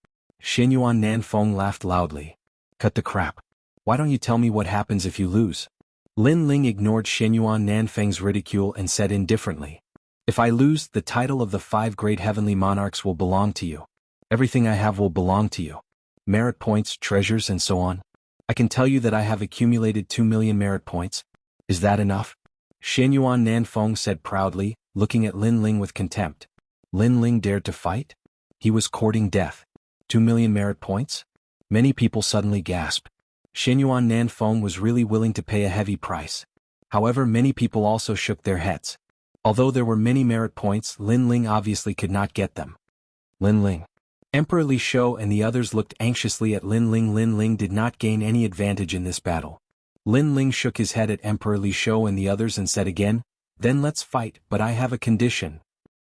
Xianyuan Nanfeng laughed loudly. Cut the crap. Why don't you tell me what happens if you lose? Lin Ling ignored Xianyuan Nanfeng's ridicule and said indifferently. If I lose, the title of the 5 great heavenly monarchs will belong to you. Everything I have will belong to you. Merit points, treasures, and so on. I can tell you that I have accumulated 2 million merit points. Is that enough? Xianyuan Nanfeng said proudly, looking at Lin Ling with contempt. Lin Ling dared to fight? He was courting death. 2 million merit points? Many people suddenly gasped. Xianyuan Nanfeng was really willing to pay a heavy price. However, many people also shook their heads. Although there were many merit points, Lin Ling obviously could not get them. Lin Ling. Emperor Li Shou and the others looked anxiously at Lin Ling. Lin Ling did not gain any advantage in this battle. Lin Ling shook his head at Emperor Li Shou and the others and said again, "Then let's fight, but I have a condition."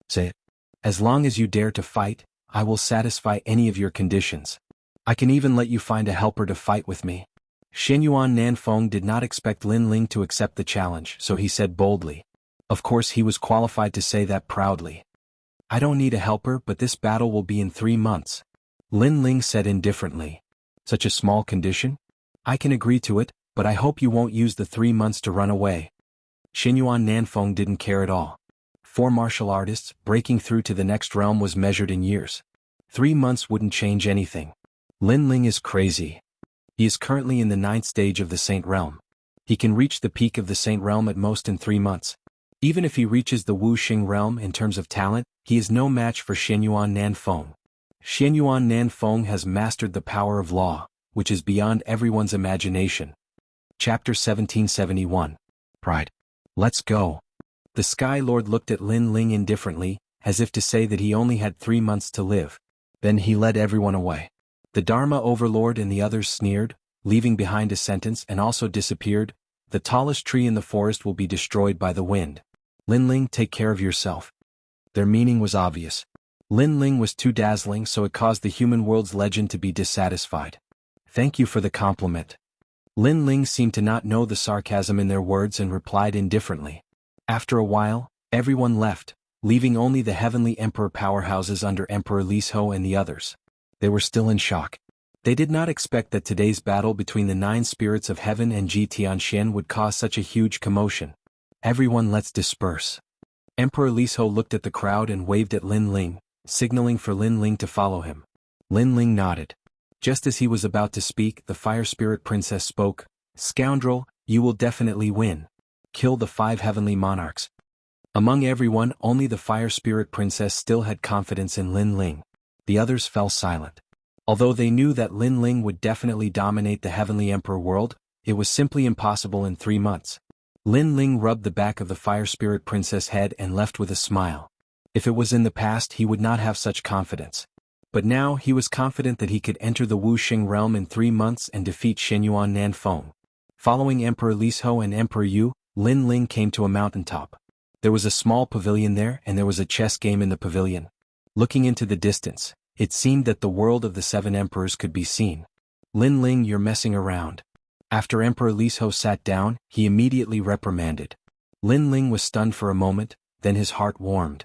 Say it. As long as you dare to fight, I will satisfy any of your conditions. I can even let you find a helper to fight with me. Xianyuan Nanfeng did not expect Lin Ling to accept the challenge, so he said boldly. Of course he was qualified to say that proudly. I don't need a helper, but this battle will be in 3 months. Lin Ling said indifferently. Such a small condition? I can agree to it, but I hope you won't use the 3 months to run away. Xianyuan Nanfeng didn't care at all. For martial artists, breaking through to the next realm was measured in years. 3 months wouldn't change anything. Lin Ling is crazy. He is currently in the 9th stage of the Saint Realm. He can reach the peak of the Saint Realm at most in 3 months. Even if he reaches the Wuxia realm in terms of talent, he is no match for Xianyuan Nanfeng. Xianyuan Nanfeng has mastered the power of law, which is beyond everyone's imagination. Chapter 1771. Pride. Let's go. The Sky Lord looked at Lin Ling indifferently, as if to say that he only had 3 months to live. Then he led everyone away. The Dharma Overlord and the others sneered, leaving behind a sentence, and also disappeared. The tallest tree in the forest will be destroyed by the wind. Lin Ling, take care of yourself. Their meaning was obvious. Lin Ling was too dazzling, so it caused the human world's legend to be dissatisfied. Thank you for the compliment. Lin Ling seemed to not know the sarcasm in their words and replied indifferently. After a while, everyone left, leaving only the heavenly emperor powerhouses under Emperor Li Shou and the others. They were still in shock. They did not expect that today's battle between the 9 spirits of heaven and Ji Tianxian would cause such a huge commotion. Everyone, let's disperse. Emperor Li Shou looked at the crowd and waved at Lin Ling, signaling for Lin Ling to follow him. Lin Ling nodded. Just as he was about to speak, the Fire Spirit Princess spoke. Scoundrel, you will definitely win. Kill the 5 heavenly monarchs. Among everyone, only the Fire Spirit Princess still had confidence in Lin Ling. The others fell silent. Although they knew that Lin Ling would definitely dominate the heavenly emperor world, it was simply impossible in 3 months. Lin Ling rubbed the back of the Fire Spirit Princess' head and left with a smile. If it was in the past, he would not have such confidence. But now he was confident that he could enter the Wuxia realm in 3 months and defeat Xianyuan Nanfeng. Following Emperor Li Shou and Emperor Yu, Lin Ling came to a mountaintop. There was a small pavilion there, and there was a chess game in the pavilion. Looking into the distance, it seemed that the world of the 7 emperors could be seen. Lin Ling, you're messing around. After Emperor Li Shou sat down, he immediately reprimanded. Lin Ling was stunned for a moment, then his heart warmed.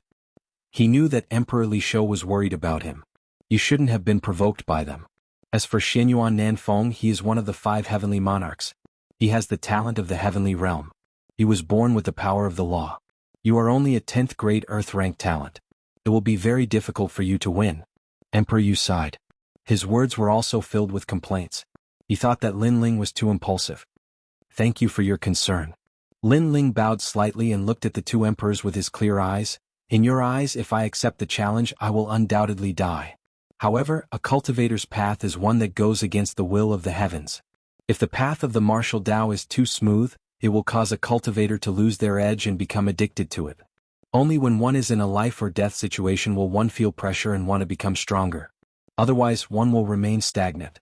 He knew that Emperor Li Shou was worried about him. You shouldn't have been provoked by them. As for Xianyuan Nanfeng, he is one of the 5 heavenly monarchs. He has the talent of the heavenly realm. He was born with the power of the law. You are only a 10th grade Earth-rank talent. It will be very difficult for you to win. Emperor Yu sighed. His words were also filled with complaints. He thought that Lin Ling was too impulsive. Thank you for your concern. Lin Ling bowed slightly and looked at the 2 emperors with his clear eyes. In your eyes, if I accept the challenge, I will undoubtedly die. However, a cultivator's path is one that goes against the will of the heavens. If the path of the martial Tao is too smooth, it will cause a cultivator to lose their edge and become addicted to it. Only when one is in a life or death situation will one feel pressure and want to become stronger. Otherwise, one will remain stagnant.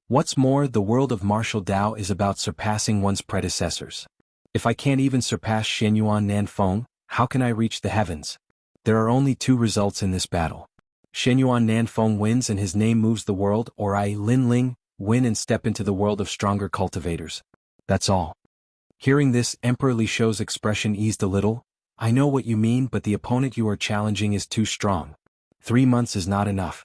What's more, the world of martial Tao is about surpassing one's predecessors. If I can't even surpass Shenyuan Nanfeng, how can I reach the heavens? There are only two results in this battle. Shenyuan Nanfeng wins and his name moves the world, or I, Lin Ling, win and step into the world of stronger cultivators. That's all. Hearing this, Emperor Li Shou's expression eased a little. I know what you mean, but the opponent you are challenging is too strong. 3 months is not enough.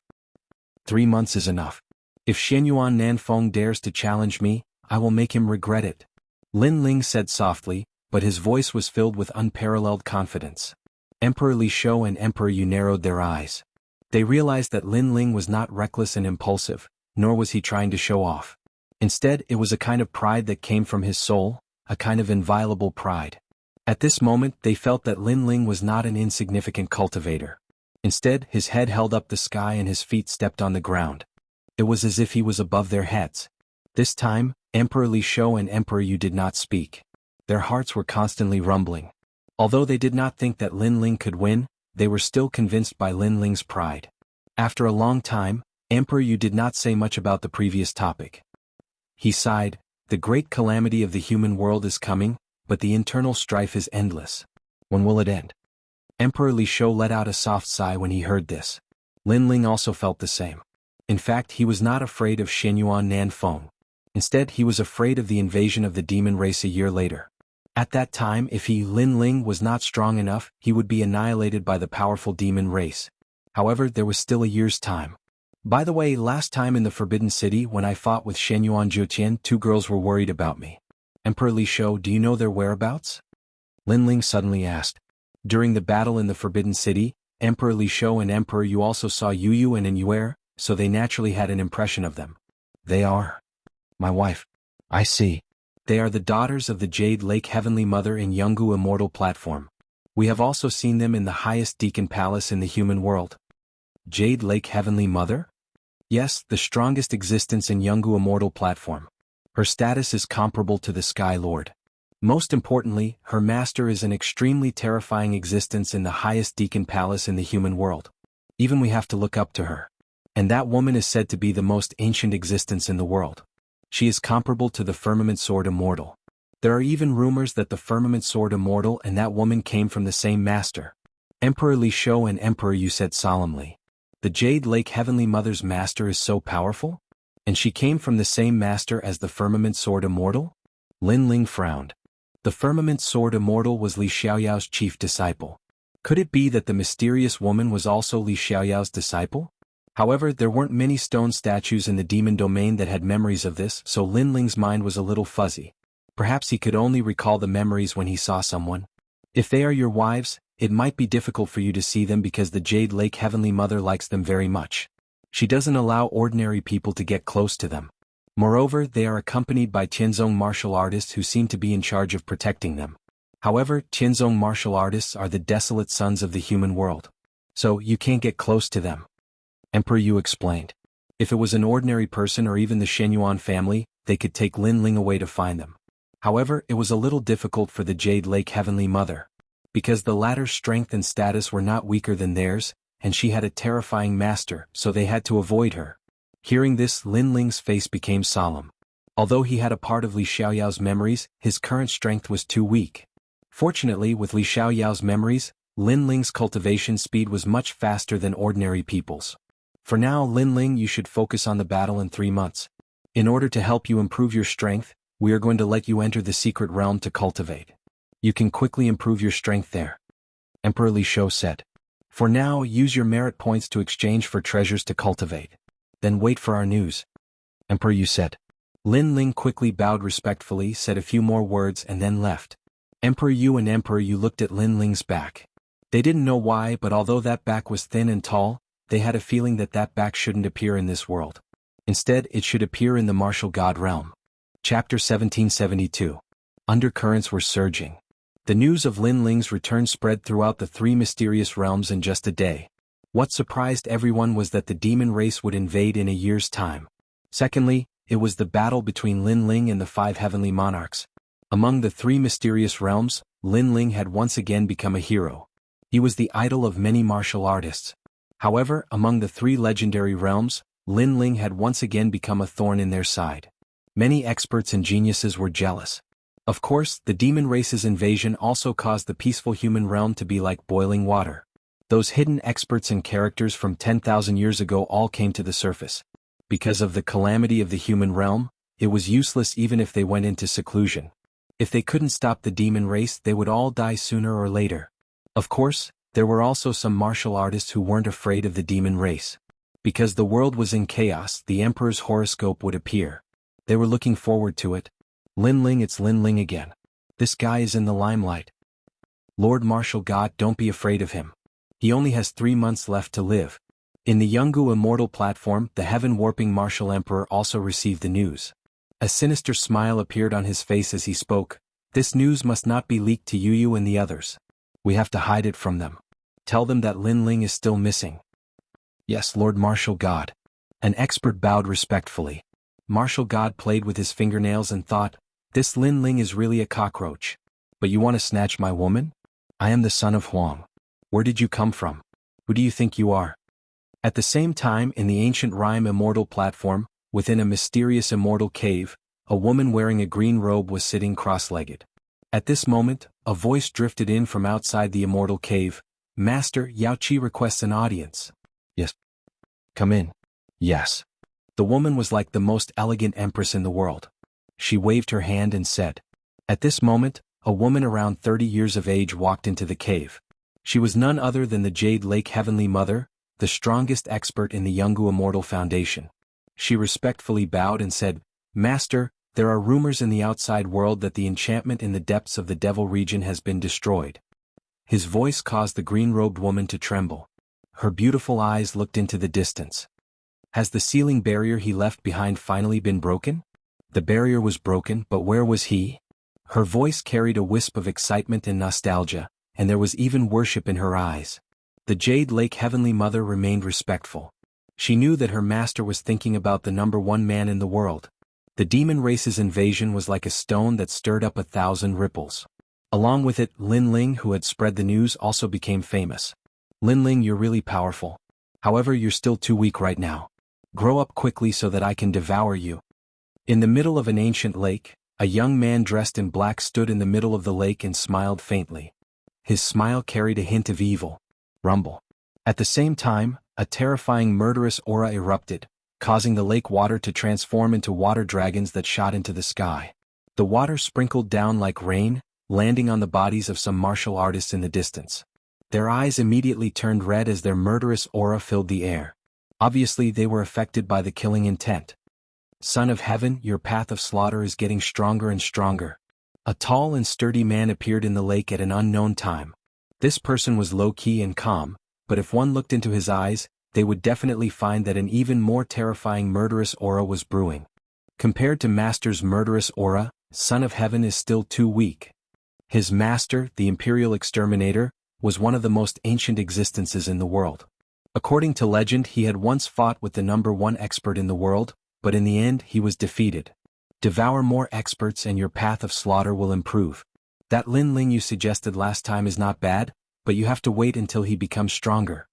3 months is enough. If Shenyuan Nanfeng dares to challenge me, I will make him regret it. Lin Ling said softly, but his voice was filled with unparalleled confidence. Emperor Li Shou and Emperor Yu narrowed their eyes. They realized that Lin Ling was not reckless and impulsive, nor was he trying to show off. Instead, it was a kind of pride that came from his soul, a kind of inviolable pride. At this moment, they felt that Lin Ling was not an insignificant cultivator. Instead, his head held up the sky and his feet stepped on the ground. It was as if he was above their heads. This time, Emperor Li Shou and Emperor Yu did not speak. Their hearts were constantly rumbling. Although they did not think that Lin Ling could win, they were still convinced by Lin Ling's pride. After a long time, Emperor Yu did not say much about the previous topic. He sighed, the great calamity of the human world is coming, but the internal strife is endless. When will it end? Emperor Li Shou let out a soft sigh when he heard this. Lin Ling also felt the same. In fact, he was not afraid of Shenyuan Nanfeng. Instead, he was afraid of the invasion of the demon race a year later. At that time, if he, Lin Ling, was not strong enough, he would be annihilated by the powerful demon race. However, there was still a year's time. By the way, last time in the Forbidden City when I fought with Shenyuan Zhuqian, 2 girls were worried about me. Emperor Li Shou, do you know their whereabouts? Lin Ling suddenly asked. During the battle in the Forbidden City, Emperor Li Shou and Emperor Yu also saw Yu and Yuer, so they naturally had an impression of them. They are my wife. I see. They are the daughters of the Jade Lake Heavenly Mother in Jianghu Immortal platform. We have also seen them in the highest Deacon Palace in the human world. Jade Lake Heavenly Mother? Yes, the strongest existence in Jianghu Immortal platform. Her status is comparable to the Sky Lord. Most importantly, her master is an extremely terrifying existence in the highest Deacon Palace in the human world. Even we have to look up to her. And that woman is said to be the most ancient existence in the world. She is comparable to the Firmament Sword Immortal. There are even rumors that the Firmament Sword Immortal and that woman came from the same master. Emperor Li Shou and Emperor Yu said solemnly. The Jade Lake Heavenly Mother's master is so powerful? And she came from the same master as the Firmament Sword Immortal? Lin Ling frowned. The Firmament Sword Immortal was Li Xiaoyao's chief disciple. Could it be that the mysterious woman was also Li Xiaoyao's disciple? However, there weren't many stone statues in the demon domain that had memories of this, so Lin Ling's mind was a little fuzzy. Perhaps he could only recall the memories when he saw someone. If they are your wives, it might be difficult for you to see them because the Jade Lake Heavenly Mother likes them very much. She doesn't allow ordinary people to get close to them. Moreover, they are accompanied by Tianzong martial artists who seem to be in charge of protecting them. However, Tianzong martial artists are the desolate sons of the human world. So, you can't get close to them. Emperor Yu explained. If it was an ordinary person or even the Shenyuan family, they could take Lin Ling away to find them. However, it was a little difficult for the Jade Lake Heavenly Mother. Because the latter's strength and status were not weaker than theirs, and she had a terrifying master, so they had to avoid her. Hearing this, Lin Ling's face became solemn. Although he had a part of Li Xiaoyao's memories, his current strength was too weak. Fortunately, with Li Xiaoyao's memories, Lin Ling's cultivation speed was much faster than ordinary people's. For now, Lin Ling, you should focus on the battle in 3 months. In order to help you improve your strength, we are going to let you enter the secret realm to cultivate. You can quickly improve your strength there. Emperor Li Shou said. For now, use your merit points to exchange for treasures to cultivate. Then wait for our news. Emperor Yu said. Lin Ling quickly bowed respectfully, said a few more words and then left. Emperor Yu and Emperor Yu looked at Lin Ling's back. They didn't know why, but although that back was thin and tall, they had a feeling that that back shouldn't appear in this world. Instead, it should appear in the martial god realm. Chapter 1772. Undercurrents were surging. The news of Lin Ling's return spread throughout the three mysterious realms in just a day. What surprised everyone was that the demon race would invade in a year's time. Secondly, it was the battle between Lin Ling and the 5 heavenly monarchs. Among the 3 mysterious realms, Lin Ling had once again become a hero. He was the idol of many martial artists. However, among the 3 legendary realms, Lin Ling had once again become a thorn in their side. Many experts and geniuses were jealous. Of course, the demon race's invasion also caused the peaceful human realm to be like boiling water. Those hidden experts and characters from 10,000 years ago all came to the surface. Because of the calamity of the human realm, it was useless even if they went into seclusion. If they couldn't stop the demon race, they would all die sooner or later. Of course, there were also some martial artists who weren't afraid of the demon race. Because the world was in chaos, the emperor's horoscope would appear. They were looking forward to it. Lin Ling, it's Lin Ling again. This guy is in the limelight. Lord Martial God, don't be afraid of him. He only has 3 months left to live. In the Jianghu Immortal platform, the heaven-warping martial emperor also received the news. A sinister smile appeared on his face as he spoke. This news must not be leaked to Yu and the others. We have to hide it from them. Tell them that Lin Ling is still missing. Yes, Lord Martial God. An expert bowed respectfully. Martial God played with his fingernails and thought, this Lin Ling is really a cockroach. But you want to snatch my woman? I am the son of Huang. Where did you come from? Who do you think you are? At the same time, in the ancient rhyme Immortal platform, within a mysterious immortal cave, a woman wearing a green robe was sitting cross-legged. At this moment, a voice drifted in from outside the immortal cave. Master, Yaoqi requests an audience. Yes. Come in. Yes. The woman was like the most elegant empress in the world. She waved her hand and said. At this moment, a woman around 30 years of age walked into the cave. She was none other than the Jade Lake Heavenly Mother, the strongest expert in the Jianghu Immortal Foundation. She respectfully bowed and said, Master, there are rumors in the outside world that the enchantment in the depths of the Devil region has been destroyed. His voice caused the green-robed woman to tremble. Her beautiful eyes looked into the distance. Has the sealing barrier he left behind finally been broken? The barrier was broken, but where was he? Her voice carried a wisp of excitement and nostalgia, and there was even worship in her eyes. The Jade Lake Heavenly Mother remained respectful. She knew that her master was thinking about the #1 man in the world. The demon race's invasion was like a stone that stirred up 1,000 ripples. Along with it, Lin Ling, who had spread the news, also became famous. Lin Ling, you're really powerful. However, you're still too weak right now. Grow up quickly so that I can devour you. In the middle of an ancient lake, a young man dressed in black stood in the middle of the lake and smiled faintly. His smile carried a hint of evil. Rumble. At the same time, a terrifying murderous aura erupted, causing the lake water to transform into water dragons that shot into the sky. The water sprinkled down like rain, landing on the bodies of some martial artists in the distance. Their eyes immediately turned red as their murderous aura filled the air. Obviously, they were affected by the killing intent. Son of Heaven, your path of slaughter is getting stronger and stronger. A tall and sturdy man appeared in the lake at an unknown time. This person was low-key and calm, but if one looked into his eyes, they would definitely find that an even more terrifying murderous aura was brewing. Compared to Master's murderous aura, Son of Heaven is still too weak. His master, the Imperial Exterminator, was one of the most ancient existences in the world. According to legend, he had once fought with the #1 expert in the world, but in the end he was defeated. Devour more experts and your path of slaughter will improve. That Lin Ling you suggested last time is not bad, but you have to wait until he becomes stronger.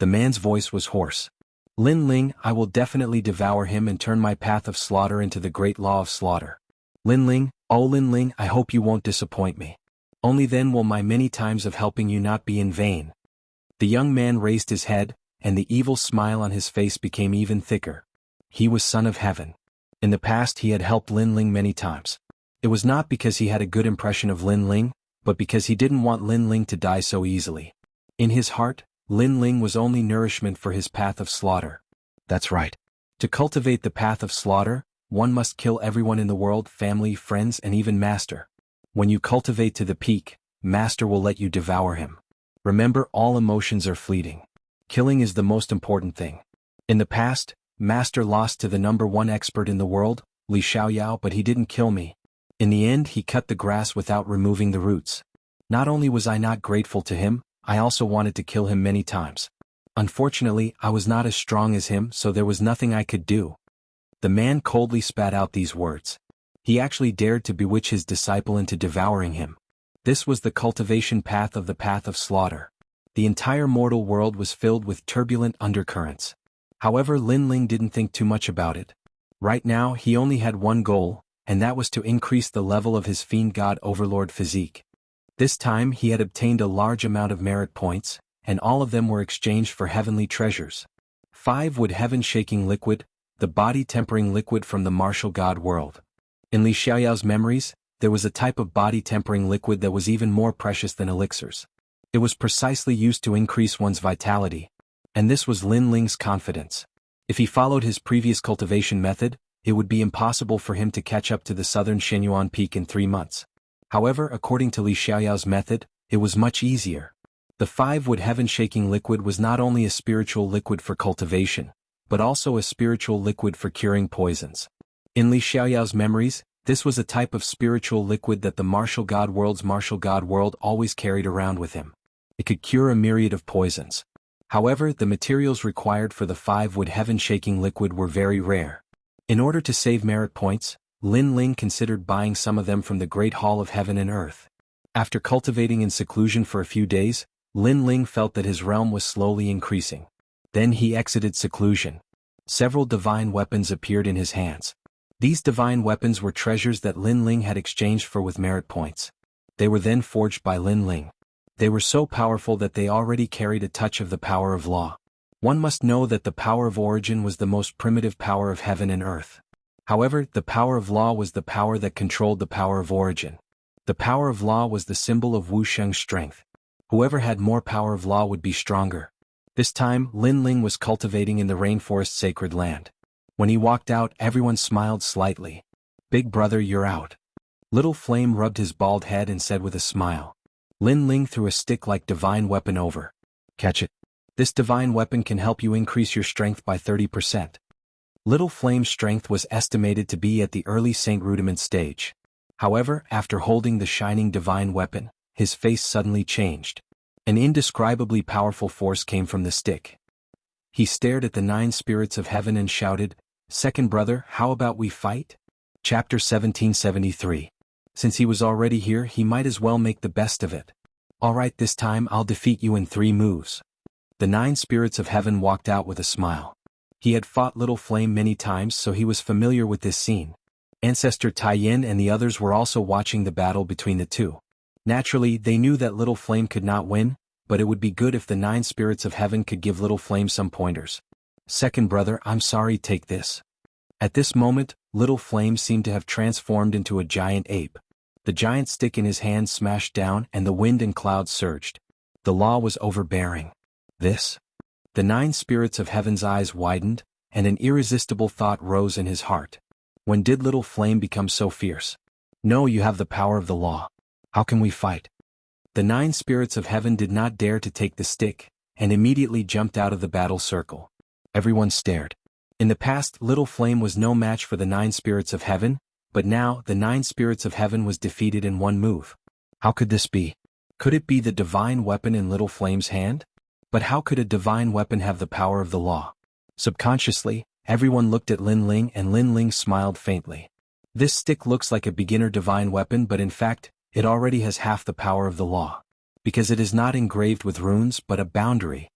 The man's voice was hoarse. Lin Ling, I will definitely devour him and turn my path of slaughter into the great law of slaughter. Lin Ling, oh Lin Ling, I hope you won't disappoint me. Only then will my many times of helping you not be in vain. The young man raised his head, and the evil smile on his face became even thicker. He was Son of Heaven. In the past he had helped Lin Ling many times. It was not because he had a good impression of Lin Ling, but because he didn't want Lin Ling to die so easily. In his heart, Lin Ling was only nourishment for his path of slaughter. That's right. To cultivate the path of slaughter, one must kill everyone in the world, family, friends, and even Master. When you cultivate to the peak, Master will let you devour him. Remember, all emotions are fleeting. Killing is the most important thing. In the past, Master lost to the #1 expert in the world, Li Xiaoyao, but he didn't kill me. In the end, he cut the grass without removing the roots. Not only was I not grateful to him, I also wanted to kill him many times. Unfortunately, I was not as strong as him, so there was nothing I could do. The man coldly spat out these words. He actually dared to bewitch his disciple into devouring him. This was the cultivation path of the path of slaughter. The entire mortal world was filled with turbulent undercurrents. However, Lin Ling didn't think too much about it. Right now, he only had one goal, and that was to increase the level of his fiend god overlord physique. This time he had obtained a large amount of merit points, and all of them were exchanged for heavenly treasures. 5 would heaven-shaking liquid, the body-tempering liquid from the martial god world. In Li Xiaoyao's memories, there was a type of body-tempering liquid that was even more precious than elixirs. It was precisely used to increase one's vitality, and this was Lin Ling's confidence. If he followed his previous cultivation method, it would be impossible for him to catch up to the southern Shenyuan Peak in 3 months. However, according to Li Xiaoyao's method, it was much easier. The 5 wood heaven-shaking liquid was not only a spiritual liquid for cultivation, but also a spiritual liquid for curing poisons. In Li Xiaoyao's memories, this was a type of spiritual liquid that the martial god world always carried around with him. It could cure a myriad of poisons. However, the materials required for the 5 wood heaven-shaking liquid were very rare. In order to save merit points, Lin Ling considered buying some of them from the Great Hall of Heaven and Earth. After cultivating in seclusion for a few days, Lin Ling felt that his realm was slowly increasing. Then he exited seclusion. Several divine weapons appeared in his hands. These divine weapons were treasures that Lin Ling had exchanged for with merit points. They were then forged by Lin Ling. They were so powerful that they already carried a touch of the power of law. One must know that the power of origin was the most primitive power of heaven and earth. However, the power of law was the power that controlled the power of origin. The power of law was the symbol of Wuxia's strength. Whoever had more power of law would be stronger. This time, Lin Ling was cultivating in the rainforest sacred land. When he walked out, everyone smiled slightly. "Big brother, you're out." Little Flame rubbed his bald head and said with a smile. Lin Ling threw a stick-like divine weapon over. "Catch it. This divine weapon can help you increase your strength by 30%. Little Flame's strength was estimated to be at the early Saint Rudiment stage. However, after holding the shining divine weapon, his face suddenly changed. An indescribably powerful force came from the stick. He stared at the 9 spirits of heaven and shouted, "Second brother, how about we fight?" Chapter 1773. Since he was already here, he might as well make the best of it. "Alright, this time I'll defeat you in 3 moves." The 9 spirits of heaven walked out with a smile. He had fought Little Flame many times, so he was familiar with this scene. Ancestor Taiyin and the others were also watching the battle between the two. Naturally, they knew that Little Flame could not win, but it would be good if the 9 spirits of heaven could give Little Flame some pointers. "Second brother, I'm sorry, take this." At this moment, Little Flame seemed to have transformed into a giant ape. The giant stick in his hand smashed down and the wind and clouds surged. The law was overbearing. This? The 9 spirits of heaven's eyes widened, and an irresistible thought rose in his heart. When did Little Flame become so fierce? "No, you have the power of the law. How can we fight?" The 9 spirits of heaven did not dare to take the stick, and immediately jumped out of the battle circle. Everyone stared. In the past, Little Flame was no match for the 9 spirits of heaven, but now the 9 spirits of heaven was defeated in 1 move. How could this be? Could it be the divine weapon in Little Flame's hand? But how could a divine weapon have the power of the law? Subconsciously, everyone looked at Lin Ling and Lin Ling smiled faintly. This stick looks like a beginner divine weapon, but in fact, it already has half the power of the law. Because it is not engraved with runes but a boundary.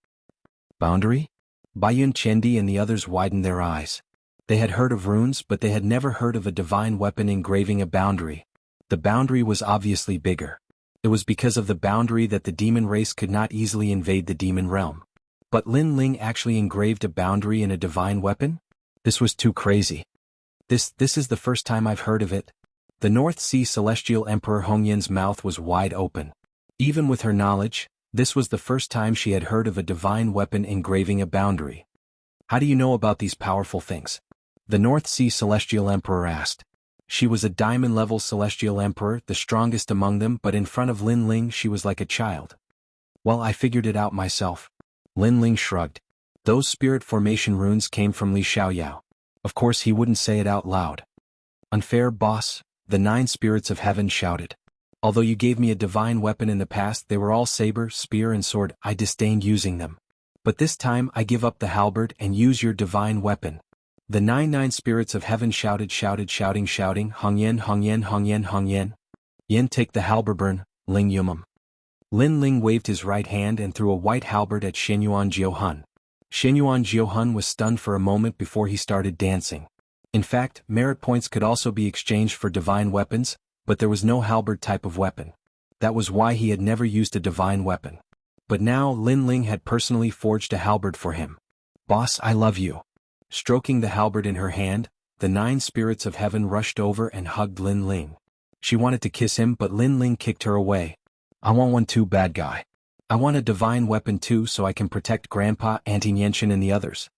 Boundary? Baiyun Chendi and the others widened their eyes. They had heard of runes, but they had never heard of a divine weapon engraving a boundary. The boundary was obviously bigger. It was because of the boundary that the demon race could not easily invade the demon realm. But Lin Ling actually engraved a boundary in a divine weapon? This was too crazy. This is the first time I've heard of it. The North Sea Celestial Emperor Hongyan's mouth was wide open. Even with her knowledge, this was the first time she had heard of a divine weapon engraving a boundary. "How do you know about these powerful things?" the North Sea Celestial Emperor asked. She was a diamond-level Celestial Emperor, the strongest among them, but in front of Lin Ling she was like a child. "Well, I figured it out myself." Lin Ling shrugged. Those spirit formation runes came from Li Xiaoyao. Of course he wouldn't say it out loud. "Unfair, boss," the 9 spirits of heaven shouted. Although you gave me a divine weapon in the past, they were all saber, spear and sword. I disdained using them. But this time I give up the halberd and use your divine weapon." The nine spirits of heaven shouting, Hong Yen, Hong Yen, Hong Yen, Hong Yen. Yen, take the halberd, Ling Yumum. Lin Ling waved his right hand and threw a white halberd at Shenyuan Jiuhun. Shenyuan Jiuhun was stunned for a moment before he started dancing. In fact, merit points could also be exchanged for divine weapons, but there was no halberd type of weapon. That was why he had never used a divine weapon. But now Lin Ling had personally forged a halberd for him. "Boss, I love you." Stroking the halberd in her hand, the 9 spirits of heaven rushed over and hugged Lin Ling. She wanted to kiss him, but Lin Ling kicked her away. "I want one too, bad guy. I want a divine weapon too so I can protect Grandpa, Auntie Nianchen and the others."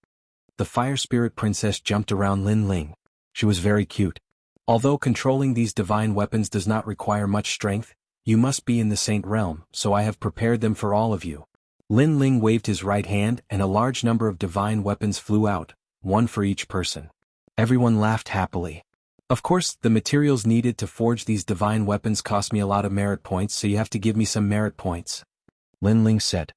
The fire spirit princess jumped around Lin Ling. She was very cute. "Although controlling these divine weapons does not require much strength, you must be in the Saint Realm, so I have prepared them for all of you." Lin Ling waved his right hand and a large number of divine weapons flew out, one for each person. Everyone laughed happily. "Of course, the materials needed to forge these divine weapons cost me a lot of merit points, so you have to give me some merit points," Lin Ling said.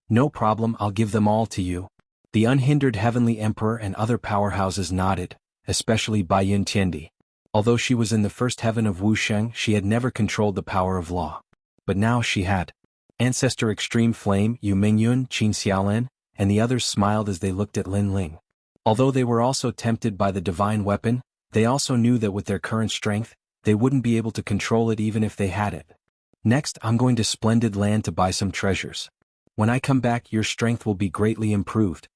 "No problem, I'll give them all to you." The unhindered Heavenly Emperor and other powerhouses nodded, especially Bai Yin Tiandi. Although she was in the first heaven of Wuxia, she had never controlled the power of law. But now she had. Ancestor Extreme Flame, Yu Mingyun, Qin Xiaolin, and the others smiled as they looked at Lin Ling. Although they were also tempted by the divine weapon, they also knew that with their current strength, they wouldn't be able to control it even if they had it. "Next, I'm going to Splendid Land to buy some treasures. When I come back, your strength will be greatly improved,"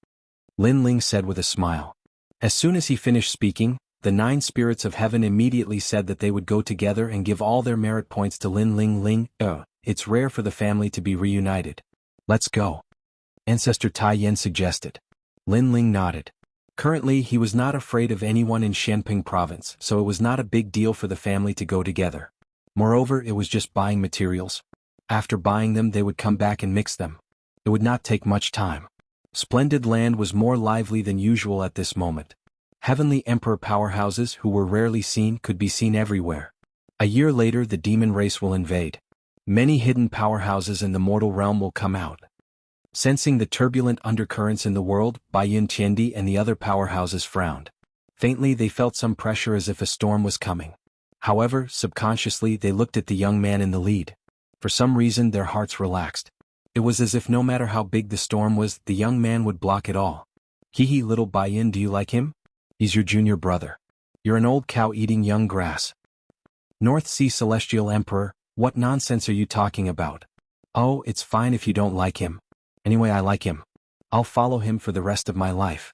Lin Ling said with a smile. As soon as he finished speaking, the 9 spirits of heaven immediately said that they would go together and give all their merit points to Lin Ling. It's rare for the family to be reunited. "Let's go," Ancestor Tai Yen suggested. Lin Ling nodded. Currently, he was not afraid of anyone in Shenping province, so it was not a big deal for the family to go together. Moreover, it was just buying materials. After buying them, they would come back and mix them. It would not take much time. Splendid Land was more lively than usual at this moment. Heavenly Emperor powerhouses who were rarely seen could be seen everywhere. A year later, the demon race will invade. Many hidden powerhouses in the mortal realm will come out. Sensing the turbulent undercurrents in the world, Bai Yin Tiandi and the other powerhouses frowned. Faintly they felt some pressure as if a storm was coming. However, subconsciously they looked at the young man in the lead. For some reason their hearts relaxed. It was as if no matter how big the storm was, the young man would block it all. "Hee, little Bai Yin, do you like him? He's your junior brother. You're an old cow eating young grass." "North Sea Celestial Emperor, what nonsense are you talking about?" "Oh, it's fine if you don't like him. Anyway, I like him. I'll follow him for the rest of my life.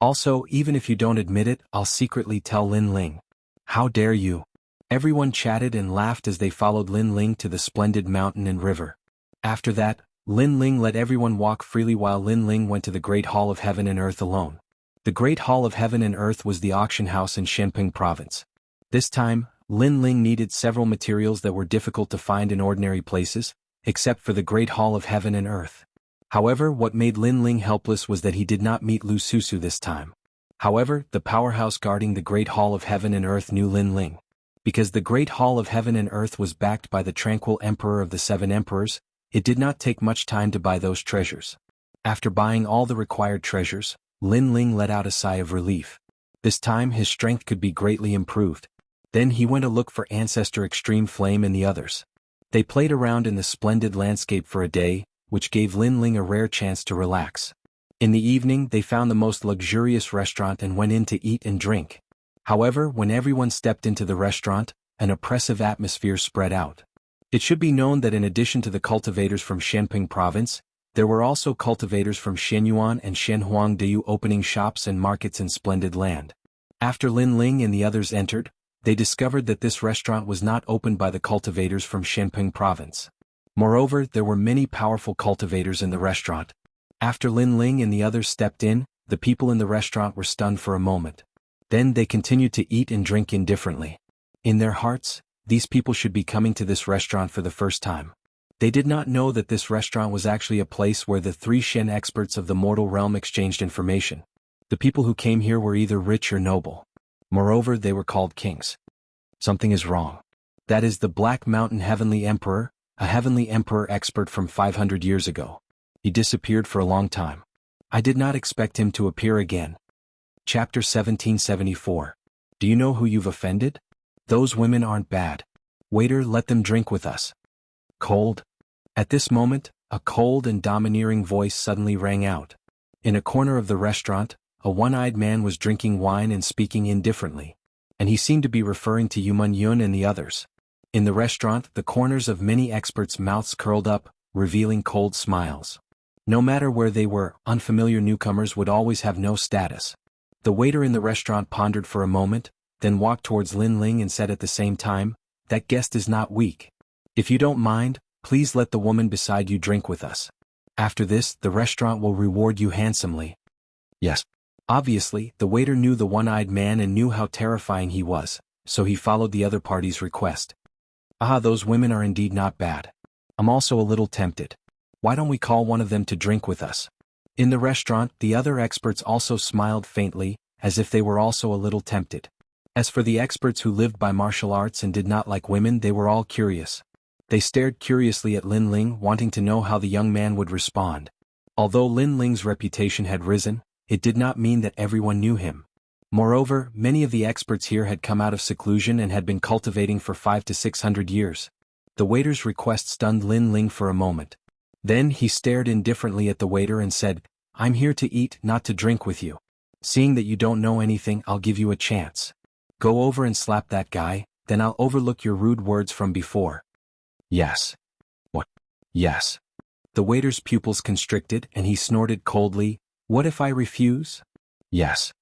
Also, even if you don't admit it, I'll secretly tell Lin Ling." "How dare you?" Everyone chatted and laughed as they followed Lin Ling to the splendid mountain and river. After that, Lin Ling let everyone walk freely while Lin Ling went to the Great Hall of Heaven and Earth alone. The Great Hall of Heaven and Earth was the auction house in Shenping province. This time, Lin Ling needed several materials that were difficult to find in ordinary places, except for the Great Hall of Heaven and Earth. However, what made Lin Ling helpless was that he did not meet Lu Susu this time. However, the powerhouse guarding the Great Hall of Heaven and Earth knew Lin Ling. Because the Great Hall of Heaven and Earth was backed by the tranquil Emperor of the 7 Emperors, it did not take much time to buy those treasures. After buying all the required treasures, Lin Ling let out a sigh of relief. This time his strength could be greatly improved. Then he went to look for Ancestor Extreme Flame and the others. They played around in the splendid landscape for a day, which gave Lin Ling a rare chance to relax. In the evening they found the most luxurious restaurant and went in to eat and drink. However, when everyone stepped into the restaurant, an oppressive atmosphere spread out. It should be known that in addition to the cultivators from Shenping province, there were also cultivators from Shenyuan and Shenhuangdiu opening shops and markets in Splendid Land. After Lin Ling and the others entered, they discovered that this restaurant was not opened by the cultivators from Shenping province. Moreover, there were many powerful cultivators in the restaurant. After Lin Ling and the others stepped in, the people in the restaurant were stunned for a moment. Then they continued to eat and drink indifferently. In their hearts, these people should be coming to this restaurant for the first time. They did not know that this restaurant was actually a place where the 3 Shen experts of the mortal realm exchanged information. The people who came here were either rich or noble. Moreover, they were called kings. Something is wrong. That is the Black Mountain Heavenly Emperor, a Heavenly Emperor expert from 500 years ago. He disappeared for a long time. I did not expect him to appear again. Chapter 1774. Do you know who you've offended? Those women aren't bad. Waiter, let them drink with us. Cold? At this moment, a cold and domineering voice suddenly rang out. In a corner of the restaurant, a one-eyed man was drinking wine and speaking indifferently, and he seemed to be referring to Yumun Yun and the others. In the restaurant, the corners of many experts' mouths curled up, revealing cold smiles. No matter where they were, unfamiliar newcomers would always have no status. The waiter in the restaurant pondered for a moment, then walked towards Lin Ling and said at the same time, "That guest is not weak. If you don't mind, please let the woman beside you drink with us. After this, the restaurant will reward you handsomely." Yes. Obviously, the waiter knew the one-eyed man and knew how terrifying he was, so he followed the other party's request. Ah, those women are indeed not bad. I'm also a little tempted. Why don't we call one of them to drink with us? In the restaurant, the other experts also smiled faintly, as if they were also a little tempted. As for the experts who lived by martial arts and did not like women, they were all curious. They stared curiously at Lin Ling, wanting to know how the young man would respond. Although Lin Ling's reputation had risen, it did not mean that everyone knew him. Moreover, many of the experts here had come out of seclusion and had been cultivating for 500 to 600 years. The waiter's request stunned Lin Ling for a moment. Then he stared indifferently at the waiter and said, "I'm here to eat, not to drink with you. Seeing that you don't know anything, I'll give you a chance. Go over and slap that guy, then I'll overlook your rude words from before." Yes. What? Yes. The waiter's pupils constricted and he snorted coldly, "What if I refuse?" Yes.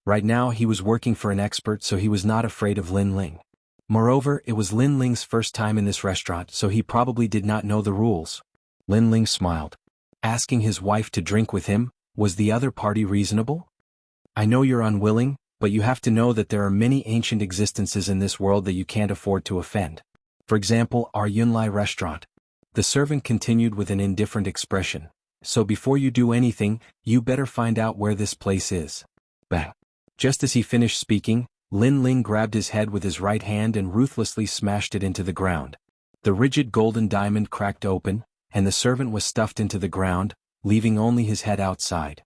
Right now he was working for an expert, so he was not afraid of Lin Ling. Moreover, it was Lin Ling's first time in this restaurant, so he probably did not know the rules. Lin Ling smiled. Asking his wife to drink with him, was the other party reasonable? "I know you're unwilling, but you have to know that there are many ancient existences in this world that you can't afford to offend. For example, our Yunlai restaurant." The servant continued with an indifferent expression. "So before you do anything, you better find out where this place is." Bang. Just as he finished speaking, Lin Ling grabbed his head with his right hand and ruthlessly smashed it into the ground. The rigid golden diamond cracked open, and the servant was stuffed into the ground, leaving only his head outside.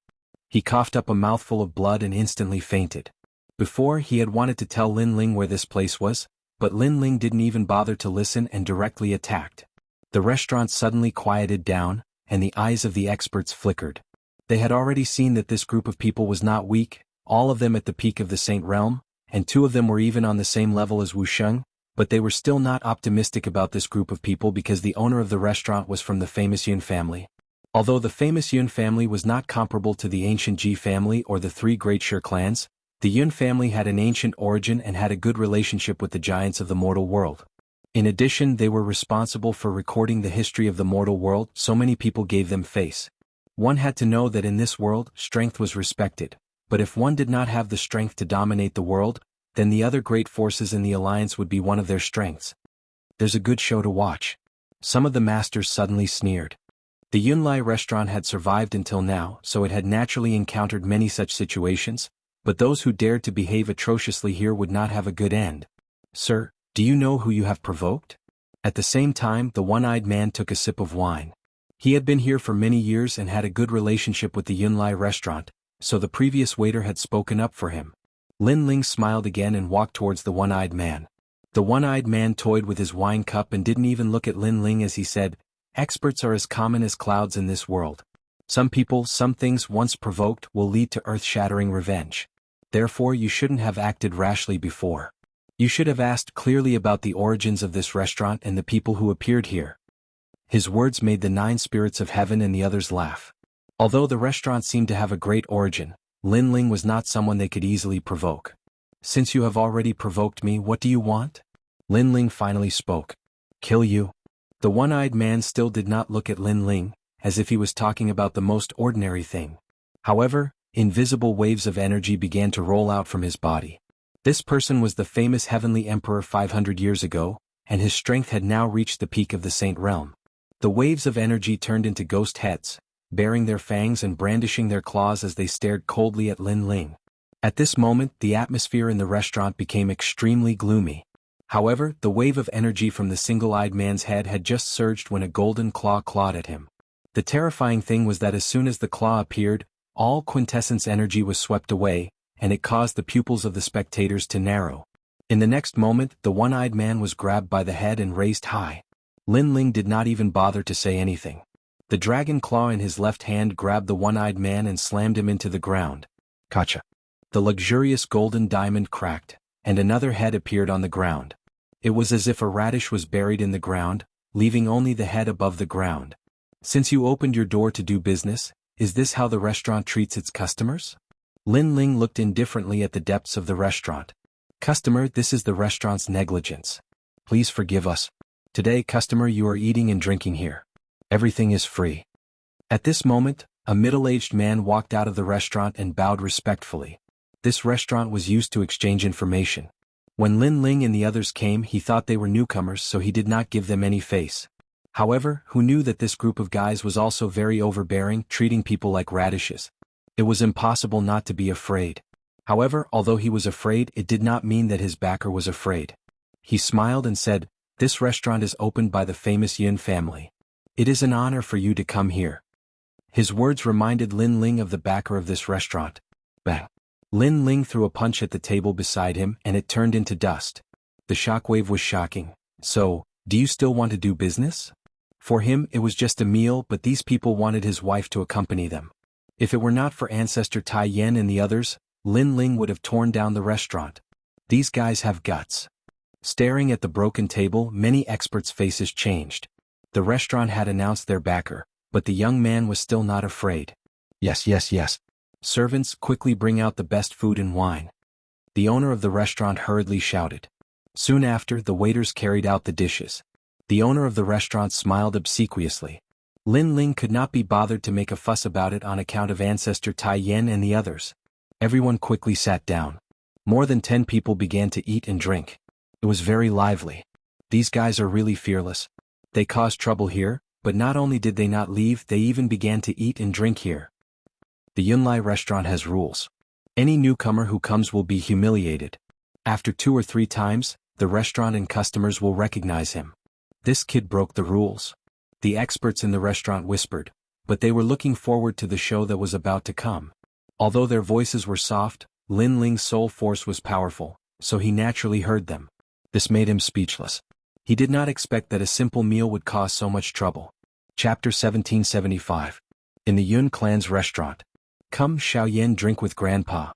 He coughed up a mouthful of blood and instantly fainted. Before, he had wanted to tell Lin Ling where this place was, but Lin Ling didn't even bother to listen and directly attacked. The restaurant suddenly quieted down, and the eyes of the experts flickered. They had already seen that this group of people was not weak, all of them at the peak of the Saint Realm, and 2 of them were even on the same level as Wuxia, but they were still not optimistic about this group of people because the owner of the restaurant was from the famous Yun family. Although the famous Yun family was not comparable to the ancient Ji family or the 3 great Shi clans, the Yun family had an ancient origin and had a good relationship with the giants of the mortal world. In addition, they were responsible for recording the history of the mortal world, so many people gave them face. One had to know that in this world, strength was respected. But if one did not have the strength to dominate the world, then the other great forces in the alliance would be one of their strengths. There's a good show to watch. Some of the masters suddenly sneered. The Yunlai restaurant had survived until now, so it had naturally encountered many such situations, but those who dared to behave atrociously here would not have a good end. "Sir, do you know who you have provoked?" At the same time, the one-eyed man took a sip of wine. He had been here for many years and had a good relationship with the Yunlai restaurant, so the previous waiter had spoken up for him. Lin Ling smiled again and walked towards the one-eyed man. The one-eyed man toyed with his wine cup and didn't even look at Lin Ling as he said, "Experts are as common as clouds in this world. Some people, some things once provoked will lead to earth-shattering revenge. Therefore you shouldn't have acted rashly before. You should have asked clearly about the origins of this restaurant and the people who appeared here." His words made the 9 spirits of heaven and the others laugh. Although the restaurant seemed to have a great origin, Lin Ling was not someone they could easily provoke. "Since you have already provoked me, what do you want?" Lin Ling finally spoke. "Kill you." The one-eyed man still did not look at Lin Ling, as if he was talking about the most ordinary thing. However, invisible waves of energy began to roll out from his body. This person was the famous Heavenly Emperor 500 years ago, and his strength had now reached the peak of the Saint Realm. The waves of energy turned into ghost heads, baring their fangs and brandishing their claws as they stared coldly at Lin Ling. At this moment, the atmosphere in the restaurant became extremely gloomy. However, the wave of energy from the single-eyed man's head had just surged when a golden claw clawed at him. The terrifying thing was that as soon as the claw appeared, all quintessence energy was swept away, and it caused the pupils of the spectators to narrow. In the next moment, the one-eyed man was grabbed by the head and raised high. Lin Ling did not even bother to say anything. The dragon claw in his left hand grabbed the one-eyed man and slammed him into the ground. Gotcha. The luxurious golden diamond cracked, and another head appeared on the ground. It was as if a radish was buried in the ground, leaving only the head above the ground. Since you opened your door to do business, is this how the restaurant treats its customers? Lin Ling looked indifferently at the depths of the restaurant. Customer, this is the restaurant's negligence. Please forgive us. Today, customer, you are eating and drinking here. Everything is free. At this moment, a middle-aged man walked out of the restaurant and bowed respectfully. This restaurant was used to exchange information. When Lin Ling and the others came, he thought they were newcomers, so he did not give them any face. However, who knew that this group of guys was also very overbearing, treating people like radishes? It was impossible not to be afraid. However, although he was afraid, it did not mean that his backer was afraid. He smiled and said, "This restaurant is opened by the famous Yun family. It is an honor for you to come here." His words reminded Lin Ling of the backer of this restaurant. Bang! Lin Ling threw a punch at the table beside him and it turned into dust. The shockwave was shocking. So, do you still want to do business? For him, it was just a meal, but these people wanted his wife to accompany them. If it were not for Ancestor Tai Yen and the others, Lin Ling would have torn down the restaurant. These guys have guts. Staring at the broken table, many experts' faces changed. The restaurant had announced their backer, but the young man was still not afraid. Yes, yes, yes. Servants, quickly bring out the best food and wine. The owner of the restaurant hurriedly shouted. Soon after, the waiters carried out the dishes. The owner of the restaurant smiled obsequiously. Lin Ling could not be bothered to make a fuss about it on account of Ancestor Tai Yen and the others. Everyone quickly sat down. More than 10 people began to eat and drink. It was very lively. These guys are really fearless. They caused trouble here, but not only did they not leave, they even began to eat and drink here. The Yunlai restaurant has rules. Any newcomer who comes will be humiliated. After 2 or 3 times, the restaurant and customers will recognize him. This kid broke the rules. The experts in the restaurant whispered, but they were looking forward to the show that was about to come. Although their voices were soft, Lin Ling's soul force was powerful, so he naturally heard them. This made him speechless. He did not expect that a simple meal would cause so much trouble. Chapter 1775. In the Yun clan's restaurant. Come, Xiaoyan, drink with Grandpa.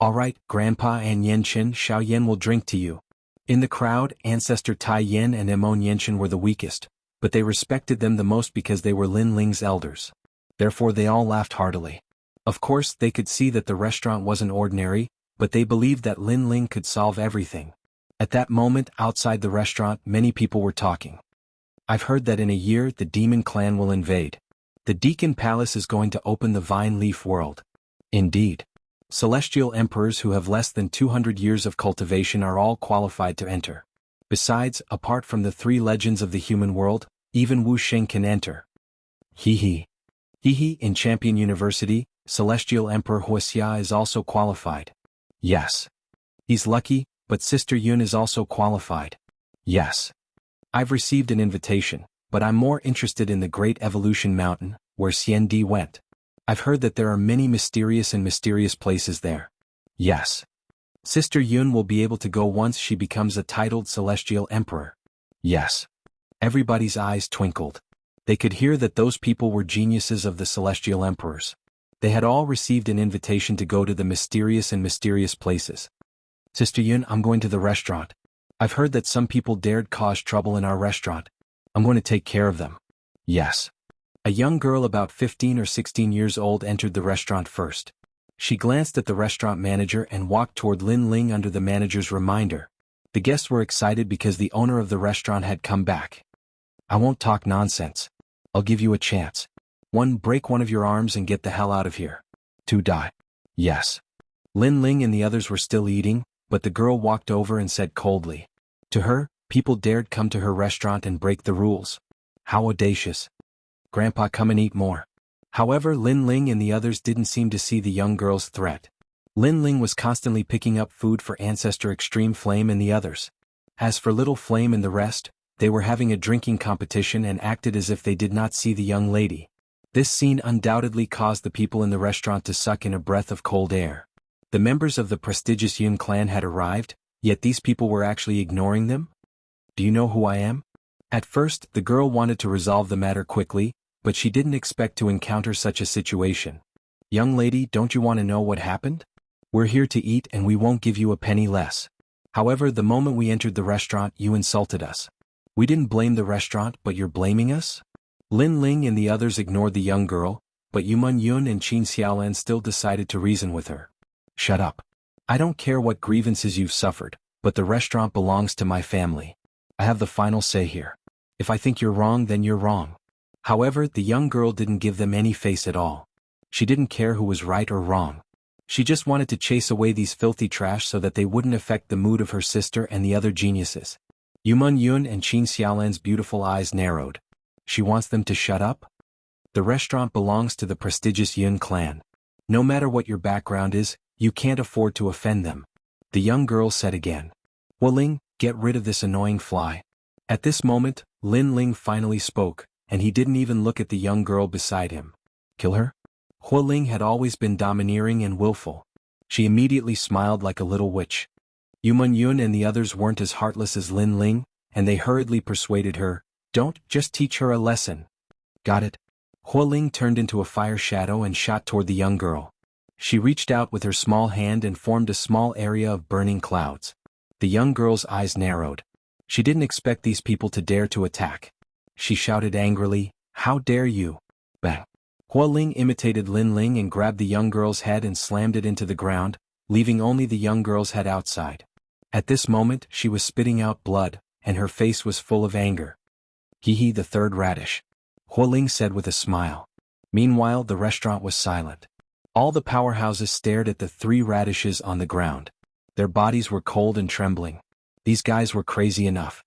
Alright, Grandpa and Yenchen, Xiaoyan will drink to you. In the crowd, Ancestor Tai Yen and Emon Yenchen were the weakest, but they respected them the most because they were Lin Ling's elders. Therefore they all laughed heartily. Of course, they could see that the restaurant wasn't ordinary, but they believed that Lin Ling could solve everything. At that moment, outside the restaurant, many people were talking. I've heard that in a year, the demon clan will invade. The Deacon Palace is going to open the Vine Leaf world. Indeed. Celestial emperors who have less than 200 years of cultivation are all qualified to enter. Besides, apart from the 3 legends of the human world, even Wu Sheng can enter. Hee. In Champion University, Celestial Emperor Wuxia is also qualified. Yes. He's lucky, but Sister Yun is also qualified. Yes. I've received an invitation, but I'm more interested in the Great Evolution Mountain, where Xian Di went. I've heard that there are many mysterious places there. Yes. Sister Yun will be able to go once she becomes a titled Celestial Emperor. Yes. Everybody's eyes twinkled. They could hear that those people were geniuses of the Celestial Emperors. They had all received an invitation to go to the mysterious places. Sister Yun, I'm going to the restaurant. I've heard that some people dared cause trouble in our restaurant. I'm going to take care of them. Yes. A young girl about 15 or 16 years old entered the restaurant first. She glanced at the restaurant manager and walked toward Lin Ling under the manager's reminder. The guests were excited because the owner of the restaurant had come back. I won't talk nonsense. I'll give you a chance. 1. Break one of your arms and get the hell out of here. 2. Die. Yes. Lin Ling and the others were still eating, but the girl walked over and said coldly. To her, people dared come to her restaurant and break the rules. How audacious. Grandpa, come and eat more. However, Lin Ling and the others didn't seem to see the young girl's threat. Lin Ling was constantly picking up food for Ancestor Extreme Flame and the others. As for Little Flame and the rest, they were having a drinking competition and acted as if they did not see the young lady. This scene undoubtedly caused the people in the restaurant to suck in a breath of cold air. The members of the prestigious Yun clan had arrived, yet these people were actually ignoring them? Do you know who I am? At first, the girl wanted to resolve the matter quickly, but she didn't expect to encounter such a situation. Young lady, don't you want to know what happened? We're here to eat and we won't give you a penny less. However, the moment we entered the restaurant, you insulted us. We didn't blame the restaurant, but you're blaming us? Lin Ling and the others ignored the young girl, but Yuman Yun and Qin Xiaolan still decided to reason with her. Shut up. I don't care what grievances you've suffered, but the restaurant belongs to my family. I have the final say here. If I think you're wrong, then you're wrong. However, the young girl didn't give them any face at all. She didn't care who was right or wrong. She just wanted to chase away these filthy trash so that they wouldn't affect the mood of her sister and the other geniuses. Yuman Yun and Qin Xiaolan's beautiful eyes narrowed. She wants them to shut up? The restaurant belongs to the prestigious Yun clan. No matter what your background is, you can't afford to offend them. The young girl said again. Hualing, get rid of this annoying fly. At this moment, Lin Ling finally spoke, and he didn't even look at the young girl beside him. Kill her? Hualing had always been domineering and willful. She immediately smiled like a little witch. Yuman Yun and the others weren't as heartless as Lin Ling, and they hurriedly persuaded her, don't just teach her a lesson. Got it? Hualing turned into a fire shadow and shot toward the young girl. She reached out with her small hand and formed a small area of burning clouds. The young girl's eyes narrowed. She didn't expect these people to dare to attack. She shouted angrily, how dare you? Bang. Hualing imitated Lin Ling and grabbed the young girl's head and slammed it into the ground, leaving only the young girl's head outside. At this moment, she was spitting out blood, and her face was full of anger. Hee the third radish. Hualing said with a smile. Meanwhile, the restaurant was silent. All the powerhouses stared at the three radishes on the ground. Their bodies were cold and trembling. These guys were crazy enough.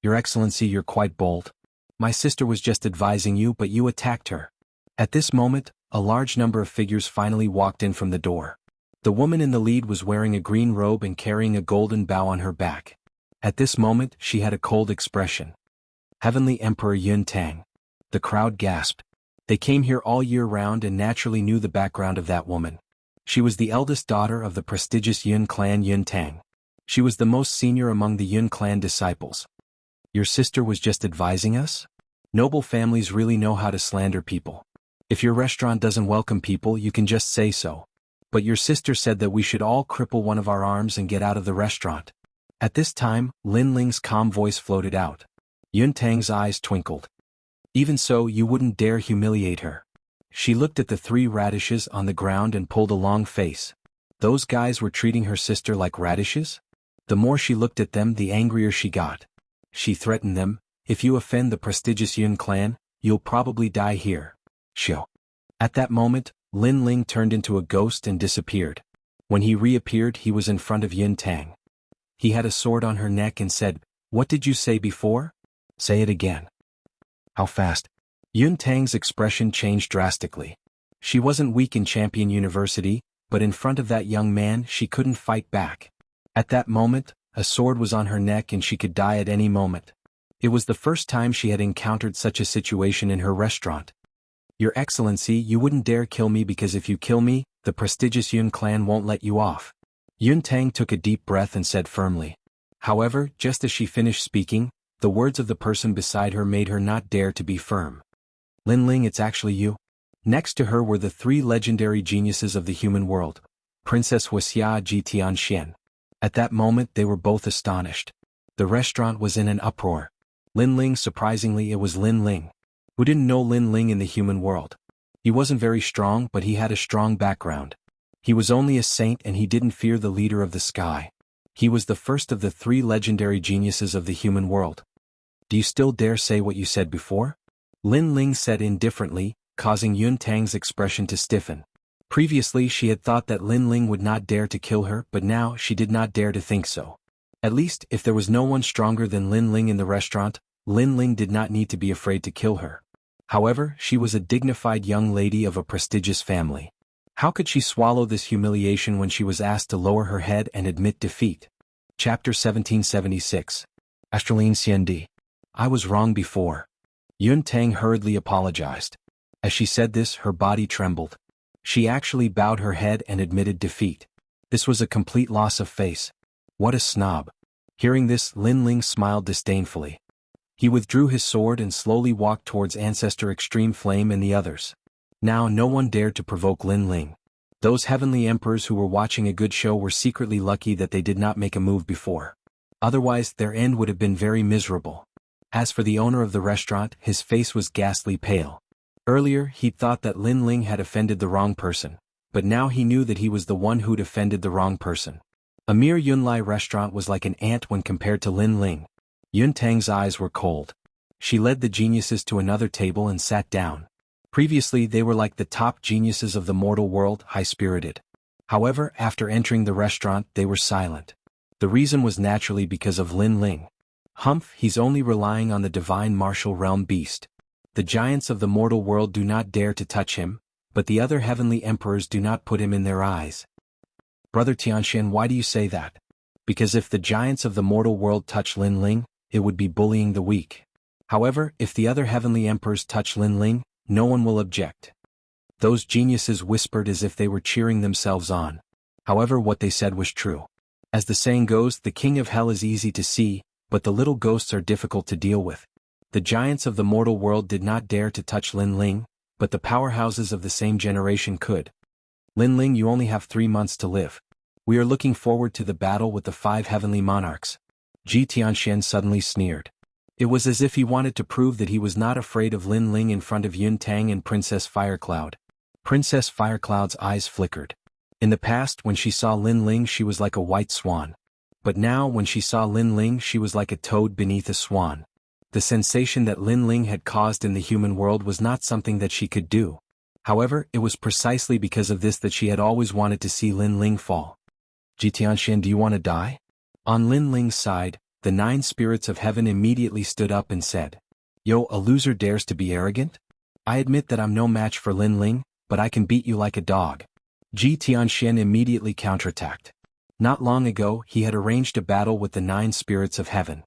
Your Excellency, you're quite bold. My sister was just advising you, but you attacked her. At this moment, a large number of figures finally walked in from the door. The woman in the lead was wearing a green robe and carrying a golden bow on her back. At this moment, she had a cold expression. Heavenly Emperor Yun Tang. The crowd gasped. They came here all year round and naturally knew the background of that woman. She was the eldest daughter of the prestigious Yun clan Yun Tang. She was the most senior among the Yun clan disciples. Your sister was just advising us? Noble families really know how to slander people. If your restaurant doesn't welcome people, you can just say so. But your sister said that we should all cripple one of our arms and get out of the restaurant. At this time, Lin Ling's calm voice floated out. Yun Tang's eyes twinkled. Even so, you wouldn't dare humiliate her. She looked at the three radishes on the ground and pulled a long face. Those guys were treating her sister like radishes? The more she looked at them, the angrier she got. She threatened them, if you offend the prestigious Yun clan, you'll probably die here. Shoo. At that moment, Lin Ling turned into a ghost and disappeared. When he reappeared, he was in front of Yun Tang. He had a sword on her neck and said, What did you say before? Say it again. How fast? Yun Tang's expression changed drastically. She wasn't weak in Champion University, but in front of that young man she couldn't fight back. At that moment, a sword was on her neck and she could die at any moment. It was the first time she had encountered such a situation in her restaurant. Your Excellency, you wouldn't dare kill me because if you kill me, the prestigious Yun clan won't let you off. Yun Tang took a deep breath and said firmly. However, just as she finished speaking, the words of the person beside her made her not dare to be firm. Lin Ling, it's actually you. Next to her were the three legendary geniuses of the human world, Princess Wuxia and Tianxian. At that moment they were both astonished. The restaurant was in an uproar. Lin Ling, surprisingly, it was Lin Ling. Who didn't know Lin Ling in the human world? He wasn't very strong, but he had a strong background. He was only a saint and he didn't fear the leader of the sky. He was the first of the three legendary geniuses of the human world. Do you still dare say what you said before? Lin Ling said indifferently, causing Yun Tang's expression to stiffen. Previously she had thought that Lin Ling would not dare to kill her, but now she did not dare to think so. At least, if there was no one stronger than Lin Ling in the restaurant, Lin Ling did not need to be afraid to kill her. However, she was a dignified young lady of a prestigious family. How could she swallow this humiliation when she was asked to lower her head and admit defeat? Chapter 1776. Astraline Xiandi. I was wrong before. Yun Tang hurriedly apologized. As she said this, her body trembled. She actually bowed her head and admitted defeat. This was a complete loss of face. What a snob. Hearing this, Lin Ling smiled disdainfully. He withdrew his sword and slowly walked towards Ancestor Extreme Flame and the others. Now no one dared to provoke Lin Ling. Those heavenly emperors who were watching a good show were secretly lucky that they did not make a move before. Otherwise, their end would have been very miserable. As for the owner of the restaurant, his face was ghastly pale. Earlier, he'd thought that Lin Ling had offended the wrong person, but now he knew that he was the one who'd offended the wrong person. A mere Yunlai restaurant was like an ant when compared to Lin Ling. Yun Tang's eyes were cold. She led the geniuses to another table and sat down. Previously they were like the top geniuses of the mortal world, high-spirited. However, after entering the restaurant they were silent. The reason was naturally because of Lin Ling. Humph, he's only relying on the divine martial realm beast. The giants of the mortal world do not dare to touch him, but the other heavenly emperors do not put him in their eyes. Brother Tianxian, why do you say that? Because if the giants of the mortal world touch Lin Ling, it would be bullying the weak. However, if the other heavenly emperors touch Lin Ling, no one will object. Those geniuses whispered as if they were cheering themselves on. However, what they said was true. As the saying goes, the king of hell is easy to see, but the little ghosts are difficult to deal with. The giants of the mortal world did not dare to touch Lin Ling, but the powerhouses of the same generation could. Lin Ling, you only have 3 months to live. We are looking forward to the battle with the 5 heavenly monarchs. Ji Tianxian suddenly sneered. It was as if he wanted to prove that he was not afraid of Lin Ling in front of Yun Tang and Princess Firecloud. Princess Firecloud's eyes flickered. In the past, when she saw Lin Ling, she was like a white swan. But now, when she saw Lin Ling, she was like a toad beneath a swan. The sensation that Lin Ling had caused in the human world was not something that she could do. However, it was precisely because of this that she had always wanted to see Lin Ling fall. Ji Tianxian, do you want to die? On Lin Ling's side, the 9 spirits of heaven immediately stood up and said, Yo, a loser dares to be arrogant? I admit that I'm no match for Lin Ling, but I can beat you like a dog. Ji Tianxian immediately counterattacked. Not long ago, he had arranged a battle with the 9 spirits of heaven.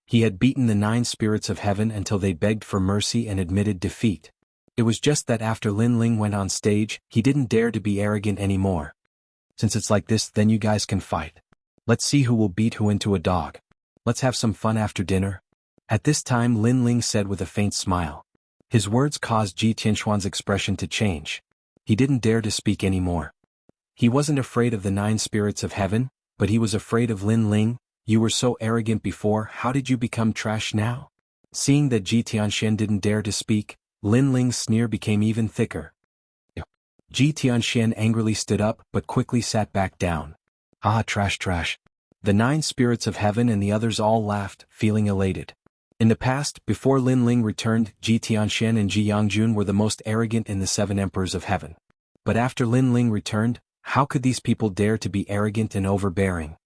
He had beaten the 9 spirits of heaven until they begged for mercy and admitted defeat. It was just that after Lin Ling went on stage, he didn't dare to be arrogant anymore. Since it's like this, then you guys can fight. Let's see who will beat who into a dog. Let's have some fun after dinner. At this time Lin Ling said with a faint smile. His words caused Ji Tianxuan's expression to change. He didn't dare to speak anymore. He wasn't afraid of the 9 spirits of heaven, but he was afraid of Lin Ling. You were so arrogant before, how did you become trash now? Seeing that Ji Tianxian didn't dare to speak, Lin Ling's sneer became even thicker. Ji Tianxian angrily stood up but quickly sat back down. Ah, trash. The 9 spirits of heaven and the others all laughed, feeling elated. In the past, before Lin Ling returned, Ji Tianxian and Jianghu were the most arrogant in the 7 emperors of heaven. But after Lin Ling returned, how could these people dare to be arrogant and overbearing?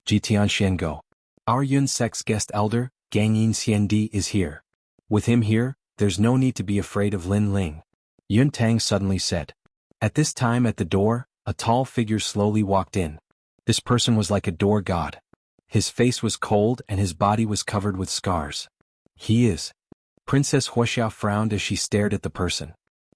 Ji Tianxian, go. Our Yun sect's guest elder, Gangyin Xiandi, is here. With him here, there's no need to be afraid of Lin Ling. Yun Tang suddenly said. At this time at the door, a tall figure slowly walked in. This person was like a door god. His face was cold and his body was covered with scars. He is. Princess Wuxia frowned as she stared at the person.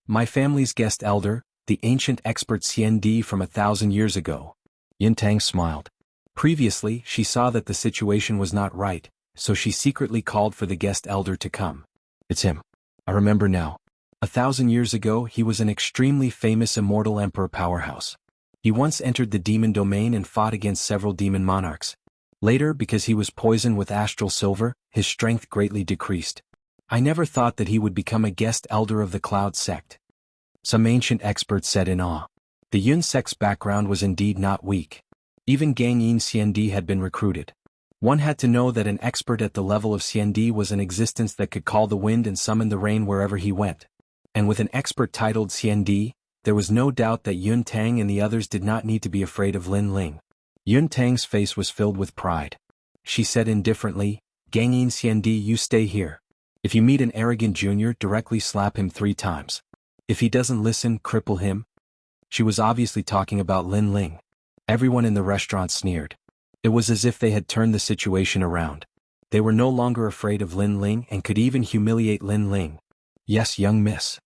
My family's guest elder, the ancient expert Xiandi from 1,000 years ago. Yun Tang smiled. Previously, she saw that the situation was not right, so she secretly called for the guest elder to come. It's him. I remember now. 1,000 years ago, he was an extremely famous immortal emperor powerhouse. He once entered the demon domain and fought against several demon monarchs. Later, because he was poisoned with astral silver, his strength greatly decreased. I never thought that he would become a guest elder of the Cloud sect. Some ancient experts said in awe. The Yun sect's background was indeed not weak. Even Gangyin Xiandi had been recruited. One had to know that an expert at the level of Xiandi was an existence that could call the wind and summon the rain wherever he went. And with an expert titled Xiandi, there was no doubt that Yun Tang and the others did not need to be afraid of Lin Ling. Yun Tang's face was filled with pride. She said indifferently, Gangyin Xiandi, you stay here. If you meet an arrogant junior, directly slap him 3 times. If he doesn't listen, cripple him. She was obviously talking about Lin Ling. Everyone in the restaurant sneered. It was as if they had turned the situation around. They were no longer afraid of Lin Ling and could even humiliate Lin Ling. Yes, young miss.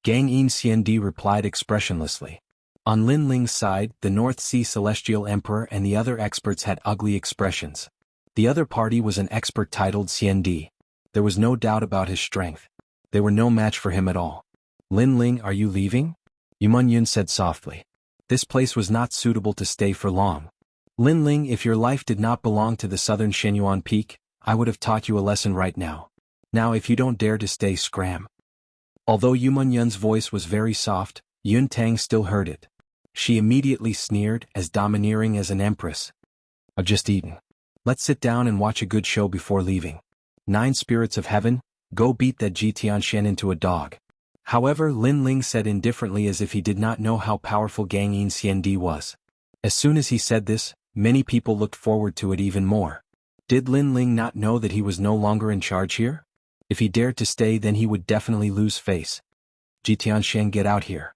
Gang Yin Xiandi replied expressionlessly. On Lin Ling's side, the North Sea Celestial Emperor and the other experts had ugly expressions. The other party was an expert titled Xiandi. There was no doubt about his strength. They were no match for him at all. Lin Ling, are you leaving? Yuman Yun said softly. This place was not suitable to stay for long. Lin Ling, if your life did not belong to the southern Shenyuan peak, I would have taught you a lesson right now. Now if you don't dare to stay, scram. Although Yuman Yun's voice was very soft, Yun Tang still heard it. She immediately sneered, as domineering as an empress. I've just eaten. Let's sit down and watch a good show before leaving. 9 spirits of heaven, go beat that Ji Tianxian into a dog. However, Lin Ling said indifferently as if he did not know how powerful Gang Yin Xiandi was. As soon as he said this, many people looked forward to it even more. Did Lin Ling not know that he was no longer in charge here? If he dared to stay, then he would definitely lose face. Ji Tianxian, get out here.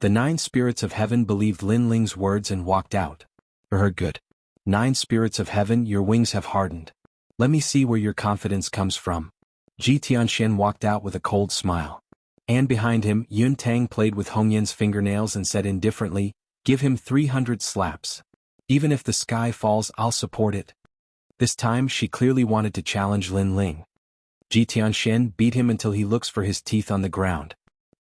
The 9 spirits of heaven believed Lin Ling's words and walked out. Good. 9 spirits of heaven, your wings have hardened. Let me see where your confidence comes from. Ji Tianxian walked out with a cold smile. And behind him, Yun Tang played with Hong Yan's fingernails and said indifferently, give him 300 slaps. Even if the sky falls, I'll support it. This time she clearly wanted to challenge Lin Ling. Ji Tianxian beat him until he looks for his teeth on the ground.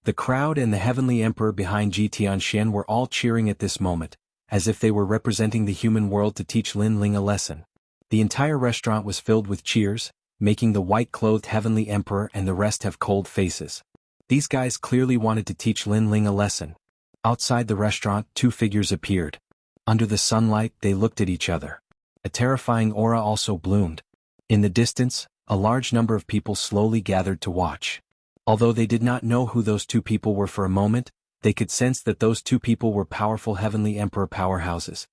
The crowd and the heavenly emperor behind Ji Tianxian were all cheering at this moment, as if they were representing the human world to teach Lin Ling a lesson. The entire restaurant was filled with cheers, making the white-clothed heavenly emperor and the rest have cold faces. These guys clearly wanted to teach Lin Ling a lesson. Outside the restaurant, 2 figures appeared. Under the sunlight, they looked at each other. A terrifying aura also bloomed. In the distance, a large number of people slowly gathered to watch. Although they did not know who those 2 people were for a moment, they could sense that those 2 people were powerful heavenly emperor powerhouses.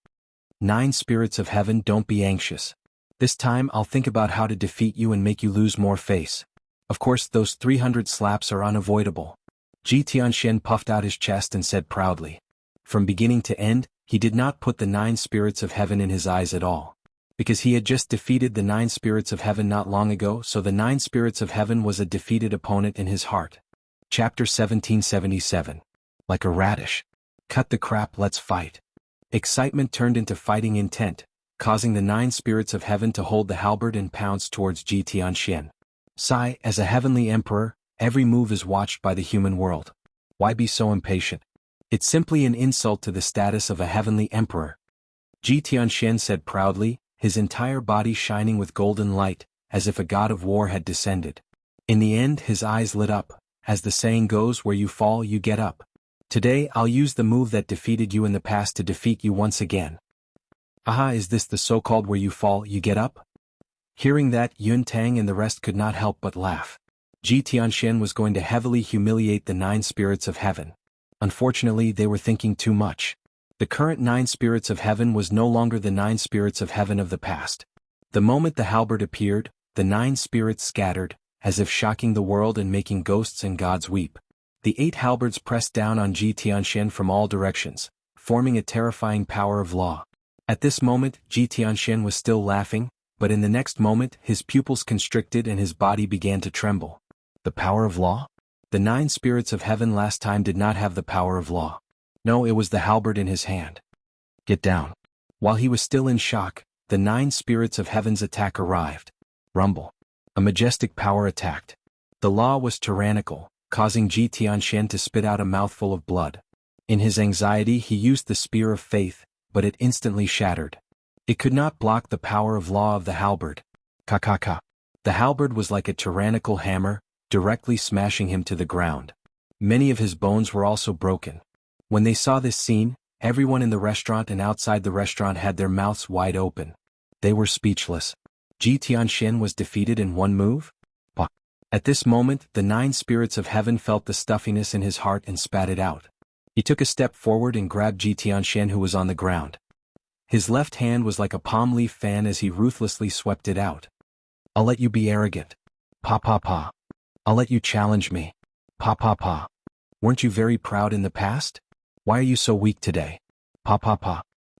9 spirits of heaven, don't be anxious. This time I'll think about how to defeat you and make you lose more face. Of course, those 300 slaps are unavoidable. Ji Tianxian puffed out his chest and said proudly. From beginning to end, he did not put the 9 spirits of heaven in his eyes at all. Because he had just defeated the 9 spirits of heaven not long ago, so the 9 spirits of heaven was a defeated opponent in his heart. Chapter 1777. Like a radish. Cut the crap, let's fight. Excitement turned into fighting intent, causing the 9 spirits of heaven to hold the halberd and pounce towards Ji Tianxian. Sigh, as a heavenly emperor, every move is watched by the human world. Why be so impatient? It's simply an insult to the status of a heavenly emperor. Ji Tianxian said proudly, his entire body shining with golden light, as if a god of war had descended. In the end, his eyes lit up. As the saying goes, where you fall, you get up. Today, I'll use the move that defeated you in the past to defeat you once again. Aha, is this the so-called where you fall, you get up? Hearing that, Yun Tang and the rest could not help but laugh. Ji Tianxian was going to heavily humiliate the 9 spirits of heaven. Unfortunately, they were thinking too much. The current 9 spirits of heaven was no longer the 9 spirits of heaven of the past. The moment the halberd appeared, the 9 spirits scattered, as if shocking the world and making ghosts and gods weep. The 8 halberds pressed down on Ji Tianxian from all directions, forming a terrifying power of law. At this moment, Ji Tianxian was still laughing, but in the next moment, his pupils constricted and his body began to tremble. The power of law? The 9 spirits of heaven last time did not have the power of law. No, it was the halberd in his hand. Get down. While he was still in shock, the 9 spirits of heaven's attack arrived. Rumble. A majestic power attacked. The law was tyrannical, causing Ji Tianxian to spit out a mouthful of blood. In his anxiety, he used the spear of faith, but it instantly shattered. It could not block the power of law of the halberd. Ka. The halberd was like a tyrannical hammer, directly smashing him to the ground. Many of his bones were also broken. When they saw this scene, everyone in the restaurant and outside the restaurant had their mouths wide open. They were speechless. Ji Tianxian was defeated in one move? Bah. At this moment, the 9 spirits of heaven felt the stuffiness in his heart and spat it out. He took a step forward and grabbed Ji Tianxian, who was on the ground. His left hand was like a palm leaf fan as he ruthlessly swept it out. I'll let you be arrogant. Pa. I'll let you challenge me. Pa. Weren't you very proud in the past? Why are you so weak today? Pa.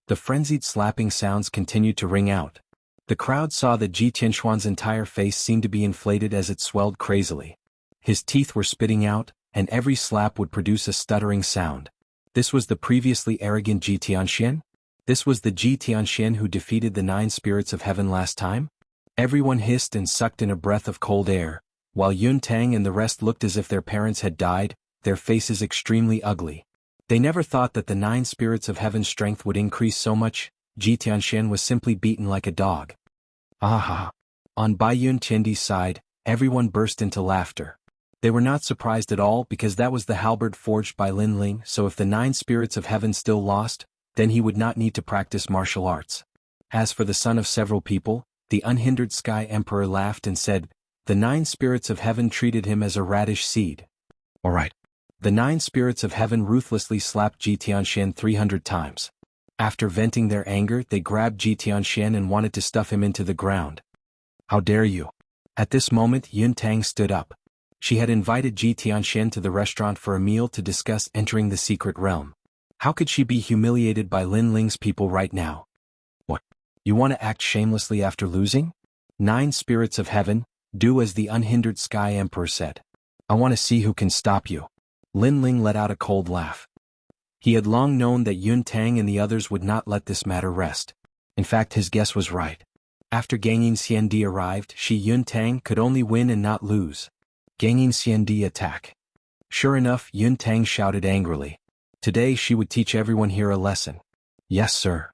The frenzied slapping sounds continued to ring out. The crowd saw that Ji Tianxuan's entire face seemed to be inflated as it swelled crazily. His teeth were spitting out, and every slap would produce a stuttering sound. This was the previously arrogant Ji Tianxian? This was the Ji Tianxian who defeated the 9 spirits of heaven last time? Everyone hissed and sucked in a breath of cold air, while Yun Tang and the rest looked as if their parents had died, their faces extremely ugly. They never thought that the 9 spirits of heaven's strength would increase so much. Ji Tianxian was simply beaten like a dog. Aha! On Bai Yun Tiandi's side, everyone burst into laughter. They were not surprised at all because that was the halberd forged by Lin Ling, so if the 9 spirits of heaven still lost, then he would not need to practice martial arts. As for the son of several people, the unhindered Sky Emperor laughed and said, "The 9 spirits of heaven treated him as a radish seed." All right. The 9 spirits of heaven ruthlessly slapped Ji Tianxian 300 times. After venting their anger, they grabbed Ji Tianxian and wanted to stuff him into the ground. How dare you? At this moment Yun Tang stood up. She had invited Ji Tianxian to the restaurant for a meal to discuss entering the secret realm. How could she be humiliated by Lin Ling's people right now? What? You want to act shamelessly after losing? 9 spirits of heaven, do as the unhindered Sky Emperor said. I want to see who can stop you. Lin Ling let out a cold laugh. He had long known that Yun Tang and the others would not let this matter rest. In fact, his guess was right. After Gangyin Xiandi arrived, Yun Tang could only win and not lose. Gangyin Xiandi attack. Sure enough, Yun Tang shouted angrily. Today she would teach everyone here a lesson. Yes, sir.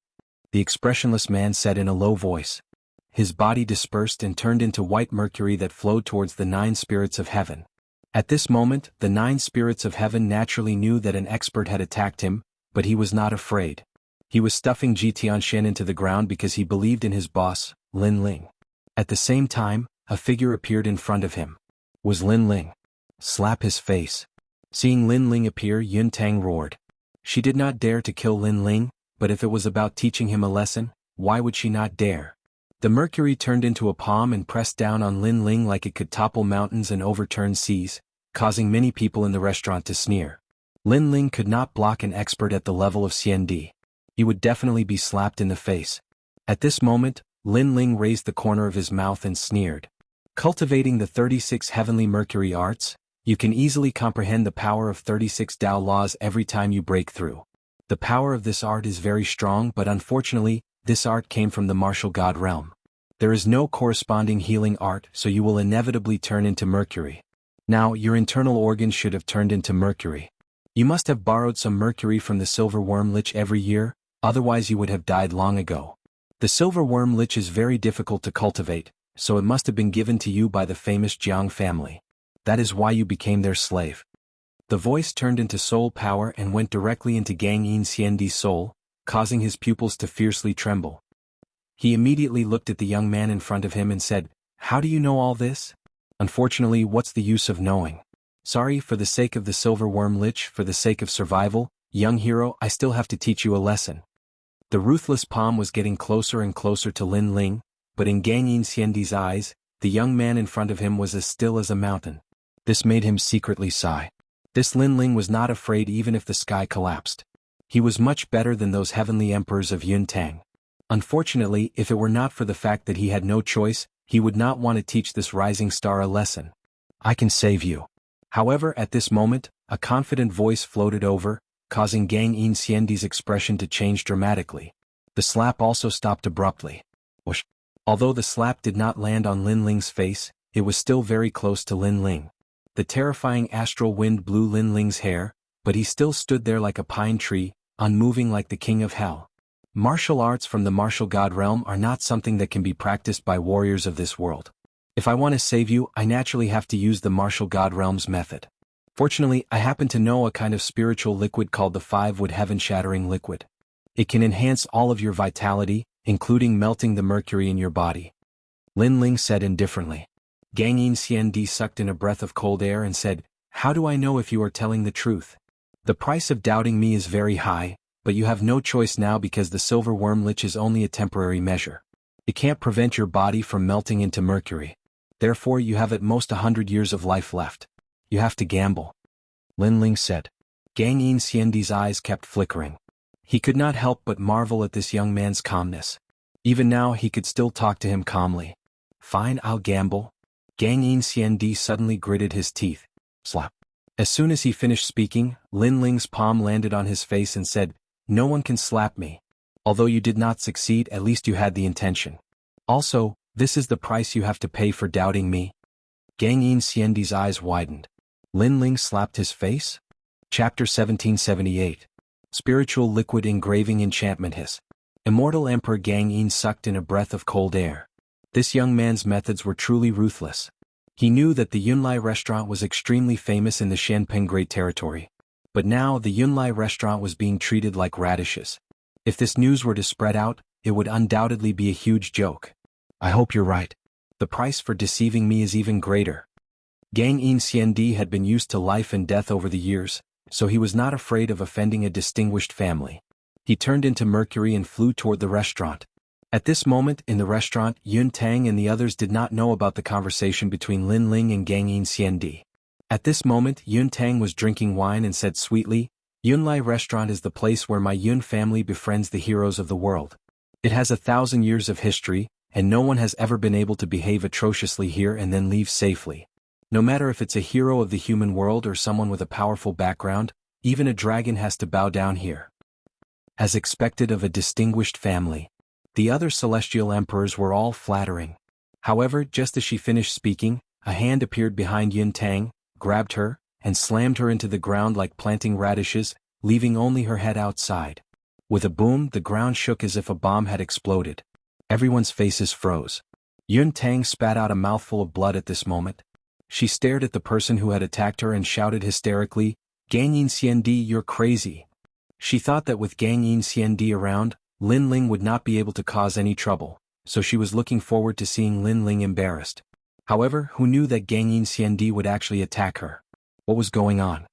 The expressionless man said in a low voice. His body dispersed and turned into white mercury that flowed towards the 9 spirits of heaven. At this moment, the 9 spirits of heaven naturally knew that an expert had attacked him, but he was not afraid. He was stuffing Ji Tianxian into the ground because he believed in his boss, Lin Ling. At the same time, a figure appeared in front of him. Was Lin Ling. Slap his face. Seeing Lin Ling appear, Yun Tang roared. She did not dare to kill Lin Ling, but if it was about teaching him a lesson, why would she not dare? The mercury turned into a palm and pressed down on Lin Ling like it could topple mountains and overturn seas, causing many people in the restaurant to sneer. Lin Ling could not block an expert at the level of Xiandi. He would definitely be slapped in the face. At this moment, Lin Ling raised the corner of his mouth and sneered. Cultivating the 36 heavenly mercury arts, you can easily comprehend the power of 36 Tao laws every time you break through. The power of this art is very strong, but unfortunately, this art came from the martial god realm. There is no corresponding healing art, so you will inevitably turn into mercury. Now, your internal organs should have turned into mercury. You must have borrowed some mercury from the silver worm lich every year, otherwise you would have died long ago. The silver worm lich is very difficult to cultivate, so it must have been given to you by the famous Jianghu family. That is why you became their slave. The voice turned into soul power and went directly into Gangyin Xiandi's soul, causing his pupils to fiercely tremble. He immediately looked at the young man in front of him and said, "How do you know all this?" Unfortunately, what's the use of knowing? Sorry, for the sake of the silver worm lich, for the sake of survival, young hero, I still have to teach you a lesson. The ruthless palm was getting closer and closer to Lin Ling, but in Gangyin Xiandi's eyes, the young man in front of him was as still as a mountain. This made him secretly sigh. This Lin Ling was not afraid even if the sky collapsed. He was much better than those heavenly emperors of Yun Tang. Unfortunately, if it were not for the fact that he had no choice, he would not want to teach this rising star a lesson. I can save you. However, at this moment, a confident voice floated over, causing Gangyin Xiandi's expression to change dramatically. The slap also stopped abruptly. Whoosh. Although the slap did not land on Lin Ling's face, it was still very close to Lin Ling. The terrifying astral wind blew Lin Ling's hair, but he still stood there like a pine tree, unmoving like the king of hell. Martial arts from the martial god realm are not something that can be practiced by warriors of this world. If I want to save you, I naturally have to use the martial god realm's method. Fortunately, I happen to know a kind of spiritual liquid called the 5-wood heaven-shattering liquid. It can enhance all of your vitality, including melting the mercury in your body. Lin Ling said indifferently. Gangyin Xiandi sucked in a breath of cold air and said, "How do I know if you are telling the truth? The price of doubting me is very high, but you have no choice now because the silver worm lich is only a temporary measure. It can't prevent your body from melting into mercury. Therefore you have at most 100 years of life left. You have to gamble." Lin Ling said. Gangyin Xiandi's eyes kept flickering. He could not help but marvel at this young man's calmness. Even now he could still talk to him calmly. Fine, I'll gamble. Gang Xiandi suddenly gritted his teeth. Slap. As soon as he finished speaking, Lin Ling's palm landed on his face and said, "No one can slap me. Although you did not succeed, at least you had the intention. Also, this is the price you have to pay for doubting me." Gang Xiandi's eyes widened. Lin Ling slapped his face? Chapter 1778. Spiritual Liquid Engraving Enchantment Hiss. Immortal Emperor Gang Yin sucked in a breath of cold air. This young man's methods were truly ruthless. He knew that the Yunlai restaurant was extremely famous in the Shanpeng Great Territory. But now the Yunlai restaurant was being treated like radishes. If this news were to spread out, it would undoubtedly be a huge joke. I hope you're right. The price for deceiving me is even greater. Gang Xiandi had been used to life and death over the years, so he was not afraid of offending a distinguished family. He turned into Mercury and flew toward the restaurant. At this moment in the restaurant, Yun Tang and the others did not know about the conversation between Lin Ling and Gang Xiandi. At this moment Yun Tang was drinking wine and said sweetly, "Yunlai restaurant is the place where my Yun family befriends the heroes of the world. It has 1,000 years of history, and no one has ever been able to behave atrociously here and then leave safely. No matter if it's a hero of the human world or someone with a powerful background, even a dragon has to bow down here." As expected of a distinguished family, the other celestial emperors were all flattering. However, just as she finished speaking, a hand appeared behind Yun Tang, grabbed her, and slammed her into the ground like planting radishes, leaving only her head outside. With a boom, the ground shook as if a bomb had exploded. Everyone's faces froze. Yun Tang spat out a mouthful of blood at this moment. She stared at the person who had attacked her and shouted hysterically, "Gang Xiandi, you're crazy." She thought that with Gang Xiandi around, Lin Ling would not be able to cause any trouble, so she was looking forward to seeing Lin Ling embarrassed. However, who knew that Gang Xiandi would actually attack her? What was going on?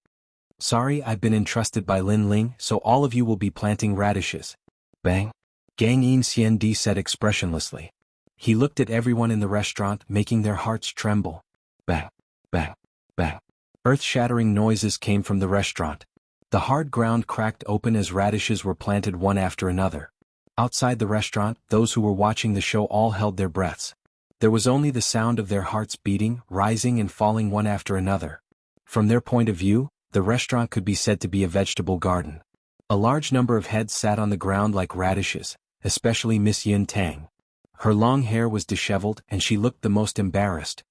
"Sorry, I've been entrusted by Lin Ling, so all of you will be planting radishes." Bang! Gang Xiandi said expressionlessly. He looked at everyone in the restaurant, making their hearts tremble. Bang! Bang! Bang! Earth-shattering noises came from the restaurant. The hard ground cracked open as radishes were planted one after another. Outside the restaurant, those who were watching the show all held their breaths. There was only the sound of their hearts beating, rising and falling one after another. From their point of view, the restaurant could be said to be a vegetable garden. A large number of heads sat on the ground like radishes, especially Miss Yun Tang. Her long hair was disheveled and she looked the most embarrassed.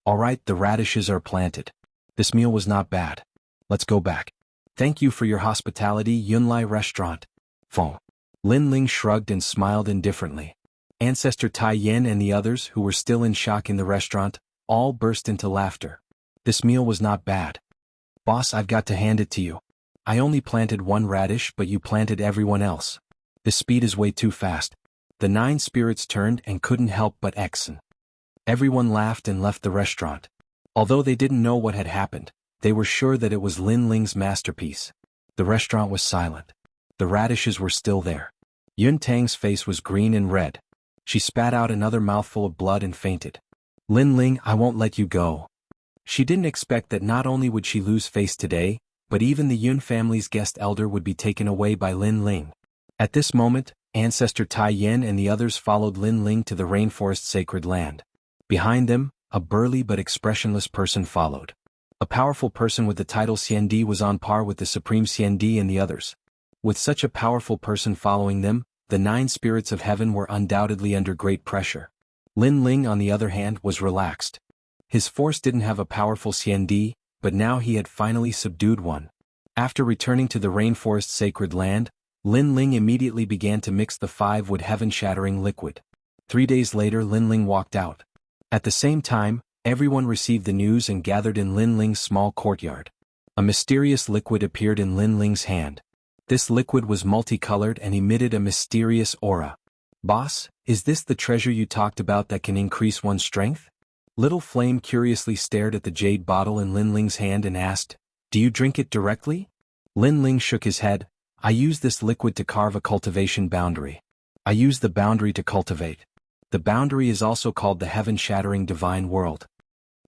"All right, the radishes are planted. This meal was not bad. Let's go back. Thank you for your hospitality, Yunlai restaurant." Phone. Lin Ling shrugged and smiled indifferently. Ancestor Tai Yen and the others who were still in shock in the restaurant, all burst into laughter. This meal was not bad. "Boss, I've got to hand it to you. I only planted one radish but you planted everyone else. This speed is way too fast." The 9 spirits turned and couldn't help but exen. Everyone laughed and left the restaurant. Although they didn't know what had happened, they were sure that it was Lin Ling's masterpiece. The restaurant was silent. The radishes were still there. Yun Tang's face was green and red. She spat out another mouthful of blood and fainted. "Lin Ling, I won't let you go." She didn't expect that not only would she lose face today, but even the Yun family's guest elder would be taken away by Lin Ling. At this moment, Ancestor Tai Yen and the others followed Lin Ling to the rainforest sacred land. Behind them, a burly but expressionless person followed. A powerful person with the title Xiandi was on par with the Supreme Xiandi and the others. With such a powerful person following them, the 9 spirits of heaven were undoubtedly under great pressure. Lin Ling, on the other hand, was relaxed. His force didn't have a powerful Xiandi, but now he had finally subdued one. After returning to the rainforest sacred land, Lin Ling immediately began to mix the 5-wood heaven-shattering liquid. 3 days later Lin Ling walked out. At the same time, everyone received the news and gathered in Lin Ling's small courtyard. A mysterious liquid appeared in Lin Ling's hand. This liquid was multicolored and emitted a mysterious aura. "Boss, is this the treasure you talked about that can increase one's strength?" Little Flame curiously stared at the jade bottle in Lin Ling's hand and asked, "Do you drink it directly?" Lin Ling shook his head. "I use this liquid to carve a cultivation boundary. I use the boundary to cultivate. The boundary is also called the heaven-shattering divine world."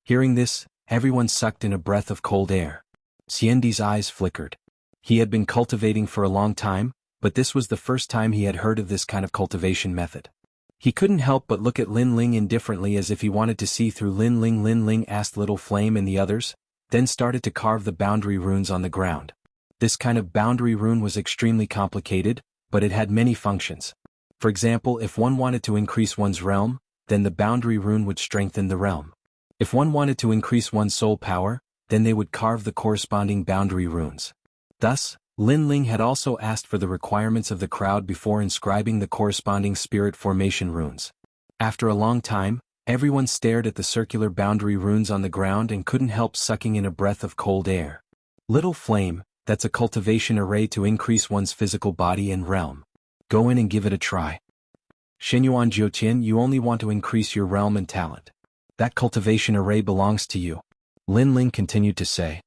Hearing this, everyone sucked in a breath of cold air. Xiandi's eyes flickered. He had been cultivating for a long time, but this was the first time he had heard of this kind of cultivation method. He couldn't help but look at Lin Ling indifferently as if he wanted to see through Lin Ling. Lin Ling asked Little Flame and the others, then started to carve the boundary runes on the ground. This kind of boundary rune was extremely complicated, but it had many functions. For example, if one wanted to increase one's realm, then the boundary rune would strengthen the realm. If one wanted to increase one's soul power, then they would carve the corresponding boundary runes. Thus, Lin Ling had also asked for the requirements of the crowd before inscribing the corresponding spirit formation runes. After a long time, everyone stared at the circular boundary runes on the ground and couldn't help sucking in a breath of cold air. Little Flame, that's a cultivation array to increase one's physical body and realm. Go in and give it a try. Xinyuan Jiuqian, you only want to increase your realm and talent. That cultivation array belongs to you. Lin Ling continued to say.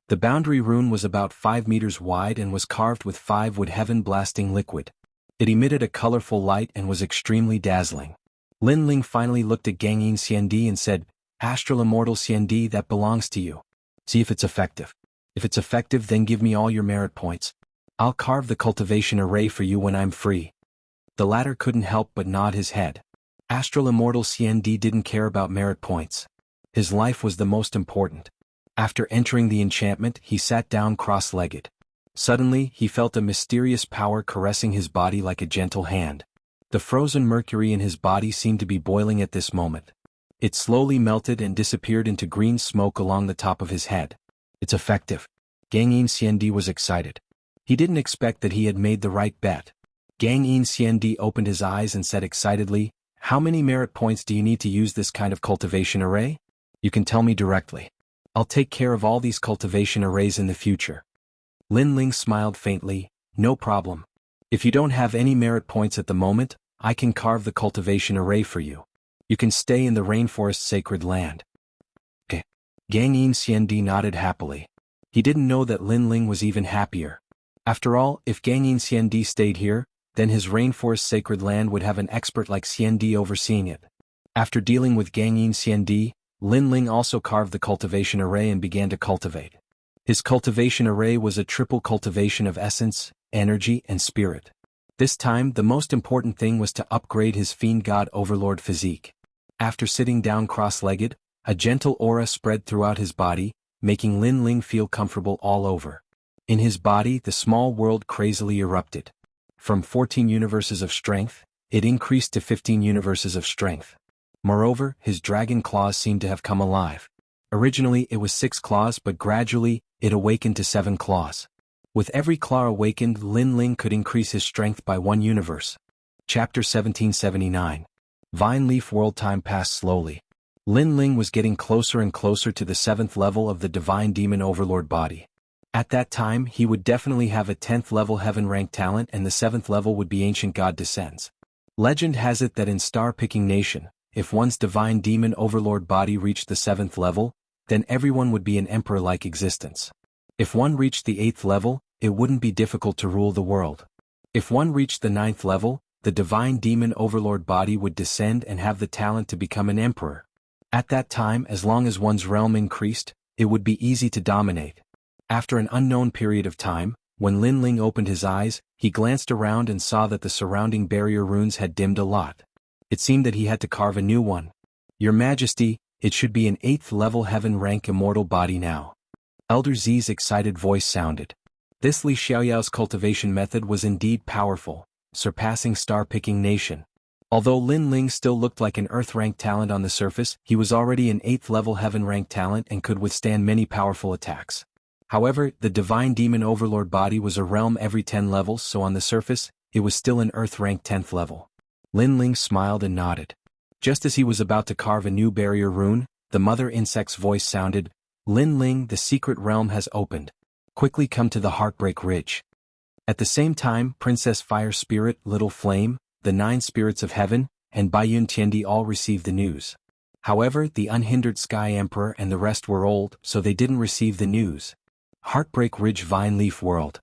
The boundary rune was about 5 meters wide and was carved with 5 wood heaven-blasting liquid. It emitted a colorful light and was extremely dazzling. Lin Ling finally looked at Gangyin Xiandi and said, Astral Immortal Xiandi, that belongs to you. See if it's effective. If it's effective, then give me all your merit points. I'll carve the cultivation array for you when I'm free. The latter couldn't help but nod his head. Astral Immortal Xiandi didn't care about merit points. His life was the most important. After entering the enchantment, he sat down cross-legged. Suddenly, he felt a mysterious power caressing his body like a gentle hand. The frozen mercury in his body seemed to be boiling at this moment. It slowly melted and disappeared into green smoke along the top of his head. It's effective. Gangyin Xiandi was excited. He didn't expect that he had made the right bet. Gangyin Xiandi opened his eyes and said excitedly, How many merit points do you need to use this kind of cultivation array? You can tell me directly. I'll take care of all these cultivation arrays in the future. Lin Ling smiled faintly, No problem. If you don't have any merit points at the moment, I can carve the cultivation array for you. You can stay in the rainforest sacred land. Okay. Gangyin Xiandi nodded happily. He didn't know that Lin Ling was even happier. After all, if Gangyin Xiandi stayed here, then his rainforest sacred land would have an expert like Xiandi overseeing it. After dealing with Gangyin Xiandi, Lin Ling also carved the cultivation array and began to cultivate. His cultivation array was a triple cultivation of essence, energy, and spirit. This time, the most important thing was to upgrade his fiend god overlord physique. After sitting down cross-legged, a gentle aura spread throughout his body, making Lin Ling feel comfortable all over. In his body, the small world crazily erupted. From 14 universes of strength, it increased to 15 universes of strength. Moreover, his dragon claws seemed to have come alive. Originally it was 6 claws, but gradually, it awakened to 7 claws. With every claw awakened, Lin Ling could increase his strength by 1 universe. Chapter 1779. Vine Leaf World. Time passed slowly. Lin Ling was getting closer and closer to the 7th level of the Divine Demon Overlord body. At that time, he would definitely have a 10th level heaven rank talent and the 7th level would be Ancient God Descends. Legend has it that in Star Picking Nation, if one's Divine Demon Overlord body reached the 7th level, then everyone would be an emperor-like existence. If one reached the 8th level, it wouldn't be difficult to rule the world. If one reached the 9th level, the Divine Demon Overlord body would descend and have the talent to become an emperor. At that time, as long as one's realm increased, it would be easy to dominate. After an unknown period of time, when Lin Ling opened his eyes, he glanced around and saw that the surrounding barrier runes had dimmed a lot. It seemed that he had to carve a new one. Your Majesty, it should be an 8th level heaven rank immortal body now. Elder Z's excited voice sounded. This Li Xiaoyao's cultivation method was indeed powerful, surpassing Star Picking Nation. Although Lin Ling still looked like an Earth rank talent on the surface, he was already an 8th level heaven rank talent and could withstand many powerful attacks. However, the Divine Demon Overlord body was a realm every 10 levels, so on the surface, it was still an Earth rank 10th level. Lin Ling smiled and nodded. Just as he was about to carve a new barrier rune, the mother insect's voice sounded, Lin Ling, the secret realm has opened. Quickly come to the Heartbreak Ridge. At the same time, Princess Fire Spirit, Little Flame, the 9 spirits of heaven, and Baiyun Tiandi all received the news. However, the unhindered Sky Emperor and the rest were old, so they didn't receive the news. Heartbreak Ridge Vine Leaf World.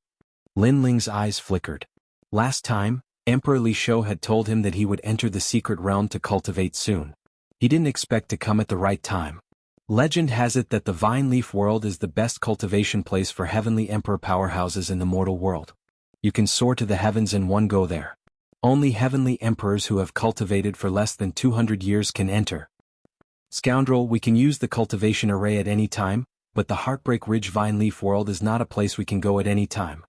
Lin Ling's eyes flickered. Last time, Emperor Li Shou had told him that he would enter the secret realm to cultivate soon. He didn't expect to come at the right time. Legend has it that the Vine Leaf World is the best cultivation place for heavenly emperor powerhouses in the mortal world. You can soar to the heavens in one go there. Only heavenly emperors who have cultivated for less than 200 years can enter. Scoundrel, we can use the cultivation array at any time, but the Heartbreak Ridge Vine Leaf World is not a place we can go at any time.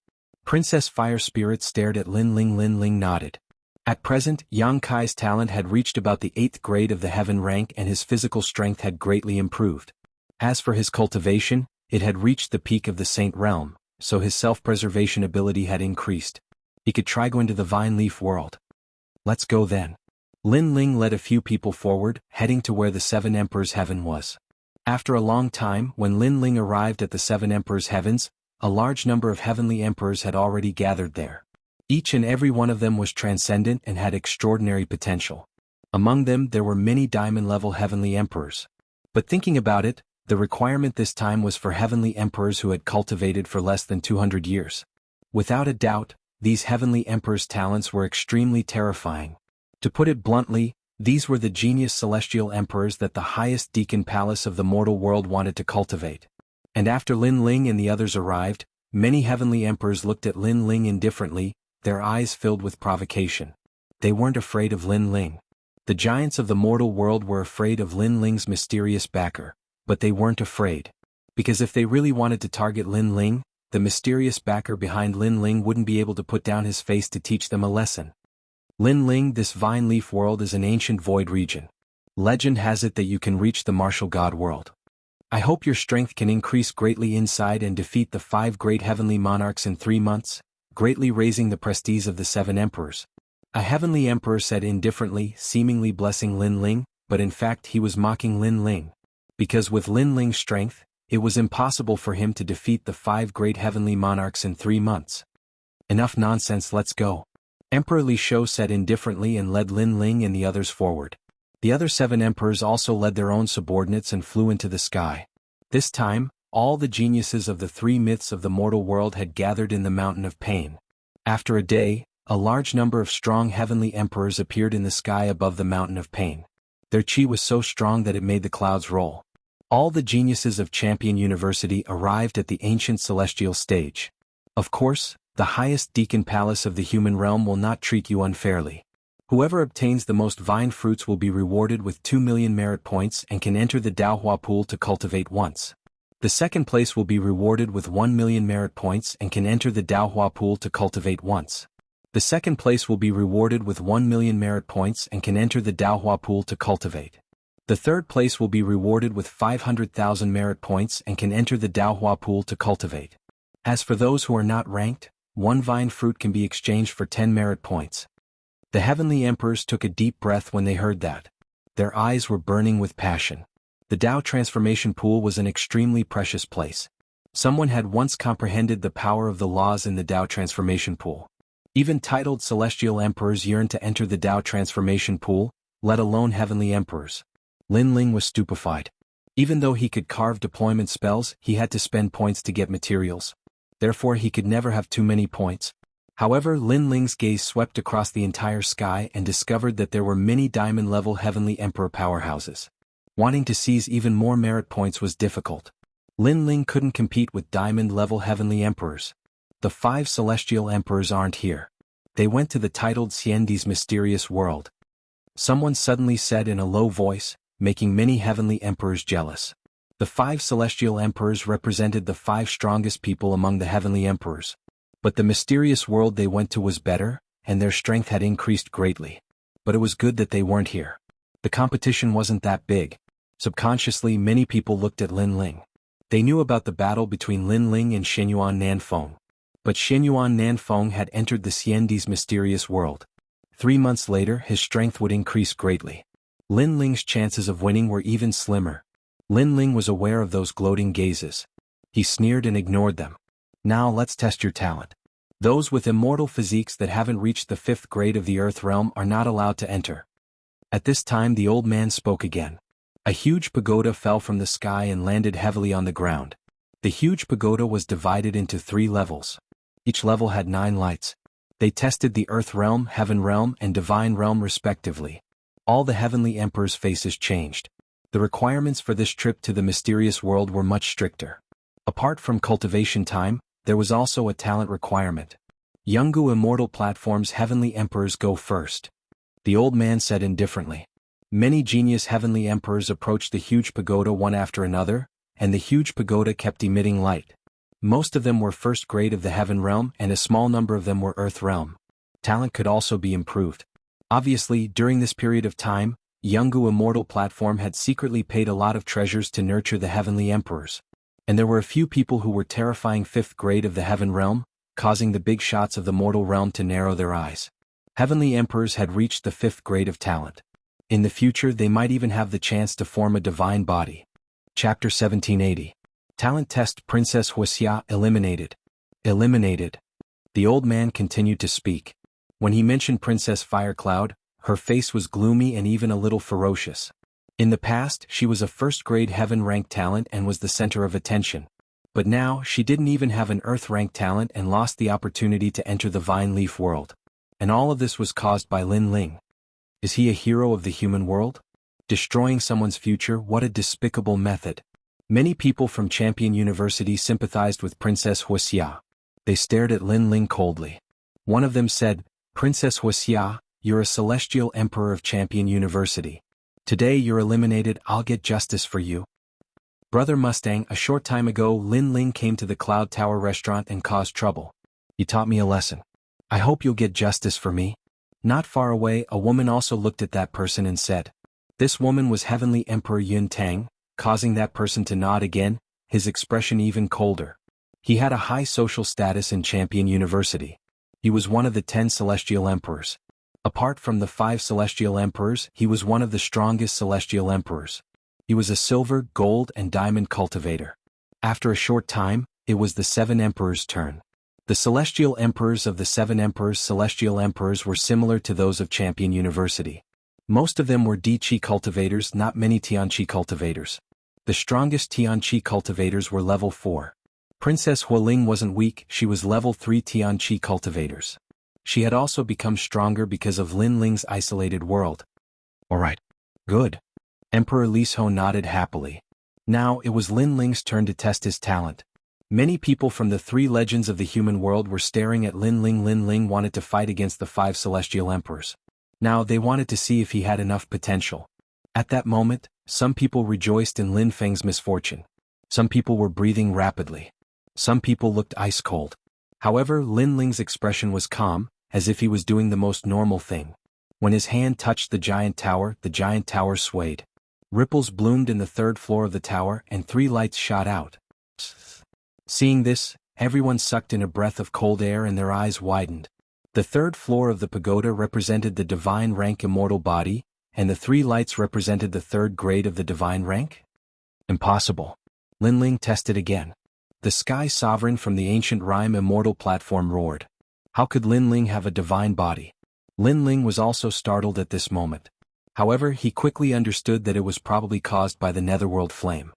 Princess Fire Spirit stared at Lin Ling. Lin Ling nodded. At present, Yang Kai's talent had reached about the 8th grade of the heaven rank and his physical strength had greatly improved. As for his cultivation, it had reached the peak of the Saint Realm, so his self-preservation ability had increased. He could try going to the Vine Leaf World. Let's go then. Lin Ling led a few people forward, heading to where the Seven Emperors' Heaven was. After a long time, when Lin Ling arrived at the Seven Emperors' Heavens, a large number of heavenly emperors had already gathered there. Each and every one of them was transcendent and had extraordinary potential. Among them there were many diamond-level heavenly emperors. But thinking about it, the requirement this time was for heavenly emperors who had cultivated for less than 200 years. Without a doubt, these heavenly emperors' talents were extremely terrifying. To put it bluntly, these were the genius celestial emperors that the highest deacon palace of the mortal world wanted to cultivate. And after Lin Ling and the others arrived, many heavenly emperors looked at Lin Ling indifferently, their eyes filled with provocation. They weren't afraid of Lin Ling. The giants of the mortal world were afraid of Lin Ling's mysterious backer, but they weren't afraid. Because if they really wanted to target Lin Ling, the mysterious backer behind Lin Ling wouldn't be able to put down his face to teach them a lesson. Lin Ling, this Vine Leaf World is an ancient void region. Legend has it that you can reach the martial god world. I hope your strength can increase greatly inside and defeat the 5 great heavenly monarchs in 3 months, greatly raising the prestige of the 7 emperors. A heavenly emperor said indifferently, seemingly blessing Lin Ling, but in fact he was mocking Lin Ling. Because with Lin Ling's strength, it was impossible for him to defeat the 5 great heavenly monarchs in 3 months. Enough nonsense, let's go. Emperor Li Shou said indifferently and led Lin Ling and the others forward. The other 7 emperors also led their own subordinates and flew into the sky. This time, all the geniuses of the 3 myths of the mortal world had gathered in the Mountain of Pain. After a day, a large number of strong heavenly emperors appeared in the sky above the Mountain of Pain. Their chi was so strong that it made the clouds roll. All the geniuses of Champion University arrived at the ancient celestial stage. Of course, the highest deacon palace of the human realm will not treat you unfairly. Whoever obtains the most vine fruits will be rewarded with 2 million merit points and can enter the Daohua pool to cultivate once. The second place will be rewarded with 1 million merit points and can enter the Daohua pool to cultivate once. The second place will be rewarded with 1 million merit points and can enter the Daohua pool to cultivate. The third place will be rewarded with 500,000 merit points and can enter the Daohua pool to cultivate. As for those who are not ranked, 1 vine fruit can be exchanged for 10 merit points. The heavenly emperors took a deep breath when they heard that. Their eyes were burning with passion. The Dao transformation pool was an extremely precious place. Someone had once comprehended the power of the laws in the Dao transformation pool. Even titled celestial emperors yearned to enter the Dao transformation pool, let alone heavenly emperors. Lin Ling was stupefied. Even though he could carve deployment spells, he had to spend points to get materials. Therefore he could never have too many points. However, Lin Ling's gaze swept across the entire sky and discovered that there were many diamond-level heavenly emperor powerhouses. Wanting to seize even more merit points was difficult. Lin Ling couldn't compete with diamond-level heavenly emperors. The 5 celestial emperors aren't here. They went to the titled Xiandi's mysterious world. Someone suddenly said in a low voice, making many heavenly emperors jealous. The 5 celestial emperors represented the 5 strongest people among the heavenly emperors. But the mysterious world they went to was better, and their strength had increased greatly. But it was good that they weren't here. The competition wasn't that big. Subconsciously, many people looked at Lin Ling. They knew about the battle between Lin Ling and Shenyuan Nanfeng. But Shenyuan Nanfeng had entered the Xiandi's mysterious world. 3 months later, his strength would increase greatly. Lin Ling's chances of winning were even slimmer. Lin Ling was aware of those gloating gazes. He sneered and ignored them. Now let's test your talent. Those with immortal physiques that haven't reached the 5th grade of the Earth realm are not allowed to enter. At this time the old man spoke again. A huge pagoda fell from the sky and landed heavily on the ground. The huge pagoda was divided into 3 levels. Each level had 9 lights. They tested the Earth realm, Heaven realm, and Divine realm respectively. All the heavenly emperors' faces changed. The requirements for this trip to the mysterious world were much stricter. Apart from cultivation time, there was also a talent requirement. Jianghu Immortal platform's heavenly emperors go first. The old man said indifferently. Many genius heavenly emperors approached the huge pagoda one after another, and the huge pagoda kept emitting light. Most of them were first grade of the heaven realm and a small number of them were earth realm. Talent could also be improved. Obviously, during this period of time, Jianghu Immortal platform had secretly paid a lot of treasures to nurture the heavenly emperors. And there were a few people who were terrifying 5th grade of the heaven realm, causing the big shots of the mortal realm to narrow their eyes. Heavenly emperors had reached the 5th grade of talent. In the future they might even have the chance to form a divine body. Chapter 1780. Talent test. Princess Wuxia eliminated. Eliminated. The old man continued to speak. When he mentioned Princess Firecloud, her face was gloomy and even a little ferocious. In the past, she was a first-grade heaven-ranked talent and was the center of attention. But now, she didn't even have an earth-ranked talent and lost the opportunity to enter the vine leaf world. And all of this was caused by Lin Ling. Is he a hero of the human world? Destroying someone's future, what a despicable method. Many people from Champion University sympathized with Princess Wuxia. They stared at Lin Ling coldly. One of them said, Princess Wuxia, you're a celestial emperor of Champion University. Today you're eliminated, I'll get justice for you. Brother Mustang, a short time ago Lin Ling came to the Cloud Tower restaurant and caused trouble. You taught me a lesson. I hope you'll get justice for me. Not far away, a woman also looked at that person and said. This woman was Heavenly Emperor Yun Tang, causing that person to nod again, his expression even colder. He had a high social status in Champion University. He was one of the 10 celestial emperors. Apart from the 5 celestial emperors, he was one of the strongest celestial emperors. He was a silver, gold, and diamond cultivator. After a short time, it was the 7 emperors' turn. The celestial emperors of the 7 emperors' celestial emperors were similar to those of Champion University. Most of them were Di-Chi cultivators, not many Tian-Chi cultivators. The strongest Tian-Chi cultivators were level 4. Princess Hualing wasn't weak, she was level 3 Tian-Chi cultivators. She had also become stronger because of Lin Ling's isolated world. Alright. Good. Emperor Lisho nodded happily. Now it was Lin Ling's turn to test his talent. Many people from the 3 legends of the human world were staring at Lin Ling. Lin Ling wanted to fight against the 5 celestial emperors. Now they wanted to see if he had enough potential. At that moment, some people rejoiced in Lin Feng's misfortune. Some people were breathing rapidly. Some people looked ice cold. However, Lin Ling's expression was calm, as if he was doing the most normal thing. When his hand touched the giant tower swayed. Ripples bloomed in the 3rd floor of the tower and 3 lights shot out. Seeing this, everyone sucked in a breath of cold air and their eyes widened. The 3rd floor of the pagoda represented the divine rank immortal body, and the 3 lights represented the 3rd grade of the divine rank? Impossible. Lin Ling tested again. The Sky Sovereign from the ancient rhyme Immortal platform roared. How could Lin Ling have a divine body? Lin Ling was also startled at this moment. However, he quickly understood that it was probably caused by the netherworld flame.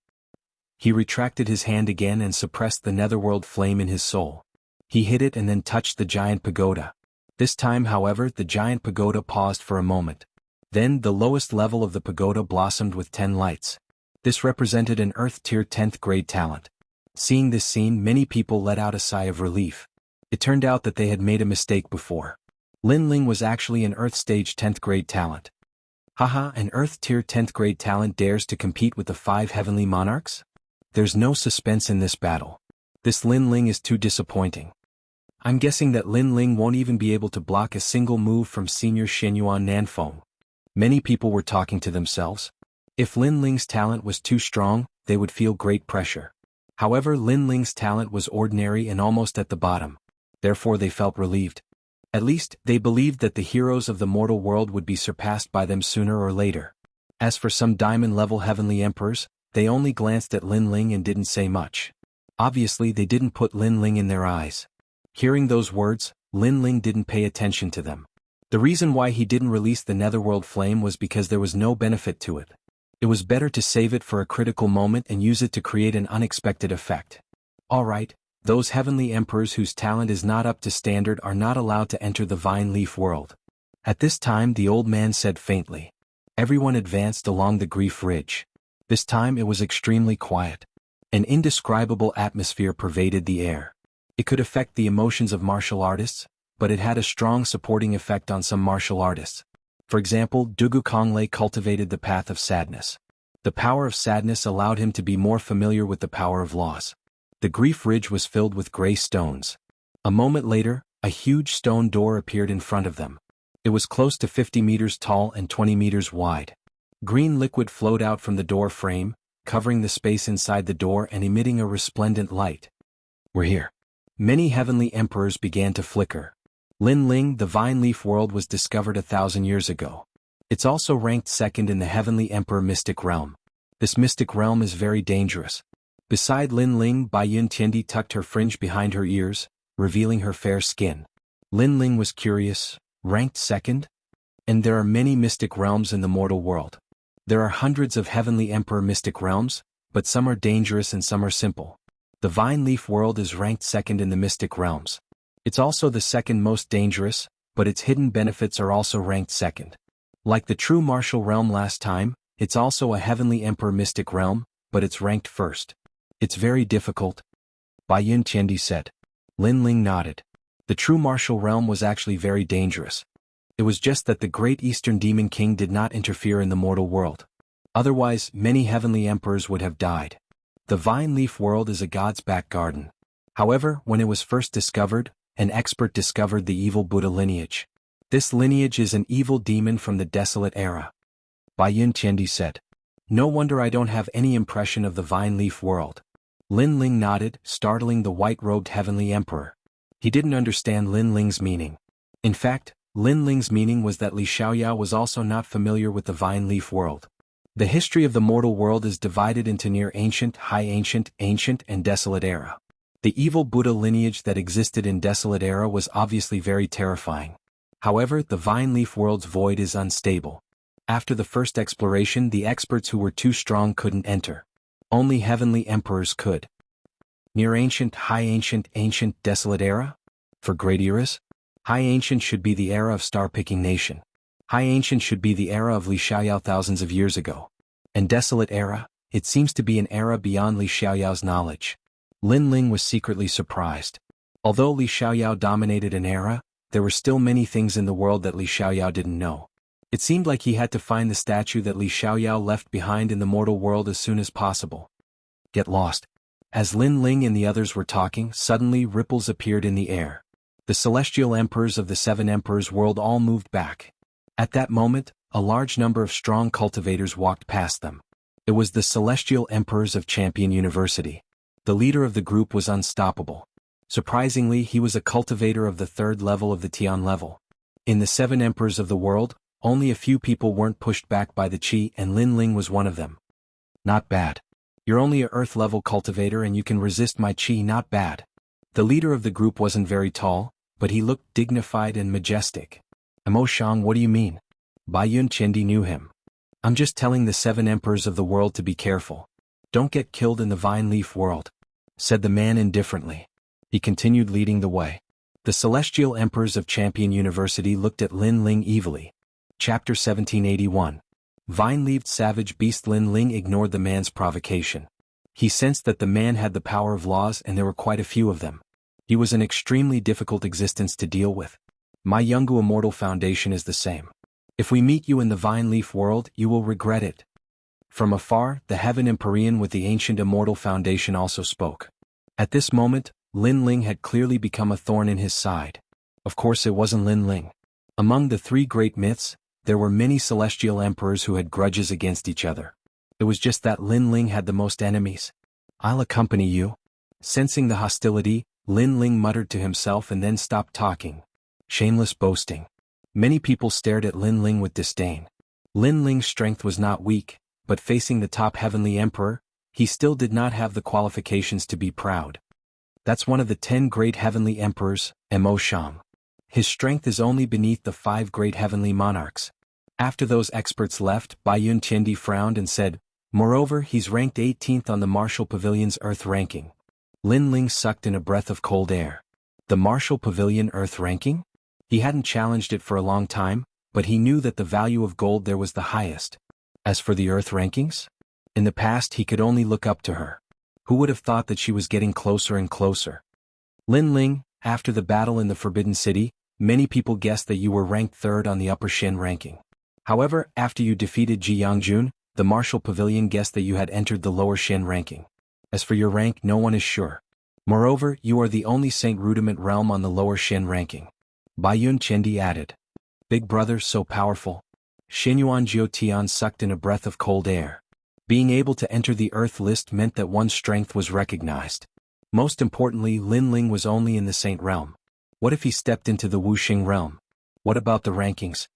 He retracted his hand again and suppressed the netherworld flame in his soul. He hit it and then touched the giant pagoda. This time, however, the giant pagoda paused for a moment. Then the lowest level of the pagoda blossomed with 10 lights. This represented an Earth Tier 10th grade talent. Seeing this scene, many people let out a sigh of relief. It turned out that they had made a mistake before. Lin Ling was actually an Earth Stage 10th grade talent. Haha, an Earth Tier 10th grade talent dares to compete with the 5 heavenly monarchs? There's no suspense in this battle. This Lin Ling is too disappointing. I'm guessing that Lin Ling won't even be able to block a single move from Senior Shenyuan Nanfeng. Many people were talking to themselves. If Lin Ling's talent was too strong, they would feel great pressure. However, Lin Ling's talent was ordinary and almost at the bottom. Therefore they felt relieved. At least, they believed that the heroes of the mortal world would be surpassed by them sooner or later. As for some diamond-level heavenly emperors, they only glanced at Lin Ling and didn't say much. Obviously they didn't put Lin Ling in their eyes. Hearing those words, Lin Ling didn't pay attention to them. The reason why he didn't release the netherworld flame was because there was no benefit to it. It was better to save it for a critical moment and use it to create an unexpected effect. Alright, those heavenly emperors whose talent is not up to standard are not allowed to enter the vine leaf world. At this time the old man said faintly. Everyone advanced along the grief ridge. This time it was extremely quiet. An indescribable atmosphere pervaded the air. It could affect the emotions of martial artists, but it had a strong supporting effect on some martial artists. For example, Dugu Konglei cultivated the path of sadness. The power of sadness allowed him to be more familiar with the power of loss. The grief ridge was filled with gray stones. A moment later, a huge stone door appeared in front of them. It was close to 50 meters tall and 20 meters wide. Green liquid flowed out from the door frame, covering the space inside the door and emitting a resplendent light. "We're here." Many heavenly emperors began to flicker. Lin Ling, the vine leaf world, was discovered 1,000 years ago. It's also ranked second in the heavenly emperor mystic realm. This mystic realm is very dangerous. Beside Lin Ling, Bai Yun Tiandi tucked her fringe behind her ears, revealing her fair skin. Lin Ling was curious. Ranked second? And there are many mystic realms in the mortal world. There are hundreds of heavenly emperor mystic realms, but some are dangerous and some are simple. The vine leaf world is ranked second in the mystic realms. It's also the second most dangerous, but its hidden benefits are also ranked second. Like the true martial realm last time, it's also a heavenly emperor mystic realm, but it's ranked first. It's very difficult, Bai Yun Tiandi said. Lin Ling nodded. The true martial realm was actually very dangerous. It was just that the great Eastern Demon King did not interfere in the mortal world. Otherwise, many heavenly emperors would have died. The vine leaf world is a god's back garden. However, when it was first discovered, an expert discovered the evil Buddha lineage. This lineage is an evil demon from the desolate era. Bai Yun Tiandi said. No wonder I don't have any impression of the vine leaf world. Lin Ling nodded, startling the white-robed heavenly emperor. He didn't understand Lin Ling's meaning. In fact, Lin Ling's meaning was that Li Xiaoyao was also not familiar with the vine leaf world. The history of the mortal world is divided into near ancient, high ancient, ancient, and desolate era. The evil Buddha lineage that existed in desolate era was obviously very terrifying. However, the vine leaf world's void is unstable. After the first exploration, the experts who were too strong couldn't enter. Only heavenly emperors could. Near ancient, high ancient, ancient, desolate era? For great eras? High ancient should be the era of star-picking nation. High ancient should be the era of Li Xiaoyao thousands of years ago. And desolate era? It seems to be an era beyond Li Xiaoyao's knowledge. Lin Ling was secretly surprised. Although Li Xiaoyao dominated an era, there were still many things in the world that Li Xiaoyao didn't know. It seemed like he had to find the statue that Li Xiaoyao left behind in the mortal world as soon as possible. Get lost. As Lin Ling and the others were talking, suddenly ripples appeared in the air. The celestial emperors of the seven emperors world all moved back. At that moment, a large number of strong cultivators walked past them. It was the celestial emperors of Champion University. The leader of the group was unstoppable. Surprisingly, he was a cultivator of the third level of the Tian level. In the seven emperors of the world, only a few people weren't pushed back by the Qi, and Lin Ling was one of them. Not bad. You're only a earth-level cultivator and you can resist my Qi, not bad. The leader of the group wasn't very tall, but he looked dignified and majestic. Mo Shang, what do you mean? Bai Yun Tiandi knew him. I'm just telling the seven emperors of the world to be careful. Don't get killed in the vine leaf world, said the man indifferently. He continued leading the way. The celestial emperors of Champion University looked at Lin Ling evilly. Chapter 1781. Vine-leaved savage beast. Lin Ling ignored the man's provocation. He sensed that the man had the power of laws and there were quite a few of them. He was an extremely difficult existence to deal with. My Jianghu Immortal Foundation is the same. If we meet you in the vine leaf world, you will regret it. From afar, the Heaven Empyrean with the ancient Immortal Foundation also spoke. At this moment, Lin Ling had clearly become a thorn in his side. Of course it wasn't Lin Ling. Among the three great myths, there were many celestial emperors who had grudges against each other. It was just that Lin Ling had the most enemies. I'll accompany you. Sensing the hostility, Lin Ling muttered to himself and then stopped talking. Shameless boasting. Many people stared at Lin Ling with disdain. Lin Ling's strength was not weak, but facing the top heavenly emperor, he still did not have the qualifications to be proud. That's one of the 10 great heavenly emperors, Mo Shang. His strength is only beneath the 5 great heavenly monarchs. After those experts left, Bai Yun Tiandi frowned and said, moreover, he's ranked 18th on the Martial Pavilion's Earth ranking. Lin Ling sucked in a breath of cold air. The Martial Pavilion Earth ranking? He hadn't challenged it for a long time, but he knew that the value of gold there was the highest. As for the Earth rankings? In the past he could only look up to her. Who would have thought that she was getting closer and closer? Lin Ling, after the battle in the Forbidden City, Many people guessed that you were ranked 3rd on the upper Shin ranking. However, after you defeated Jianghu, the martial pavilion guessed that you had entered the lower Shin ranking. As for your rank, no one is sure. Moreover, you are the only Saint Rudiment realm on the lower Shin ranking. Baiyun Chendi added. Big brother, so powerful. Xinyuan Jiutian sucked in a breath of cold air. Being able to enter the Earth list meant that one's strength was recognized. Most importantly, Lin Ling was only in the Saint realm. What if he stepped into the Wuxing realm? What about the rankings?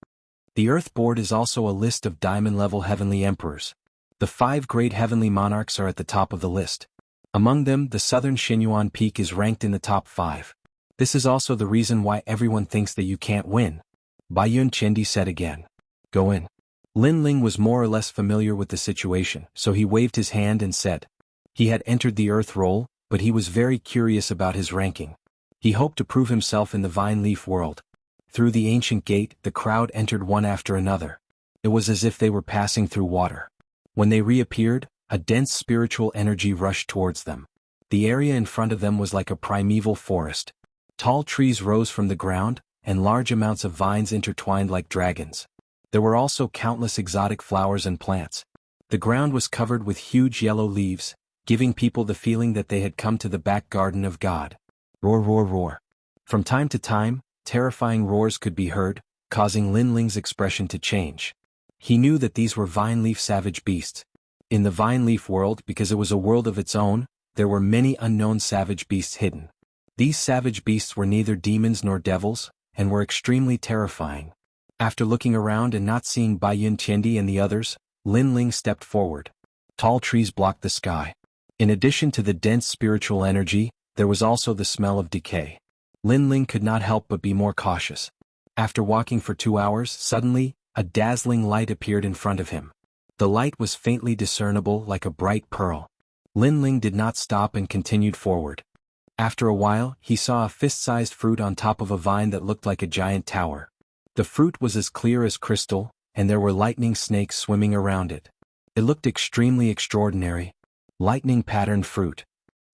The Earth board is also a list of diamond-level heavenly emperors. The 5 great heavenly monarchs are at the top of the list. Among them, the southern Xinyuan peak is ranked in the top 5. This is also the reason why everyone thinks that you can't win. Baiyun Chendi said again. Go in. Lin Ling was more or less familiar with the situation, so he waved his hand and said. He had entered the Earth role, but he was very curious about his ranking. He hoped to prove himself in the vine leaf world. Through the ancient gate, the crowd entered one after another. It was as if they were passing through water. When they reappeared, a dense spiritual energy rushed towards them. The area in front of them was like a primeval forest. Tall trees rose from the ground, and large amounts of vines intertwined like dragons. There were also countless exotic flowers and plants. The ground was covered with huge yellow leaves, giving people the feeling that they had come to the back garden of God. Roar, roar, roar. From time to time, terrifying roars could be heard, causing Lin Ling's expression to change. He knew that these were vine leaf savage beasts. In the vine leaf world, because it was a world of its own, there were many unknown savage beasts hidden. These savage beasts were neither demons nor devils, and were extremely terrifying. After looking around and not seeing Baiyun Chendi and the others, Lin Ling stepped forward. Tall trees blocked the sky. In addition to the dense spiritual energy, there was also the smell of decay. Lin Ling could not help but be more cautious. After walking for 2 hours, suddenly, a dazzling light appeared in front of him. The light was faintly discernible like a bright pearl. Lin Ling did not stop and continued forward. After a while, he saw a fist-sized fruit on top of a vine that looked like a giant tower. The fruit was as clear as crystal, and there were lightning snakes swimming around it. It looked extremely extraordinary. Lightning-patterned fruit.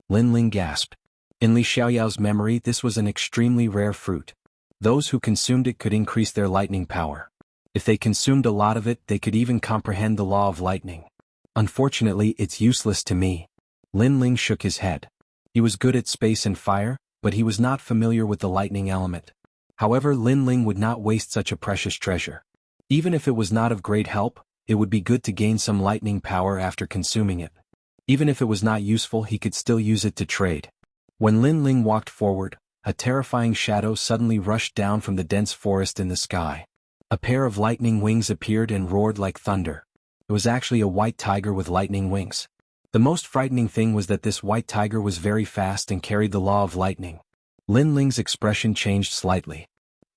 Lin Ling gasped. In Li Xiaoyao's memory, this was an extremely rare fruit. Those who consumed it could increase their lightning power. If they consumed a lot of it, they could even comprehend the law of lightning. Unfortunately, it's useless to me. Lin Ling shook his head. He was good at space and fire, but he was not familiar with the lightning element. However, Lin Ling would not waste such a precious treasure. Even if it was not of great help, it would be good to gain some lightning power after consuming it. Even if it was not useful, he could still use it to trade. When Lin Ling walked forward, a terrifying shadow suddenly rushed down from the dense forest in the sky. A pair of lightning wings appeared and roared like thunder. It was actually a white tiger with lightning wings. The most frightening thing was that this white tiger was very fast and carried the law of lightning. Lin Ling's expression changed slightly.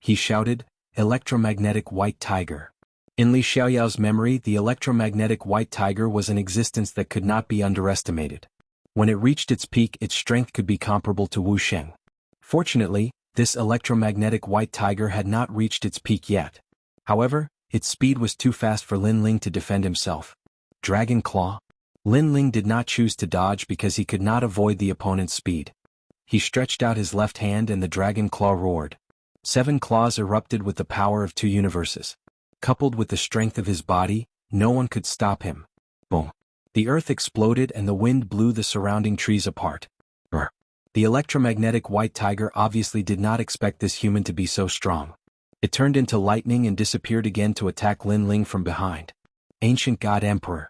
He shouted, "Electromagnetic white tiger." In Li Xiaoyao's memory, the electromagnetic white tiger was an existence that could not be underestimated. When it reached its peak, its strength could be comparable to Wuxia. Fortunately, this electromagnetic white tiger had not reached its peak yet. However, its speed was too fast for Lin Ling to defend himself. Dragon Claw. Lin Ling did not choose to dodge because he could not avoid the opponent's speed. He stretched out his left hand and the dragon claw roared. 7 claws erupted with the power of 2 universes. Coupled with the strength of his body, no one could stop him. Boom. The earth exploded and the wind blew the surrounding trees apart. Brr. The electromagnetic white tiger obviously did not expect this human to be so strong. It turned into lightning and disappeared again to attack Lin Ling from behind. Ancient God Emperor.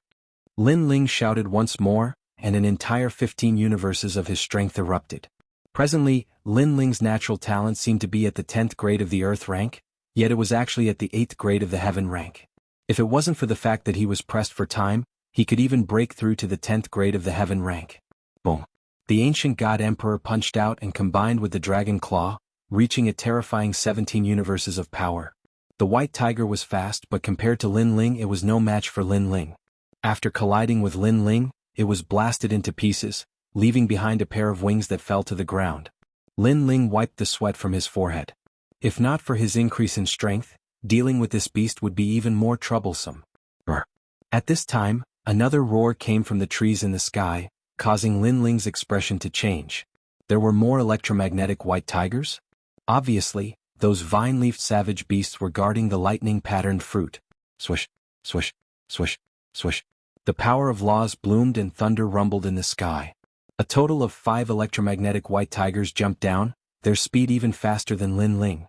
Lin Ling shouted once more, and an entire 15 universes of his strength erupted. Presently, Lin Ling's natural talent seemed to be at the 10th grade of the Earth rank, yet it was actually at the 8th grade of the Heaven rank. If it wasn't for the fact that he was pressed for time, he could even break through to the 10th grade of the Heaven rank. Boom. The ancient God Emperor punched out and combined with the Dragon Claw, reaching a terrifying 17 universes of power. The white tiger was fast, but compared to Lin Ling, it was no match for Lin Ling. After colliding with Lin Ling, it was blasted into pieces, leaving behind a pair of wings that fell to the ground. Lin Ling wiped the sweat from his forehead. If not for his increase in strength, dealing with this beast would be even more troublesome. Brr. At this time, another roar came from the trees in the sky, causing Lin Ling's expression to change. There were more electromagnetic white tigers? Obviously, Those vine-leafed savage beasts were guarding the lightning-patterned fruit. Swish, swish, swish, swish. The power of laws bloomed and thunder rumbled in the sky. A total of 5 electromagnetic white tigers jumped down, their speed even faster than Lin Ling.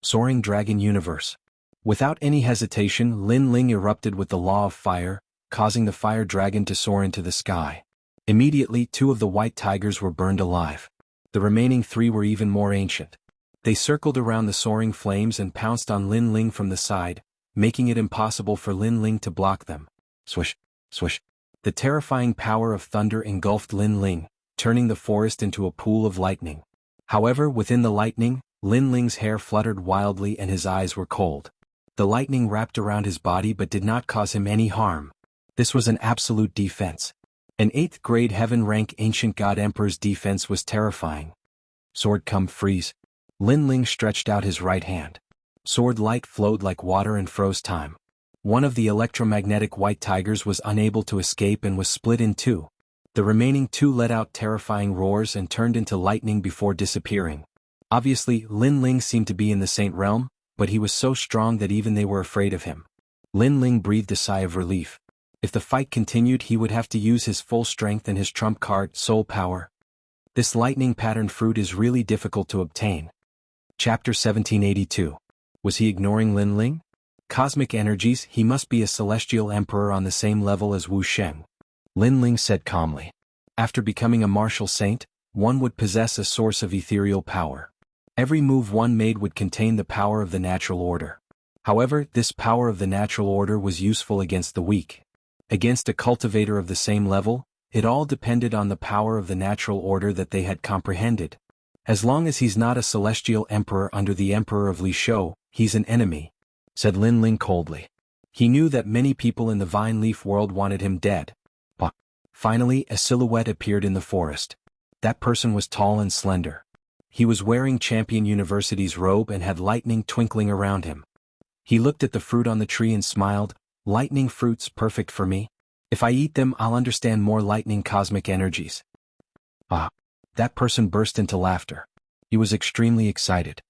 Soaring Dragon Universe. Without any hesitation, Lin Ling erupted with the law of fire, causing the fire dragon to soar into the sky. Immediately, 2 of the white tigers were burned alive. The remaining 3 were even more ancient. They circled around the soaring flames and pounced on Lin Ling from the side, making it impossible for Lin Ling to block them. Swish, swish. The terrifying power of thunder engulfed Lin Ling, turning the forest into a pool of lightning. However, within the lightning, Lin Ling's hair fluttered wildly and his eyes were cold. The lightning wrapped around his body but did not cause him any harm. This was an absolute defense. An 8th grade heaven-rank ancient god emperor's defense was terrifying. Sword come freeze. Lin Ling stretched out his right hand. Sword light flowed like water and froze time. One of the electromagnetic white tigers was unable to escape and was split in 2. The remaining 2 let out terrifying roars and turned into lightning before disappearing. Obviously, Lin Ling seemed to be in the Saint realm, but he was so strong that even they were afraid of him. Lin Ling breathed a sigh of relief. If the fight continued, he would have to use his full strength and his trump card, soul power. This lightning-patterned fruit is really difficult to obtain. Chapter 1782. Was he ignoring Lin Ling? Cosmic energies, he must be a celestial emperor on the same level as Wuxia. Lin Ling said calmly. After becoming a martial saint, one would possess a source of ethereal power. Every move one made would contain the power of the natural order. However, this power of the natural order was useful against the weak. Against a cultivator of the same level, it all depended on the power of the natural order that they had comprehended. As long as he's not a celestial emperor under the emperor of Li Shou, he's an enemy, said Lin Ling coldly. He knew that many people in the vine leaf world wanted him dead. But finally, a silhouette appeared in the forest. That person was tall and slender. He was wearing Champion University's robe and had lightning twinkling around him. He looked at the fruit on the tree and smiled. Lightning fruits perfect for me. If I eat them, I'll understand more lightning cosmic energies. Ah! That person burst into laughter. He was extremely excited.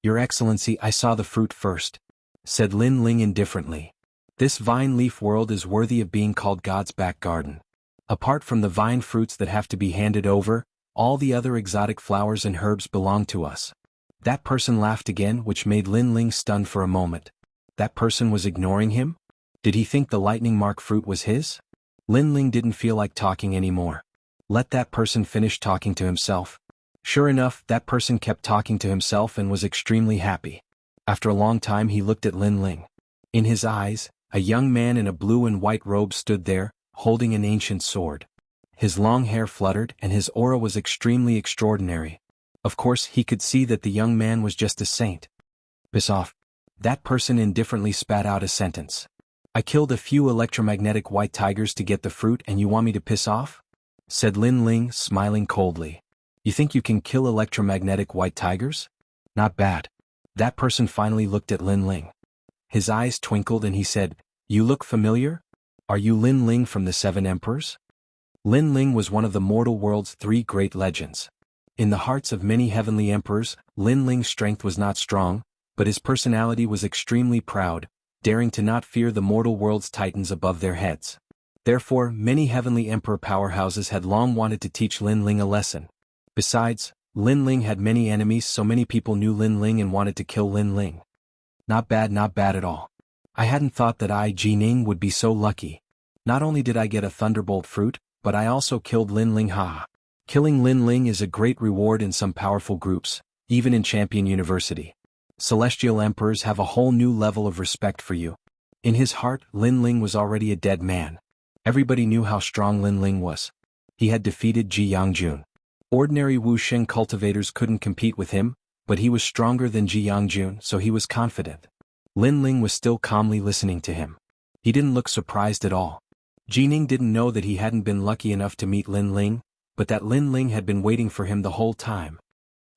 Your Excellency, I saw the fruit first, said Lin Ling indifferently. This vine leaf world is worthy of being called God's back garden. Apart from the vine fruits that have to be handed over, all the other exotic flowers and herbs belong to us. That person laughed again, which made Lin Ling stunned for a moment. That person was ignoring him? Did he think the lightning mark fruit was his? Lin Ling didn't feel like talking anymore. Let that person finish talking to himself. Sure enough, that person kept talking to himself and was extremely happy. After a long time he looked at Lin Ling. In his eyes, a young man in a blue and white robe stood there, holding an ancient sword. His long hair fluttered and his aura was extremely extraordinary. Of course, he could see that the young man was just a saint. Piss off. That person indifferently spat out a sentence. I killed a few electromagnetic white tigers to get the fruit and you want me to piss off? Said Lin Ling, smiling coldly. You think you can kill electromagnetic white tigers? Not bad. That person finally looked at Lin Ling. His eyes twinkled and he said, You look familiar? Are you Lin Ling from the 7 Emperors? Lin Ling was one of the mortal world's 3 great legends. In the hearts of many heavenly emperors, Lin Ling's strength was not strong, but his personality was extremely proud, daring to not fear the mortal world's titans above their heads. Therefore, many heavenly emperor powerhouses had long wanted to teach Lin Ling a lesson. Besides, Lin Ling had many enemies, so many people knew Lin Ling and wanted to kill Lin Ling. Not bad at all. I hadn't thought that I, Jining, would be so lucky. Not only did I get a thunderbolt fruit, but I also killed Lin Ling. Ha! Killing Lin Ling is a great reward in some powerful groups, even in Champion University. Celestial emperors have a whole new level of respect for you. In his heart, Lin Ling was already a dead man. Everybody knew how strong Lin Ling was. He had defeated Jianghu. Ordinary Wuxia cultivators couldn't compete with him, but he was stronger than Jianghu, so he was confident. Lin Ling was still calmly listening to him. He didn't look surprised at all. Jining didn't know that he hadn't been lucky enough to meet Lin Ling, but that Lin Ling had been waiting for him the whole time.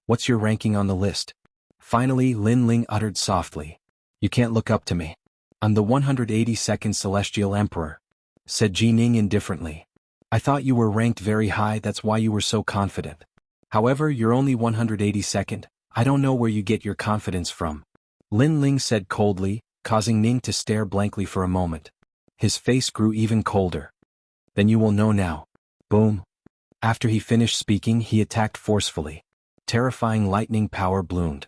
What's your ranking on the list? Finally, Lin Ling uttered softly. You can't look up to me. I'm the 182nd Celestial Emperor, said Jining indifferently. I thought you were ranked very high, that's why you were so confident. However, you're only 182nd, I don't know where you get your confidence from. Lin Ling said coldly, causing Ning to stare blankly for a moment. His face grew even colder. Then you will know now. Boom. After he finished speaking, he attacked forcefully. Terrifying lightning power bloomed.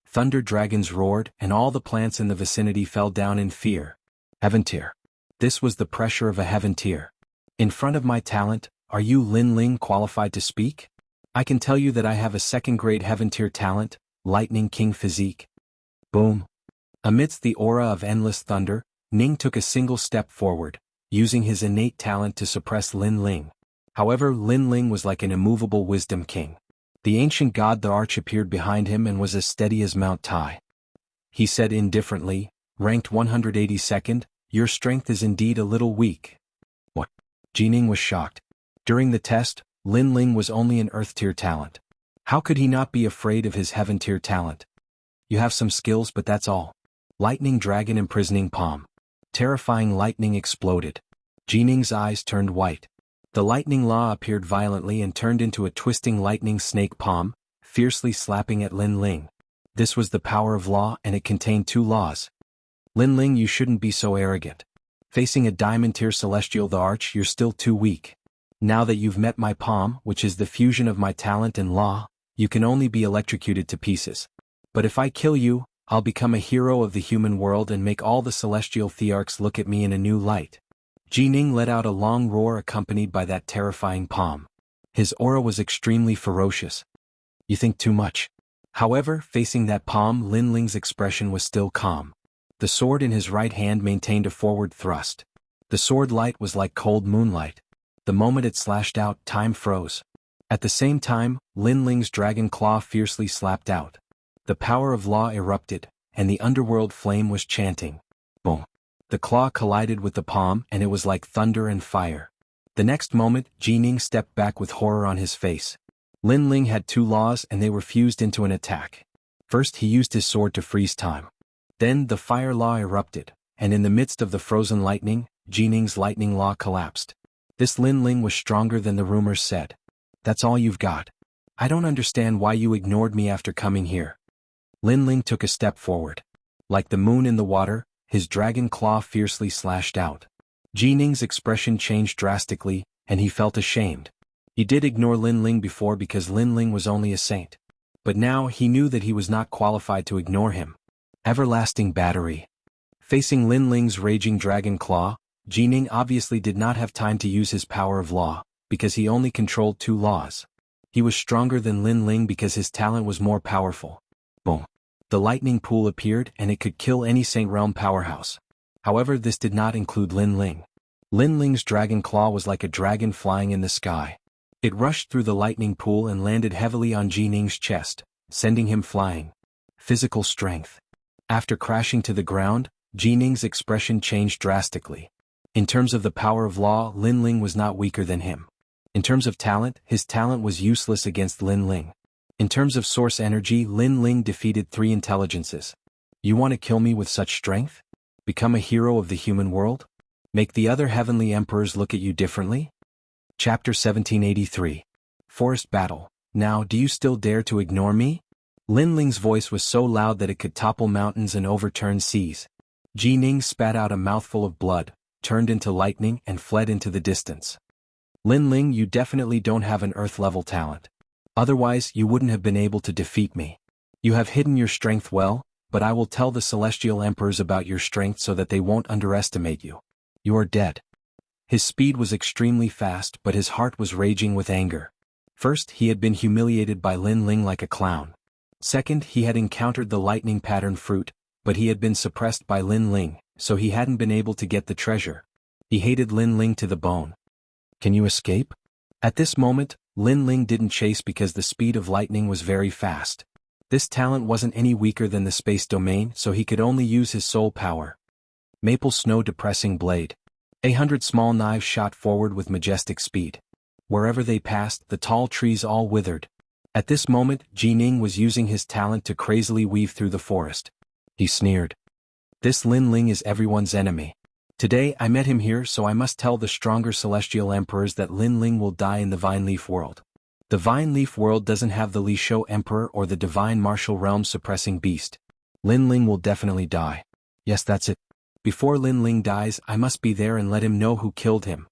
Thunder dragons roared, and all the plants in the vicinity fell down in fear. Heaven tier. This was the pressure of a heaven tier. In front of my talent, are you Lin Ling qualified to speak? I can tell you that I have a second-grade heaven tier talent, Lightning King physique. Boom. Amidst the aura of endless thunder, Ning took a single step forward, using his innate talent to suppress Lin Ling. However, Lin Ling was like an immovable wisdom king. The ancient god the Arch appeared behind him and was as steady as Mount Tai. He said indifferently, ranked 182nd, your strength is indeed a little weak. What? Jining was shocked. During the test, Lin Ling was only an earth-tier talent. How could he not be afraid of his heaven-tier talent? You have some skills but that's all. Lightning Dragon Imprisoning Palm. Terrifying lightning exploded. Jining's eyes turned white. The lightning law appeared violently and turned into a twisting lightning snake palm, fiercely slapping at Lin Ling. This was the power of law and it contained 2 laws. Lin Ling, you shouldn't be so arrogant. Facing a diamond-tier celestial the Arch, you're still too weak. Now that you've met my palm, which is the fusion of my talent and law, you can only be electrocuted to pieces. But if I kill you, I'll become a hero of the human world and make all the celestial thearchs look at me in a new light. Jining let out a long roar accompanied by that terrifying palm. His aura was extremely ferocious. You think too much. However, facing that palm, Lin Ling's expression was still calm. The sword in his right hand maintained a forward thrust. The sword light was like cold moonlight. The moment it slashed out, time froze. At the same time, Lin Ling's dragon claw fiercely slapped out. The power of law erupted, and the underworld flame was chanting. Boom. The claw collided with the palm and it was like thunder and fire. The next moment, Jining stepped back with horror on his face. Lin Ling had 2 laws and they were fused into an attack. First he used his sword to freeze time. Then the fire law erupted, and in the midst of the frozen lightning, Jining's lightning law collapsed. This Lin Ling was stronger than the rumors said. That's all you've got. I don't understand why you ignored me after coming here. Lin Ling took a step forward. Like the moon in the water, his dragon claw fiercely slashed out. Jining's expression changed drastically, and he felt ashamed. He did ignore Lin Ling before because Lin Ling was only a saint. But now he knew that he was not qualified to ignore him. Everlasting Battery. Facing Lin Ling's raging dragon claw, Jining obviously did not have time to use his power of law, because he only controlled 2 laws. He was stronger than Lin Ling because his talent was more powerful. Boom. The lightning pool appeared and it could kill any Saint Realm powerhouse. However, this did not include Lin Ling. Lin Ling's dragon claw was like a dragon flying in the sky. It rushed through the lightning pool and landed heavily on Jining's chest, sending him flying. Physical strength. After crashing to the ground, Jining's expression changed drastically. In terms of the power of law, Lin Ling was not weaker than him. In terms of talent, his talent was useless against Lin Ling. In terms of source energy, Lin Ling defeated 3 intelligences. You want to kill me with such strength? Become a hero of the human world? Make the other heavenly emperors look at you differently? Chapter 1783. Forest Battle. Now, do you still dare to ignore me? Lin Ling's voice was so loud that it could topple mountains and overturn seas. Jining spat out a mouthful of blood, turned into lightning and fled into the distance. Lin Ling, you definitely don't have an earth-level talent. Otherwise, you wouldn't have been able to defeat me. You have hidden your strength well, but I will tell the celestial emperors about your strength so that they won't underestimate you. You are dead. His speed was extremely fast, but his heart was raging with anger. First, he had been humiliated by Lin Ling like a clown. Second, he had encountered the lightning pattern fruit, but he had been suppressed by Lin Ling, so he hadn't been able to get the treasure. He hated Lin Ling to the bone. Can you escape? At this moment, Lin Ling didn't chase because the speed of lightning was very fast. This talent wasn't any weaker than the space domain, so he could only use his soul power. Maple Snow Depressing Blade. 100 small knives shot forward with majestic speed. Wherever they passed, the tall trees all withered. At this moment, Jining was using his talent to crazily weave through the forest. He sneered. This Lin Ling is everyone's enemy. Today I met him here, so I must tell the stronger celestial emperors that Lin Ling will die in the Vine Leaf world. The Vine Leaf world doesn't have the Li Shou Emperor or the Divine Martial Realm suppressing beast. Lin Ling will definitely die. Yes, that's it. Before Lin Ling dies, I must be there and let him know who killed him.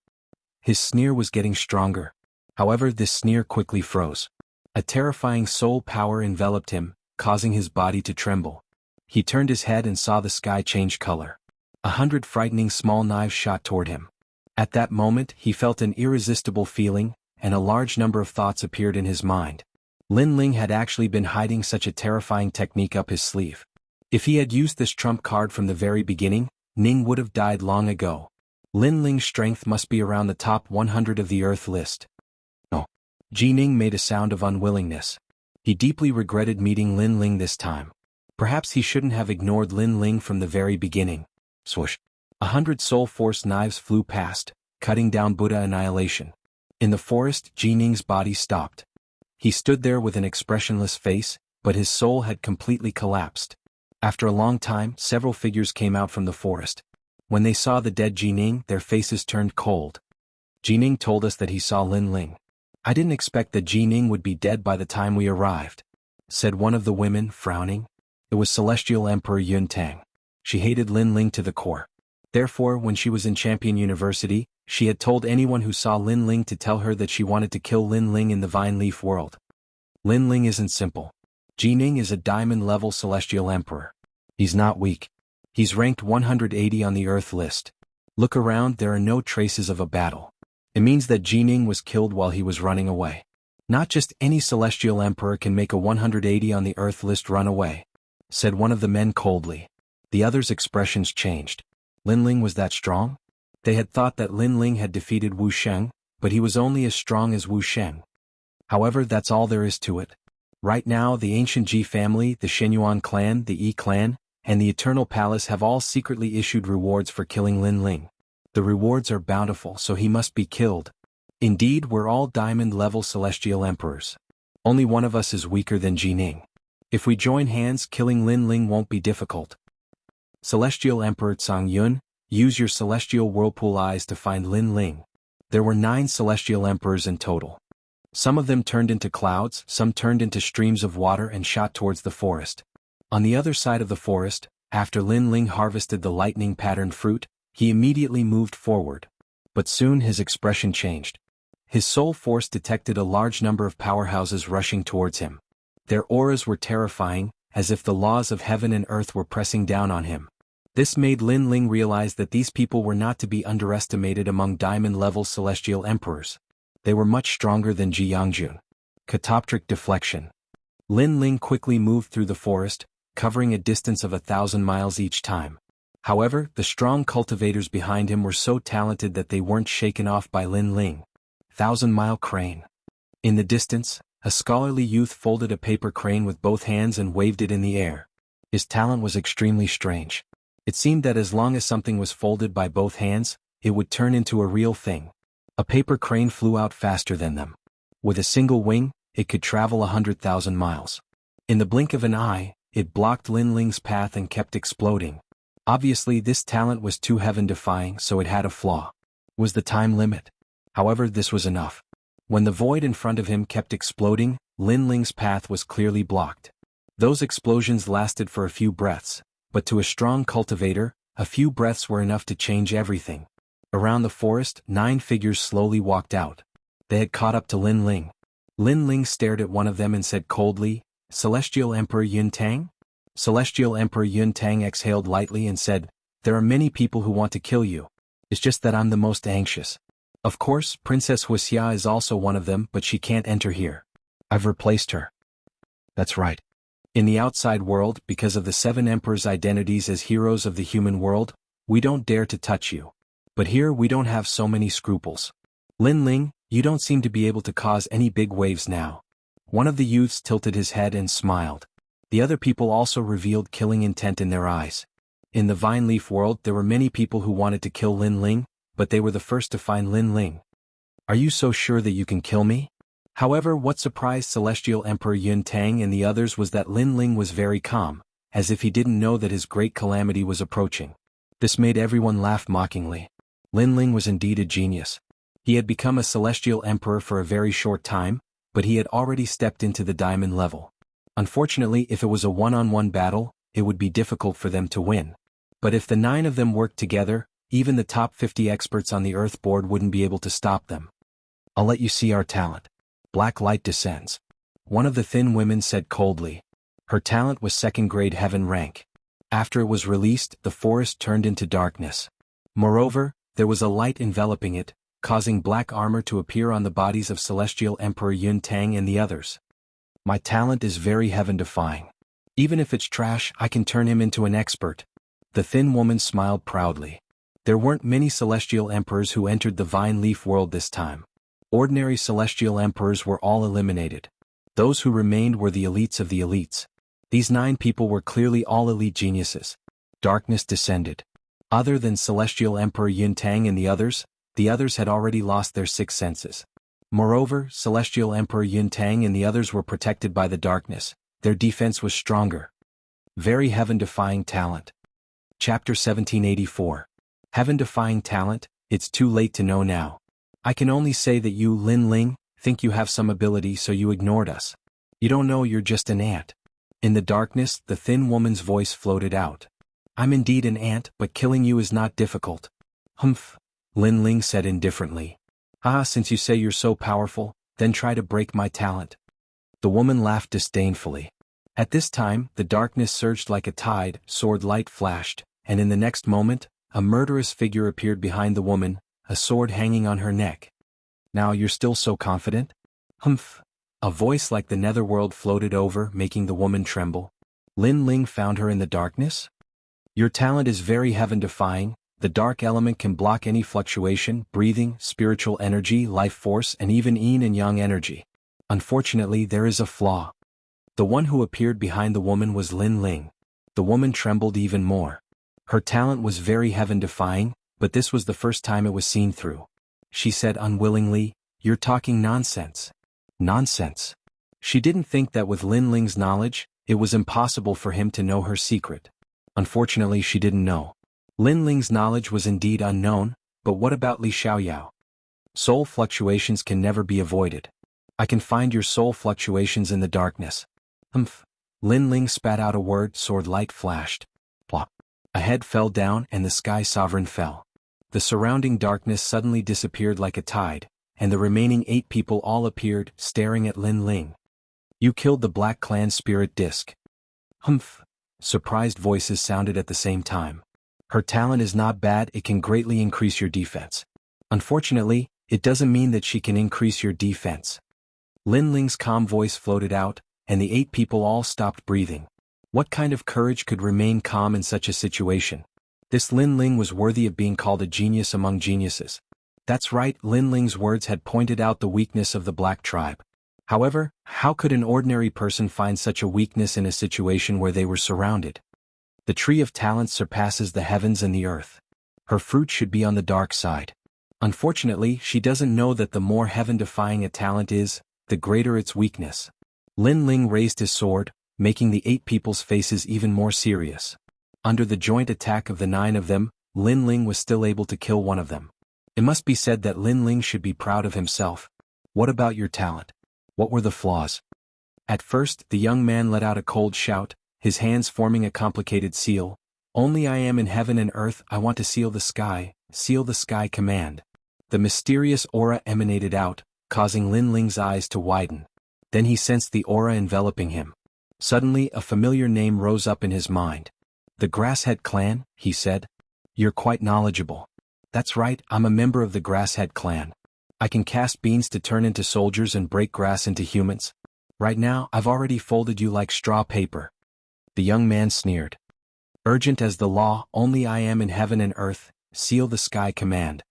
His sneer was getting stronger. However, this sneer quickly froze. A terrifying soul power enveloped him, causing his body to tremble. He turned his head and saw the sky change color. 100 frightening small knives shot toward him. At that moment, he felt an irresistible feeling, and a large number of thoughts appeared in his mind. Lin Ling had actually been hiding such a terrifying technique up his sleeve. If he had used this trump card from the very beginning, Ning would have died long ago. Lin Ling's strength must be around the top 100 of the Earth list. No. Ji Ning made a sound of unwillingness. He deeply regretted meeting Lin Ling this time. Perhaps he shouldn't have ignored Lin Ling from the very beginning. Swoosh. 100 soul force knives flew past, cutting down Buddha Annihilation. In the forest, Ji Ning's body stopped. He stood there with an expressionless face, but his soul had completely collapsed. After a long time, several figures came out from the forest. When they saw the dead Ji Ning, their faces turned cold. Ji Ning told us that he saw Lin Ling. I didn't expect that Ji Ning would be dead by the time we arrived, said one of the women, frowning. It was Celestial Emperor Yun Tang. She hated Lin Ling to the core. Therefore, when she was in Champion University, she had told anyone who saw Lin Ling to tell her that she wanted to kill Lin Ling in the Vine Leaf world. Lin Ling isn't simple. Ji Ning is a diamond-level Celestial Emperor. He's not weak. He's ranked 180 on the Earth list. Look around, there are no traces of a battle. It means that Ji Ning was killed while he was running away. Not just any Celestial Emperor can make a 180 on the Earth list run away, said one of the men coldly. The others' expressions changed. Lin Ling was that strong? They had thought that Lin Ling had defeated Wu Sheng, but he was only as strong as Wu Sheng. However, that's all there is to it. Right now, the ancient Ji family, the Shenyuan clan, the Yi clan, and the Eternal Palace have all secretly issued rewards for killing Lin Ling. The rewards are bountiful, so he must be killed. Indeed, we're all diamond-level Celestial Emperors. Only one of us is weaker than Ji Ning. If we join hands, killing Lin Ling won't be difficult. Celestial Emperor Tsang Yun, use your Celestial Whirlpool eyes to find Lin Ling. There were 9 Celestial Emperors in total. Some of them turned into clouds, some turned into streams of water and shot towards the forest. On the other side of the forest, after Lin Ling harvested the lightning-patterned fruit, he immediately moved forward. But soon his expression changed. His soul force detected a large number of powerhouses rushing towards him. Their auras were terrifying, as if the laws of heaven and earth were pressing down on him. This made Lin Ling realize that these people were not to be underestimated among diamond-level Celestial Emperors. They were much stronger than Jianghu. Catoptric deflection. Lin Ling quickly moved through the forest, covering a distance of 1,000 miles each time. However, the strong cultivators behind him were so talented that they weren't shaken off by Lin Ling. 1,000-mile crane. In the distance, a scholarly youth folded a paper crane with both hands and waved it in the air. His talent was extremely strange. It seemed that as long as something was folded by both hands, it would turn into a real thing. A paper crane flew out faster than them. With a single wing, it could travel 100,000 miles. In the blink of an eye, it blocked Lin Ling's path and kept exploding. Obviously, this talent was too heaven-defying, so it had a flaw. Was the time limit? However, this was enough. When the void in front of him kept exploding, Lin Ling's path was clearly blocked. Those explosions lasted for a few breaths, but to a strong cultivator, a few breaths were enough to change everything. Around the forest, 9 figures slowly walked out. They had caught up to Lin Ling. Lin Ling stared at one of them and said coldly, "Celestial Emperor Yun Tang?" Celestial Emperor Yun Tang exhaled lightly and said, "There are many people who want to kill you. It's just that I'm the most anxious. Of course, Princess Wuxia is also one of them, but she can't enter here. I've replaced her." That's right. In the outside world, because of the 7 emperors' identities as heroes of the human world, we don't dare to touch you. But here we don't have so many scruples. Lin Ling, you don't seem to be able to cause any big waves now. One of the youths tilted his head and smiled. The other people also revealed killing intent in their eyes. In the Vine Leaf world there were many people who wanted to kill Lin Ling, but they were the first to find Lin Ling. Are you so sure that you can kill me? However, what surprised Celestial Emperor Yun Tang and the others was that Lin Ling was very calm, as if he didn't know that his great calamity was approaching. This made everyone laugh mockingly. Lin Ling was indeed a genius. He had become a Celestial Emperor for a very short time, but he had already stepped into the diamond level. Unfortunately, if it was a one-on-one battle, it would be difficult for them to win. But if the 9 of them worked together, even the top 50 experts on the Earth board wouldn't be able to stop them. I'll let you see our talent. Black light descends. One of the thin women said coldly. Her talent was second-grade heaven rank. After it was released, the forest turned into darkness. Moreover, there was a light enveloping it, causing black armor to appear on the bodies of Celestial Emperor Yun Tang and the others. My talent is very heaven-defying. Even if it's trash, I can turn him into an expert. The thin woman smiled proudly. There weren't many Celestial Emperors who entered the Vine Leaf world this time. Ordinary Celestial Emperors were all eliminated. Those who remained were the elites of the elites. These 9 people were clearly all elite geniuses. Darkness descended. Other than Celestial Emperor Yun Tang and the others had already lost their 6 senses. Moreover, Celestial Emperor Yun Tang and the others were protected by the darkness. Their defense was stronger. Very heaven-defying talent. Chapter 1784. Heaven-defying talent, it's too late to know now. I can only say that you, Lin Ling, think you have some ability so you ignored us. You don't know you're just an ant. In the darkness, the thin woman's voice floated out. I'm indeed an ant, but killing you is not difficult. Humph, Lin Ling said indifferently. Since you say you're so powerful, then try to break my talent. The woman laughed disdainfully. At this time, the darkness surged like a tide, sword light flashed, and in the next moment, a murderous figure appeared behind the woman, a sword hanging on her neck. Now you're still so confident? Humph. A voice like the netherworld floated over, making the woman tremble. Lin Ling found her in the darkness? Your talent is very heaven-defying. The dark element can block any fluctuation, breathing, spiritual energy, life force, and even yin and yang energy. Unfortunately, there is a flaw. The one who appeared behind the woman was Lin Ling. The woman trembled even more. Her talent was very heaven-defying, but this was the first time it was seen through. She said unwillingly, "You're talking nonsense." Nonsense. She didn't think that with Lin Ling's knowledge, it was impossible for him to know her secret. Unfortunately, she didn't know. Lin Ling's knowledge was indeed unknown, but what about Li Xiaoyao? Soul fluctuations can never be avoided. I can find your soul fluctuations in the darkness. Humph. Lin Ling spat out a word, sword light flashed. Plop. A head fell down and the sky sovereign fell. The surrounding darkness suddenly disappeared like a tide, and the remaining 8 people all appeared, staring at Lin Ling. You killed the Black Clan spirit disc. Humph. Surprised voices sounded at the same time. Her talent is not bad, it can greatly increase your defense. Unfortunately, it doesn't mean that she can increase your defense. Lin Ling's calm voice floated out, and the 8 people all stopped breathing. What kind of courage could remain calm in such a situation? This Lin Ling was worthy of being called a genius among geniuses. That's right, Lin Ling's words had pointed out the weakness of the Black tribe. However, how could an ordinary person find such a weakness in a situation where they were surrounded? The tree of talents surpasses the heavens and the earth. Her fruit should be on the dark side. Unfortunately, she doesn't know that the more heaven-defying a talent is, the greater its weakness. Lin Ling raised his sword, making the 8 people's faces even more serious. Under the joint attack of the 9 of them, Lin Ling was still able to kill one of them. It must be said that Lin Ling should be proud of himself. What about your talent? What were the flaws? At first, the young man let out a cold shout, his hands forming a complicated seal. Only I am in heaven and earth, I want to seal the sky command. The mysterious aura emanated out, causing Lin Ling's eyes to widen. Then he sensed the aura enveloping him. Suddenly, a familiar name rose up in his mind. The Grasshead Clan, he said. You're quite knowledgeable. That's right, I'm a member of the Grasshead Clan. I can cast beans to turn into soldiers and break grass into humans. Right now, I've already folded you like straw paper. The young man sneered. Urgent as the law, only I am in heaven and earth, seal the sky command.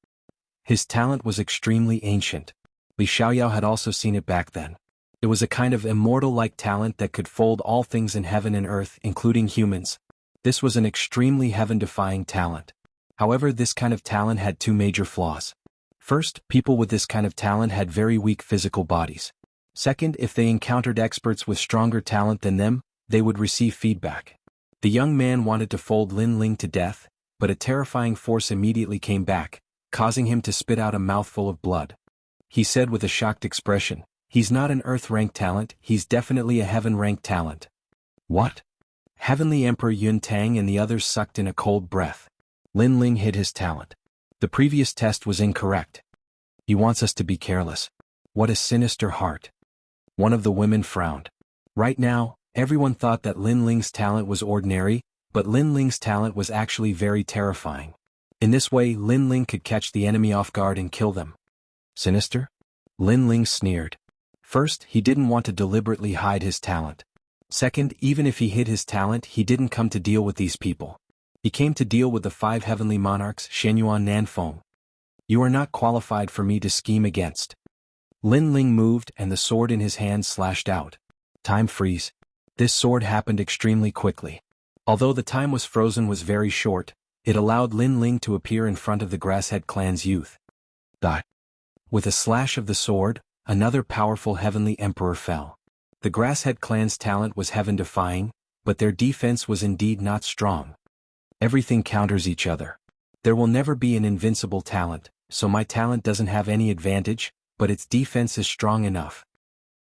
His talent was extremely ancient. Li Xiaoyao had also seen it back then. It was a kind of immortal-like talent that could fold all things in heaven and earth, including humans. This was an extremely heaven-defying talent. However, this kind of talent had 2 major flaws. First, people with this kind of talent had very weak physical bodies. Second, if they encountered experts with stronger talent than them, they would receive feedback. The young man wanted to fold Lin Ling to death, but a terrifying force immediately came back, causing him to spit out a mouthful of blood. He said with a shocked expression, He's not an Earth-ranked talent, he's definitely a Heaven-ranked talent. What? Heavenly Emperor Yun Tang and the others sucked in a cold breath. Lin Ling hid his talent. The previous test was incorrect. He wants us to be careless. What a sinister heart. One of the women frowned. Right now, everyone thought that Lin Ling's talent was ordinary, but Lin Ling's talent was actually very terrifying. In this way, Lin Ling could catch the enemy off guard and kill them. Sinister? Lin Ling sneered. First, he didn't want to deliberately hide his talent. Second, even if he hid his talent, he didn't come to deal with these people. He came to deal with the 5 heavenly monarchs, Shenyuan Nanfeng. You are not qualified for me to scheme against. Lin Ling moved and the sword in his hand slashed out. Time freeze. This sword happened extremely quickly. Although the time was frozen was very short, it allowed Lin Ling to appear in front of the Grasshead clan's youth. Die. With a slash of the sword, another powerful heavenly emperor fell. The Grasshead clan's talent was heaven-defying, but their defense was indeed not strong. Everything counters each other. There will never be an invincible talent, so my talent doesn't have any advantage, but its defense is strong enough.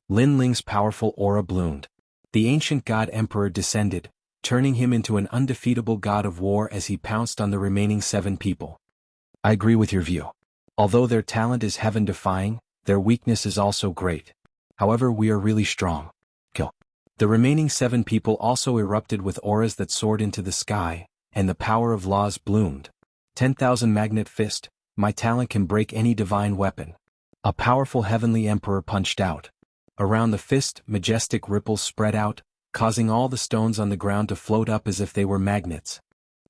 Lin Ling's powerful aura bloomed. The ancient god emperor descended, turning him into an undefeatable god of war as he pounced on the remaining 7 people. I agree with your view. Although their talent is heaven-defying, their weakness is also great. However, we are really strong. Kill. The remaining 7 people also erupted with auras that soared into the sky, and the power of laws bloomed. 10,000 Magnet Fist, my talent can break any divine weapon. A powerful heavenly emperor punched out. Around the fist, majestic ripples spread out, causing all the stones on the ground to float up as if they were magnets.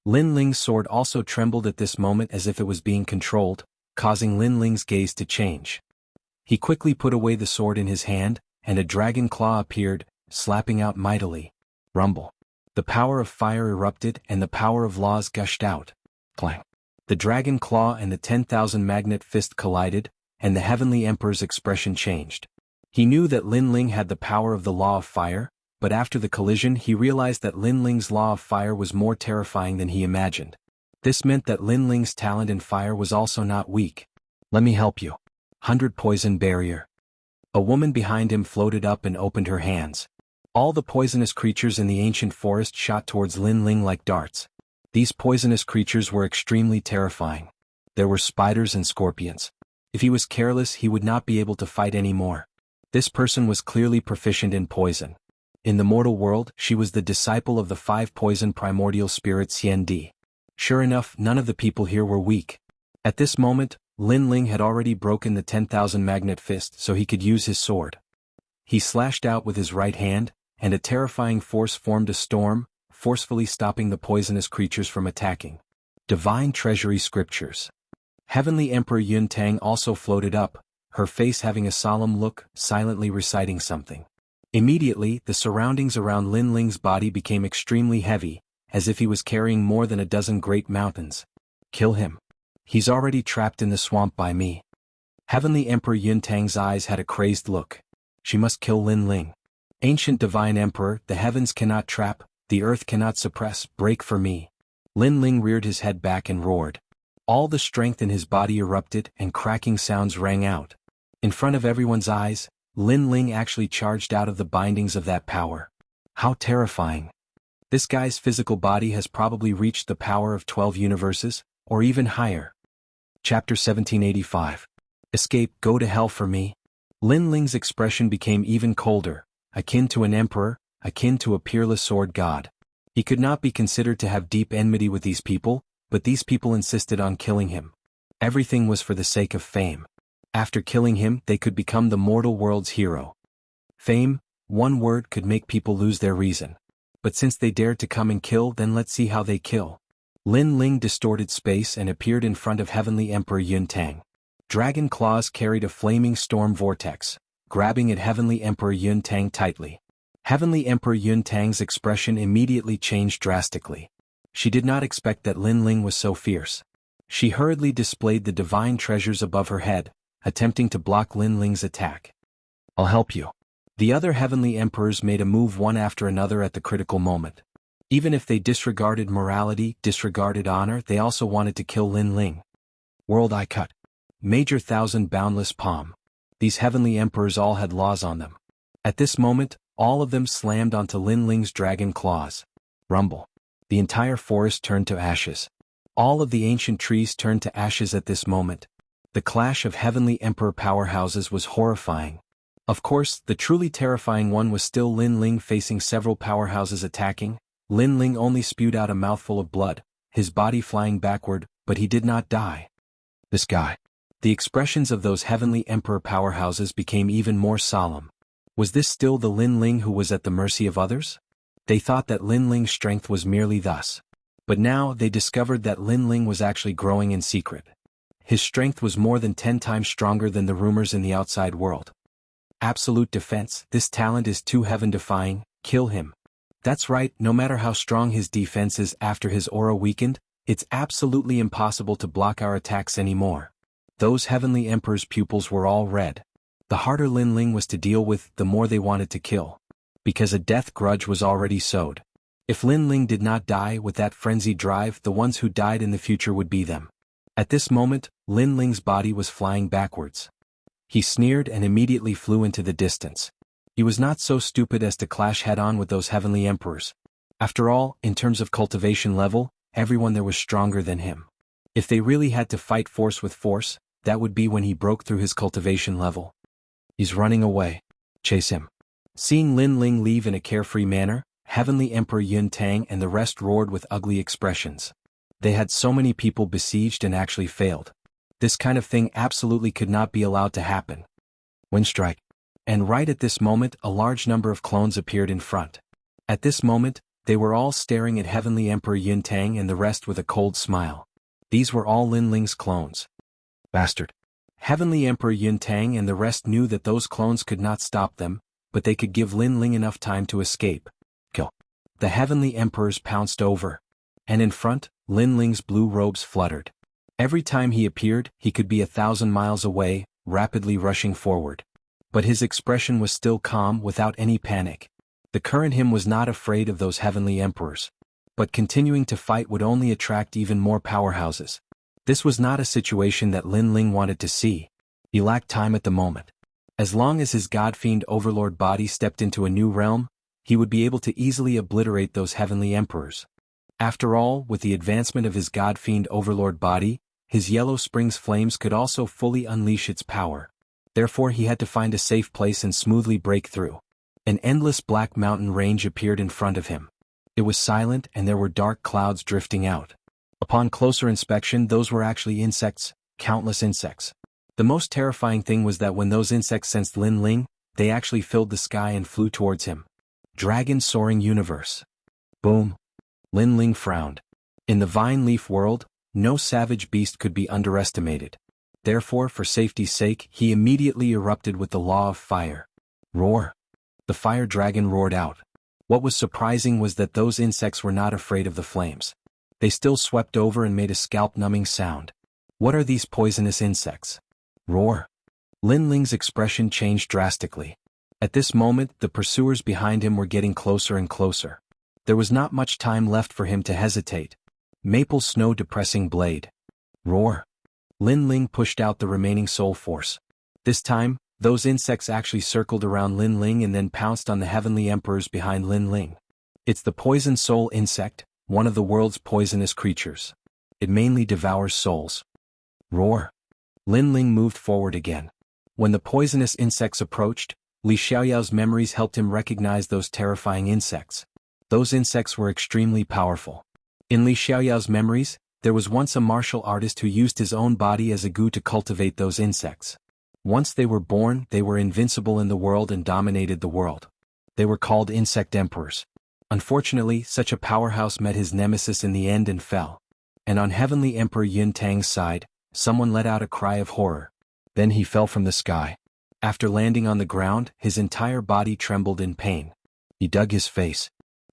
Lin Ling's sword also trembled at this moment as if it was being controlled, causing Lin Ling's gaze to change. He quickly put away the sword in his hand, and a dragon claw appeared, slapping out mightily. Rumble. The power of fire erupted and the power of laws gushed out. Clang. The dragon claw and the 10,000 magnet fist collided, and the heavenly emperor's expression changed. He knew that Lin Ling had the power of the law of fire, but after the collision he realized that Lin Ling's law of fire was more terrifying than he imagined. This meant that Lin Ling's talent in fire was also not weak. Let me help you. 100 Poison Barrier. A woman behind him floated up and opened her hands. All the poisonous creatures in the ancient forest shot towards Lin Ling like darts. These poisonous creatures were extremely terrifying. There were spiders and scorpions. If he was careless, he would not be able to fight anymore. This person was clearly proficient in poison. In the mortal world, she was the disciple of the 5 poison primordial spirits Xiandi. Sure enough, none of the people here were weak. At this moment, Lin Ling had already broken the 10,000 magnet fist so he could use his sword. He slashed out with his right hand, and a terrifying force formed a storm, forcefully stopping the poisonous creatures from attacking. Divine Treasury Scriptures. Heavenly Emperor Yun Tang also floated up, her face having a solemn look, silently reciting something. Immediately, the surroundings around Lin Ling's body became extremely heavy, as if he was carrying more than a dozen great mountains. Kill him. He's already trapped in the swamp by me. Heavenly Emperor Yun Tang's eyes had a crazed look. She must kill Lin Ling. Ancient Divine Emperor, the heavens cannot trap, the earth cannot suppress, break for me. Lin Ling reared his head back and roared. All the strength in his body erupted and cracking sounds rang out. In front of everyone's eyes, Lin Ling actually charged out of the bindings of that power. How terrifying. This guy's physical body has probably reached the power of 12 universes, or even higher. Chapter 1785. Escape, go to hell for me. Lin Ling's expression became even colder, akin to an emperor, akin to a peerless sword god. He could not be considered to have deep enmity with these people, but these people insisted on killing him. Everything was for the sake of fame. After killing him, they could become the mortal world's hero. Fame, one word could make people lose their reason. But since they dared to come and kill, then let's see how they kill. Lin Ling distorted space and appeared in front of Heavenly Emperor Yun Tang. Dragon claws carried a flaming storm vortex, grabbing at Heavenly Emperor Yun Tang tightly. Heavenly Emperor Yun Tang's expression immediately changed drastically. She did not expect that Lin Ling was so fierce. She hurriedly displayed the divine treasures above her head, attempting to block Lin Ling's attack. I'll help you. The other heavenly emperors made a move one after another at the critical moment. Even if they disregarded morality, disregarded honor, they also wanted to kill Lin Ling. World Eye Cut. Major Thousand Boundless Palm. These heavenly emperors all had laws on them. At this moment, all of them slammed onto Lin Ling's dragon claws. Rumble. The entire forest turned to ashes. All of the ancient trees turned to ashes at this moment. The clash of heavenly emperor powerhouses was horrifying. Of course, the truly terrifying one was still Lin Ling facing several powerhouses attacking. Lin Ling only spewed out a mouthful of blood, his body flying backward, but he did not die. This guy. The expressions of those heavenly emperor powerhouses became even more solemn. Was this still the Lin Ling who was at the mercy of others? They thought that Lin Ling's strength was merely thus. But now they discovered that Lin Ling was actually growing in secret. His strength was more than 10 times stronger than the rumors in the outside world. Absolute defense. This talent is too heaven-defying. Kill him. That's right, no matter how strong his defense is after his aura weakened, it's absolutely impossible to block our attacks anymore. Those heavenly emperor's pupils were all red. The harder Lin Ling was to deal with, the more they wanted to kill. Because a death grudge was already sowed. If Lin Ling did not die with that frenzied drive, the ones who died in the future would be them. At this moment, Lin Ling's body was flying backwards. He sneered and immediately flew into the distance. He was not so stupid as to clash head-on with those heavenly emperors. After all, in terms of cultivation level, everyone there was stronger than him. If they really had to fight force with force, that would be when he broke through his cultivation level. He's running away. Chase him. Seeing Lin Ling leave in a carefree manner, Heavenly Emperor Yun Tang and the rest roared with ugly expressions. They had so many people besieged and actually failed. This kind of thing absolutely could not be allowed to happen. Wind strike. And right at this moment, a large number of clones appeared in front. At this moment, they were all staring at Heavenly Emperor Yun Tang and the rest with a cold smile. These were all Lin Ling's clones. Bastard. Heavenly Emperor Yun Tang and the rest knew that those clones could not stop them, but they could give Lin Ling enough time to escape. Kill. The Heavenly Emperors pounced over. And in front, Lin Ling's blue robes fluttered. Every time he appeared, he could be 1,000 miles away, rapidly rushing forward. But his expression was still calm without any panic. The current him was not afraid of those heavenly emperors. But continuing to fight would only attract even more powerhouses. This was not a situation that Lin Ling wanted to see. He lacked time at the moment. As long as his God-fiend overlord body stepped into a new realm, he would be able to easily obliterate those heavenly emperors. After all, with the advancement of his God-fiend overlord body, his Yellow Springs flames could also fully unleash its power. Therefore he had to find a safe place and smoothly break through. An endless black mountain range appeared in front of him. It was silent and there were dark clouds drifting out. Upon closer inspection, those were actually insects, countless insects. The most terrifying thing was that when those insects sensed Lin Ling, they actually filled the sky and flew towards him. Dragon soaring universe. Boom. Lin Ling frowned. In the vine leaf world, no savage beast could be underestimated. Therefore, for safety's sake, he immediately erupted with the law of fire. Roar. The fire dragon roared out. What was surprising was that those insects were not afraid of the flames. They still swept over and made a scalp-numbing sound. What are these poisonous insects? Roar. Lin Ling's expression changed drastically. At this moment, the pursuers behind him were getting closer and closer. There was not much time left for him to hesitate. Maple snow depressing blade. Roar. Lin Ling pushed out the remaining soul force. This time, those insects actually circled around Lin Ling and then pounced on the heavenly emperors behind Lin Ling. It's the poison soul insect, one of the world's poisonous creatures. It mainly devours souls. Roar. Lin Ling moved forward again. When the poisonous insects approached, Li Xiaoyao's memories helped him recognize those terrifying insects. Those insects were extremely powerful. In Li Xiaoyao's memories, there was once a martial artist who used his own body as a goo to cultivate those insects. Once they were born, they were invincible in the world and dominated the world. They were called insect emperors. Unfortunately, such a powerhouse met his nemesis in the end and fell. And on Heavenly Emperor Yun Tang's side, someone let out a cry of horror. Then he fell from the sky. After landing on the ground, his entire body trembled in pain. He dug his face.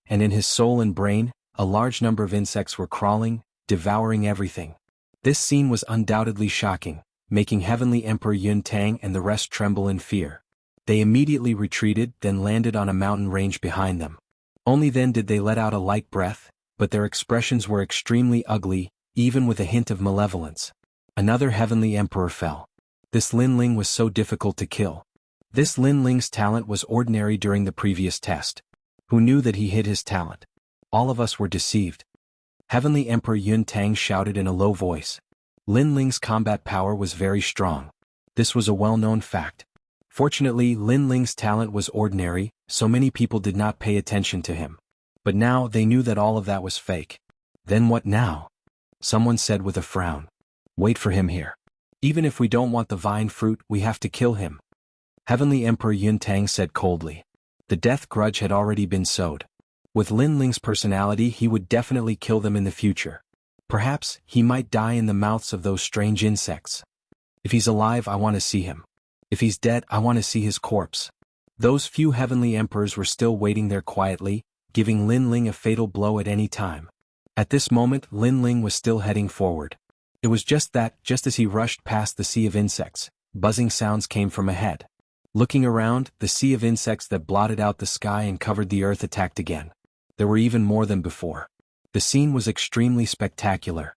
And in his soul and brain, a large number of insects were crawling, devouring everything. This scene was undoubtedly shocking, making Heavenly Emperor Yun Tang and the rest tremble in fear. They immediately retreated, then landed on a mountain range behind them. Only then did they let out a light breath, but their expressions were extremely ugly, even with a hint of malevolence. Another Heavenly Emperor fell. This Lin Ling was so difficult to kill. This Lin Ling's talent was ordinary during the previous test. Who knew that he hid his talent? All of us were deceived. Heavenly Emperor Yun Tang shouted in a low voice. Lin Ling's combat power was very strong. This was a well-known fact. Fortunately, Lin Ling's talent was ordinary, so many people did not pay attention to him. But now they knew that all of that was fake. Then what now? Someone said with a frown. Wait for him here. Even if we don't want the vine fruit, we have to kill him. Heavenly Emperor Yun Tang said coldly. The death grudge had already been sowed. With Lin Ling's personality, he would definitely kill them in the future. Perhaps he might die in the mouths of those strange insects. If he's alive, I want to see him. If he's dead, I want to see his corpse. Those few heavenly emperors were still waiting there quietly, giving Lin Ling a fatal blow at any time. At this moment, Lin Ling was still heading forward. It was just as he rushed past the sea of insects, buzzing sounds came from ahead. Looking around, the sea of insects that blotted out the sky and covered the earth attacked again. There were even more than before. The scene was extremely spectacular.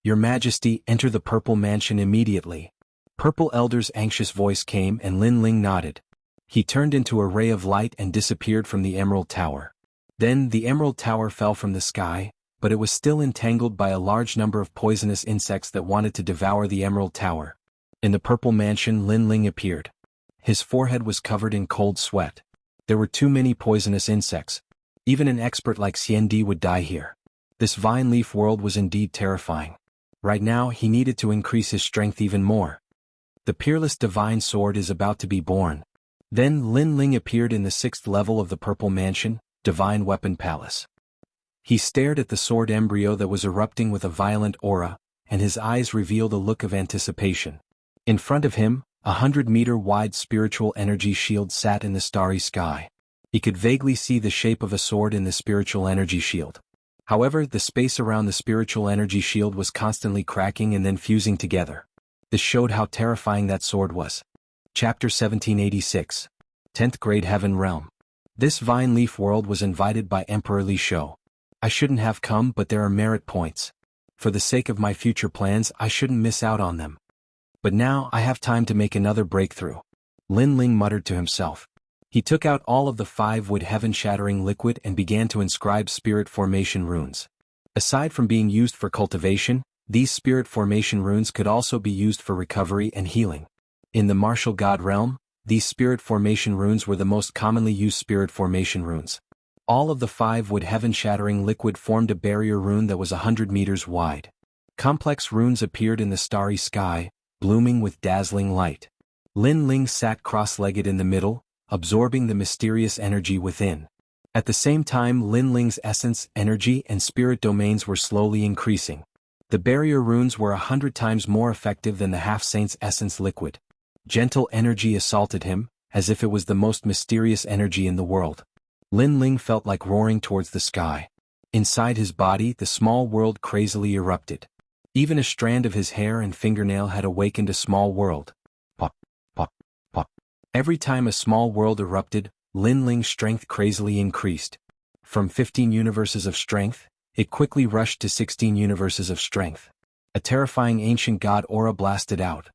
Your Majesty, enter the Purple Mansion immediately. Purple Elder's anxious voice came and Lin Ling nodded. He turned into a ray of light and disappeared from the Emerald Tower. Then the Emerald Tower fell from the sky, but it was still entangled by a large number of poisonous insects that wanted to devour the Emerald Tower. In the Purple Mansion, Lin Ling appeared. His forehead was covered in cold sweat. There were too many poisonous insects. Even an expert like Xianxia would die here. This vine leaf world was indeed terrifying. Right now he needed to increase his strength even more. The peerless divine sword is about to be born. Then Lin Ling appeared in the 6th level of the Purple Mansion, Divine Weapon Palace. He stared at the sword embryo that was erupting with a violent aura, and his eyes revealed a look of anticipation. In front of him, 100-meter-wide spiritual energy shield sat in the starry sky. He could vaguely see the shape of a sword in the spiritual energy shield. However, the space around the spiritual energy shield was constantly cracking and then fusing together. This showed how terrifying that sword was. Chapter 1786. 10th Grade Heaven Realm. This vine leaf world was invited by Emperor Li Shou. I shouldn't have come, but there are merit points. For the sake of my future plans, I shouldn't miss out on them. But now I have time to make another breakthrough. Lin Ling muttered to himself. He took out all of the 5-wood heaven-shattering liquid and began to inscribe spirit formation runes. Aside from being used for cultivation, these spirit formation runes could also be used for recovery and healing. In the martial god realm, these spirit formation runes were the most commonly used spirit formation runes. All of the 5-wood heaven-shattering liquid formed a barrier rune that was 100 meters wide. Complex runes appeared in the starry sky, blooming with dazzling light. Lin Ling sat cross-legged in the middle, absorbing the mysterious energy within. At the same time, Lin Ling's essence, energy, and spirit domains were slowly increasing. The barrier runes were 100 times more effective than the half-saint's essence liquid. Gentle energy assaulted him, as if it was the most mysterious energy in the world. Lin Ling felt like roaring towards the sky. Inside his body, the small world crazily erupted. Even a strand of his hair and fingernail had awakened a small world. Pop, pop, pop. Every time a small world erupted, Lin Ling's strength crazily increased. From 15 universes of strength, it quickly rushed to 16 universes of strength. A terrifying ancient god aura blasted out.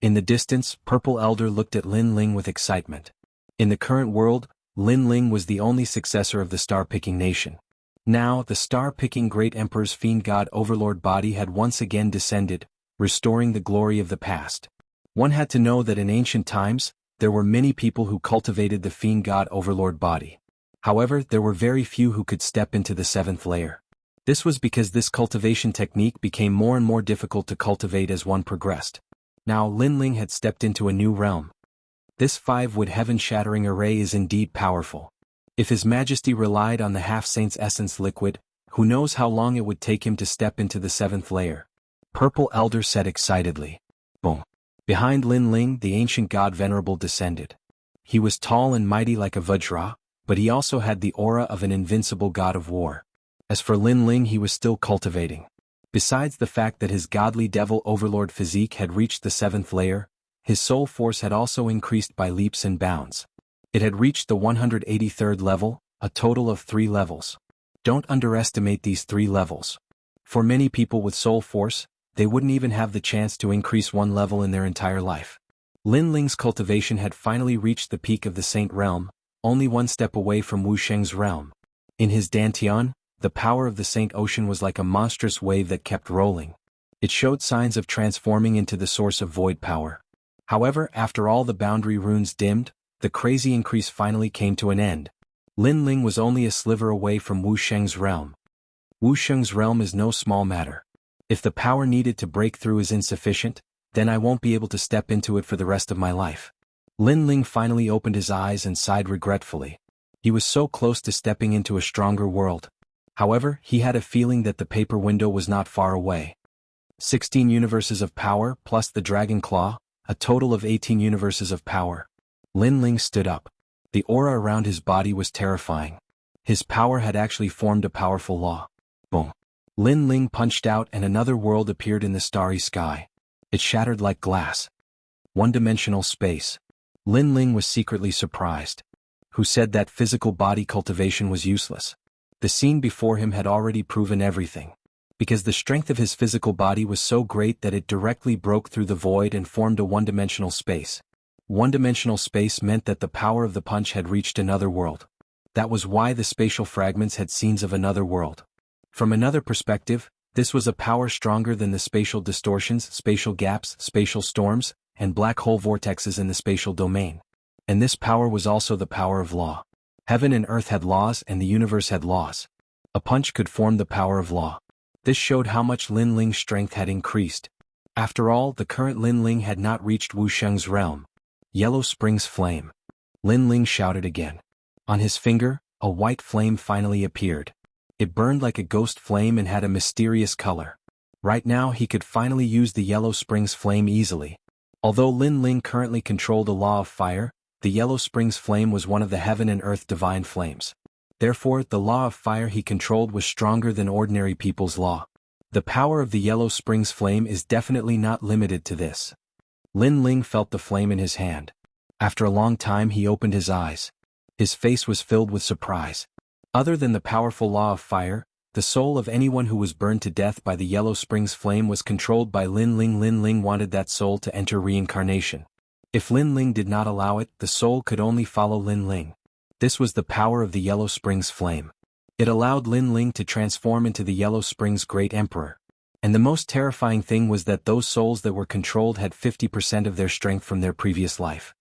In the distance, Purple Elder looked at Lin Ling with excitement. In the current world, Lin Ling was the only successor of the star-picking nation. Now, the star-picking Great Emperor's fiend god overlord body had once again descended, restoring the glory of the past. One had to know that in ancient times, there were many people who cultivated the fiend god overlord body. However, there were very few who could step into the 7th layer. This was because this cultivation technique became more and more difficult to cultivate as one progressed. Now Lin Ling had stepped into a new realm. This 5-wood heaven-shattering array is indeed powerful. If His Majesty relied on the half-saint's essence liquid, who knows how long it would take him to step into the 7th layer. Purple Elder said excitedly. Boom. Behind Lin Ling, the ancient god Venerable descended. He was tall and mighty like a Vajra, but he also had the aura of an invincible god of war. As for Lin Ling, he was still cultivating. Besides the fact that his godly devil overlord physique had reached the 7th layer, his soul force had also increased by leaps and bounds. It had reached the 183rd level, a total of 3 levels. Don't underestimate these 3 levels. For many people with soul force, they wouldn't even have the chance to increase 1 level in their entire life. Lin Ling's cultivation had finally reached the peak of the Saint Realm, only one step away from Wu Sheng's realm. In his dantian, the power of the Saint Ocean was like a monstrous wave that kept rolling. It showed signs of transforming into the source of void power. However, after all the boundary runes dimmed, the crazy increase finally came to an end. Lin Ling was only a sliver away from Wu Sheng's realm. Wu Sheng's realm is no small matter. If the power needed to break through is insufficient, then I won't be able to step into it for the rest of my life. Lin Ling finally opened his eyes and sighed regretfully. He was so close to stepping into a stronger world. However, he had a feeling that the paper window was not far away. 16 universes of power plus the dragon claw, a total of 18 universes of power. Lin Ling stood up. The aura around his body was terrifying. His power had actually formed a powerful law. Boom. Lin Ling punched out and another world appeared in the starry sky. It shattered like glass. One-dimensional space. Lin Ling was secretly surprised. Who said that physical body cultivation was useless? The scene before him had already proven everything. Because the strength of his physical body was so great that it directly broke through the void and formed a one-dimensional space. One-dimensional space meant that the power of the punch had reached another world. That was why the spatial fragments had scenes of another world. From another perspective, this was a power stronger than the spatial distortions, spatial gaps, spatial storms, and black hole vortexes in the spatial domain. And this power was also the power of law. Heaven and earth had laws and the universe had laws. A punch could form the power of law. This showed how much Lin Ling's strength had increased. After all, the current Lin Ling had not reached Wu Sheng's realm. Yellow Spring's flame. Lin Ling shouted again. On his finger, a white flame finally appeared. It burned like a ghost flame and had a mysterious color. Right now he could finally use the Yellow Spring's flame easily. Although Lin Ling currently controlled the law of fire, the Yellow Spring's flame was one of the heaven and earth divine flames. Therefore, the law of fire he controlled was stronger than ordinary people's law. The power of the Yellow Spring's flame is definitely not limited to this. Lin Ling felt the flame in his hand. After a long time he opened his eyes. His face was filled with surprise. Other than the powerful law of fire, the soul of anyone who was burned to death by the Yellow Spring's flame was controlled by Lin Ling. Lin Ling wanted that soul to enter reincarnation. If Lin Ling did not allow it, the soul could only follow Lin Ling. This was the power of the Yellow Spring's flame. It allowed Lin Ling to transform into the Yellow Spring's great emperor. And the most terrifying thing was that those souls that were controlled had 50% of their strength from their previous life.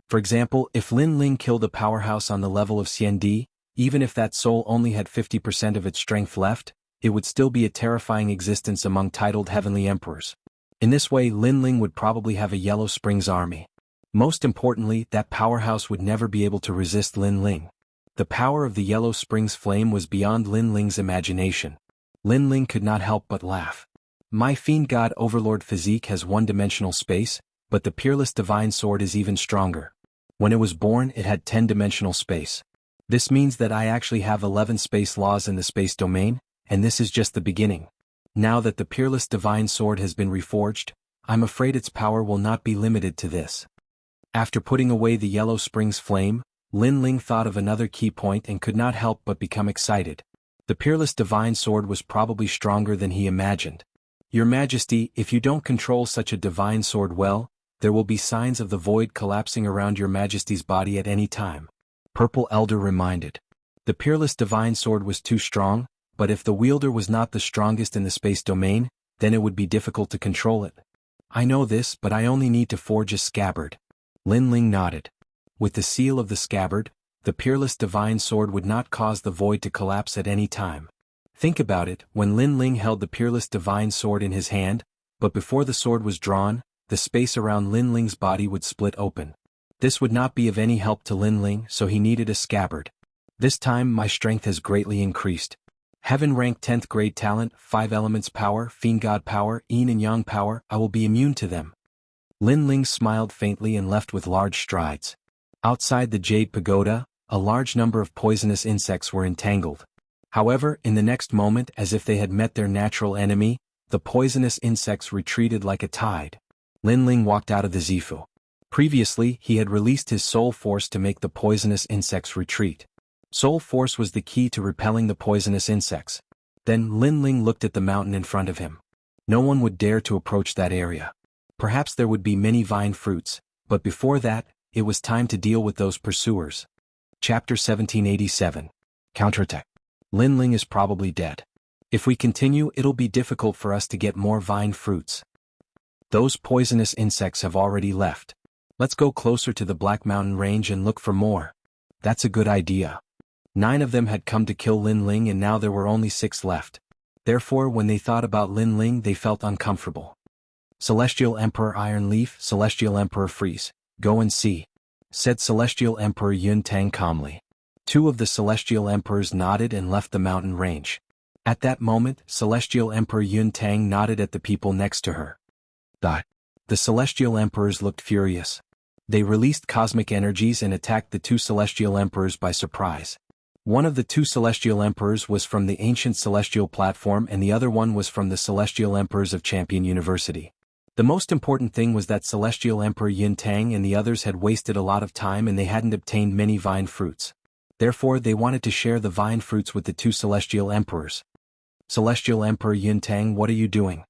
For example, if Lin Ling killed a powerhouse on the level of Xiandi, even if that soul only had 50% of its strength left, it would still be a terrifying existence among titled heavenly emperors. In this way, Lin Ling would probably have a Yellow Spring's army. Most importantly, that powerhouse would never be able to resist Lin Ling. The power of the Yellow Spring's flame was beyond Lin Ling's imagination. Lin Ling could not help but laugh. My Fiend God Overlord physique has one-dimensional space, but the Peerless Divine Sword is even stronger. When it was born, it had 10-dimensional space. This means that I actually have 11 space laws in the space domain, and this is just the beginning. Now that the Peerless Divine Sword has been reforged, I'm afraid its power will not be limited to this. After putting away the Yellow Spring's flame, Lin Ling thought of another key point and could not help but become excited. The Peerless Divine Sword was probably stronger than he imagined. Your Majesty, if you don't control such a divine sword well, there will be signs of the void collapsing around your Majesty's body at any time. Purple Elder reminded. The Peerless Divine Sword was too strong, but if the wielder was not the strongest in the space domain, then it would be difficult to control it. I know this, but I only need to forge a scabbard. Lin Ling nodded. With the seal of the scabbard, the Peerless Divine Sword would not cause the void to collapse at any time. Think about it, when Lin Ling held the Peerless Divine Sword in his hand, but before the sword was drawn, the space around Lin Ling's body would split open. This would not be of any help to Lin Ling, so he needed a scabbard. This time my strength has greatly increased. Heaven rank 10th grade talent, 5 elements power, Fiend God power, Yin and Yang power, I will be immune to them. Lin Ling smiled faintly and left with large strides. Outside the Jade Pagoda, a large number of poisonous insects were entangled. However, in the next moment, as if they had met their natural enemy, the poisonous insects retreated like a tide. Lin Ling walked out of the Zifu. Previously, he had released his soul force to make the poisonous insects retreat. Soul force was the key to repelling the poisonous insects. Then Lin Ling looked at the mountain in front of him. No one would dare to approach that area. Perhaps there would be many vine fruits, But before that, it was time to deal with those pursuers. Chapter 1787. Counterattack. Lin Ling is probably dead. If we continue, it'll be difficult for us to get more vine fruits. Those poisonous insects have already left. Let's go closer to the Black Mountain Range and look for more. That's a good idea. 9 of them had come to kill Lin Ling and now there were only 6 left. Therefore, when they thought about Lin Ling, they felt uncomfortable. Celestial Emperor Iron Leaf, Celestial Emperor Freeze, go and see, said Celestial Emperor Yun Tang calmly. 2 of the Celestial Emperors nodded and left the mountain range. At that moment, Celestial Emperor Yun Tang nodded at the people next to her. The Celestial Emperors looked furious. They released cosmic energies and attacked the 2 Celestial Emperors by surprise. One of the 2 Celestial Emperors was from the ancient Celestial Platform and the other one was from the Celestial Emperors of Champion University. The most important thing was that Celestial Emperor Yin Tang and the others had wasted a lot of time and they hadn't obtained many vine fruits. Therefore, they wanted to share the vine fruits with the 2 Celestial Emperors. Celestial Emperor Yin Tang, what are you doing?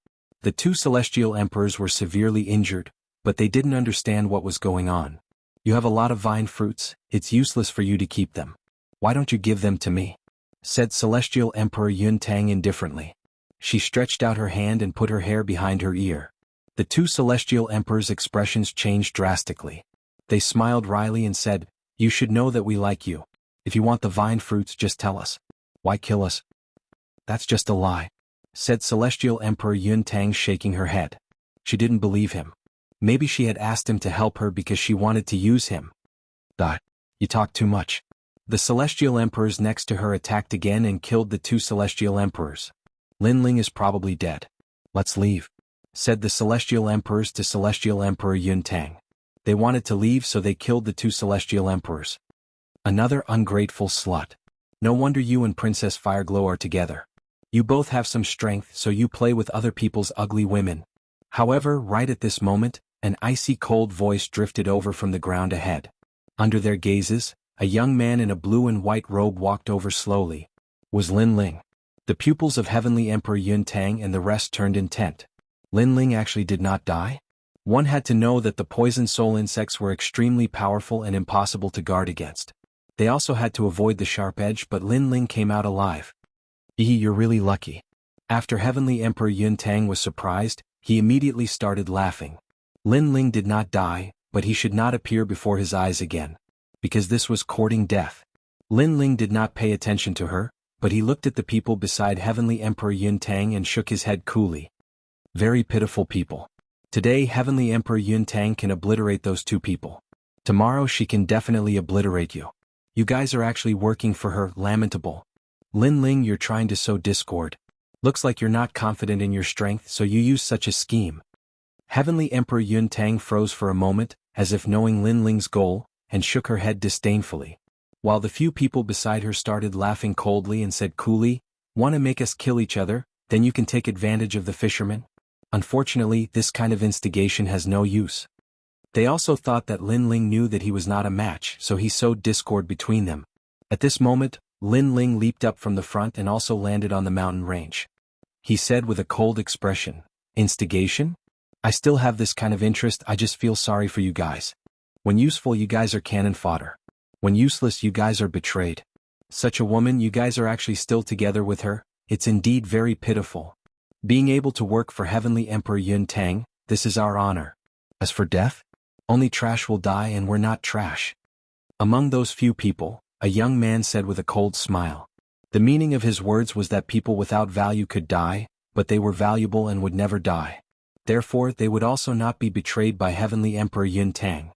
The 2 Celestial Emperors were severely injured, but they didn't understand what was going on. You have a lot of vine fruits, it's useless for you to keep them. Why don't you give them to me? Said Celestial Emperor Yun Tang indifferently. She stretched out her hand and put her hair behind her ear. The 2 Celestial Emperors' expressions changed drastically. They smiled wryly and said, "You should know that we like you. If you want the vine fruits, just tell us. Why kill us?" "That's just a lie," said Celestial Emperor Yun Tang, shaking her head. She didn't believe him. Maybe she had asked him to help her because she wanted to use him. You talk too much." The Celestial Emperors next to her attacked again and killed the 2 Celestial Emperors. "Lin Ling is probably dead. Let's leave," said the Celestial Emperors to Celestial Emperor Yun Tang. They wanted to leave so they killed the 2 Celestial Emperors. "Another ungrateful slut. No wonder you and Princess Fireglow are together. You both have some strength so you play with other people's ugly women." However, right at this moment, an icy cold voice drifted over from the ground ahead. Under their gazes, a young man in a blue and white robe walked over slowly. Was Lin Ling. The pupils of Heavenly Emperor Yun Tang and the rest turned intent. Lin Ling actually did not die? One had to know that the poison soul insects were extremely powerful and impossible to guard against. They also had to avoid the sharp edge, but Lin Ling came out alive. You're really lucky. After Heavenly Emperor Yun Tang was surprised, he immediately started laughing. Lin Ling did not die, but he should not appear before his eyes again. Because this was courting death. Lin Ling did not pay attention to her, but he looked at the people beside Heavenly Emperor Yun Tang and shook his head coolly. Very pitiful people. Today Heavenly Emperor Yun Tang can obliterate those 2 people. Tomorrow she can definitely obliterate you. You guys are actually working for her, lamentable. Lin Ling, you're trying to sow discord. Looks like you're not confident in your strength, so you use such a scheme. Heavenly Emperor Yun Tang froze for a moment, as if knowing Lin Ling's goal, and shook her head disdainfully. While the few people beside her started laughing coldly and said coolly, "Want to make us kill each other, then you can take advantage of the fishermen?" Unfortunately, this kind of instigation has no use. They also thought that Lin Ling knew that he was not a match, so he sowed discord between them. At this moment, Lin Ling leaped up from the front and also landed on the mountain range. He said with a cold expression, "Instigation? I still have this kind of interest, I just feel sorry for you guys. When useful you guys are cannon fodder. When useless you guys are betrayed. Such a woman, you guys are actually still together with her? It's indeed very pitiful. Being able to work for Heavenly Emperor Yun Tang, this is our honor. As for death? Only trash will die and we're not trash." Among those few people, a young man said with a cold smile. The meaning of his words was that people without value could die, but they were valuable and would never die. Therefore, they would also not be betrayed by Heavenly Emperor Yun Tang.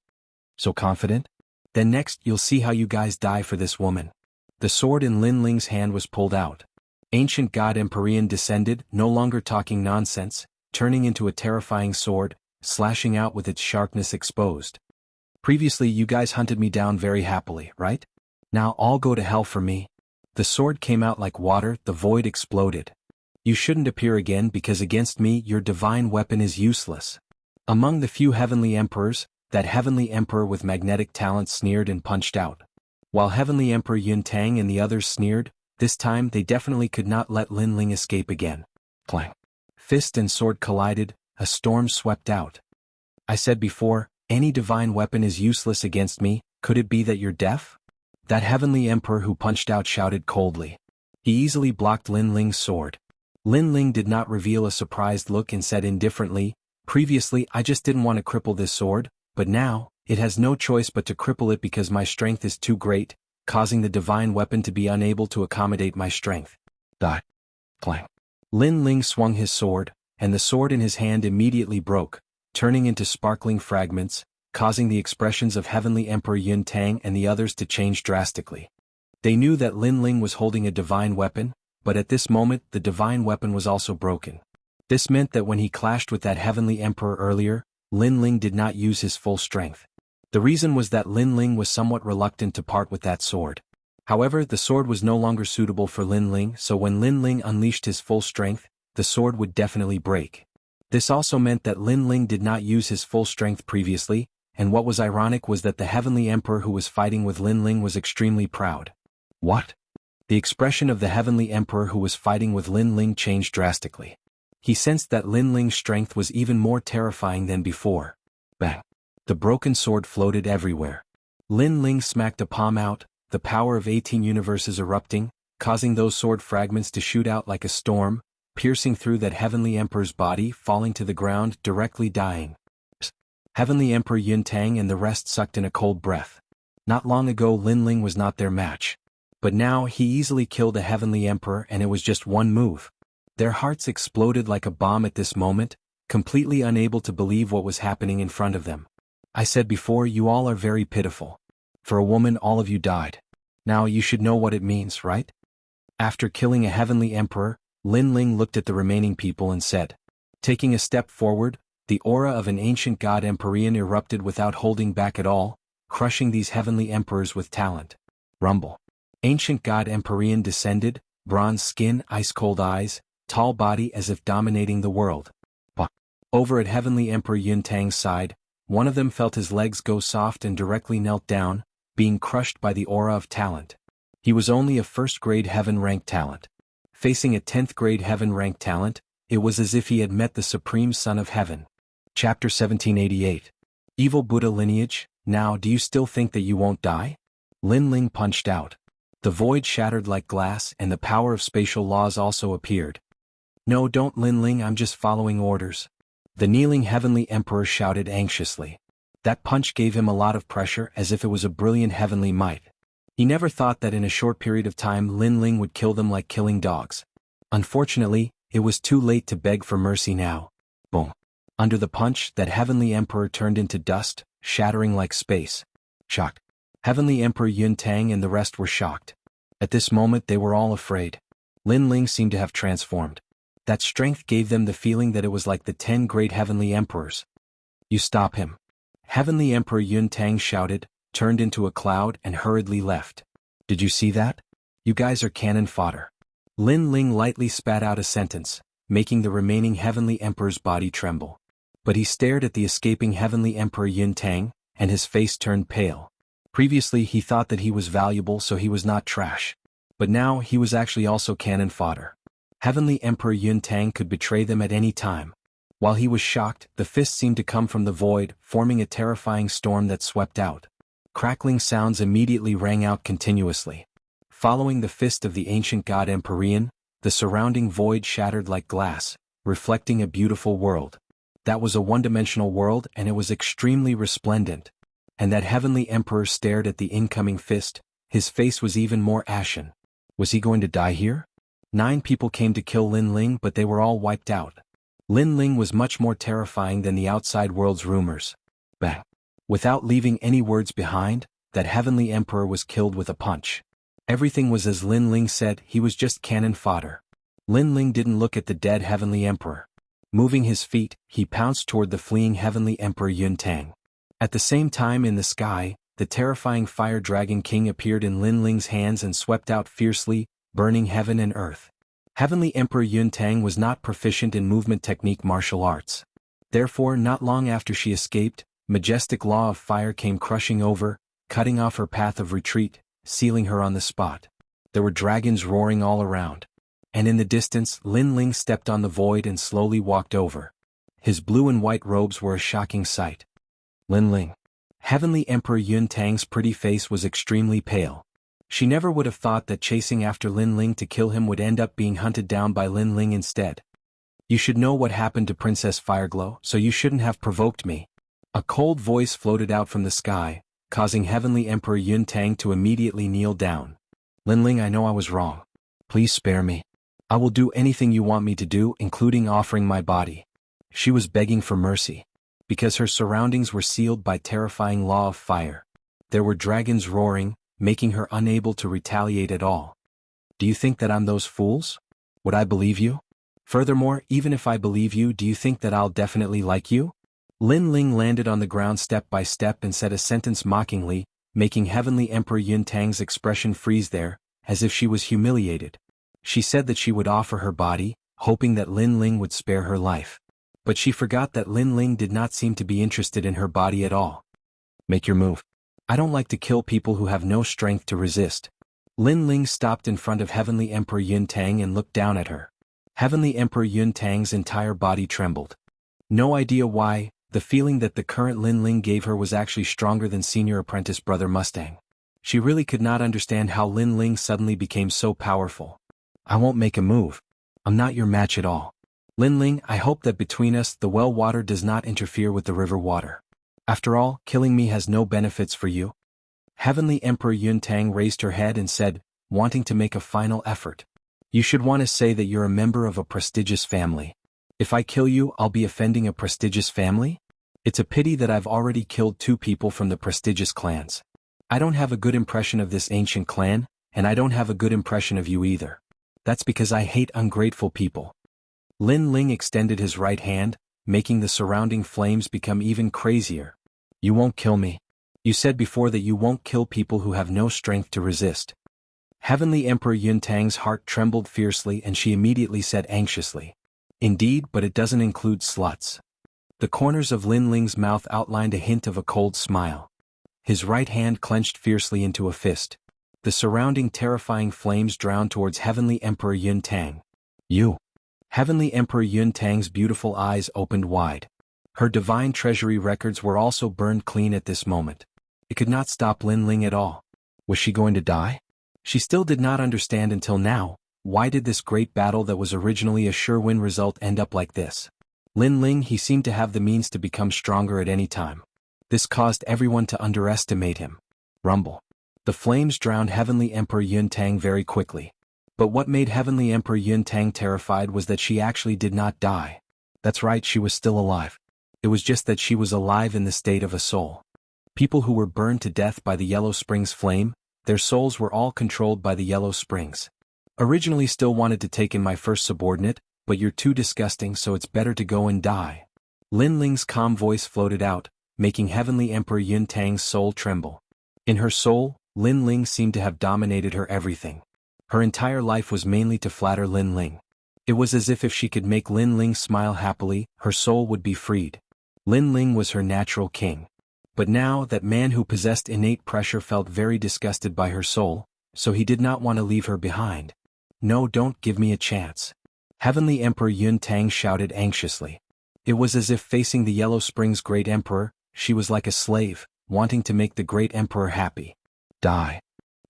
So confident? Then next you'll see how you guys die for this woman. The sword in Lin Ling's hand was pulled out. Ancient God Empyrean descended, no longer talking nonsense, turning into a terrifying sword, slashing out with its sharpness exposed. "Previously you guys hunted me down very happily, right? Now all go to hell for me." The sword came out like water, the void exploded. "You shouldn't appear again because against me your divine weapon is useless." Among the few Heavenly Emperors, that Heavenly Emperor with magnetic talent sneered and punched out. While Heavenly Emperor Yun Tang and the others sneered, this time they definitely could not let Lin Ling escape again. Clang. Fist and sword collided, a storm swept out. I said before, Any divine weapon is useless against me, could it be that you're deaf? That heavenly emperor who punched out shouted coldly. He easily blocked Lin Ling's sword. Lin Ling did not reveal a surprised look and said indifferently, "Previously I just didn't want to cripple this sword, but now, it has no choice but to cripple it because my strength is too great, causing the divine weapon to be unable to accommodate my strength." Die. Clang. Lin Ling swung his sword, and the sword in his hand immediately broke, turning into sparkling fragments, causing the expressions of Heavenly Emperor Yun Tang and the others to change drastically. They knew that Lin Ling was holding a divine weapon, but at this moment the divine weapon was also broken. This meant that when he clashed with that Heavenly Emperor earlier, Lin Ling did not use his full strength. The reason was that Lin Ling was somewhat reluctant to part with that sword. However, the sword was no longer suitable for Lin Ling, so when Lin Ling unleashed his full strength, the sword would definitely break. This also meant that Lin Ling did not use his full strength previously, and what was ironic was that the Heavenly Emperor who was fighting with Lin Ling was extremely proud. What? The expression of the Heavenly Emperor who was fighting with Lin Ling changed drastically. He sensed that Lin Ling's strength was even more terrifying than before. Bang! The broken sword floated everywhere. Lin Ling smacked a palm out, the power of 18 universes erupting, causing those sword fragments to shoot out like a storm, piercing through that Heavenly Emperor's body, falling to the ground, directly dying. Heavenly Emperor Yun Tang and the rest sucked in a cold breath. Not long ago Lin Ling was not their match. But now he easily killed a Heavenly Emperor and it was just one move. Their hearts exploded like a bomb at this moment, completely unable to believe what was happening in front of them. I said before, you all are very pitiful. For a woman all of you died. Now you should know what it means, right? After killing a Heavenly Emperor, Lin Ling looked at the remaining people and said. Taking a step forward, the aura of an ancient god Empyrean erupted without holding back at all, crushing these Heavenly Emperors with talent. Rumble. Ancient god Empyrean descended, bronze skin, ice-cold eyes, tall body as if dominating the world. Over at Heavenly Emperor Yun Tang's side, one of them felt his legs go soft and directly knelt down, being crushed by the aura of talent. He was only a first-grade heaven-ranked talent. Facing a 10th-grade heaven-ranked talent, it was as if he had met the Supreme Son of Heaven. Chapter 1788. Evil Buddha lineage, now do you still think that you won't die? Lin Ling punched out. The void shattered like glass and the power of spatial laws also appeared. No, don't Lin Ling, I'm just following orders. The kneeling Heavenly Emperor shouted anxiously. That punch gave him a lot of pressure as if it was a brilliant heavenly might. He never thought that in a short period of time Lin Ling would kill them like killing dogs. Unfortunately, it was too late to beg for mercy now. Boom. Under the punch, that Heavenly Emperor turned into dust, shattering like space. Shocked. Heavenly Emperor Yun Tang and the rest were shocked. At this moment they were all afraid. Lin Ling seemed to have transformed. That strength gave them the feeling that it was like the 10 great Heavenly Emperors. You stop him. Heavenly Emperor Yun Tang shouted, turned into a cloud and hurriedly left. Did you see that? You guys are cannon fodder. Lin Ling lightly spat out a sentence, making the remaining Heavenly Emperor's body tremble. But he stared at the escaping Heavenly Emperor Yun Tang, and his face turned pale. Previously he thought that he was valuable so he was not trash. But now he was actually also cannon fodder. Heavenly Emperor Yun Tang could betray them at any time. While he was shocked, the fist seemed to come from the void, forming a terrifying storm that swept out. Crackling sounds immediately rang out continuously. Following the fist of the ancient god Empyrean, the surrounding void shattered like glass, reflecting a beautiful world. That was a one-dimensional world and it was extremely resplendent. And that Heavenly Emperor stared at the incoming fist, his face was even more ashen. Was he going to die here? 9 people came to kill Lin Ling but they were all wiped out. Lin Ling was much more terrifying than the outside world's rumors. Bang. Without leaving any words behind, that Heavenly Emperor was killed with a punch. Everything was as Lin Ling said, he was just cannon fodder. Lin Ling didn't look at the dead Heavenly Emperor. Moving his feet, he pounced toward the fleeing Heavenly Emperor Yun Tang. At the same time in the sky, the terrifying Fire Dragon King appeared in Lin Ling's hands and swept out fiercely, burning heaven and earth. Heavenly Emperor Yun Tang was not proficient in movement technique martial arts. Therefore, not long after she escaped, majestic law of fire came crushing over, cutting off her path of retreat, sealing her on the spot. There were dragons roaring all around. And in the distance, Lin Ling stepped on the void and slowly walked over. His blue and white robes were a shocking sight. Lin Ling. Heavenly Emperor Yun Tang's pretty face was extremely pale. She never would have thought that chasing after Lin Ling to kill him would end up being hunted down by Lin Ling instead. You should know what happened to Princess Fireglow, so you shouldn't have provoked me. A cold voice floated out from the sky, causing Heavenly Emperor Yun Tang to immediately kneel down. Lin Ling, I know I was wrong. Please spare me. I will do anything you want me to do, including offering my body. She was begging for mercy. Because her surroundings were sealed by terrifying law of fire. There were dragons roaring, making her unable to retaliate at all. Do you think that I'm those fools? Would I believe you? Furthermore, even if I believe you, do you think that I'll definitely like you? Lin Ling landed on the ground step by step and said a sentence mockingly, making Heavenly Emperor Yun Tang's expression freeze there, as if she was humiliated. She said that she would offer her body, hoping that Lin Ling would spare her life. But she forgot that Lin Ling did not seem to be interested in her body at all. Make your move. I don't like to kill people who have no strength to resist. Lin Ling stopped in front of Heavenly Emperor Yun Tang and looked down at her. Heavenly Emperor Yun Tang's entire body trembled. No idea why, the feeling that the current Lin Ling gave her was actually stronger than senior apprentice Brother Mustang. She really could not understand how Lin Ling suddenly became so powerful. I won't make a move. I'm not your match at all. Lin Ling, I hope that between us the well water does not interfere with the river water. After all, killing me has no benefits for you. Heavenly Emperor Yun Tang raised her head and said, wanting to make a final effort. You should want to say that you're a member of a prestigious family. If I kill you, I'll be offending a prestigious family? It's a pity that I've already killed 2 people from the prestigious clans. I don't have a good impression of this ancient clan, and I don't have a good impression of you either. That's because I hate ungrateful people. Lin Ling extended his right hand, making the surrounding flames become even crazier. You won't kill me. You said before that you won't kill people who have no strength to resist. Heavenly Emperor Yun Tang's heart trembled fiercely and she immediately said anxiously. Indeed, but it doesn't include sluts. The corners of Lin Ling's mouth outlined a hint of a cold smile. His right hand clenched fiercely into a fist. The surrounding terrifying flames drowned towards Heavenly Emperor Yun Tang. You. Heavenly Emperor Yun Tang's beautiful eyes opened wide. Her divine treasury records were also burned clean at this moment. It could not stop Lin Ling at all. Was she going to die? She still did not understand until now, why did this great battle that was originally a sure win result end up like this? Lin Ling, he seemed to have the means to become stronger at any time. This caused everyone to underestimate him. Rumble. The flames drowned Heavenly Emperor Yun Tang very quickly. But what made Heavenly Emperor Yun Tang terrified was that she actually did not die. That's right, she was still alive. It was just that she was alive in the state of a soul. People who were burned to death by the Yellow Springs flame, their souls were all controlled by the Yellow Springs. Originally still wanted to take in my first subordinate, but you're too disgusting, so it's better to go and die. Lin Ling's calm voice floated out, making Heavenly Emperor Yun Tang's soul tremble. In her soul, Lin Ling seemed to have dominated her everything. Her entire life was mainly to flatter Lin Ling. It was as if she could make Lin Ling smile happily, her soul would be freed. Lin Ling was her natural king. But now that man who possessed innate pressure felt very disgusted by her soul, so he did not want to leave her behind. No, don't give me a chance. Heavenly Emperor Yun Tang shouted anxiously. It was as if facing the Yellow Springs Great Emperor, she was like a slave, wanting to make the Great Emperor happy. Die.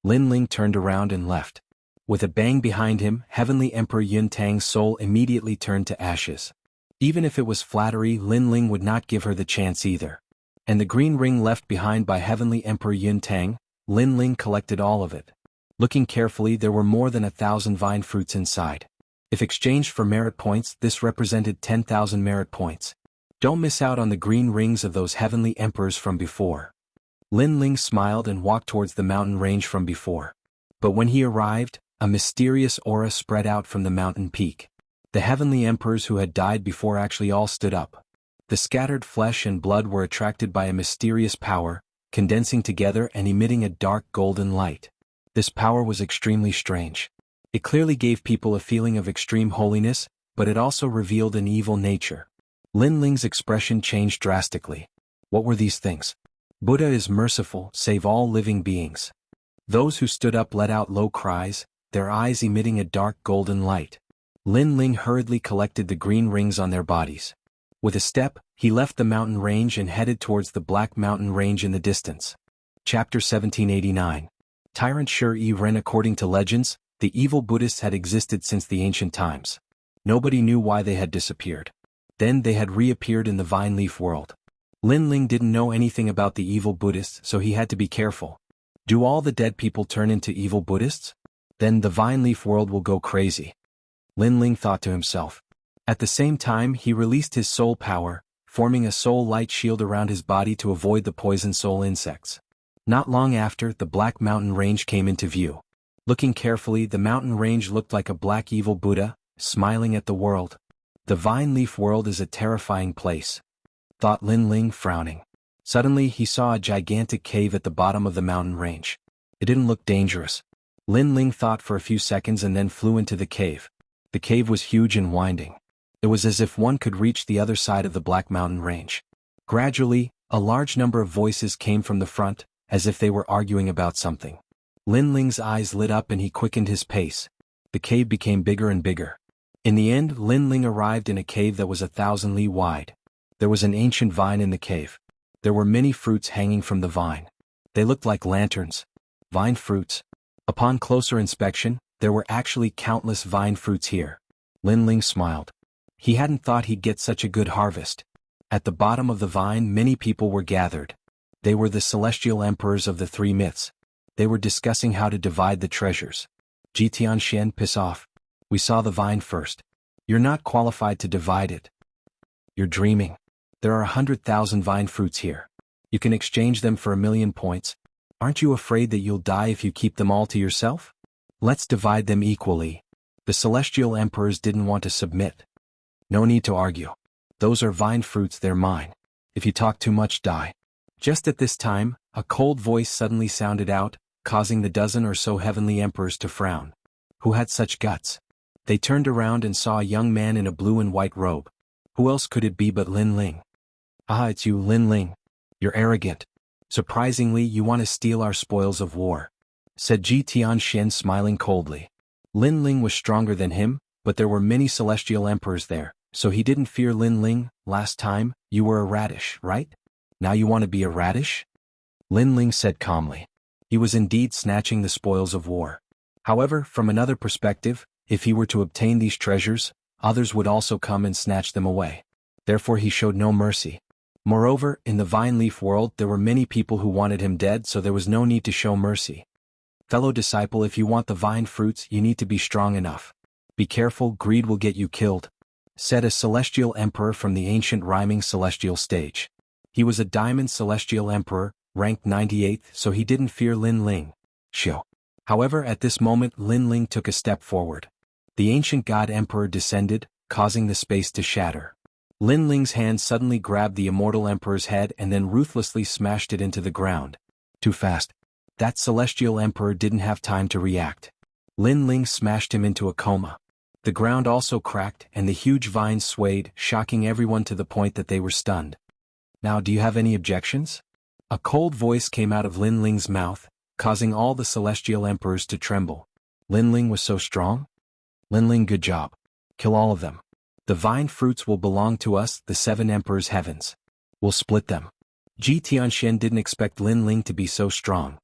Lin Ling turned around and left. With a bang behind him, Heavenly Emperor Yun Tang's soul immediately turned to ashes. Even if it was flattery, Lin Ling would not give her the chance either. And the green ring left behind by Heavenly Emperor Yun Tang, Lin Ling collected all of it. Looking carefully, there were more than 1,000 vine fruits inside. If exchanged for merit points, this represented 10,000 merit points. Don't miss out on the green rings of those heavenly emperors from before. Lin Ling smiled and walked towards the mountain range from before. But when he arrived, a mysterious aura spread out from the mountain peak. The heavenly emperors who had died before actually all stood up. The scattered flesh and blood were attracted by a mysterious power, condensing together and emitting a dark golden light. This power was extremely strange. It clearly gave people a feeling of extreme holiness, but it also revealed an evil nature. Lin Ling's expression changed drastically. What were these things? Buddha is merciful, save all living beings. Those who stood up let out low cries, their eyes emitting a dark golden light. Lin Ling hurriedly collected the green rings on their bodies. With a step, He left the mountain range and headed towards the Black Mountain Range in the distance. Chapter 1789. Tyrant Shi Ren. According to legends, the evil Buddhists had existed since the ancient times. Nobody knew why they had disappeared. Then they had reappeared in the vine leaf world. Lin Ling didn't know anything about the evil Buddhists, so he had to be careful. Do all the dead people turn into evil Buddhists? Then the vine leaf world will go crazy. Lin Ling thought to himself. At the same time, he released his soul power, forming a soul light shield around his body to avoid the poison soul insects. Not long after, the Black Mountain Range came into view. Looking carefully, the mountain range looked like a black evil Buddha, smiling at the world. The vine leaf world is a terrifying place, thought Lin Ling, frowning. Suddenly he saw a gigantic cave at the bottom of the mountain range. It didn't look dangerous. Lin Ling thought for a few seconds and then flew into the cave. The cave was huge and winding. It was as if one could reach the other side of the Black Mountain Range. Gradually, a large number of voices came from the front, as if they were arguing about something. Lin Ling's eyes lit up and he quickened his pace. The cave became bigger and bigger. In the end, Lin Ling arrived in a cave that was 1,000 li wide. There was an ancient vine in the cave. There were many fruits hanging from the vine. They looked like lanterns. Vine fruits. Upon closer inspection, there were actually countless vine fruits here. Lin Ling smiled. He hadn't thought he'd get such a good harvest. At the bottom of the vine, many people were gathered. They were the celestial emperors of the three myths. They were discussing how to divide the treasures. Xianxia, piss off. We saw the vine first. You're not qualified to divide it. You're dreaming. There are 100,000 vine fruits here. You can exchange them for 1,000,000 points. Aren't you afraid that you'll die if you keep them all to yourself? Let's divide them equally. The celestial emperors didn't want to submit. No need to argue. Those are vine fruits, they're mine. If you talk too much, die. Just at this time, a cold voice suddenly sounded out, causing the dozen or so heavenly emperors to frown. Who had such guts? They turned around and saw a young man in a blue and white robe. Who else could it be but Lin Ling? Ah, it's you, Lin Ling. You're arrogant. Surprisingly, you want to steal our spoils of war, said Xianxia, smiling coldly. Lin Ling was stronger than him, but there were many celestial emperors there, so he didn't fear Lin Ling. Last time, you were a radish, right? Now you want to be a radish? Lin Ling said calmly. He was indeed snatching the spoils of war. However, from another perspective, if he were to obtain these treasures, others would also come and snatch them away. Therefore he showed no mercy. Moreover, in the vine leaf world there were many people who wanted him dead, so there was no need to show mercy. Fellow disciple, if you want the vine fruits, you need to be strong enough. Be careful, greed will get you killed, said a celestial emperor from the ancient rhyming celestial stage. He was a diamond celestial emperor, ranked 98th, so he didn't fear Lin Ling. Shio. However, at this moment Lin Ling took a step forward. The ancient god emperor descended, causing the space to shatter. Lin Ling's hand suddenly grabbed the immortal emperor's head and then ruthlessly smashed it into the ground. Too fast. That celestial emperor didn't have time to react. Lin Ling smashed him into a coma. The ground also cracked and the huge vines swayed, shocking everyone to the point that they were stunned. Now, do you have any objections? A cold voice came out of Lin Ling's mouth, causing all the celestial emperors to tremble. Lin Ling was so strong? Lin Ling, good job. Kill all of them. The vine fruits will belong to us, the 7 emperors' heavens. We'll split them. Tianxian didn't expect Lin Ling to be so strong.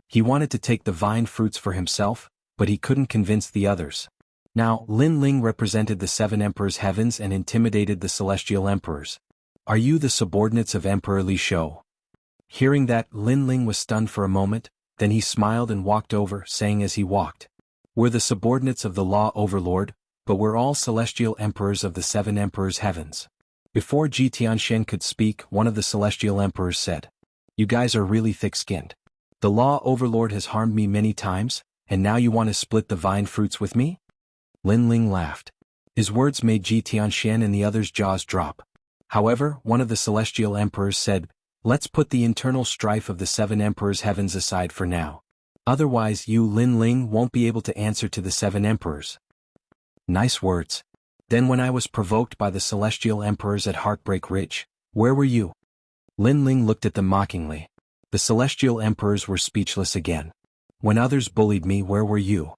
He wanted to take the vine fruits for himself, but he couldn't convince the others. Now, Lin Ling represented the 7 emperors' heavens and intimidated the celestial emperors. Are you the subordinates of Emperor Li Shou? Hearing that, Lin Ling was stunned for a moment, then he smiled and walked over, saying as he walked, "We're the subordinates of the law overlord, but we're all celestial emperors of the 7 emperors' heavens." Before Tianxian could speak, one of the celestial emperors said, "You guys are really thick-skinned. The law overlord has harmed me many times, and now you want to split the vine fruits with me?" Lin Ling laughed. His words made Tianxian and the others' jaws drop. However, one of the celestial emperors said, "Let's put the internal strife of the 7 emperors' heavens aside for now. Otherwise you, Lin Ling, won't be able to answer to the 7 emperors." Nice words. Then when I was provoked by the celestial emperors at Heartbreak Ridge, where were you? Lin Ling looked at them mockingly. The celestial emperors were speechless again. When others bullied me, where were you?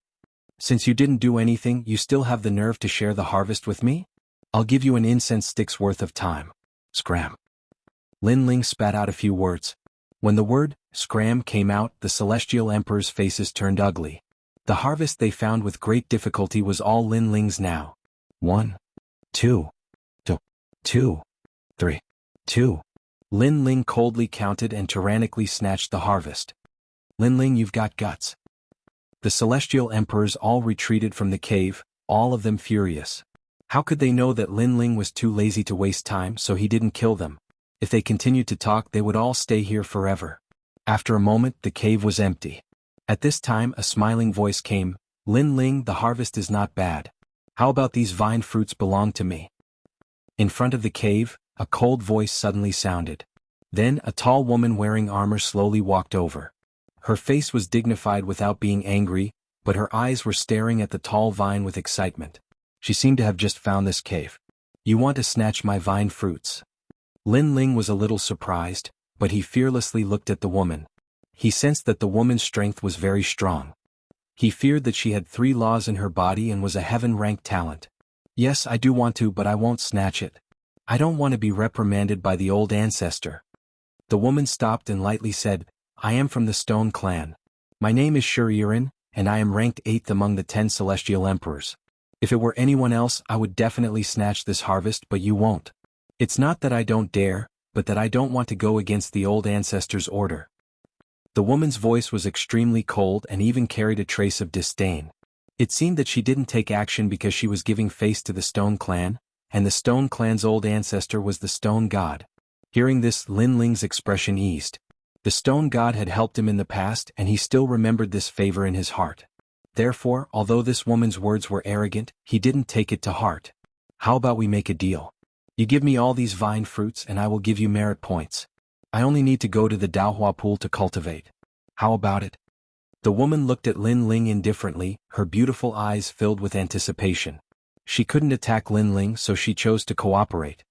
Since you didn't do anything, you still have the nerve to share the harvest with me? I'll give you an incense stick's worth of time. Scram. Lin Ling spat out a few words. When the word, scram, came out, the celestial emperors' faces turned ugly. The harvest they found with great difficulty was all Lin Ling's now. 1, 2, 2, 3, 2. Lin Ling coldly counted and tyrannically snatched the harvest. Lin Ling, you've got guts. The celestial emperors all retreated from the cave, all of them furious. How could they know that Lin Ling was too lazy to waste time, so he didn't kill them? If they continued to talk, they would all stay here forever. After a moment, the cave was empty. At this time, a smiling voice came. Lin Ling, the harvest is not bad. How about these vine fruits belong to me? In front of the cave, a cold voice suddenly sounded. Then a tall woman wearing armor slowly walked over. Her face was dignified without being angry, but her eyes were staring at the tall vine with excitement. She seemed to have just found this cave. You want to snatch my vine fruits? Lin Ling was a little surprised, but he fearlessly looked at the woman. He sensed that the woman's strength was very strong. He feared that she had 3 laws in her body and was a heaven-ranked talent. Yes, I do want to, but I won't snatch it. I don't want to be reprimanded by the old ancestor. The woman stopped and lightly said, I am from the Stone Clan. My name is Shuririn, and I am ranked 8th among the 10 celestial emperors. If it were anyone else, I would definitely snatch this harvest, but you won't. It's not that I don't dare, but that I don't want to go against the old ancestor's order. The woman's voice was extremely cold and even carried a trace of disdain. It seemed that she didn't take action because she was giving face to the Stone Clan, and the Stone Clan's old ancestor was the Stone God. Hearing this, Lin Ling's expression eased. The Stone God had helped him in the past, and he still remembered this favor in his heart. Therefore, although this woman's words were arrogant, he didn't take it to heart. How about we make a deal? You give me all these vine fruits and I will give you merit points. I only need to go to the Daohua pool to cultivate. How about it? The woman looked at Lin Ling indifferently, her beautiful eyes filled with anticipation. She couldn't attack Lin Ling, so she chose to cooperate.